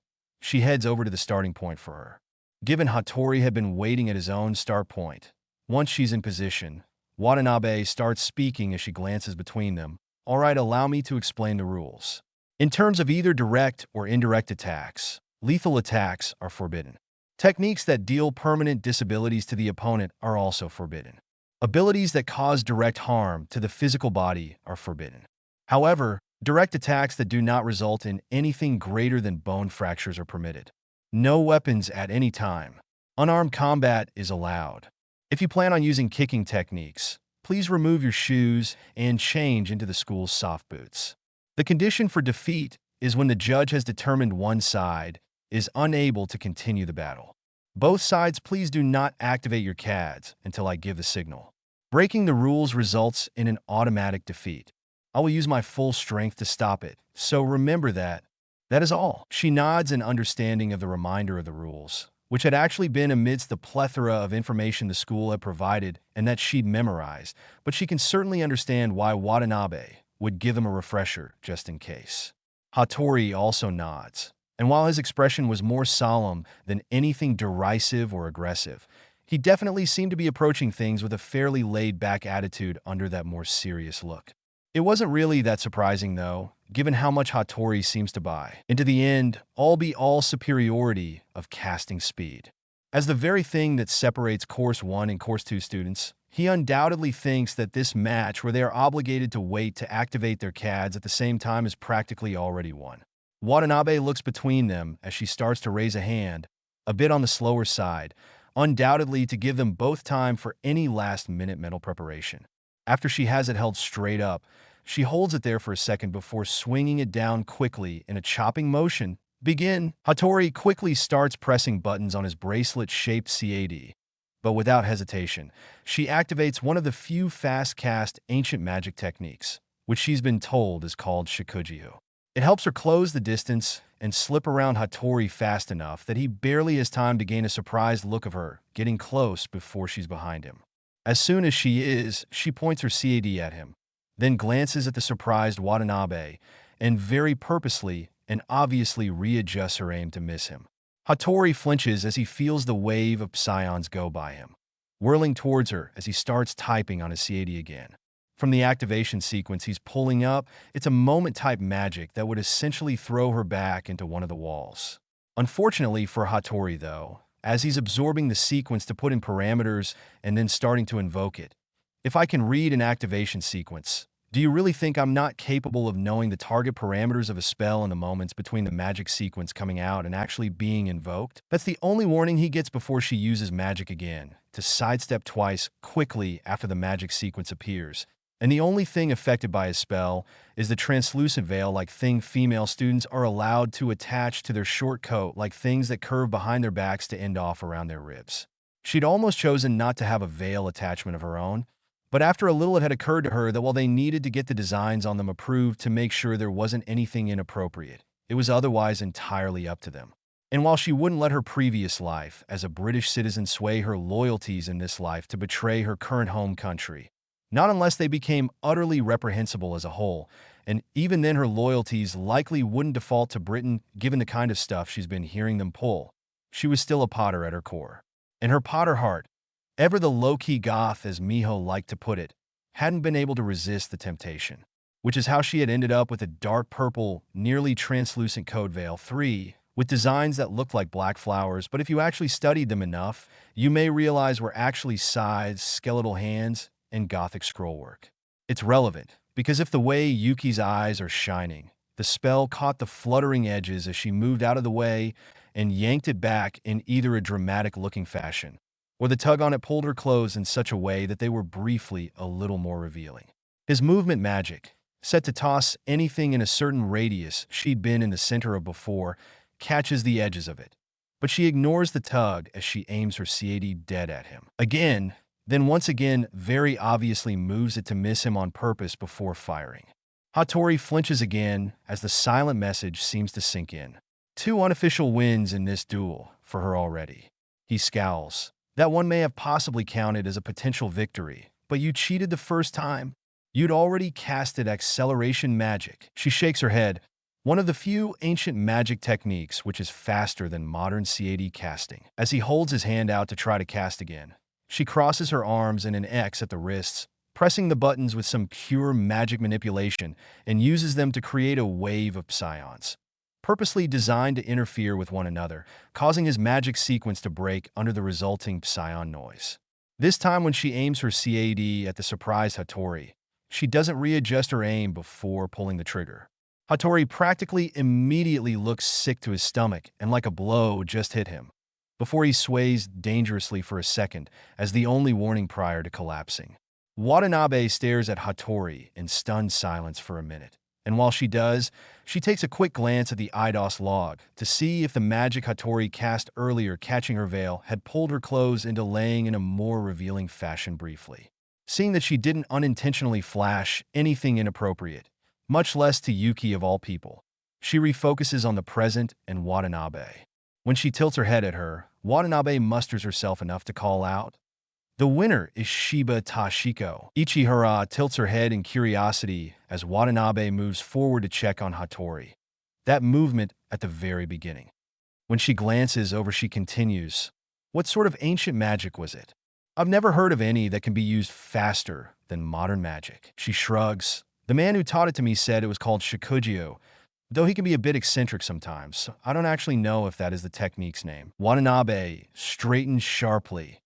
Speaker 1: she heads over to the starting point for her. Given Hattori had been waiting at his own start point, once she's in position, Watanabe starts speaking as she glances between them. All right, allow me to explain the rules. In terms of either direct or indirect attacks, lethal attacks are forbidden. Techniques that deal permanent disabilities to the opponent are also forbidden. Abilities that cause direct harm to the physical body are forbidden. However, direct attacks that do not result in anything greater than bone fractures are permitted. No weapons at any time. Unarmed combat is allowed. If you plan on using kicking techniques, please remove your shoes and change into the school's soft boots. The condition for defeat is when the judge has determined one side is unable to continue the battle. Both sides, please do not activate your CADs until I give the signal. Breaking the rules results in an automatic defeat. I will use my full strength to stop it, so remember that. That is all. She nods in understanding of the reminder of the rules, which had actually been amidst the plethora of information the school had provided and that she'd memorized, but she can certainly understand why Watanabe would give them a refresher just in case. Hattori also nods, and while his expression was more solemn than anything derisive or aggressive, he definitely seemed to be approaching things with a fairly laid-back attitude under that more serious look. It wasn't really that surprising, though, given how much Hattori seems to buy into the end all-be-all superiority of casting speed. As the very thing that separates Course 1 and Course 2 students, he undoubtedly thinks that this match where they are obligated to wait to activate their CADs at the same time is practically already won. Watanabe looks between them as she starts to raise a hand, a bit on the slower side, undoubtedly to give them both time for any last-minute mental preparation. After she has it held straight up, she holds it there for a second before swinging it down quickly in a chopping motion. Begin! Hattori quickly starts pressing buttons on his bracelet-shaped CAD, but without hesitation, she activates one of the few fast-cast ancient magic techniques, which she's been told is called Shikujiu. It helps her close the distance and slip around Hattori fast enough that he barely has time to gain a surprised look of her getting close before she's behind him. As soon as she points her CAD at him, then glances at the surprised Watanabe, and very purposely and obviously readjusts her aim to miss him. Hattori flinches as he feels the wave of psions go by him, whirling towards her as he starts typing on his CAD again. From the activation sequence he's pulling up, it's a moment-type magic that would essentially throw her back into one of the walls. Unfortunately for Hattori, though, as he's absorbing the sequence to put in parameters and then starting to invoke it, if I can read an activation sequence, do you really think I'm not capable of knowing the target parameters of a spell in the moments between the magic sequence coming out and actually being invoked? That's the only warning he gets before she uses magic again, to sidestep twice quickly after the magic sequence appears. And the only thing affected by his spell is the translucent veil-like thing female students are allowed to attach to their short coat, like things that curve behind their backs to end off around their ribs. She'd almost chosen not to have a veil attachment of her own, but after a little it had occurred to her that while they needed to get the designs on them approved to make sure there wasn't anything inappropriate, it was otherwise entirely up to them. And while she wouldn't let her previous life as a British citizen sway her loyalties in this life to betray her current home country, not unless they became utterly reprehensible as a whole, and even then her loyalties likely wouldn't default to Britain given the kind of stuff she's been hearing them pull. She was still a Potter at her core. And her Potter heart, ever the low-key goth as Miho liked to put it, hadn't been able to resist the temptation, which is how she had ended up with a dark purple, nearly translucent code veil 3, with designs that looked like black flowers, but if you actually studied them enough, you may realize were actually scythes, skeletal hands, and Gothic scrollwork. It's relevant, because if the way Yuki's eyes are shining, the spell caught the fluttering edges as she moved out of the way and yanked it back in either a dramatic-looking fashion, or the tug on it pulled her clothes in such a way that they were briefly a little more revealing. His movement magic, set to toss anything in a certain radius she'd been in the center of before, catches the edges of it, but she ignores the tug as she aims her CAD dead at him. Again, then once again very obviously moves it to miss him on purpose before firing. Hattori flinches again as the silent message seems to sink in. 2 unofficial wins in this duel for her already. He scowls. That one may have possibly counted as a potential victory, but you cheated the first time. You'd already casted acceleration magic. She shakes her head. One of the few ancient magic techniques which is faster than modern CAD casting. As he holds his hand out to try to cast again, she crosses her arms in an X at the wrists, pressing the buttons with some pure magic manipulation, and uses them to create a wave of psions, purposely designed to interfere with one another, causing his magic sequence to break under the resulting psion noise. This time when she aims her CAD at the surprised Hattori, she doesn't readjust her aim before pulling the trigger. Hattori practically immediately looks sick to his stomach and like a blow just hit him, before he sways dangerously for a second as the only warning prior to collapsing. Watanabe stares at Hattori in stunned silence for a minute, and while she does, she takes a quick glance at the IDOS log to see if the magic Hattori cast earlier catching her veil had pulled her clothes into laying in a more revealing fashion briefly. Seeing that she didn't unintentionally flash anything inappropriate, much less to Yuki of all people, she refocuses on the present and Watanabe. When she tilts her head at her, Watanabe musters herself enough to call out, "The winner is Shiba Tashiko." Ichihara tilts her head in curiosity as Watanabe moves forward to check on Hattori. That movement at the very beginning. When she glances over, she continues, "What sort of ancient magic was it? I've never heard of any that can be used faster than modern magic." She shrugs. "The man who taught it to me said it was called Shikujio, though he can be a bit eccentric sometimes. I don't actually know if that is the technique's name." Watanabe straightens sharply.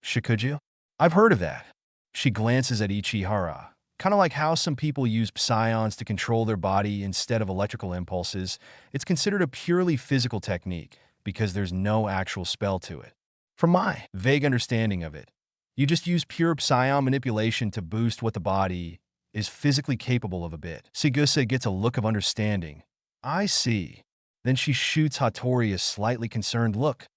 Speaker 1: "Shikujio? I've heard of that." She glances at Ichihara. Kind of like how some people use psions to control their body instead of electrical impulses, it's considered a purely physical technique because there's no actual spell to it. From my vague understanding of it, you just use pure psion manipulation to boost what the body is physically capable of a bit. Sigusa gets a look of understanding. "I see." Then she shoots Hattori a slightly concerned look.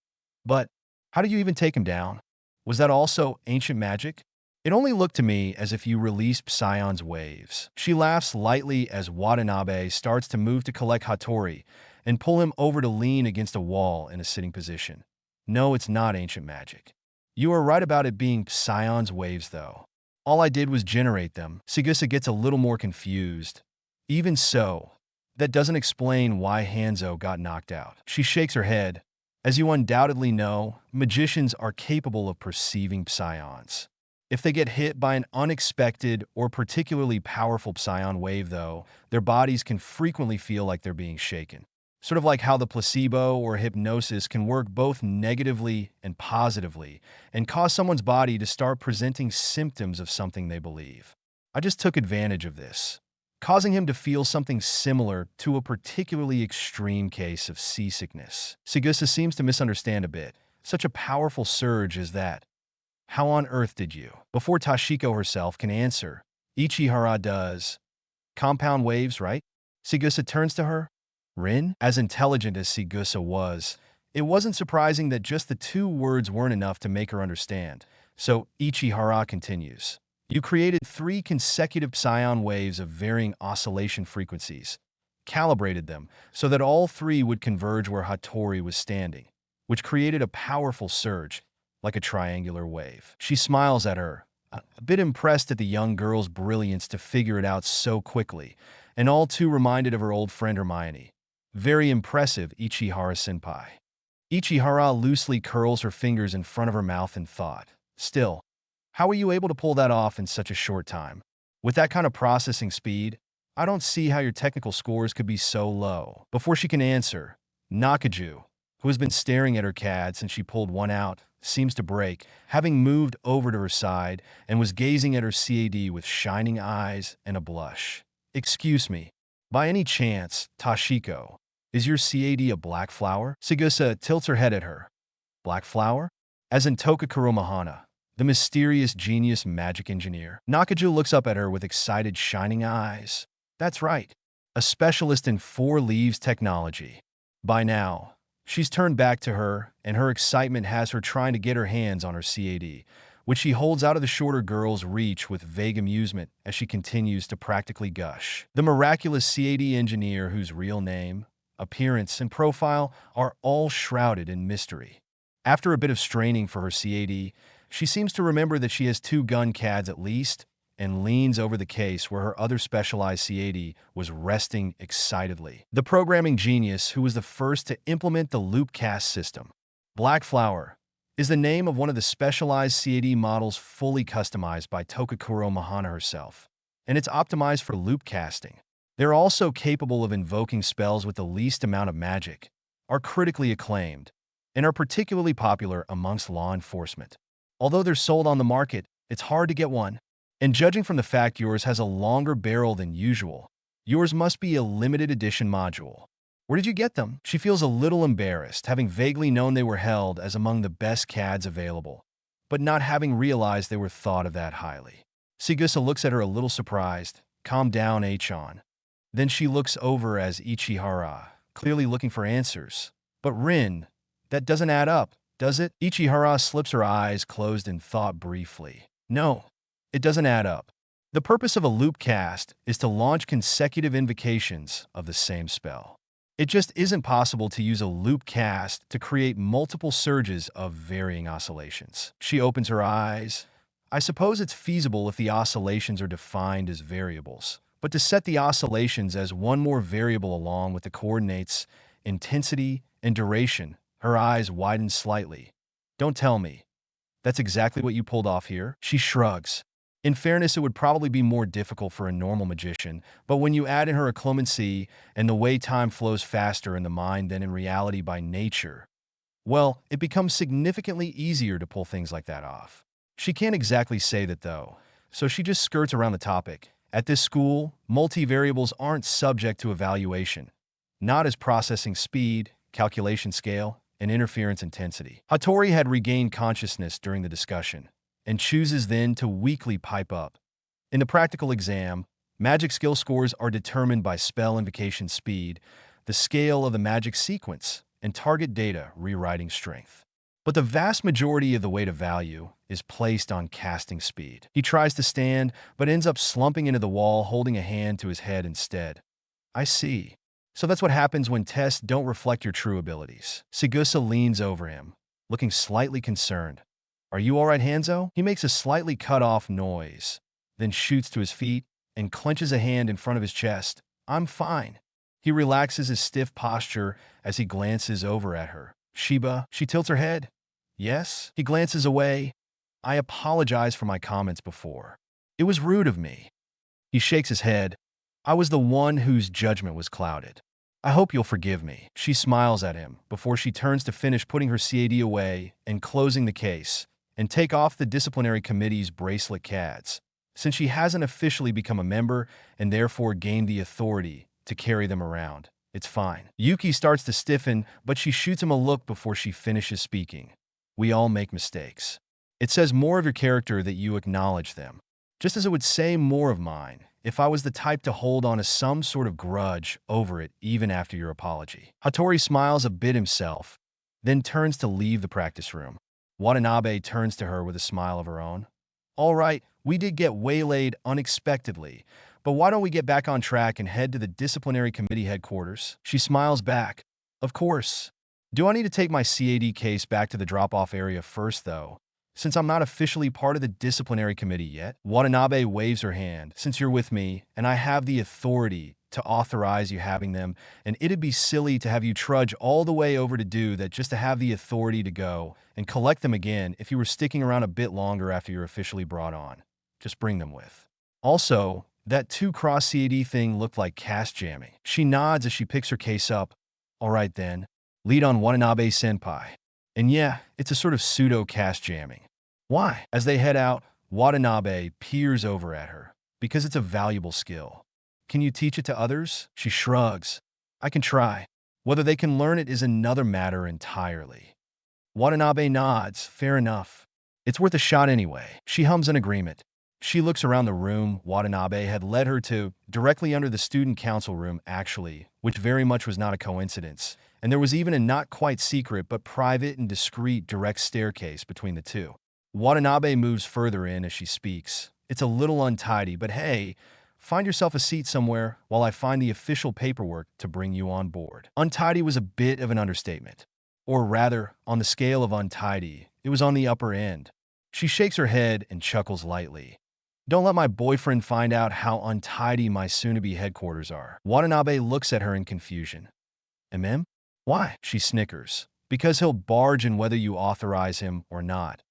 Speaker 1: "But how do you even take him down? Was that also ancient magic? It only looked to me as if you released Psion's waves." She laughs lightly as Watanabe starts to move to collect Hattori and pull him over to lean against a wall in a sitting position. "No, it's not ancient magic. You are right about it being Psion's waves, though. All I did was generate them." Sigusa gets a little more confused. "Even so, that doesn't explain why Hanzo got knocked out." She shakes her head. "As you undoubtedly know, magicians are capable of perceiving psions. If they get hit by an unexpected or particularly powerful psion wave, though, their bodies can frequently feel like they're being shaken. Sort of like how the placebo or hypnosis can work both negatively and positively and cause someone's body to start presenting symptoms of something they believe. I just took advantage of this, causing him to feel something similar to a particularly extreme case of seasickness." Sigusa seems to misunderstand a bit. "Such a powerful surge as that. How on earth did you?" Before Tashiko herself can answer, Ichihara does. "Compound waves, right?" Sigusa turns to her. Rin? As intelligent as Sigusa was, it wasn't surprising that just the two words weren't enough to make her understand. So Ichihara continues. "You created 3 consecutive psion waves of varying oscillation frequencies, calibrated them so that all 3 would converge where Hattori was standing, which created a powerful surge, like a triangular wave." She smiles at her, a bit impressed at the young girl's brilliance to figure it out so quickly, and all too reminded of her old friend Hermione. "Very impressive, Ichihara-senpai." Ichihara loosely curls her fingers in front of her mouth in thought. "Still, how were you able to pull that off in such a short time? With that kind of processing speed, I don't see how your technical scores could be so low." Before she can answer, Nakaju, who has been staring at her CAD since she pulled one out, seems to break, having moved over to her side and was gazing at her CAD with shining eyes and a blush. "Excuse me, by any chance, Tashiko, is your CAD a black flower?" Sigusa tilts her head at her. "Black flower?" As in Tokakuro Mahana, the mysterious genius magic engineer. Nakaju looks up at her with excited shining eyes. "That's right. A specialist in 4 leaves technology." By now, she's turned back to her, and her excitement has her trying to get her hands on her CAD, which she holds out of the shorter girl's reach with vague amusement as she continues to practically gush. The miraculous CAD engineer whose real name, appearance, and profile are all shrouded in mystery. After a bit of straining for her CAD, she seems to remember that she has 2 gun CADs at least, and leans over the case where her other specialized CAD was resting excitedly. The programming genius who was the first to implement the loopcast system. Black Flower is the name of one of the specialized CAD models fully customized by Tokakuro Mahana herself, and it's optimized for loopcasting. They're also capable of invoking spells with the least amount of magic, are critically acclaimed, and are particularly popular amongst law enforcement. Although they're sold on the market, it's hard to get one. And judging from the fact yours has a longer barrel than usual, yours must be a limited edition module. Where did you get them? She feels a little embarrassed, having vaguely known they were held as among the best CADs available, but not having realized they were thought of that highly. Sigusa looks at her a little surprised. Calm down, Achan. Then she looks over as Ichihara, clearly looking for answers. But Rin, that doesn't add up, does it? Ichihara slips her eyes closed in thought briefly. No, it doesn't add up. The purpose of a loop cast is to launch consecutive invocations of the same spell. It just isn't possible to use a loop cast to create multiple surges of varying oscillations. She opens her eyes. I suppose it's feasible if the oscillations are defined as variables, but to set the oscillations as one more variable along with the coordinates, intensity, and duration, her eyes widen slightly. Don't tell me. That's exactly what you pulled off here? She shrugs. In fairness, it would probably be more difficult for a normal magician, but when you add in her occlumency and the way time flows faster in the mind than in reality by nature, well, it becomes significantly easier to pull things like that off. She can't exactly say that, though, so she just skirts around the topic. At this school, multivariables aren't subject to evaluation, not as processing speed, calculation scale, and interference intensity. Hattori had regained consciousness during the discussion, and chooses then to weakly pipe up. In the practical exam, magic skill scores are determined by spell invocation speed, the scale of the magic sequence, and target data rewriting strength. But the vast majority of the weight of value is placed on casting speed. He tries to stand, but ends up slumping into the wall, holding a hand to his head instead. I see. So that's what happens when tests don't reflect your true abilities. Sigusa leans over him, looking slightly concerned. Are you all right, Hanzo? He makes a slightly cut-off noise, then shoots to his feet and clenches a hand in front of his chest. I'm fine. He relaxes his stiff posture as he glances over at her. Shiba, she tilts her head. Yes? He glances away. I apologize for my comments before. It was rude of me. He shakes his head. I was the one whose judgment was clouded. I hope you'll forgive me. She smiles at him before she turns to finish putting her CAD away and closing the case, and take off the disciplinary committee's bracelet CADs, since she hasn't officially become a member and therefore gained the authority to carry them around. It's fine. Yuki starts to stiffen, but she shoots him a look before she finishes speaking. We all make mistakes. It says more of your character that you acknowledge them, just as it would say more of mine if I was the type to hold on to some sort of grudge over it even after your apology. Hattori smiles a bit himself, then turns to leave the practice room. Watanabe turns to her with a smile of her own. All right, we did get waylaid unexpectedly, but why don't we get back on track and head to the disciplinary committee headquarters? She smiles back. Of course. Do I need to take my CAD case back to the drop-off area first, though, since I'm not officially part of the disciplinary committee yet? Watanabe waves her hand. Since you're with me, and I have the authority to authorize you having them, and it'd be silly to have you trudge all the way over to do that just to have the authority to go and collect them again if you were sticking around a bit longer after you're officially brought on. Just bring them with. Also, that 2-cross CAD thing looked like cast jamming. She nods as she picks her case up. All right then, lead on Watanabe-senpai. And yeah, it's a sort of pseudo-cast jamming. Why? As they head out, Watanabe peers over at her. Because it's a valuable skill. Can you teach it to others? She shrugs. I can try. Whether they can learn it is another matter entirely. Watanabe nods. Fair enough. It's worth a shot anyway. She hums in agreement. She looks around the room Watanabe had led her to, directly under the student council room actually, which very much was not a coincidence, and there was even a not quite secret but private and discreet direct staircase between the two. Watanabe moves further in as she speaks. It's a little untidy, but hey, find yourself a seat somewhere while I find the official paperwork to bring you on board. Untidy was a bit of an understatement. Or rather, on the scale of untidy, it was on the upper end. She shakes her head and chuckles lightly. Don't let my boyfriend find out how untidy my soon-to-be headquarters are. Watanabe looks at her in confusion. MM? Why? She snickers. Because he'll barge in whether you authorize him or not.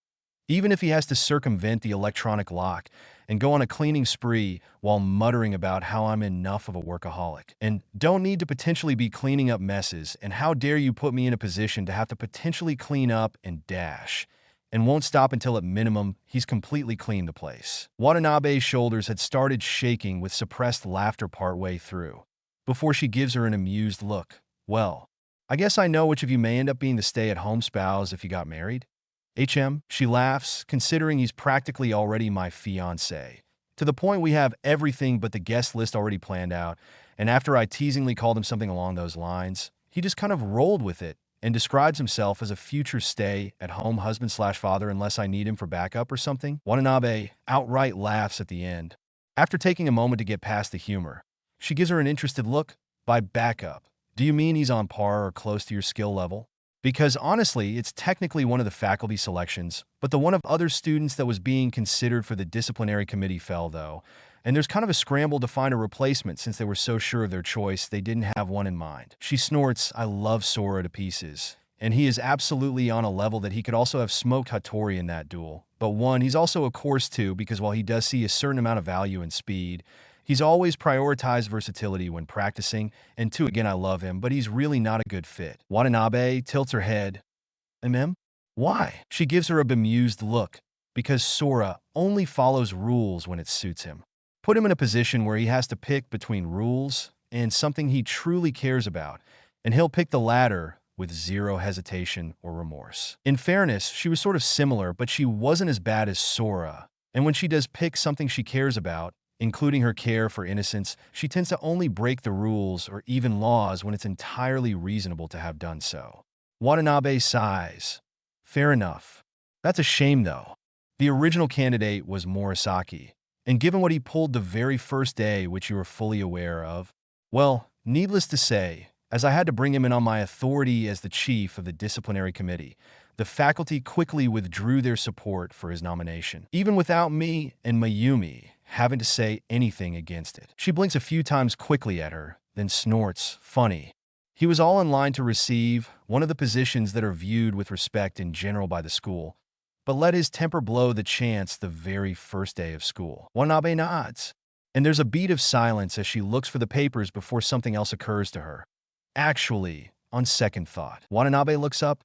Speaker 1: Even if he has to circumvent the electronic lock and go on a cleaning spree while muttering about how I'm enough of a workaholic and don't need to potentially be cleaning up messes, and how dare you put me in a position to have to potentially clean up and dash, and won't stop until at minimum he's completely cleaned the place. Watanabe's shoulders had started shaking with suppressed laughter partway through, before she gives her an amused look. Well, I guess I know which of you may end up being the stay-at-home spouse if you got married. HM, she laughs, considering he's practically already my fiancé, To the point we have everything but the guest list already planned out, and after I teasingly called him something along those lines, he just kind of rolled with it and describes himself as a future stay-at-home husband/father unless I need him for backup or something. Watanabe outright laughs at the end. After taking a moment to get past the humor, she gives her an interested look. By backup, do you mean he's on par or close to your skill level? Because honestly, it's technically one of the faculty selections, but the one of other students that was being considered for the disciplinary committee fell, though, and there's kind of a scramble to find a replacement since they were so sure of their choice they didn't have one in mind. She snorts, I love Sora to pieces, and he is absolutely on a level that he could also have smoked Hattori in that duel. But one, he's also a course two because while he does see a certain amount of value in speed, he's always prioritized versatility when practicing, and two, again, I love him, but he's really not a good fit. Watanabe tilts her head. Why? She gives her a bemused look, because Sora only follows rules when it suits him. Put him in a position where he has to pick between rules and something he truly cares about, and he'll pick the latter with zero hesitation or remorse. In fairness, she was sort of similar, but she wasn't as bad as Sora, and when she does pick something she cares about, including her care for innocence, she tends to only break the rules or even laws when it's entirely reasonable to have done so. Watanabe sighs. Fair enough. That's a shame, though. The original candidate was Morisaki, and given what he pulled the very first day, which you were fully aware of, well, needless to say, as I had to bring him in on my authority as the chief of the disciplinary committee, the faculty quickly withdrew their support for his nomination, even without me and Mayumi having to say anything against it. She blinks a few times quickly at her, then snorts, funny. He was all in line to receive one of the positions that are viewed with respect in general by the school, but let his temper blow the chance the very first day of school. Watanabe nods, and there's a beat of silence as she looks for the papers before something else occurs to her. Actually, on second thought, Watanabe looks up.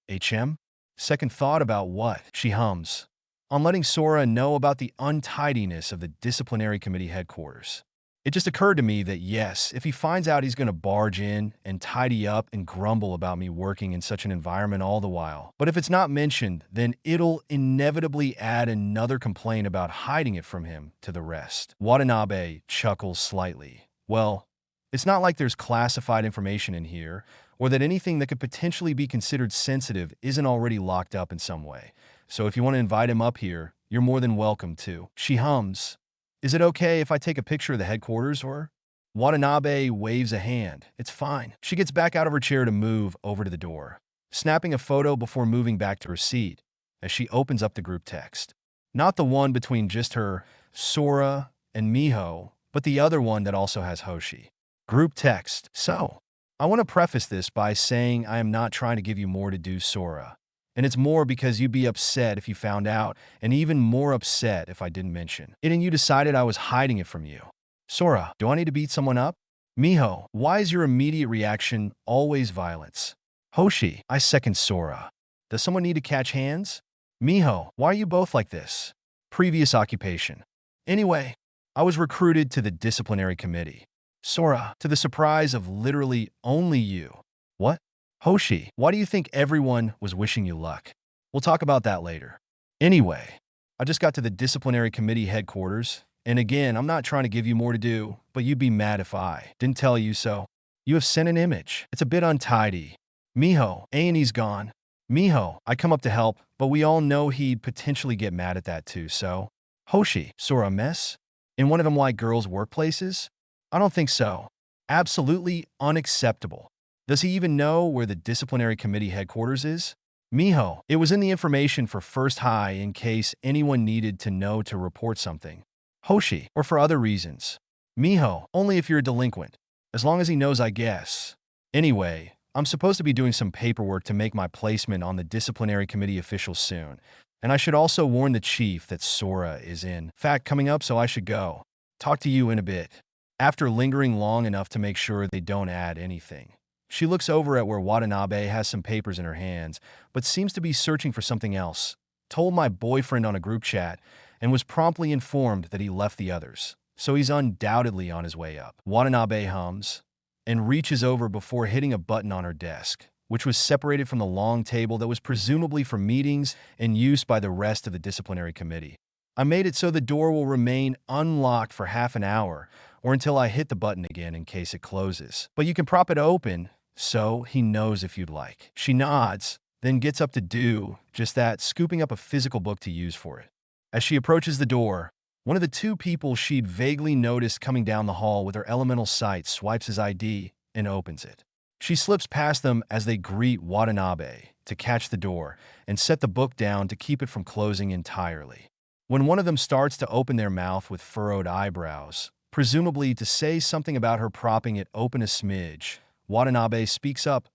Speaker 1: HM? Second thought about what? She hums. On letting Sora know about the untidiness of the disciplinary committee headquarters. It just occurred to me that yes, if he finds out he's going to barge in and tidy up and grumble about me working in such an environment all the while. But if it's not mentioned, then it'll inevitably add another complaint about hiding it from him to the rest. Watanabe chuckles slightly. Well, it's not like there's classified information in here, or that anything that could potentially be considered sensitive isn't already locked up in some way. So if you want to invite him up here, you're more than welcome to. She hums. Is it okay if I take a picture of the headquarters, or? Watanabe waves a hand. It's fine. She gets back out of her chair to move over to the door, snapping a photo before moving back to her seat as she opens up the group text. Not the one between just her, Sora, and Miho, but the other one that also has Hoshi. Group text. So, I want to preface this by saying I am not trying to give you more to do, Sora. And it's more because you'd be upset if you found out, and even more upset if I didn't mention it and you decided I was hiding it from you. Sora, do I need to beat someone up? Miho, why is your immediate reaction always violence? Hoshi, I second Sora. Does someone need to catch hands? Miho, why are you both like this? Previous occupation. Anyway, I was recruited to the disciplinary committee. Sora, to the surprise of literally only you. What? Hoshi, why do you think everyone was wishing you luck? We'll talk about that later. Anyway, I just got to the disciplinary committee headquarters, and again, I'm not trying to give you more to do, but you'd be mad if I didn't tell you so. You have sent an image. It's a bit untidy. Miho, A&E's gone. Miho, I come up to help, but we all know he'd potentially get mad at that too, so. Hoshi, Sora, mess? In one of them like girls' workplaces? I don't think so. Absolutely unacceptable. Does he even know where the disciplinary committee headquarters is? Miho, it was in the information for First High in case anyone needed to know to report something. Hoshi, or for other reasons. Miho, only if you're a delinquent. As long as he knows, I guess. Anyway, I'm supposed to be doing some paperwork to make my placement on the disciplinary committee official soon. And I should also warn the chief that Sora is in fact coming up, so I should go. Talk to you in a bit. After lingering long enough to make sure they don't add anything, she looks over at where Watanabe has some papers in her hands, but seems to be searching for something else. Told my boyfriend on a group chat, and was promptly informed that he left the others, so he's undoubtedly on his way up. Watanabe hums, and reaches over before hitting a button on her desk, which was separated from the long table that was presumably for meetings and use by the rest of the disciplinary committee. I made it so the door will remain unlocked for half an hour, or until I hit the button again in case it closes. But you can prop it open, so he knows if you'd like. She nods, then gets up to do just that, scooping up a physical book to use for it. As she approaches the door, one of the two people she'd vaguely noticed coming down the hall with her elemental sight swipes his ID and opens it. She slips past them as they greet Watanabe to catch the door and set the book down to keep it from closing entirely. When one of them starts to open their mouth with furrowed eyebrows, presumably to say something about her propping it open a smidge, Watanabe speaks up.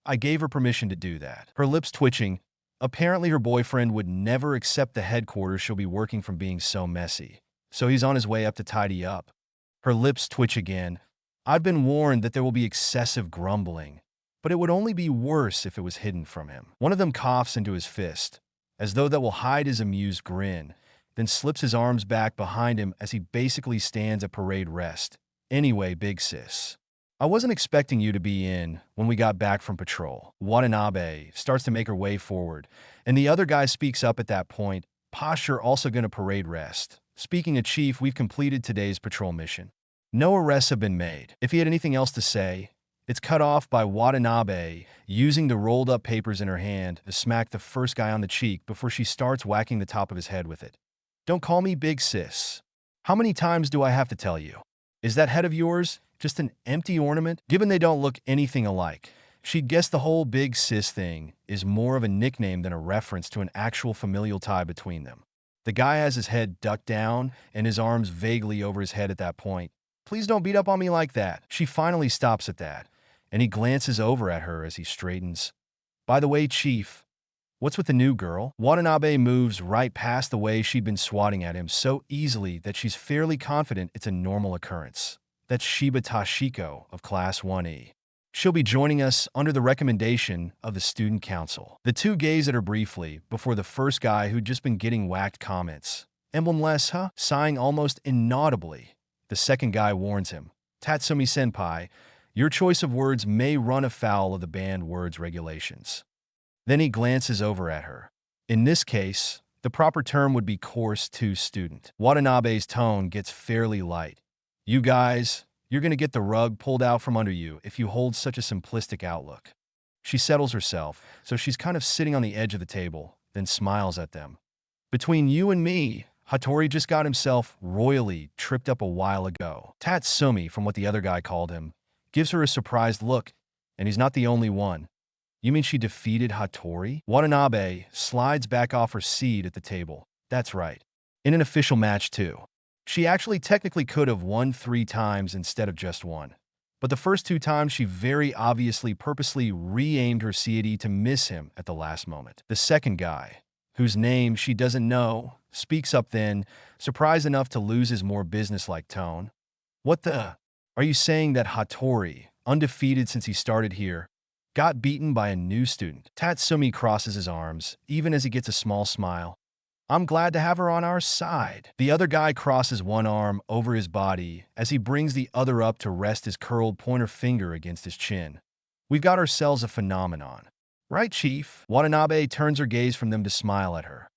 Speaker 1: I gave her permission to do that. Her lips twitching. Apparently her boyfriend would never accept the headquarters she'll be working from being so messy, so he's on his way up to tidy up. Her lips twitch again. I've been warned that there will be excessive grumbling, but it would only be worse if it was hidden from him. One of them coughs into his fist, as though that will hide his amused grin, then slips his arms back behind him as he basically stands at parade rest. Anyway, big sis, I wasn't expecting you to be in when we got back from patrol. Watanabe starts to make her way forward, and the other guy speaks up at that point, posture also going to parade rest. Speaking of Chief, we've completed today's patrol mission. No arrests have been made. If he had anything else to say, it's cut off by Watanabe using the rolled up papers in her hand to smack the first guy on the cheek before she starts whacking the top of his head with it. Don't call me big sis. How many times do I have to tell you? Is that head of yours just an empty ornament? Given they don't look anything alike, she'd guess the whole big sis thing is more of a nickname than a reference to an actual familial tie between them. The guy has his head ducked down and his arms vaguely over his head at that point. Please don't beat up on me like that. She finally stops at that, and he glances over at her as he straightens. By the way, Chief, what's with the new girl? Watanabe moves right past the way she'd been swatting at him so easily that she's fairly confident it's a normal occurrence. That's Shiba Tashiko of Class 1E. She'll be joining us under the recommendation of the Student Council. The two gaze at her briefly before the first guy who'd just been getting whacked comments. Emblemless, huh? Sighing almost inaudibly. The second guy warns him. Tatsumi-senpai, your choice of words may run afoul of the banned words regulations. Then he glances over at her. In this case, the proper term would be Course 2 student. Watanabe's tone gets fairly light. You guys, you're going to get the rug pulled out from under you if you hold such a simplistic outlook. She settles herself, so she's kind of sitting on the edge of the table, then smiles at them. Between you and me, Hattori just got himself royally tripped up a while ago. Tatsumi, from what the other guy called him, gives her a surprised look, and he's not the only one. You mean she defeated Hattori? Watanabe slides back off her seat at the table. That's right. In an official match, too. She actually technically could have won 3 times instead of just 1. But the first 2 times she very obviously purposely re-aimed her deity to miss him at the last moment. The second guy, whose name she doesn't know, speaks up then, surprised enough to lose his more businesslike tone. What the? Are you saying that Hattori, undefeated since he started here, got beaten by a new student? Tatsumi crosses his arms, even as he gets a small smile. I'm glad to have her on our side. The other guy crosses one arm over his body as he brings the other up to rest his curled pointer finger against his chin. We've got ourselves a phenomenon. Right, Chief? Watanabe turns her gaze from them to smile at her.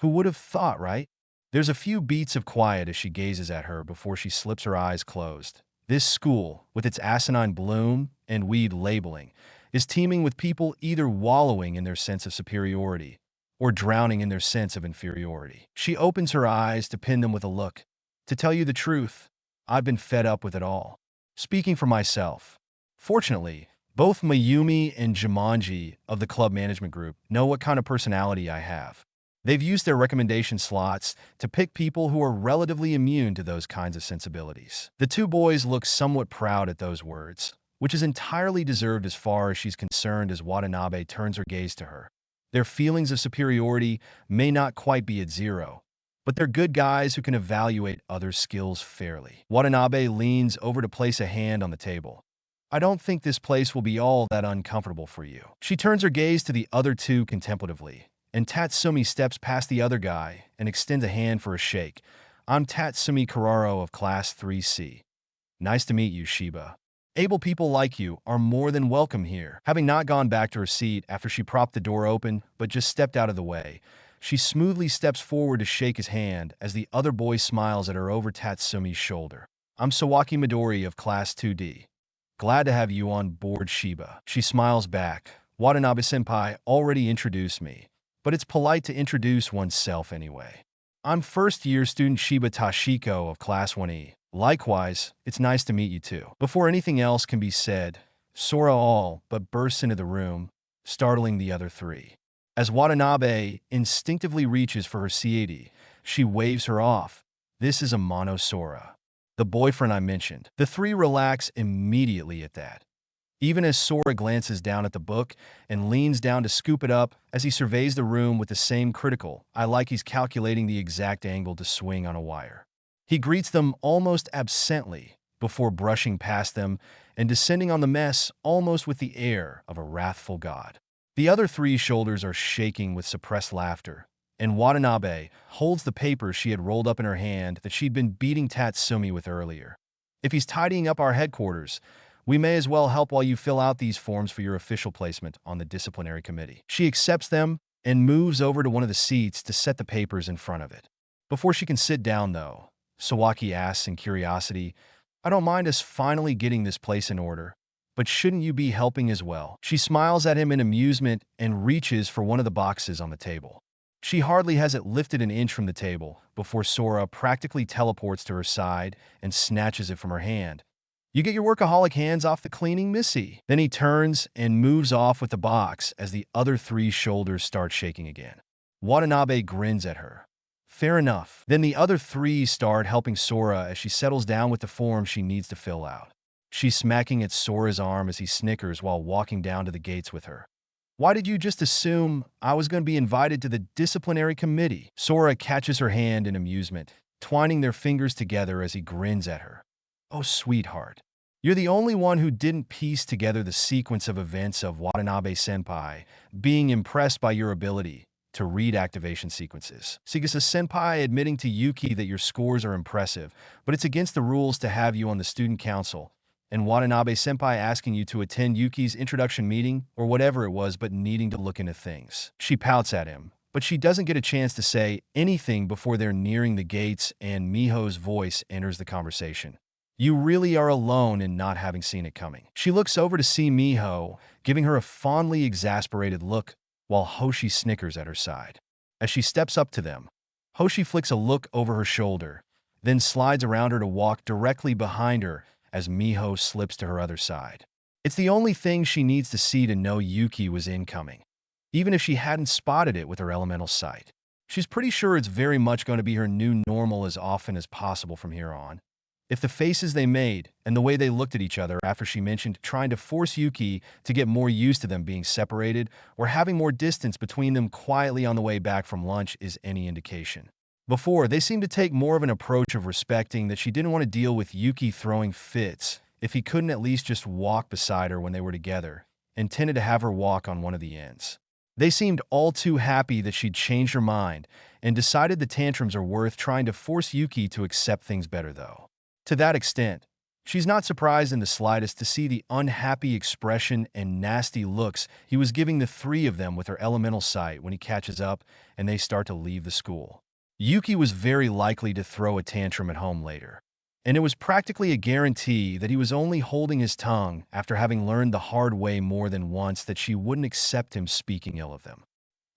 Speaker 1: Who would have thought, right? There's a few beats of quiet as she gazes at her before she slips her eyes closed. This school, with its asinine bloom and weed labeling, is teeming with people either wallowing in their sense of superiority or drowning in their sense of inferiority. She opens her eyes to pin them with a look. To tell you the truth, I've been fed up with it all. Speaking for myself, fortunately, both Mayumi and Jumanji of the club management group know what kind of personality I have. They've used their recommendation slots to pick people who are relatively immune to those kinds of sensibilities. The two boys look somewhat proud at those words, which is entirely deserved as far as she's concerned as Watanabe turns her gaze to her. Their feelings of superiority may not quite be at 0, but they're good guys who can evaluate others' skills fairly. Watanabe leans over to place a hand on the table. I don't think this place will be all that uncomfortable for you. She turns her gaze to the other two contemplatively, and Tatsumi steps past the other guy and extends a hand for a shake. I'm Tatsumi Kararo of Class 3C. Nice to meet you, Shiba. Able people like you are more than welcome here. Having not gone back to her seat after she propped the door open, but just stepped out of the way, She smoothly steps forward to shake his hand as the other boy smiles at her over Tatsumi's shoulder. I'm Sawaki Midori of Class 2D. Glad to have you on board, Shiba. She smiles back. Watanabe-senpai already introduced me, but it's polite to introduce oneself anyway. I'm first-year student Shiba Tashiko of Class 1E. Likewise, it's nice to meet you too. Before anything else can be said, Sora all but bursts into the room, startling the other three. As Watanabe instinctively reaches for her C80, she waves her off. This is Amano Sora, the boyfriend I mentioned. The three relax immediately at that, even as Sora glances down at the book and leans down to scoop it up as he surveys the room with the same critical eye like he's calculating the exact angle to swing on a wire. He greets them almost absently before brushing past them and descending on the mess almost with the air of a wrathful god. The other three's shoulders are shaking with suppressed laughter, and Watanabe holds the papers she had rolled up in her hand that she'd been beating Tatsumi with earlier. If he's tidying up our headquarters, we may as well help while you fill out these forms for your official placement on the disciplinary committee. She accepts them and moves over to one of the seats to set the papers in front of it. Before she can sit down, though, Sawaki asks in curiosity, I don't mind us finally getting this place in order, but shouldn't you be helping as well? She smiles at him in amusement and reaches for one of the boxes on the table. She hardly has it lifted an inch from the table before Sora practically teleports to her side and snatches it from her hand. You get your workaholic hands off the cleaning, Missy. Then he turns and moves off with the box as the other three's shoulders start shaking again. Watanabe grins at her. Fair enough. Then the other three start helping Sora as she settles down with the form she needs to fill out. She's smacking at Sora's arm as he snickers while walking down to the gates with her. Why did you just assume I was going to be invited to the disciplinary committee? Sora catches her hand in amusement, twining their fingers together as he grins at her. Oh, sweetheart. You're the only one who didn't piece together the sequence of events of Watanabe-senpai being impressed by your ability to read activation sequences. Sigasa-senpai admitting to Yuki that your scores are impressive, but it's against the rules to have you on the student council, and Watanabe-senpai asking you to attend Yuki's introduction meeting or whatever it was but needing to look into things. She pouts at him, but she doesn't get a chance to say anything before they're nearing the gates and Miho's voice enters the conversation. You really are alone in not having seen it coming. She looks over to see Miho, giving her a fondly exasperated look, while Hoshi snickers at her side. As she steps up to them, Hoshi flicks a look over her shoulder, then slides around her to walk directly behind her as Miho slips to her other side. It's the only thing she needs to see to know Yuki was incoming, even if she hadn't spotted it with her elemental sight. She's pretty sure it's very much going to be her new normal as often as possible from here on. If the faces they made and the way they looked at each other after she mentioned trying to force Yuki to get more used to them being separated or having more distance between them quietly on the way back from lunch is any indication. Before, they seemed to take more of an approach of respecting that she didn't want to deal with Yuki throwing fits if he couldn't at least just walk beside her when they were together, and tended to have her walk on one of the ends. They seemed all too happy that she'd changed her mind and decided the tantrums are worth trying to force Yuki to accept things better though. To that extent, she's not surprised in the slightest to see the unhappy expression and nasty looks he was giving the three of them with her elemental sight when he catches up and they start to leave the school. Yuki was very likely to throw a tantrum at home later, and it was practically a guarantee that he was only holding his tongue after having learned the hard way more than once that she wouldn't accept him speaking ill of them.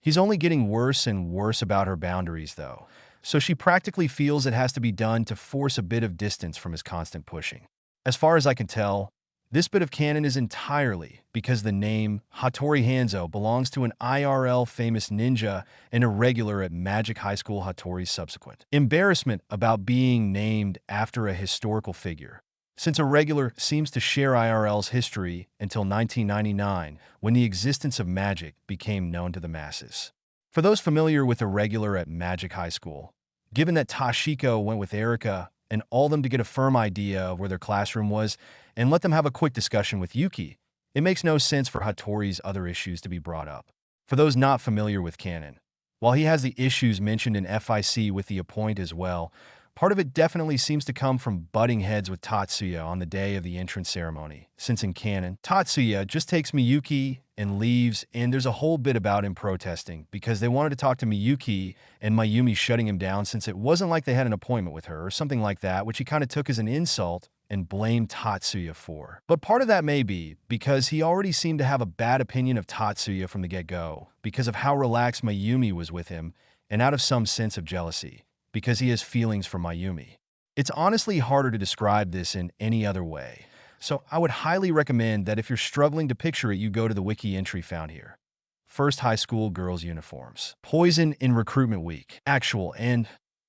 Speaker 1: He's only getting worse and worse about her boundaries, though, so she practically feels it has to be done to force a bit of distance from his constant pushing. As far as I can tell, this bit of canon is entirely because the name Hattori Hanzo belongs to an IRL famous ninja and a regular at Magic High School Hattori's subsequent embarrassment about being named after a historical figure, since a regular seems to share IRL's history until 1999 when the existence of magic became known to the masses. For those familiar with a regular at Magic High School, given that Tashiko went with Erika and all them to get a firm idea of where their classroom was and let them have a quick discussion with Yuki, it makes no sense for Hattori's other issues to be brought up. For those not familiar with canon, while he has the issues mentioned in FIC with the appoint as well, Part of it definitely seems to come from butting heads with Tatsuya on the day of the entrance ceremony, since in canon, Tatsuya just takes Miyuki and leaves, and there's a whole bit about him protesting because they wanted to talk to Miyuki and Mayumi shutting him down since it wasn't like they had an appointment with her or something like that, which he kind of took as an insult and blamed Tatsuya for. But part of that may be because he already seemed to have a bad opinion of Tatsuya from the get-go because of how relaxed Mayumi was with him and out of some sense of jealousy, because he has feelings for Mayumi. It's honestly harder to describe this in any other way, so I would highly recommend that if you're struggling to picture it, you go to the wiki entry found here. First high school girls' uniforms. Poison in Recruitment Week. Actual and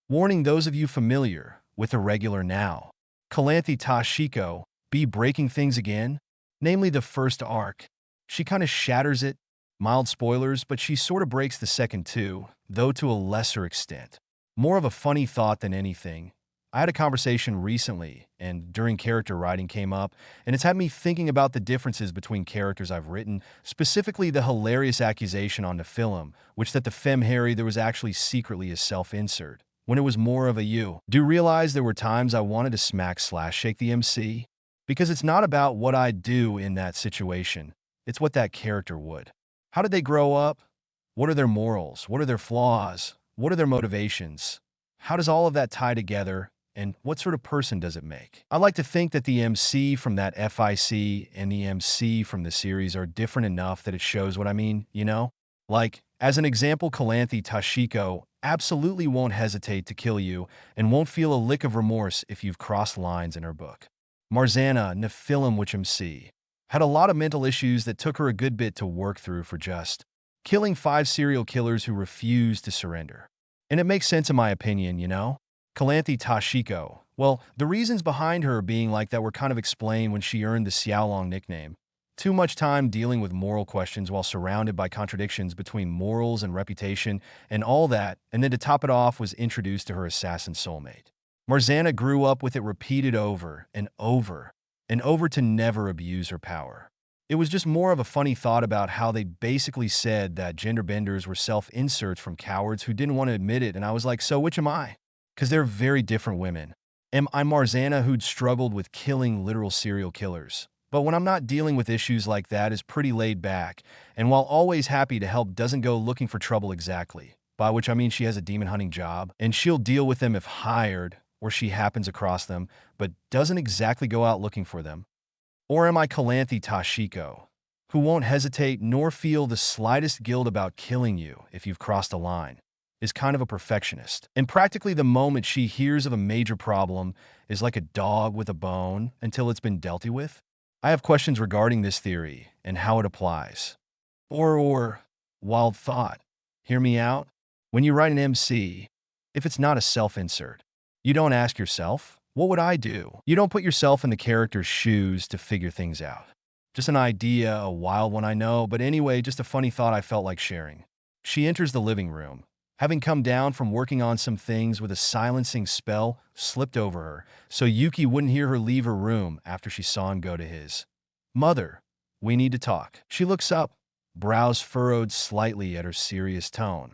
Speaker 1: warning those of you familiar with Irregular now. Calanthe Toshiko be breaking things again, namely the first arc. She kind of shatters it, mild spoilers, but she sort of breaks the second too, though to a lesser extent. More of a funny thought than anything. I had a conversation recently, and during character writing came up, and it's had me thinking about the differences between characters I've written, specifically the hilarious accusation on the film, which that the femme Harry there was actually secretly a self-insert, when it was more of a you. Do realize there were times I wanted to smack/shake the MC? Because it's not about what I'd do in that situation, it's what that character would. How did they grow up? What are their morals? What are their flaws? What are their motivations? How does all of that tie together? And what sort of person does it make? I like to think that the MC from that FIC and the MC from the series are different enough that it shows what I mean, you know? Like, as an example, Calanthe Toshiko absolutely won't hesitate to kill you and won't feel a lick of remorse if you've crossed lines in her book. Marzana Nephilim, which MC, had a lot of mental issues that took her a good bit to work through for just killing 5 serial killers who refused to surrender. And it makes sense in my opinion, you know? Calanthe Toshiko, well, the reasons behind her being like that were kind of explained when she earned the Xiaolong nickname. Too much time dealing with moral questions while surrounded by contradictions between morals and reputation and all that, and then to top it off was introduced to her assassin soulmate. Marzana grew up with it repeated over and over and over to never abuse her power. It was just more of a funny thought about how they basically said that gender benders were self-inserts from cowards who didn't want to admit it, and I was like, so which am I? Because they're very different women. Am I Marzana who'd struggled with killing literal serial killers? But when I'm not dealing with issues like that is pretty laid back, and while always happy to help doesn't go looking for trouble exactly, by which I mean she has a demon hunting job, and she'll deal with them if hired, or she happens across them, but doesn't exactly go out looking for them. Or am I Calanthe Toshiko, who won't hesitate nor feel the slightest guilt about killing you if you've crossed a line, is kind of a perfectionist, and practically the moment she hears of a major problem is like a dog with a bone until it's been dealt with? I have questions regarding this theory and how it applies. Or, wild thought, hear me out? When you write an MC, if it's not a self-insert, you don't ask yourself, what would I do? You don't put yourself in the character's shoes to figure things out. Just an idea, a wild one I know, but anyway, just a funny thought I felt like sharing. She enters the living room, having come down from working on some things with a silencing spell slipped over her, so Yuki wouldn't hear her leave her room after she saw him go to his. Mother, we need to talk. She looks up, brows furrowed slightly at her serious tone.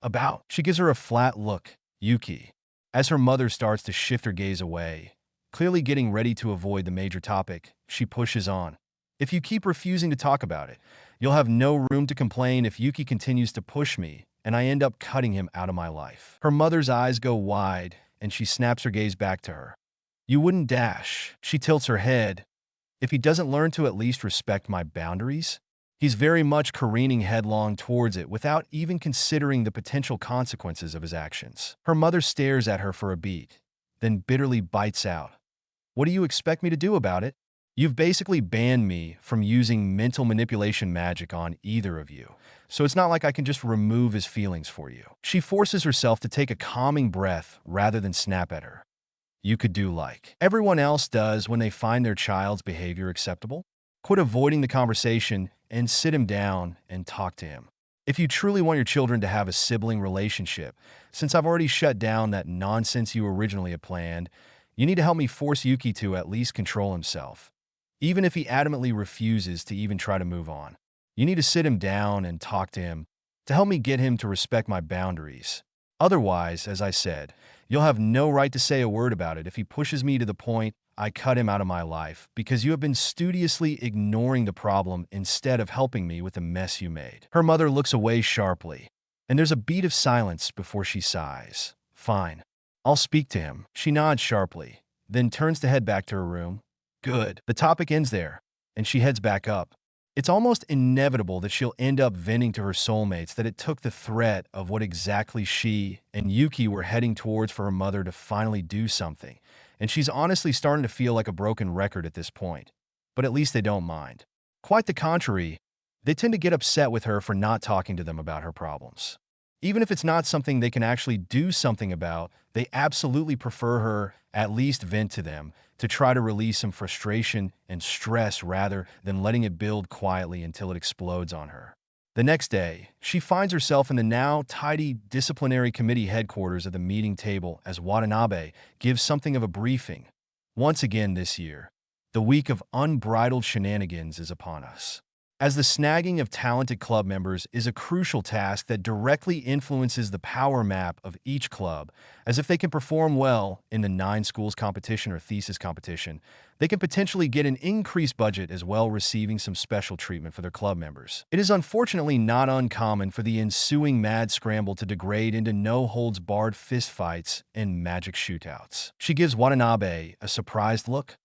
Speaker 1: About. She gives her a flat look, Yuki, as her mother starts to shift her gaze away. Clearly getting ready to avoid the major topic, she pushes on. If you keep refusing to talk about it, you'll have no room to complain if Yuki continues to push me, and I end up cutting him out of my life. Her mother's eyes go wide, and she snaps her gaze back to her. You wouldn't dash. She tilts her head. If he doesn't learn to at least respect my boundaries, he's very much careening headlong towards it without even considering the potential consequences of his actions. Her mother stares at her for a beat, then bitterly bites out. What do you expect me to do about it? You've basically banned me from using mental manipulation magic on either of you, so it's not like I can just remove his feelings for you. She forces herself to take a calming breath rather than snap at her. You could do like everyone else does when they find their child's behavior acceptable. Quit avoiding the conversation and sit him down and talk to him. If you truly want your children to have a sibling relationship, since I've already shut down that nonsense you originally had planned, you need to help me force Yuki to at least control himself. Even if he adamantly refuses to even try to move on, you need to sit him down and talk to him to help me get him to respect my boundaries. Otherwise, as I said, you'll have no right to say a word about it if he pushes me to the point I cut him out of my life because you have been studiously ignoring the problem instead of helping me with the mess you made." Her mother looks away sharply, and there's a beat of silence before she sighs. "Fine. I'll speak to him." She nods sharply, then turns to head back to her room. Good. The topic ends there, and she heads back up. It's almost inevitable that she'll end up venting to her soulmates that it took the threat of what exactly she and Yuki were heading towards for her mother to finally do something, and she's honestly starting to feel like a broken record at this point. But at least they don't mind. Quite the contrary, they tend to get upset with her for not talking to them about her problems. Even if it's not something they can actually do something about, they absolutely prefer her at least vent to them to try to release some frustration and stress rather than letting it build quietly until it explodes on her. The next day, she finds herself in the now tidy disciplinary committee headquarters at the meeting table as Watanabe gives something of a briefing. Once again this year, the week of unbridled shenanigans is upon us, as the snagging of talented club members is a crucial task that directly influences the power map of each club, as if they can perform well in the 9 schools competition or thesis competition, they can potentially get an increased budget as well, receiving some special treatment for their club members. It is unfortunately not uncommon for the ensuing mad scramble to degrade into no-holds-barred fistfights and magic shootouts. She gives Watanabe a surprised look.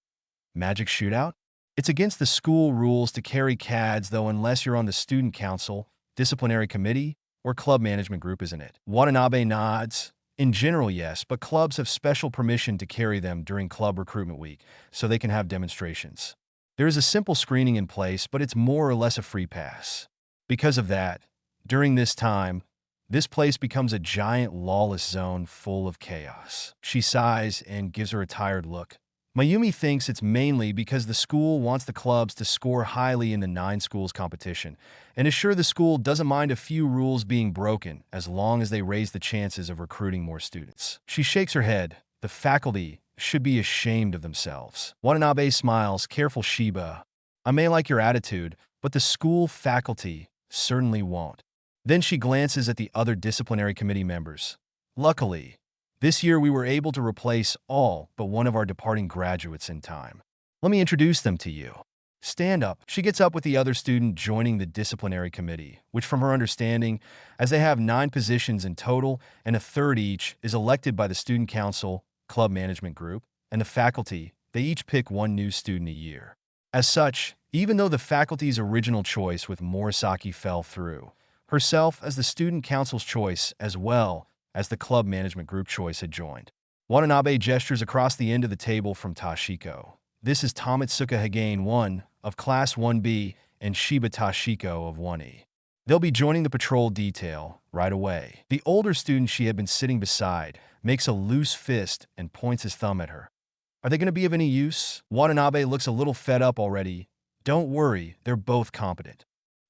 Speaker 1: Magic shootout? It's against the school rules to carry CADs, though, unless you're on the student council, disciplinary committee, or club management group, isn't it? Watanabe nods. In general, yes, but clubs have special permission to carry them during club recruitment week, so they can have demonstrations. There is a simple screening in place, but it's more or less a free pass. Because of that, during this time, this place becomes a giant lawless zone full of chaos. She sighs and gives her a tired look. Mayumi thinks it's mainly because the school wants the clubs to score highly in the 9 schools competition, and is sure the school doesn't mind a few rules being broken as long as they raise the chances of recruiting more students. She shakes her head. The faculty should be ashamed of themselves. Watanabe smiles. Careful, Shiba. I may like your attitude, but the school faculty certainly won't. Then she glances at the other disciplinary committee members. Luckily, this year we were able to replace all but one of our departing graduates in time. Let me introduce them to you. Stand up. She gets up with the other student joining the disciplinary committee, which from her understanding, as they have 9 positions in total and a third each, is elected by the student council, club management group, and the faculty. They each pick one new student a year. As such, even though the faculty's original choice with Morisaki fell through, herself as the student council's choice as well as the club management group choice had joined. Watanabe gestures across the end of the table from Tashiko. This is Tamatsuka Hagane 1 of Class 1B and Shiba Tashiko of 1E. They'll be joining the patrol detail right away. The older student she had been sitting beside makes a loose fist and points his thumb at her. Are they going to be of any use? Watanabe looks a little fed up already. Don't worry, they're both competent.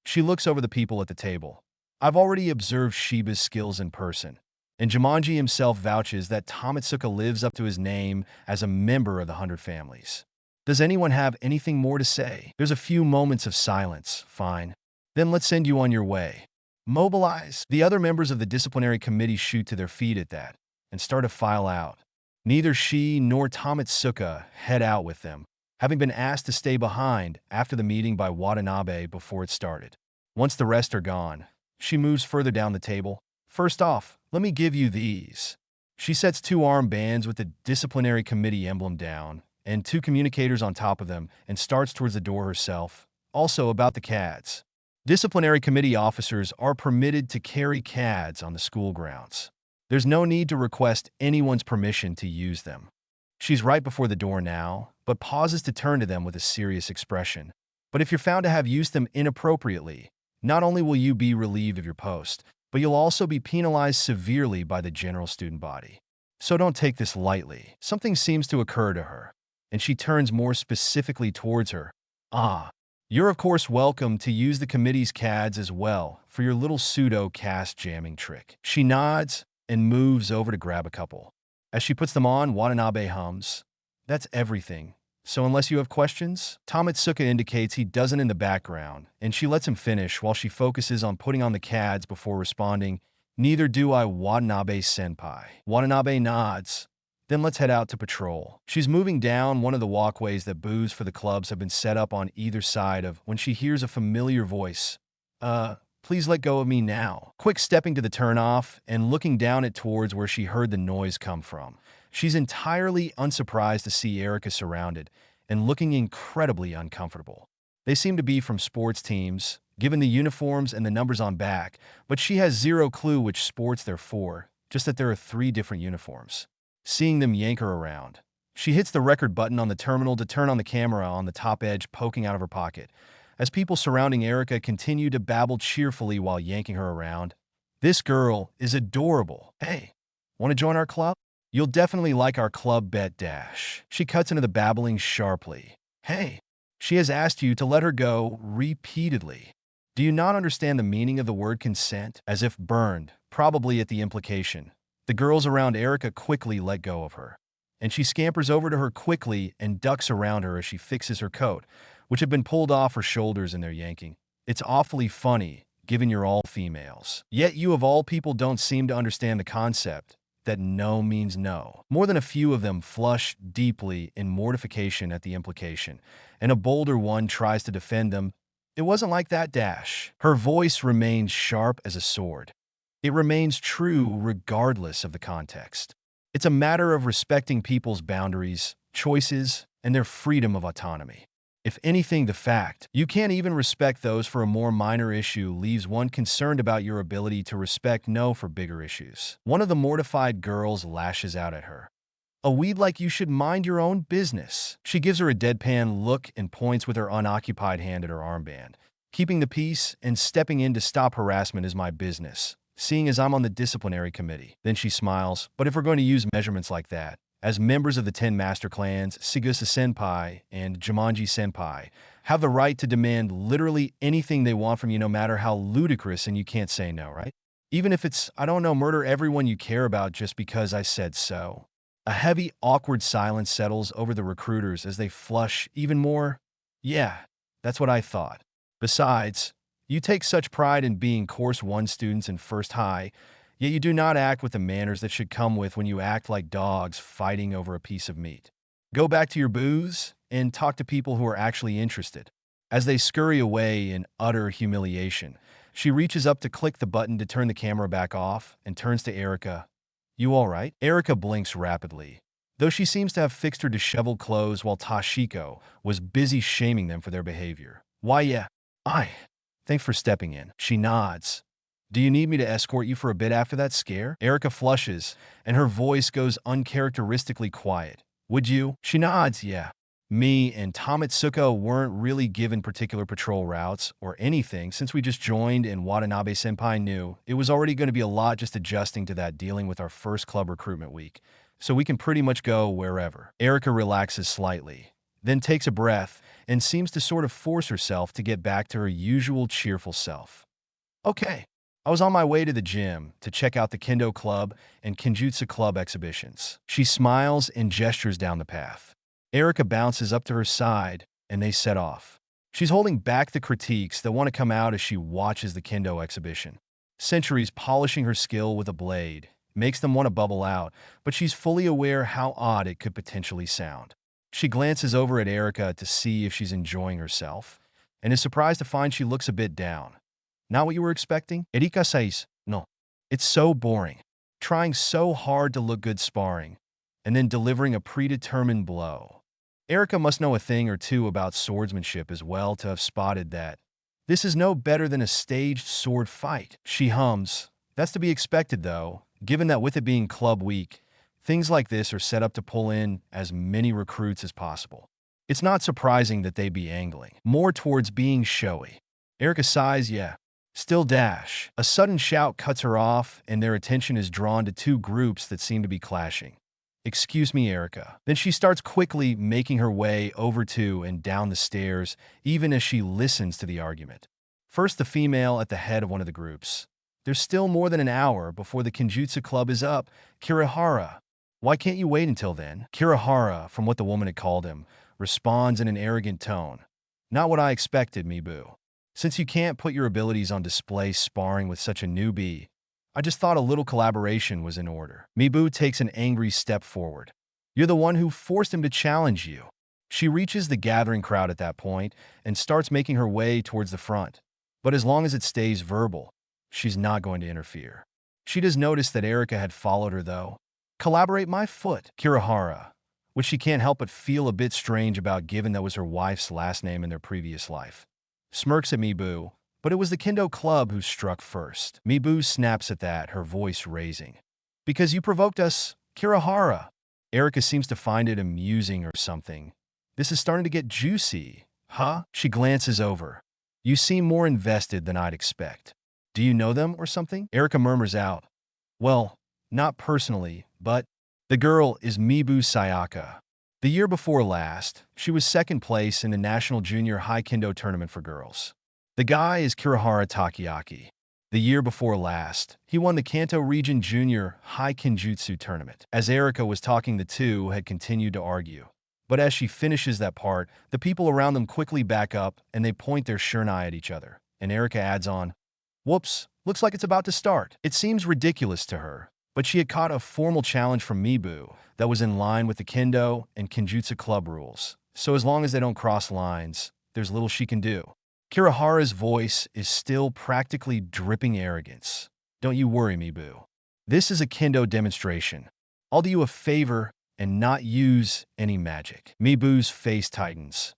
Speaker 1: She looks over the people at the table. I've already observed Shiba's skills in person, and Jumanji himself vouches that Tamatsuka lives up to his name as a member of the 100 families. Does anyone have anything more to say? There's a few moments of silence. Fine. Then let's send you on your way. Mobilize. The other members of the disciplinary committee shoot to their feet at that and start to file out. Neither she nor Tamatsuka head out with them, having been asked to stay behind after the meeting by Watanabe before it started. Once the rest are gone, she moves further down the table. First off, let me give you these. She sets 2 armbands with the disciplinary committee emblem down and 2 communicators on top of them and starts towards the door herself. Also about the CADs. Disciplinary committee officers are permitted to carry CADs on the school grounds. There's no need to request anyone's permission to use them. She's right before the door now, but pauses to turn to them with a serious expression. But if you're found to have used them inappropriately, not only will you be relieved of your post, but you'll also be penalized severely by the general student body. So don't take this lightly. Something seems to occur to her, and she turns more specifically towards her. You're of course welcome to use the committee's CADs as well for your little pseudo-cast jamming trick. She nods and moves over to grab a couple. As she puts them on, Watanabe hums. That's everything. So unless you have questions? Tamatsuka indicates he doesn't in the background, and she lets him finish while she focuses on putting on the CADs before responding, Neither do I, Watanabe-senpai. Watanabe nods. Then let's head out to patrol. She's moving down one of the walkways that booths for the clubs have been set up on either side of when she hears a familiar voice. Please let go of me now. Quick stepping to the turnoff and looking down it towards where she heard the noise come from. She's entirely unsurprised to see Erica surrounded and looking incredibly uncomfortable. They seem to be from sports teams, given the uniforms and the numbers on back, but she has zero clue which sports they're for, just that there are 3 different uniforms. Seeing them yank her around, she hits the record button on the terminal to turn on the camera on the top edge poking out of her pocket. As people surrounding Erica continue to babble cheerfully while yanking her around. This girl is adorable. Hey, want to join our club? You'll definitely like our club bet dash. She cuts into the babbling sharply. Hey, she has asked you to let her go repeatedly. Do you not understand the meaning of the word consent? As if burned, probably at the implication. The girls around Erica quickly let go of her, and she scampers over to her quickly and ducks around her as she fixes her coat, which had been pulled off her shoulders in their yanking. It's awfully funny, given you're all females. Yet you of all people don't seem to understand the concept that no means no. More than a few of them flush deeply in mortification at the implication, and a bolder one tries to defend them. It wasn't like that, dash. Her voice remains sharp as a sword. It remains true regardless of the context. It's a matter of respecting people's boundaries, choices, and their freedom of autonomy. If anything, the fact you can't even respect those for a more minor issue leaves one concerned about your ability to respect no for bigger issues. One of the mortified girls lashes out at her. A weed like you should mind your own business. She gives her a deadpan look and points with her unoccupied hand at her armband. Keeping the peace and stepping in to stop harassment is my business, seeing as I'm on the disciplinary committee. Then she smiles, but if we're going to use measurements like that, as members of the 10 master clans, Sigusa-senpai and Jumanji-senpai have the right to demand literally anything they want from you no matter how ludicrous, and you can't say no, right? Even if it's, I don't know, murder everyone you care about just because I said so. A heavy, awkward silence settles over the recruiters as they flush even more. Yeah, that's what I thought. Besides, you take such pride in being Course 1 students in First High, yet you do not act with the manners that should come with when you act like dogs fighting over a piece of meat. Go back to your booths and talk to people who are actually interested. As they scurry away in utter humiliation, she reaches up to click the button to turn the camera back off and turns to Erica. You all right? Erica blinks rapidly, though she seems to have fixed her disheveled clothes while Toshiko was busy shaming them for their behavior. Why, yeah. Thanks for stepping in. She nods. Do you need me to escort you for a bit after that scare? Erica flushes, and her voice goes uncharacteristically quiet. Would you? She nods, yeah. Me and Tamatsuko weren't really given particular patrol routes or anything since we just joined, and Watanabe-senpai knew it was already going to be a lot just adjusting to that dealing with our first club recruitment week, so we can pretty much go wherever. Erica relaxes slightly, then takes a breath and seems to sort of force herself to get back to her usual cheerful self. Okay, I was on my way to the gym to check out the Kendo Club and Kenjutsu Club exhibitions. She smiles and gestures down the path. Erica bounces up to her side, and they set off. She's holding back the critiques that want to come out as she watches the Kendo exhibition. Centuries polishing her skill with a blade makes them want to bubble out, but she's fully aware how odd it could potentially sound. She glances over at Erica to see if she's enjoying herself, and is surprised to find she looks a bit down. Not what you were expecting? Erika says, no. It's so boring. Trying so hard to look good sparring, and then delivering a predetermined blow. Erica must know a thing or two about swordsmanship as well to have spotted that. This is no better than a staged sword fight. She hums. That's to be expected, though, given that with it being club week, things like this are set up to pull in as many recruits as possible. It's not surprising that they be angling, more towards being showy. Erica sighs, yeah. Still dash. A sudden shout cuts her off, and their attention is drawn to 2 groups that seem to be clashing. Excuse me, Erica. Then she starts quickly making her way over to and down the stairs, even as she listens to the argument. First, the female at the head of one of the groups. There's still more than an hour before the Kenjutsu Club is up. Kirihara. Why can't you wait until then? Kirihara, from what the woman had called him, responds in an arrogant tone. Not what I expected, Mibu. Since you can't put your abilities on display sparring with such a newbie, I just thought a little collaboration was in order. Mibu takes an angry step forward. You're the one who forced him to challenge you. She reaches the gathering crowd at that point and starts making her way towards the front. But as long as it stays verbal, she's not going to interfere. She does notice that Erika had followed her, though. Collaborate my foot, Kirihara, which she can't help but feel a bit strange about given that was her wife's last name in their previous life. Smirks at Mibu, but it was the Kendo Club who struck first. Mibu snaps at that, her voice raising. Because you provoked us, Kirihara. Erika seems to find it amusing or something. This is starting to get juicy. Huh? She glances over. You seem more invested than I'd expect. Do you know them or something? Erika murmurs out. Well, not personally, but the girl is Mibu Sayaka. The year before last, she was second place in the National Junior High Kendo Tournament for girls. The guy is Kirihara Takeaki. The year before last, he won the Kanto Region Junior High Kenjutsu Tournament. As Erika was talking, the two had continued to argue. But as she finishes that part, the people around them quickly back up and they point their shurnai at each other. And Erika adds on, Whoops, looks like it's about to start. It seems ridiculous to her, but she had caught a formal challenge from Mibu that was in line with the Kendo and Kenjutsu club rules. So as long as they don't cross lines, there's little she can do. Kirihara's voice is still practically dripping arrogance. Don't you worry, Mibu. This is a Kendo demonstration. I'll do you a favor and not use any magic. Mibu's face tightens.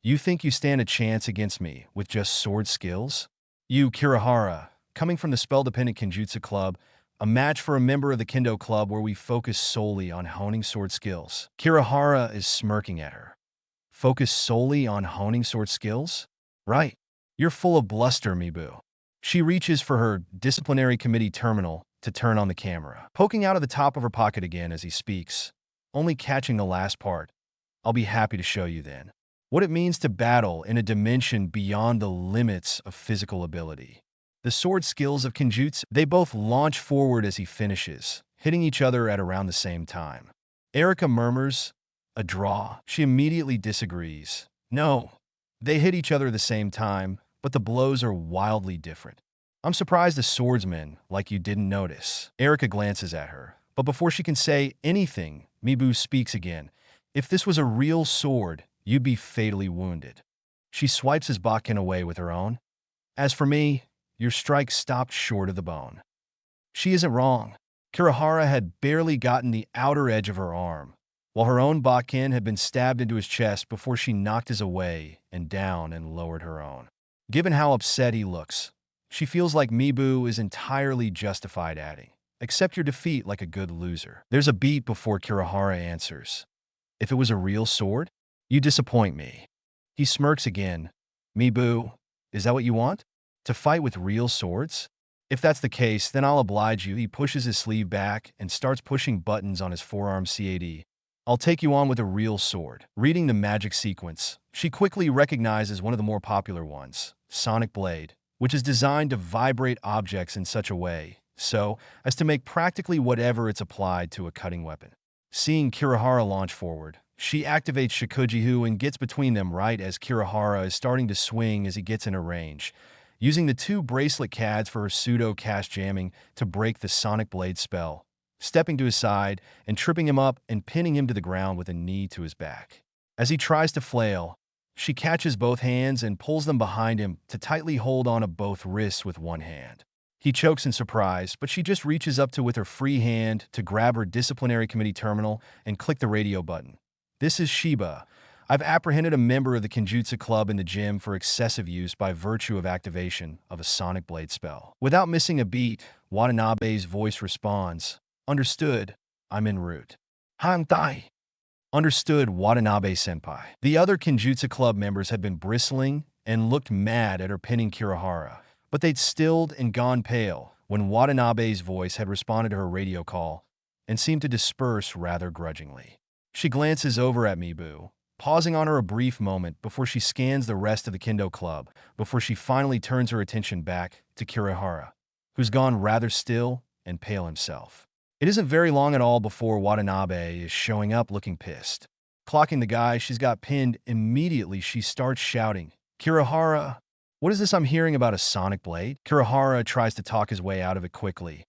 Speaker 1: You think you stand a chance against me with just sword skills? You, Kirihara, coming from the spell-dependent Kenjutsu club, a match for a member of the Kendo club where we focus solely on honing sword skills. Kirihara is smirking at her. Focus solely on honing sword skills? Right. You're full of bluster, Mibu. She reaches for her disciplinary committee terminal to turn on the camera, poking out of the top of her pocket again as he speaks, only catching the last part. I'll be happy to show you then what it means to battle in a dimension beyond the limits of physical ability. The sword skills of Kenjutsu, they both launch forward as he finishes, hitting each other at around the same time. Erika murmurs, a draw. She immediately disagrees. No, they hit each other at the same time, but the blows are wildly different. I'm surprised a swordsman like you didn't notice. Erika glances at her, but before she can say anything, Mibu speaks again. If this was a real sword, you'd be fatally wounded. She swipes his bakken away with her own. As for me, your strike stopped short of the bone. She isn't wrong. Kirihara had barely gotten the outer edge of her arm, while her own bakken had been stabbed into his chest before she knocked his away and down and lowered her own. Given how upset he looks, she feels like Mibu is entirely justified adding, accept your defeat like a good loser. There's a beat before Kirihara answers. If it was a real sword, you disappoint me. He smirks again. Mibu, is that what you want? To fight with real swords? If that's the case, then I'll oblige you. He pushes his sleeve back and starts pushing buttons on his forearm CAD. I'll take you on with a real sword. Reading the magic sequence, she quickly recognizes one of the more popular ones, Sonic Blade, which is designed to vibrate objects in such a way so as to make practically whatever it's applied to a cutting weapon. Seeing Kirihara launch forward, she activates Shikujihu and gets between them right as Kirihara is starting to swing as he gets in her range, using the two bracelet cads for her pseudo-cast jamming to break the Sonic Blade spell, stepping to his side and tripping him up and pinning him to the ground with a knee to his back. As he tries to flail, she catches both hands and pulls them behind him to tightly hold on to both wrists with one hand. He chokes in surprise, but she just reaches up with her free hand to grab her disciplinary committee terminal and click the radio button. This is Shiba. I've apprehended a member of the Kenjutsu club in the gym for excessive use by virtue of activation of a Sonic Blade spell. Without missing a beat, Watanabe's voice responds, Understood, I'm en route. Hantai. Understood, Watanabe-senpai. The other Kenjutsu club members had been bristling and looked mad at her pinning Kirihara, but they'd stilled and gone pale when Watanabe's voice had responded to her radio call and seemed to disperse rather grudgingly. She glances over at Mibu, pausing on her a brief moment before she scans the rest of the Kendo club, before she finally turns her attention back to Kirihara, who's gone rather still and pale himself. It isn't very long at all before Watanabe is showing up looking pissed. Clocking the guy she's got pinned, immediately she starts shouting, Kirihara, what is this I'm hearing about a Sonic Blade? Kirihara tries to talk his way out of it quickly.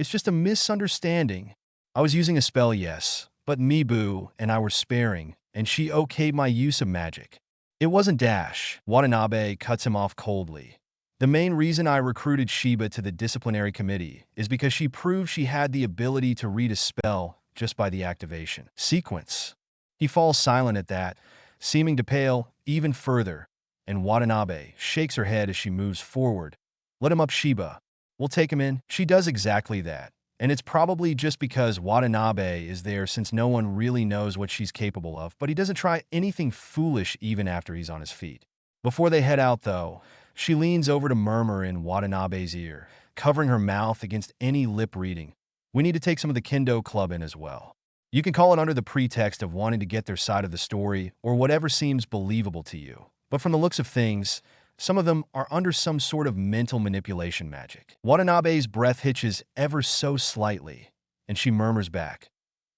Speaker 1: It's just a misunderstanding. I was using a spell, yes, but Mibu and I were sparring, and she okayed my use of magic. It wasn't dash. Watanabe cuts him off coldly. The main reason I recruited Shiba to the disciplinary committee is because she proved she had the ability to read a spell just by the activation sequence. He falls silent at that, seeming to pale even further, and Watanabe shakes her head as she moves forward. Let him up, Shiba. We'll take him in. She does exactly that, and it's probably just because Watanabe is there since no one really knows what she's capable of, but he doesn't try anything foolish even after he's on his feet. Before they head out, though, she leans over to murmur in Watanabe's ear, covering her mouth against any lip reading. We need to take some of the Kendo Club in as well. You can call it under the pretext of wanting to get their side of the story or whatever seems believable to you. But from the looks of things, some of them are under some sort of mental manipulation magic. Watanabe's breath hitches ever so slightly, and she murmurs back,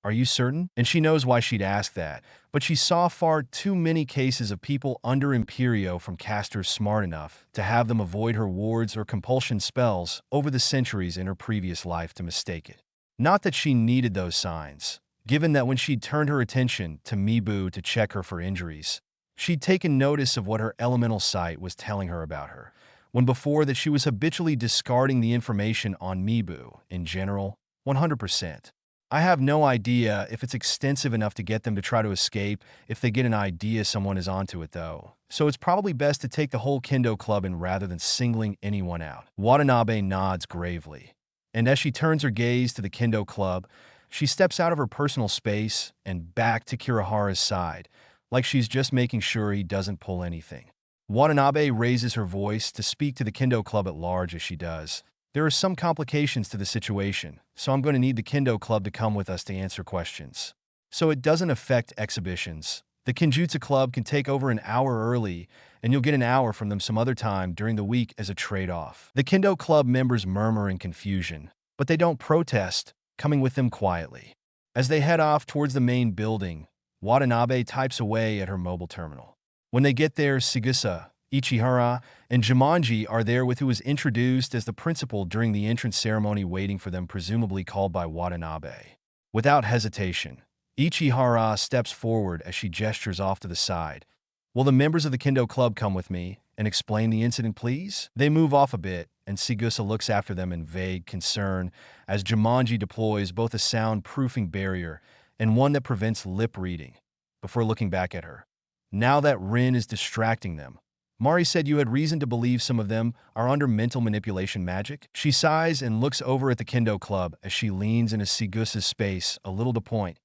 Speaker 1: "Are you certain?" And she knows why she'd ask that, but she saw far too many cases of people under Imperio from casters smart enough to have them avoid her wards or compulsion spells over the centuries in her previous life to mistake it. Not that she needed those signs, given that when she'd turned her attention to Mibu to check her for injuries, she'd taken notice of what her elemental sight was telling her about her, when before that she was habitually discarding the information on Mibu, in general, 100%. I have no idea if it's extensive enough to get them to try to escape if they get an idea someone is onto it, though. So it's probably best to take the whole Kendo Club in rather than singling anyone out. Watanabe nods gravely, and as she turns her gaze to the Kendo Club, she steps out of her personal space and back to Kirihara's side, like she's just making sure he doesn't pull anything. Watanabe raises her voice to speak to the Kendo Club at large as she does. There are some complications to the situation, so I'm going to need the Kendo Club to come with us to answer questions. So it doesn't affect exhibitions. The Kenjutsu Club can take over an hour early, and you'll get an hour from them some other time during the week as a trade-off. The Kendo Club members murmur in confusion, but they don't protest, coming with them quietly. As they head off towards the main building, Watanabe types away at her mobile terminal. When they get there, Sigusa, Ichihara, and Jumanji are there with who was introduced as the principal during the entrance ceremony waiting for them, presumably called by Watanabe. Without hesitation, Ichihara steps forward as she gestures off to the side. "Will the members of the Kendo Club come with me and explain the incident, please?" They move off a bit, and Sigusa looks after them in vague concern as Jumanji deploys both a soundproofing barrier and one that prevents lip reading, before looking back at her. Now that Rin is distracting them, Mari said you had reason to believe some of them are under mental manipulation magic. She sighs and looks over at the Kendo Club as she leans into Sigusa's space a little to point.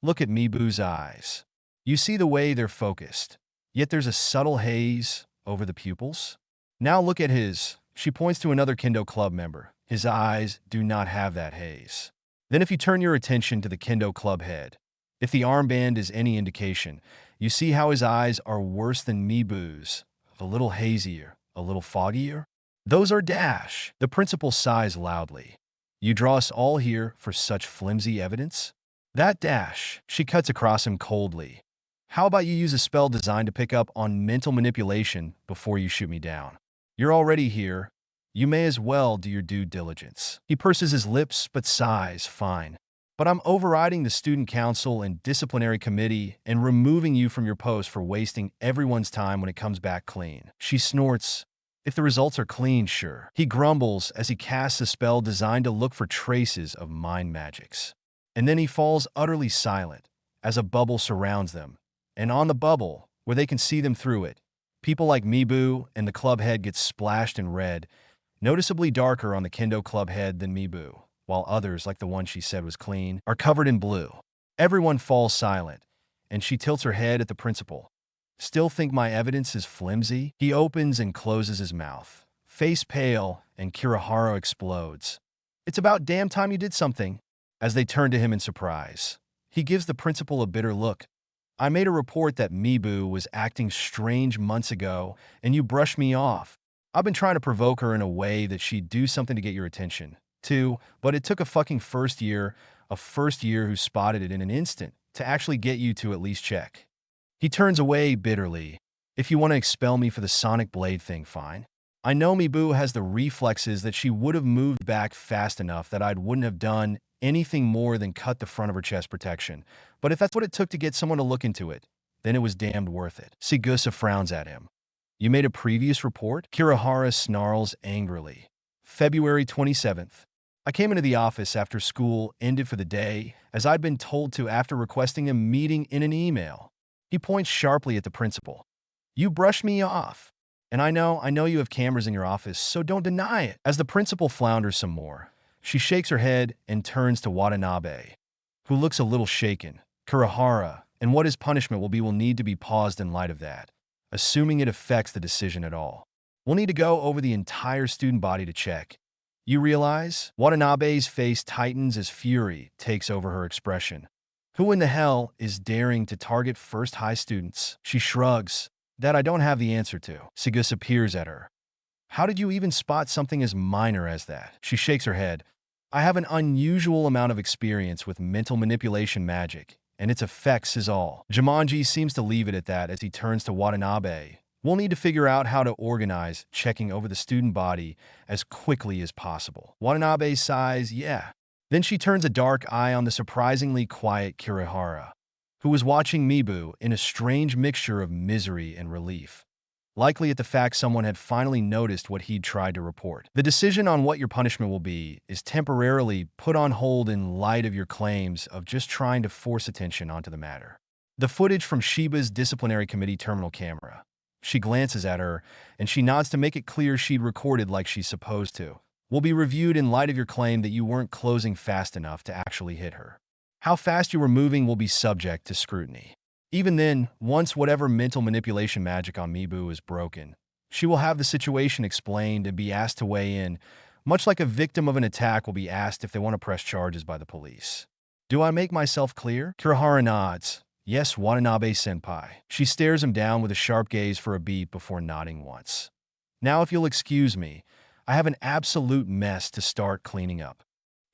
Speaker 1: Look at Mibu's eyes. You see the way they're focused, yet there's a subtle haze over the pupils. Now look at his. She points to another Kendo Club member. His eyes do not have that haze. Then if you turn your attention to the Kendo Club head, if the armband is any indication, you see how his eyes are worse than Mibu's. A little hazier, a little foggier. Those are dash. The principal sighs loudly. You draw us all here for such flimsy evidence? That dash. She cuts across him coldly. How about you use a spell designed to pick up on mental manipulation before you shoot me down? You're already here. You may as well do your due diligence. He purses his lips but sighs, fine. But I'm overriding the student council and disciplinary committee and removing you from your post for wasting everyone's time when it comes back clean. She snorts. If the results are clean, sure. He grumbles as he casts a spell designed to look for traces of mind magics. And then he falls utterly silent as a bubble surrounds them. And on the bubble, where they can see them through it, people like Mibu and the club head get splashed in red, noticeably darker on the Kendo Club head than Mibu, while others, like the one she said was clean, are covered in blue. Everyone falls silent, and she tilts her head at the principal. Still think my evidence is flimsy? He opens and closes his mouth, face pale, and Kirihara explodes. It's about damn time you did something. As they turn to him in surprise, he gives the principal a bitter look. I made a report that Mibu was acting strange months ago, and you brushed me off. I've been trying to provoke her in a way that she'd do something to get your attention, too, but it took a fucking first year who spotted it in an instant, to actually get you to at least check. He turns away bitterly. If you want to expel me for the Sonic Blade thing, fine. I know Mibu has the reflexes that she would have moved back fast enough that I wouldn't have done anything more than cut the front of her chest protection. But if that's what it took to get someone to look into it, then it was damned worth it. Sigusa frowns at him. You made a previous report? Kirihara snarls angrily. February 27th. I came into the office after school ended for the day, as I'd been told to after requesting a meeting in an email. He points sharply at the principal. You brushed me off. And I know you have cameras in your office, so don't deny it. As the principal flounders some more, she shakes her head and turns to Watanabe, who looks a little shaken. Kirihara, and what his punishment will need to be paused in light of that, assuming it affects the decision at all. We'll need to go over the entire student body to check. You realize? Watanabe's face tightens as fury takes over her expression. Who in the hell is daring to target first high students? She shrugs. That I don't have the answer to. Sigusa peers at her. How did you even spot something as minor as that? She shakes her head. I have an unusual amount of experience with mental manipulation magic, and its effects is all. Jumanji seems to leave it at that as he turns to Watanabe. We'll need to figure out how to organize checking over the student body as quickly as possible. Watanabe sighs, yeah. Then she turns a dark eye on the surprisingly quiet Kirihara, who was watching Mibu in a strange mixture of misery and relief, likely at the fact someone had finally noticed what he'd tried to report. The decision on what your punishment will be is temporarily put on hold in light of your claims of just trying to force attention onto the matter. The footage from Shiba's disciplinary committee terminal camera. She glances at her, and she nods to make it clear she'd recorded like she's supposed to. Will be reviewed in light of your claim that you weren't closing fast enough to actually hit her. How fast you were moving will be subject to scrutiny. Even then, once whatever mental manipulation magic on Mibu is broken, she will have the situation explained and be asked to weigh in, much like a victim of an attack will be asked if they want to press charges by the police. Do I make myself clear? Kirihara nods. Yes, Watanabe-senpai. She stares him down with a sharp gaze for a beat before nodding once. Now if you'll excuse me, I have an absolute mess to start cleaning up.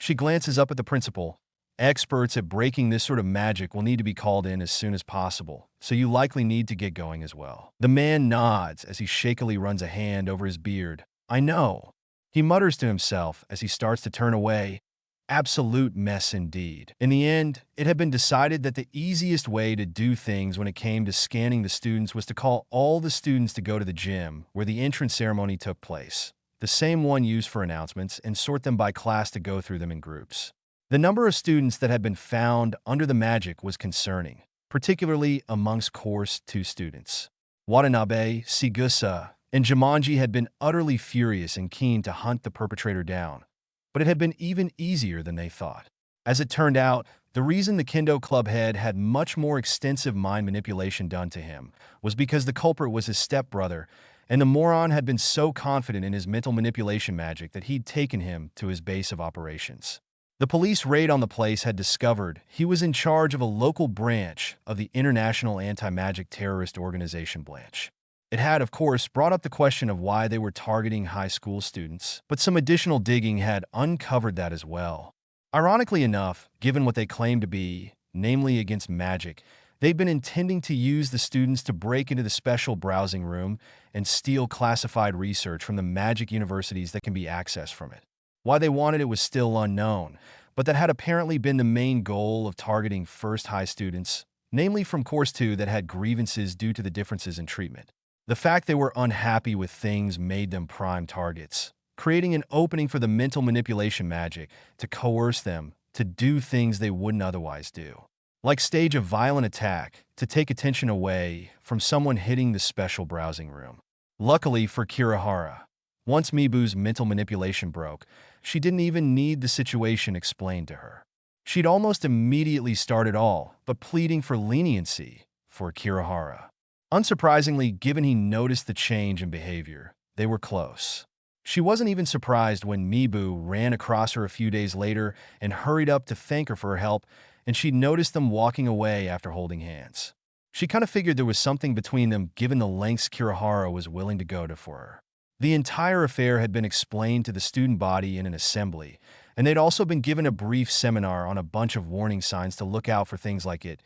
Speaker 1: She glances up at the principal. Experts at breaking this sort of magic will need to be called in as soon as possible, so you likely need to get going as well. The man nods as he shakily runs a hand over his beard. I know. He mutters to himself as he starts to turn away. Absolute mess indeed. In the end, it had been decided that the easiest way to do things when it came to scanning the students was to call all the students to go to the gym where the entrance ceremony took place, the same one used for announcements, and sort them by class to go through them in groups. The number of students that had been found under the magic was concerning, particularly amongst Course 2 students. Watanabe, Sigusa, and Jumanji had been utterly furious and keen to hunt the perpetrator down, but it had been even easier than they thought. As it turned out, the reason the Kendo Club head had much more extensive mind manipulation done to him was because the culprit was his stepbrother, and the moron had been so confident in his mental manipulation magic that he'd taken him to his base of operations. The police raid on the place had discovered he was in charge of a local branch of the International Anti-Magic Terrorist Organization branch. It had, of course, brought up the question of why they were targeting high school students, but some additional digging had uncovered that as well. Ironically enough, given what they claimed to be, namely against magic, they'd been intending to use the students to break into the special browsing room and steal classified research from the magic universities that can be accessed from it. Why they wanted it was still unknown, but that had apparently been the main goal of targeting first high students, namely from Course 2 that had grievances due to the differences in treatment. The fact they were unhappy with things made them prime targets, creating an opening for the mental manipulation magic to coerce them to do things they wouldn't otherwise do, like stage a violent attack to take attention away from someone hitting the special browsing room. Luckily for Kirihara, once Mibu's mental manipulation broke, she didn't even need the situation explained to her. She'd almost immediately started all but pleading for leniency for Kirihara. Unsurprisingly, given he noticed the change in behavior, they were close. She wasn't even surprised when Mibu ran across her a few days later and hurried up to thank her for her help, and she'd noticed them walking away after holding hands. She kind of figured there was something between them given the lengths Kirihara was willing to go to for her. The entire affair had been explained to the student body in an assembly, and they'd also been given a brief seminar on a bunch of warning signs to look out for things like it,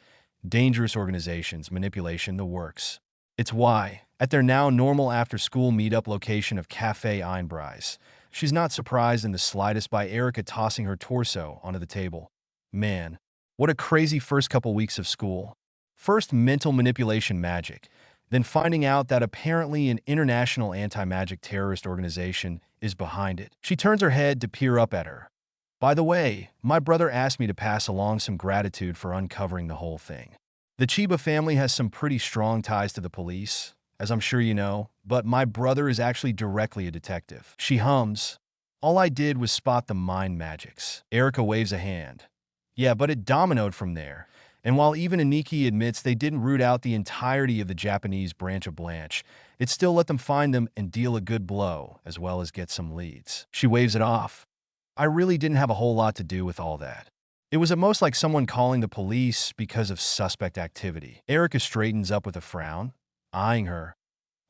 Speaker 1: dangerous organizations, manipulation, the works. It's why, At their now normal after-school meetup location of Cafe Einbreis, she's not surprised in the slightest by Erica tossing her torso onto the table. Man, what a crazy first couple weeks of school. First mental manipulation magic, then finding out that apparently an international anti-magic terrorist organization is behind it. She turns her head to peer up at her. By the way, my brother asked me to pass along some gratitude for uncovering the whole thing. The Chiba family has some pretty strong ties to the police, as I'm sure you know, but my brother is actually directly a detective. She hums. All I did was spot the mind magics. Erica waves a hand. Yeah, but it dominoed from there. And while even Aniki admits they didn't root out the entirety of the Japanese branch of Blanche, it still let them find them and deal a good blow, as well as get some leads. She waves it off. I really didn't have a whole lot to do with all that. It was at most like someone calling the police because of suspect activity. Erica straightens up with a frown, eyeing her.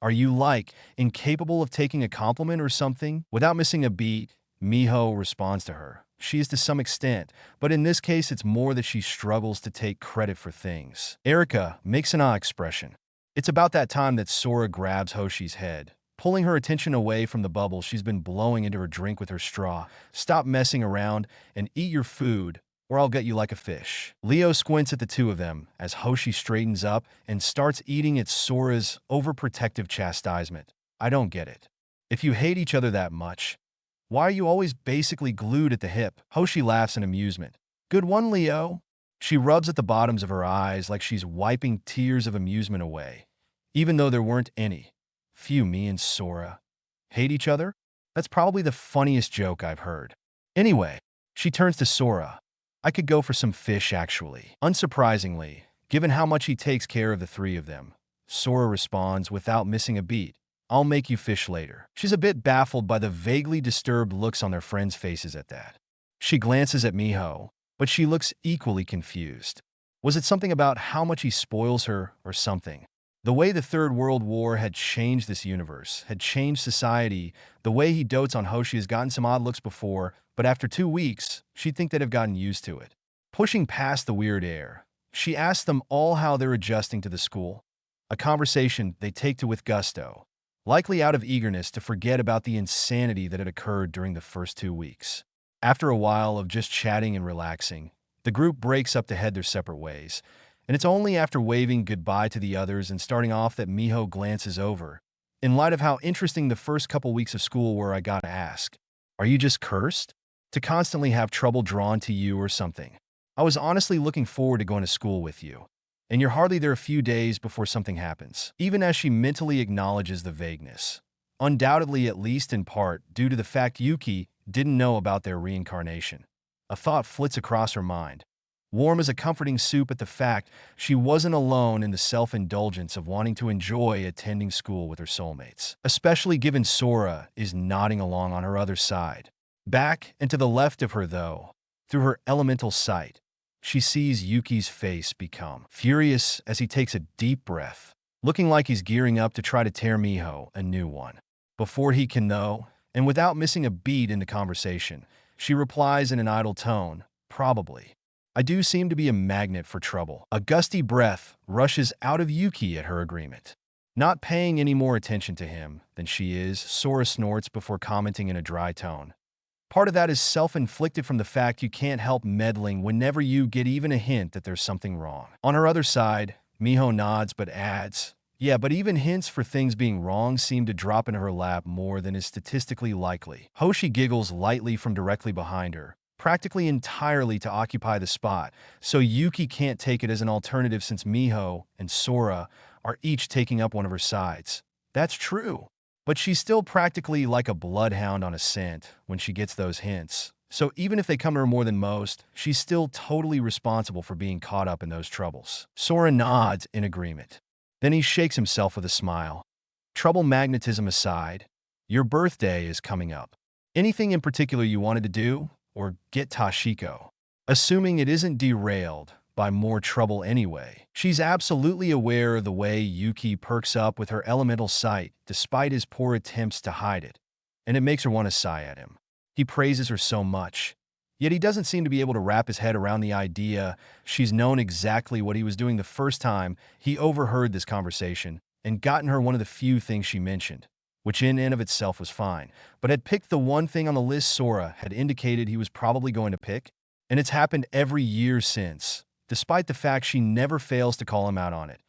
Speaker 1: Are you, like, incapable of taking a compliment or something? Without missing a beat, Miho responds to her. She is to some extent, but in this case it's more that she struggles to take credit for things. Erica makes an odd expression. It's about that time that Sora grabs Hoshi's head, pulling her attention away from the bubble she's been blowing into her drink with her straw. Stop messing around and eat your food, or I'll get you like a fish. Leo squints at the two of them as Hoshi straightens up and starts eating at Sora's overprotective chastisement. I don't get it. If you hate each other that much, why are you always basically glued at the hip? Hoshi laughs in amusement. Good one, Leo. She rubs at the bottoms of her eyes like she's wiping tears of amusement away, even though there weren't any. Phew, me and Sora. Hate each other? That's probably the funniest joke I've heard. Anyway, she turns to Sora. I could go for some fish, actually. Unsurprisingly, given how much he takes care of the three of them, Sora responds without missing a beat. I'll make you fish later. She's a bit baffled by the vaguely disturbed looks on their friends' faces at that. She glances at Miho, but she looks equally confused. Was it something about how much he spoils her or something? The way the Third World War had changed this universe, had changed society, the way he dotes on Hoshi has gotten some odd looks before, but after 2 weeks, she'd think they'd have gotten used to it. Pushing past the weird air, she asks them all how they're adjusting to the school, a conversation they take to with gusto, likely out of eagerness to forget about the insanity that had occurred during the first 2 weeks. After a while of just chatting and relaxing, the group breaks up to head their separate ways, and it's only after waving goodbye to the others and starting off that Miho glances over. In light of how interesting the first couple weeks of school were, I gotta ask, are you just cursed to constantly have trouble drawn to you or something? I was honestly looking forward to going to school with you, and you're hardly there a few days before something happens. Even as she mentally acknowledges the vagueness, undoubtedly at least in part due to the fact Yuki didn't know about their reincarnation, a thought flits across her mind, warm as a comforting soup at the fact she wasn't alone in the self-indulgence of wanting to enjoy attending school with her soulmates, especially given Sora is nodding along on her other side. Back and to the left of her, though, through her elemental sight, she sees Yuki's face become furious as he takes a deep breath, looking like he's gearing up to try to tear Miho a new one. Before he can, though, and without missing a beat in the conversation, she replies in an idle tone, probably. I do seem to be a magnet for trouble. A gusty breath rushes out of Yuki at her agreement. Not paying any more attention to him than she is, Sora snorts before commenting in a dry tone. Part of that is self-inflicted from the fact you can't help meddling whenever you get even a hint that there's something wrong. On her other side, Miho nods but adds, yeah, but even hints for things being wrong seem to drop into her lap more than is statistically likely. Hoshi giggles lightly from directly behind her, practically entirely to occupy the spot, so Yuki can't take it as an alternative since Miho and Sora are each taking up one of her sides. That's true. But she's still practically like a bloodhound on a scent when she gets those hints. So even if they come to her more than most, she's still totally responsible for being caught up in those troubles. Sora nods in agreement. Then he shakes himself with a smile. Trouble magnetism aside, your birthday is coming up. Anything in particular you wanted to do? Or get Tashiko? Assuming it isn't derailed by more trouble anyway. She's absolutely aware of the way Yuki perks up with her elemental sight despite his poor attempts to hide it, and it makes her want to sigh at him. He praises her so much, yet he doesn't seem to be able to wrap his head around the idea she's known exactly what he was doing the first time he overheard this conversation and gotten her one of the few things she mentioned, which in and of itself was fine, but had picked the one thing on the list Sora had indicated he was probably going to pick, and it's happened every year since, despite the fact she never fails to call him out on it,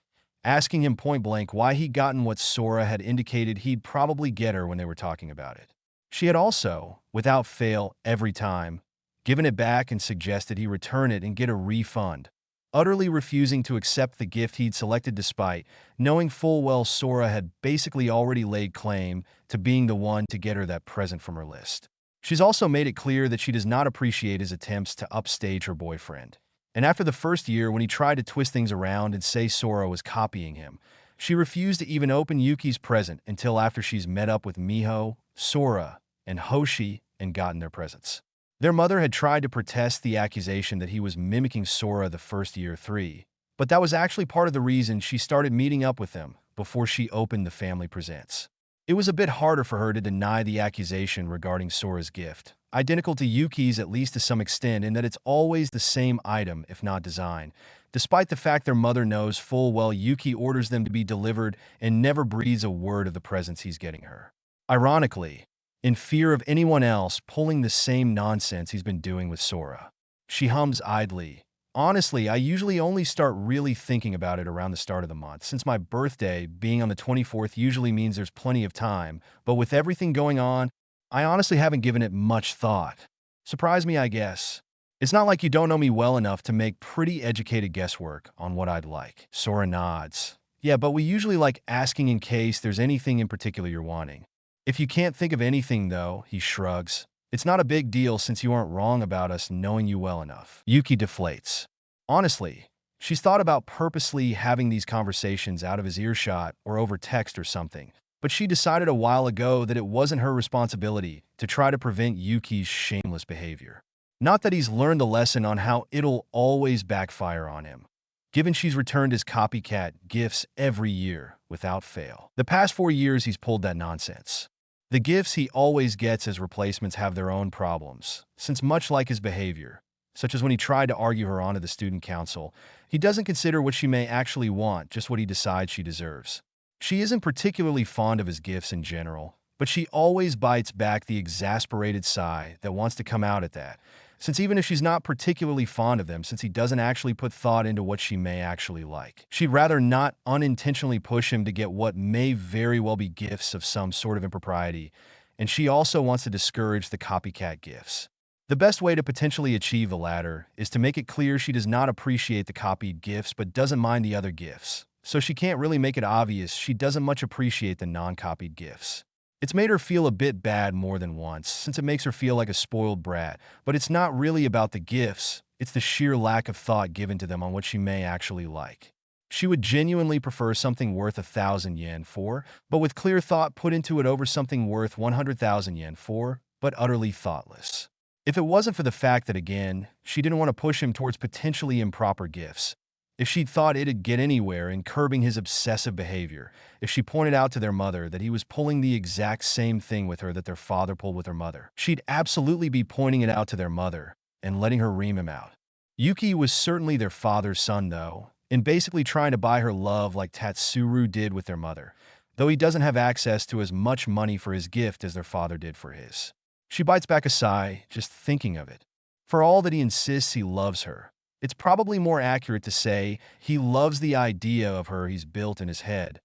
Speaker 1: asking him point-blank why he'd gotten what Sora had indicated he'd probably get her when they were talking about it. She had also, without fail every time, given it back and suggested he return it and get a refund, utterly refusing to accept the gift he'd selected despite knowing full well Sora had basically already laid claim to being the one to get her that present from her list. She's also made it clear that she does not appreciate his attempts to upstage her boyfriend. And after the first year, when he tried to twist things around and say Sora was copying him, she refused to even open Yuki's present until after she's met up with Miho, Sora, and Hoshi and gotten their presents. Their mother had tried to protest the accusation that he was mimicking Sora the first year 3, but that was actually part of the reason she started meeting up with him before she opened the family presents. It was a bit harder for her to deny the accusation regarding Sora's gift, identical to Yuki's at least to some extent in that it's always the same item if not design, despite the fact their mother knows full well Yuki orders them to be delivered and never breathes a word of the presents he's getting her. Ironically, in fear of anyone else pulling the same nonsense he's been doing with Sora. She hums idly. Honestly, I usually only start really thinking about it around the start of the month, since my birthday, being on the 24th, usually means there's plenty of time, but with everything going on, I honestly haven't given it much thought. Surprise me, I guess. It's not like you don't know me well enough to make pretty educated guesswork on what I'd like. Sora nods. Yeah, but we usually like asking in case there's anything in particular you're wanting. If you can't think of anything, though, he shrugs. It's not a big deal since you aren't wrong about us knowing you well enough. Yuki deflates. Honestly, she's thought about purposely having these conversations out of his earshot or over text or something, but she decided a while ago that it wasn't her responsibility to try to prevent Yuki's shameless behavior. Not that he's learned the lesson on how it'll always backfire on him, given she's returned his copycat gifts every year without fail. The past 4 years he's pulled that nonsense. The gifts he always gets as replacements have their own problems, since much like his behavior, such as when he tried to argue her onto the student council, he doesn't consider what she may actually want, just what he decides she deserves. She isn't particularly fond of his gifts in general, but she always bites back the exasperated sigh that wants to come out at that, since even if she's not particularly fond of them, since he doesn't actually put thought into what she may actually like. She'd rather not unintentionally push him to get what may very well be gifts of some sort of impropriety, and she also wants to discourage the copycat gifts. The best way to potentially achieve the latter is to make it clear she does not appreciate the copied gifts but doesn't mind the other gifts, so she can't really make it obvious she doesn't much appreciate the non-copied gifts. It's made her feel a bit bad more than once, since it makes her feel like a spoiled brat, but it's not really about the gifts, it's the sheer lack of thought given to them on what she may actually like. She would genuinely prefer something worth 1,000 yen for, but with clear thought put into it over something worth 100,000 yen for, but utterly thoughtless. If it wasn't for the fact that, again, she didn't want to push him towards potentially improper gifts, if she'd thought it'd get anywhere in curbing his obsessive behavior, if she pointed out to their mother that he was pulling the exact same thing with her that their father pulled with her mother, she'd absolutely be pointing it out to their mother and letting her ream him out. Yuki was certainly their father's son, though, in basically trying to buy her love like Tatsuru did with their mother, though he doesn't have access to as much money for his gift as their father did for his. She bites back a sigh, just thinking of it. For all that he insists he loves her, it's probably more accurate to say he loves the idea of her he's built in his head,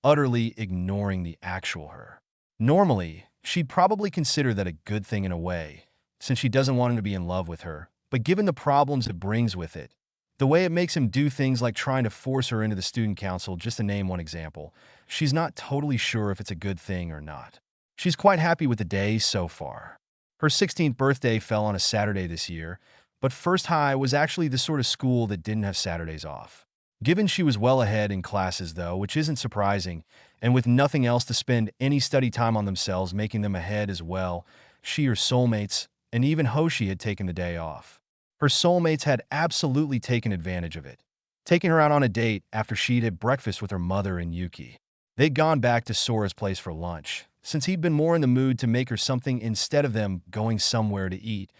Speaker 1: utterly ignoring the actual her. Normally, she'd probably consider that a good thing in a way, since she doesn't want him to be in love with her, but given the problems it brings with it, the way it makes him do things like trying to force her into the student council, just to name one example, she's not totally sure if it's a good thing or not. She's quite happy with the day so far. Her 16th birthday fell on a Saturday this year, but First High was actually the sort of school that didn't have Saturdays off. Given she was well ahead in classes, though, which isn't surprising, and with nothing else to spend any study time on themselves making them ahead as well, she, her soulmates, and even Hoshi had taken the day off. Her soulmates had absolutely taken advantage of it, taking her out on a date after she'd had breakfast with her mother and Yuki. They'd gone back to Sora's place for lunch, since he'd been more in the mood to make her something instead of them going somewhere to eat,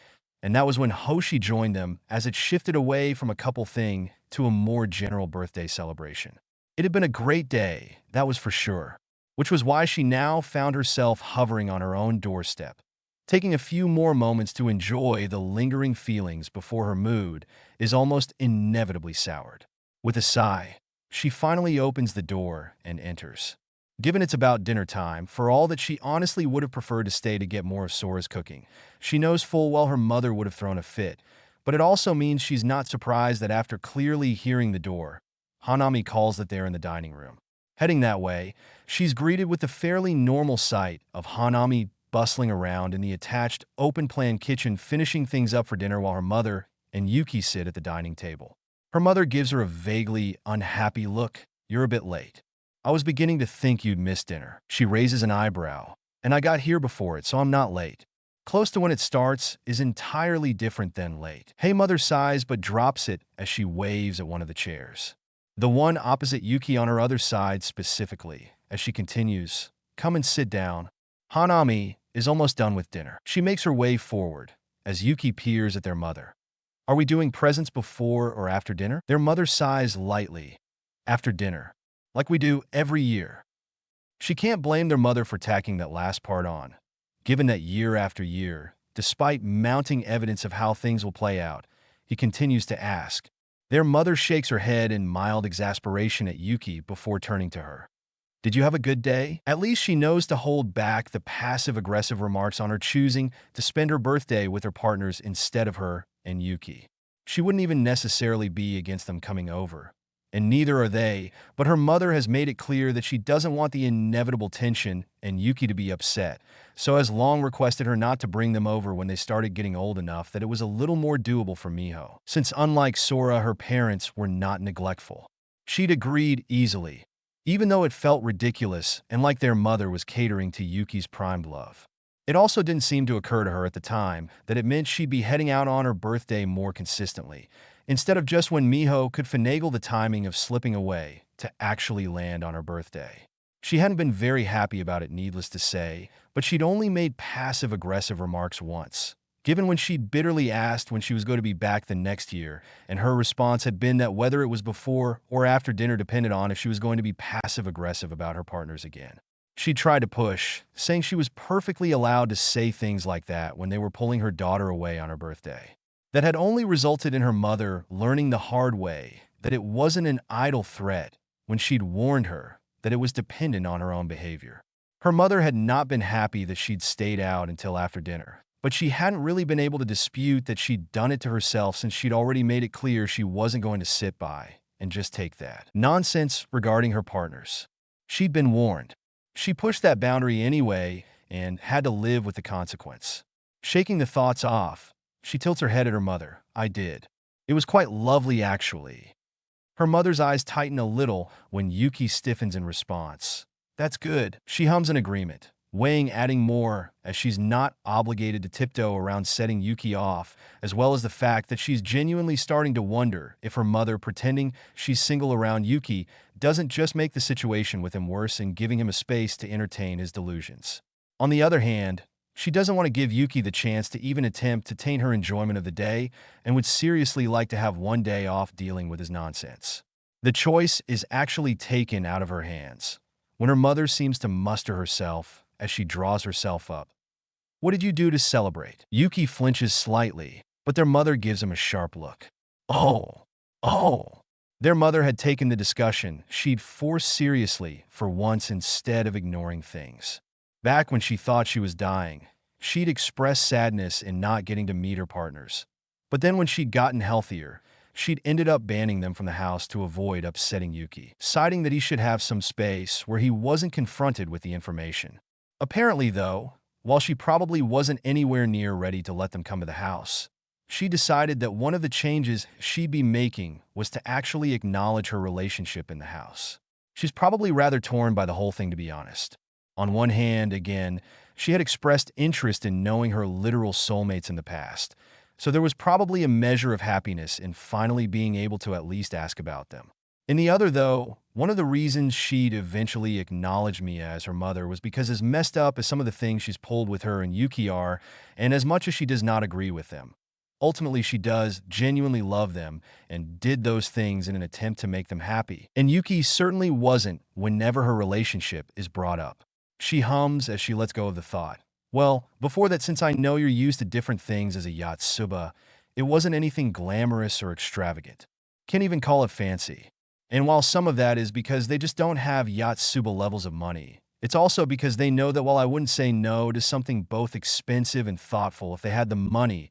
Speaker 1: and that was when Hoshi joined them as it shifted away from a couple thing to a more general birthday celebration. It had been a great day, that was for sure, which was why she now found herself hovering on her own doorstep, taking a few more moments to enjoy the lingering feelings before her mood is almost inevitably soured. With a sigh, she finally opens the door and enters. Given it's about dinner time, for all that she honestly would have preferred to stay to get more of Sora's cooking, she knows full well her mother would have thrown a fit, but it also means she's not surprised that after clearly hearing the door, Hanami calls that they're in the dining room. Heading that way, she's greeted with the fairly normal sight of Hanami bustling around in the attached open-plan kitchen finishing things up for dinner while her mother and Yuki sit at the dining table. Her mother gives her a vaguely unhappy look. "You're a bit late. I was beginning to think you'd missed dinner." She raises an eyebrow. "And I got here before it, so I'm not late." Close to when it starts is entirely different than late. Hey, mother sighs but drops it as she waves at one of the chairs. The one opposite Yuki on her other side specifically, as she continues, "Come and sit down." Hanami is almost done with dinner. She makes her way forward as Yuki peers at their mother. "Are we doing presents before or after dinner?" Their mother sighs lightly. "After dinner. Like we do every year." She can't blame their mother for tacking that last part on, given that year after year, despite mounting evidence of how things will play out, he continues to ask. Their mother shakes her head in mild exasperation at Yuki before turning to her. "Did you have a good day?" At least she knows to hold back the passive-aggressive remarks on her choosing to spend her birthday with her partners instead of her and Yuki. She wouldn't even necessarily be against them coming over, and neither are they, but her mother has made it clear that she doesn't want the inevitable tension and Yuki to be upset, so has long requested her not to bring them over when they started getting old enough that it was a little more doable for Miho, since unlike Sora, her parents were not neglectful. She'd agreed easily, even though it felt ridiculous and like their mother was catering to Yuki's primed love. It also didn't seem to occur to her at the time that it meant she'd be heading out on her birthday more consistently, instead of just when Miho could finagle the timing of slipping away to actually land on her birthday. She hadn't been very happy about it, needless to say, but she'd only made passive-aggressive remarks once, given when she'd bitterly asked when she was going to be back the next year, and her response had been that whether it was before or after dinner depended on if she was going to be passive-aggressive about her partners again. She'd tried to push, saying she was perfectly allowed to say things like that when they were pulling her daughter away on her birthday. That had only resulted in her mother learning the hard way that it wasn't an idle threat when she'd warned her that it was dependent on her own behavior. Her mother had not been happy that she'd stayed out until after dinner, but she hadn't really been able to dispute that she'd done it to herself since she'd already made it clear she wasn't going to sit by and just take that nonsense regarding her partners. She'd been warned. She pushed that boundary anyway and had to live with the consequence. Shaking the thoughts off, she tilts her head at her mother. "I did. It was quite lovely, actually." Her mother's eyes tighten a little when Yuki stiffens in response. "That's good." She hums in agreement, weighing adding more as she's not obligated to tiptoe around setting Yuki off, as well as the fact that she's genuinely starting to wonder if her mother pretending she's single around Yuki doesn't just make the situation with him worse and giving him a space to entertain his delusions. On the other hand, she doesn't want to give Yuki the chance to even attempt to taint her enjoyment of the day and would seriously like to have one day off dealing with his nonsense. The choice is actually taken out of her hands when her mother seems to muster herself as she draws herself up. "What did you do to celebrate?" Yuki flinches slightly, but their mother gives him a sharp look. Oh. Their mother had taken the discussion she'd forced seriously for once instead of ignoring things. Back when she thought she was dying, she'd expressed sadness in not getting to meet her partners. But then when she'd gotten healthier, she'd ended up banning them from the house to avoid upsetting Yuki, citing that he should have some space where he wasn't confronted with the information. Apparently, though, while she probably wasn't anywhere near ready to let them come to the house, she decided that one of the changes she'd be making was to actually acknowledge her relationship in the house. She's probably rather torn by the whole thing, to be honest. On one hand, again, she had expressed interest in knowing her literal soulmates in the past, so there was probably a measure of happiness in finally being able to at least ask about them. In the other, though, one of the reasons she'd eventually acknowledge Mia as her mother was because as messed up as some of the things she's pulled with her and Yuki are, and as much as she does not agree with them, Ultimately, she does genuinely love them and did those things in an attempt to make them happy. And Yuki certainly wasn't whenever her relationship is brought up. She hums as she lets go of the thought. Well, before that, since I know you're used to different things as a Yatsuba, it wasn't anything glamorous or extravagant. Can't even call it fancy. And while some of that is because they just don't have Yatsuba levels of money, it's also because they know that while I wouldn't say no to something both expensive and thoughtful if they had the money,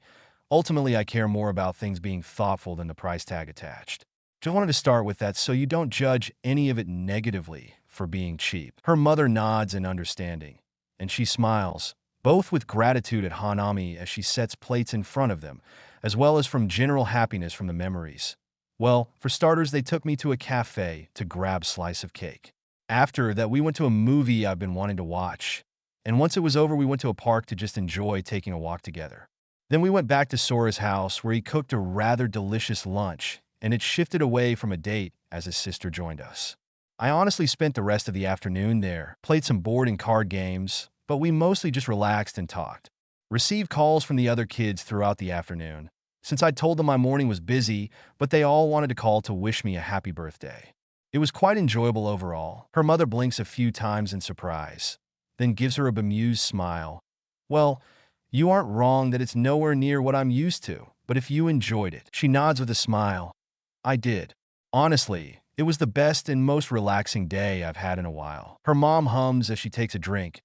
Speaker 1: ultimately I care more about things being thoughtful than the price tag attached. Just wanted to start with that so you don't judge any of it negatively for being cheap. Her mother nods in understanding, and she smiles, both with gratitude at Hanami as she sets plates in front of them, as well as from general happiness from the memories. Well, for starters, they took me to a cafe to grab a slice of cake. After that, we went to a movie I've been wanting to watch. And once it was over, we went to a park to just enjoy taking a walk together. Then we went back to Sora's house where he cooked a rather delicious lunch, and it shifted away from a date as his sister joined us. I honestly spent the rest of the afternoon there, played some board and card games, but we mostly just relaxed and talked. Received calls from the other kids throughout the afternoon, since I'd told them my morning was busy, but they all wanted to call to wish me a happy birthday. It was quite enjoyable overall. Her mother blinks a few times in surprise, then gives her a bemused smile. Well, you aren't wrong that it's nowhere near what I'm used to, but if you enjoyed it, she nods with a smile. I did. Honestly, it was the best and most relaxing day I've had in a while. Her mom hums as she takes a drink,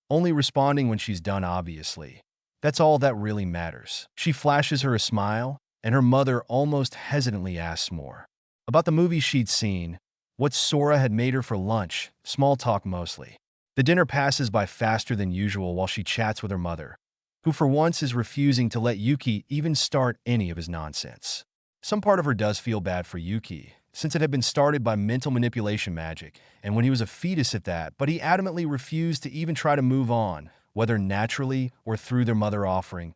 Speaker 1: only responding when she's done, obviously. That's all that really matters. She flashes her a smile, and her mother almost hesitantly asks more. About the movie she'd seen, what Sora had made her for lunch, small talk mostly. The dinner passes by faster than usual while she chats with her mother, who for once is refusing to let Yuki even start any of his nonsense. Some part of her does feel bad for Yuki, since it had been started by mental manipulation magic, and when he was a fetus at that, but he adamantly refused to even try to move on, whether naturally or through their mother offering,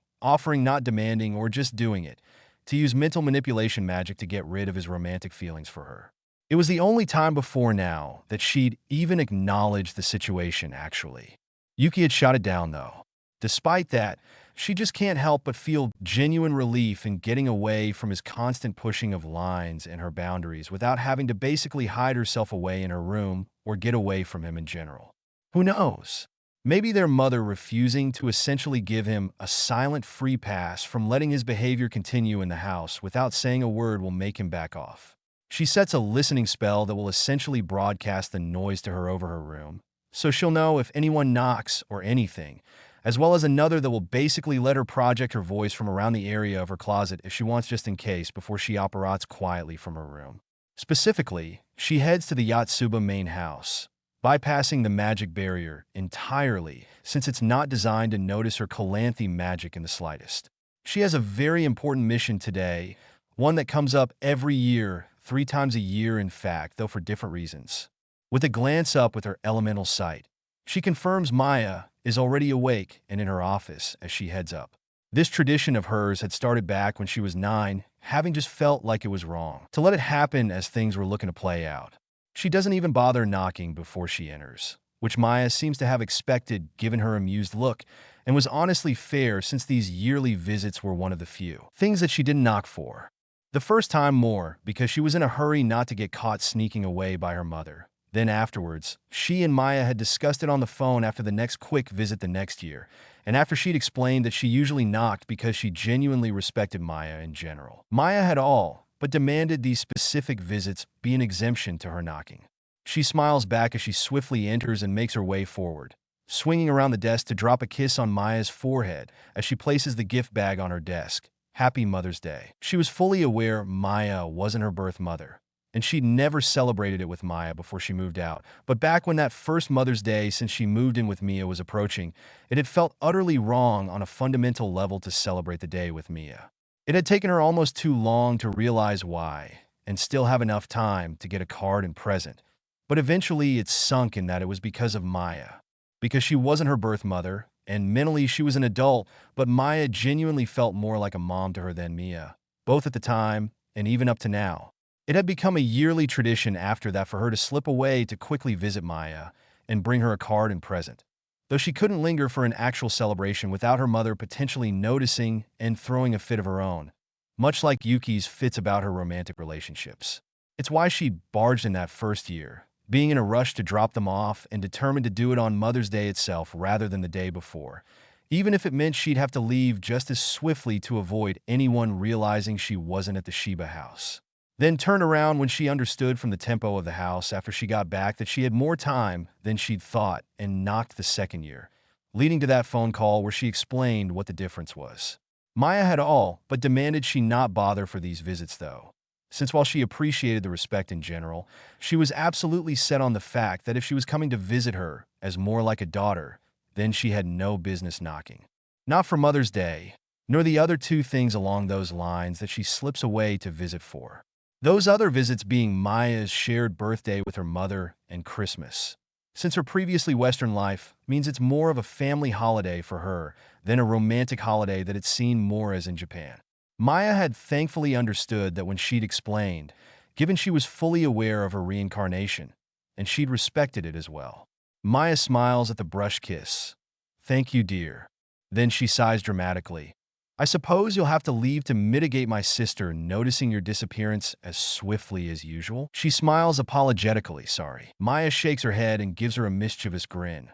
Speaker 1: not demanding or just doing it, to use mental manipulation magic to get rid of his romantic feelings for her. It was the only time before now that she'd even acknowledged the situation, actually. Yuki had shot it down, though. Despite that, she just can't help but feel genuine relief in getting away from his constant pushing of lines and her boundaries without having to basically hide herself away in her room or get away from him in general. Who knows? Maybe their mother refusing to essentially give him a silent free pass from letting his behavior continue in the house without saying a word will make him back off. She sets a listening spell that will essentially broadcast the noise to her over her room, so she'll know if anyone knocks or anything, as well as another that will basically let her project her voice from around the area of her closet if she wants just in case before she operates quietly from her room. Specifically, she heads to the Yatsuba main house, bypassing the magic barrier entirely since it's not designed to notice her Calanthe magic in the slightest. She has a very important mission today, one that comes up every year, 3 times a year in fact, though for different reasons. With a glance up with her elemental sight, she confirms Maya is already awake and in her office as she heads up. This tradition of hers had started back when she was 9, having just felt like it was wrong to let it happen as things were looking to play out. She doesn't even bother knocking before she enters, which Maya seems to have expected given her amused look, and was honestly fair since these yearly visits were one of the few things that she didn't knock for. The first time more because she was in a hurry not to get caught sneaking away by her mother. Then afterwards, she and Maya had discussed it on the phone after the next quick visit the next year, and after she'd explained that she usually knocked because she genuinely respected Maya in general. Maya had all but demanded these specific visits be an exemption to her knocking. She smiles back as she swiftly enters and makes her way forward, swinging around the desk to drop a kiss on Maya's forehead as she places the gift bag on her desk. Happy Mother's Day. She was fully aware Maya wasn't her birth mother, and she'd never celebrated it with Maya before she moved out. But back when that first Mother's Day since she moved in with Mia was approaching, it had felt utterly wrong on a fundamental level to celebrate the day with Mia. It had taken her almost too long to realize why, and still have enough time to get a card and present. But eventually it sunk in that it was because of Maya. Because she wasn't her birth mother, and mentally she was an adult, but Maya genuinely felt more like a mom to her than Mia, both at the time and even up to now. It had become a yearly tradition after that for her to slip away to quickly visit Maya and bring her a card and present. though she couldn't linger for an actual celebration without her mother potentially noticing and throwing a fit of her own, much like Yuki's fits about her romantic relationships. It's why she barged in that first year, being in a rush to drop them off and determined to do it on Mother's Day itself rather than the day before, even if it meant she'd have to leave just as swiftly to avoid anyone realizing she wasn't at the Shiba house. Then turned around when she understood from the tempo of the house after she got back that she had more time than she'd thought and knocked the second year, leading to that phone call where she explained what the difference was. Maya had all but demanded she not bother for these visits though, since while she appreciated the respect in general, she was absolutely set on the fact that if she was coming to visit her as more like a daughter, then she had no business knocking. Not for Mother's Day, nor the other two things along those lines that she slips away to visit for. Those other visits being Maya's shared birthday with her mother and Christmas, since her previously Western life means it's more of a family holiday for her than a romantic holiday that it's seen more as in Japan. Maya had thankfully understood that when she'd explained, given she was fully aware of her reincarnation, and she'd respected it as well. Maya smiles at the brush kiss. "Thank you, dear." Then she sighs dramatically. "I suppose you'll have to leave to mitigate my sister noticing your disappearance as swiftly as usual?" She smiles apologetically, sorry. Maya shakes her head and gives her a mischievous grin.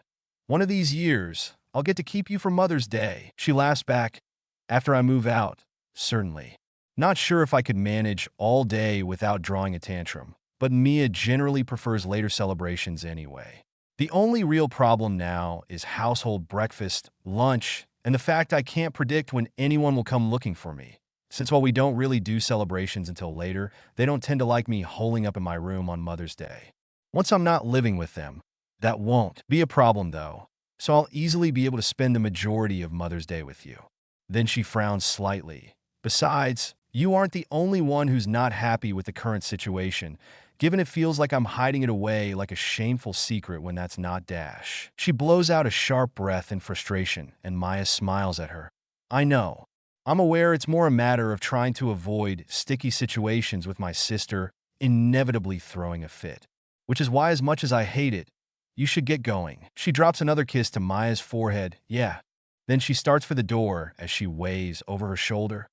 Speaker 1: "One of these years, I'll get to keep you for Mother's Day." She laughs back. "After I move out, certainly. Not sure if I could manage all day without drawing a tantrum, but Mia generally prefers later celebrations anyway. The only real problem now is household breakfast, lunch, and the fact I can't predict when anyone will come looking for me. Since while we don't really do celebrations until later, they don't tend to like me holing up in my room on Mother's Day. Once I'm not living with them, that won't be a problem though, so I'll easily be able to spend the majority of Mother's Day with you." Then she frowns slightly. "Besides, you aren't the only one who's not happy with the current situation, given it feels like I'm hiding it away like a shameful secret when that's not dash." She blows out a sharp breath in frustration, and Maya smiles at her. "I know. I'm aware it's more a matter of trying to avoid sticky situations with my sister inevitably throwing a fit, which is why as much as I hate it, you should get going." She drops another kiss to Maya's forehead. "Yeah." Then she starts for the door as she waves over her shoulder.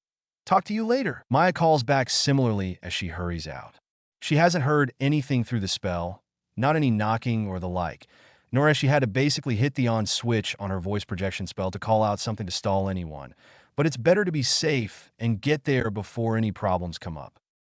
Speaker 1: "Talk to you later." Maya calls back similarly as she hurries out. She hasn't heard anything through the spell, not any knocking or the like, nor has she had to basically hit the on switch on her voice projection spell to call out something to stall anyone. But it's better to be safe and get there before any problems come up.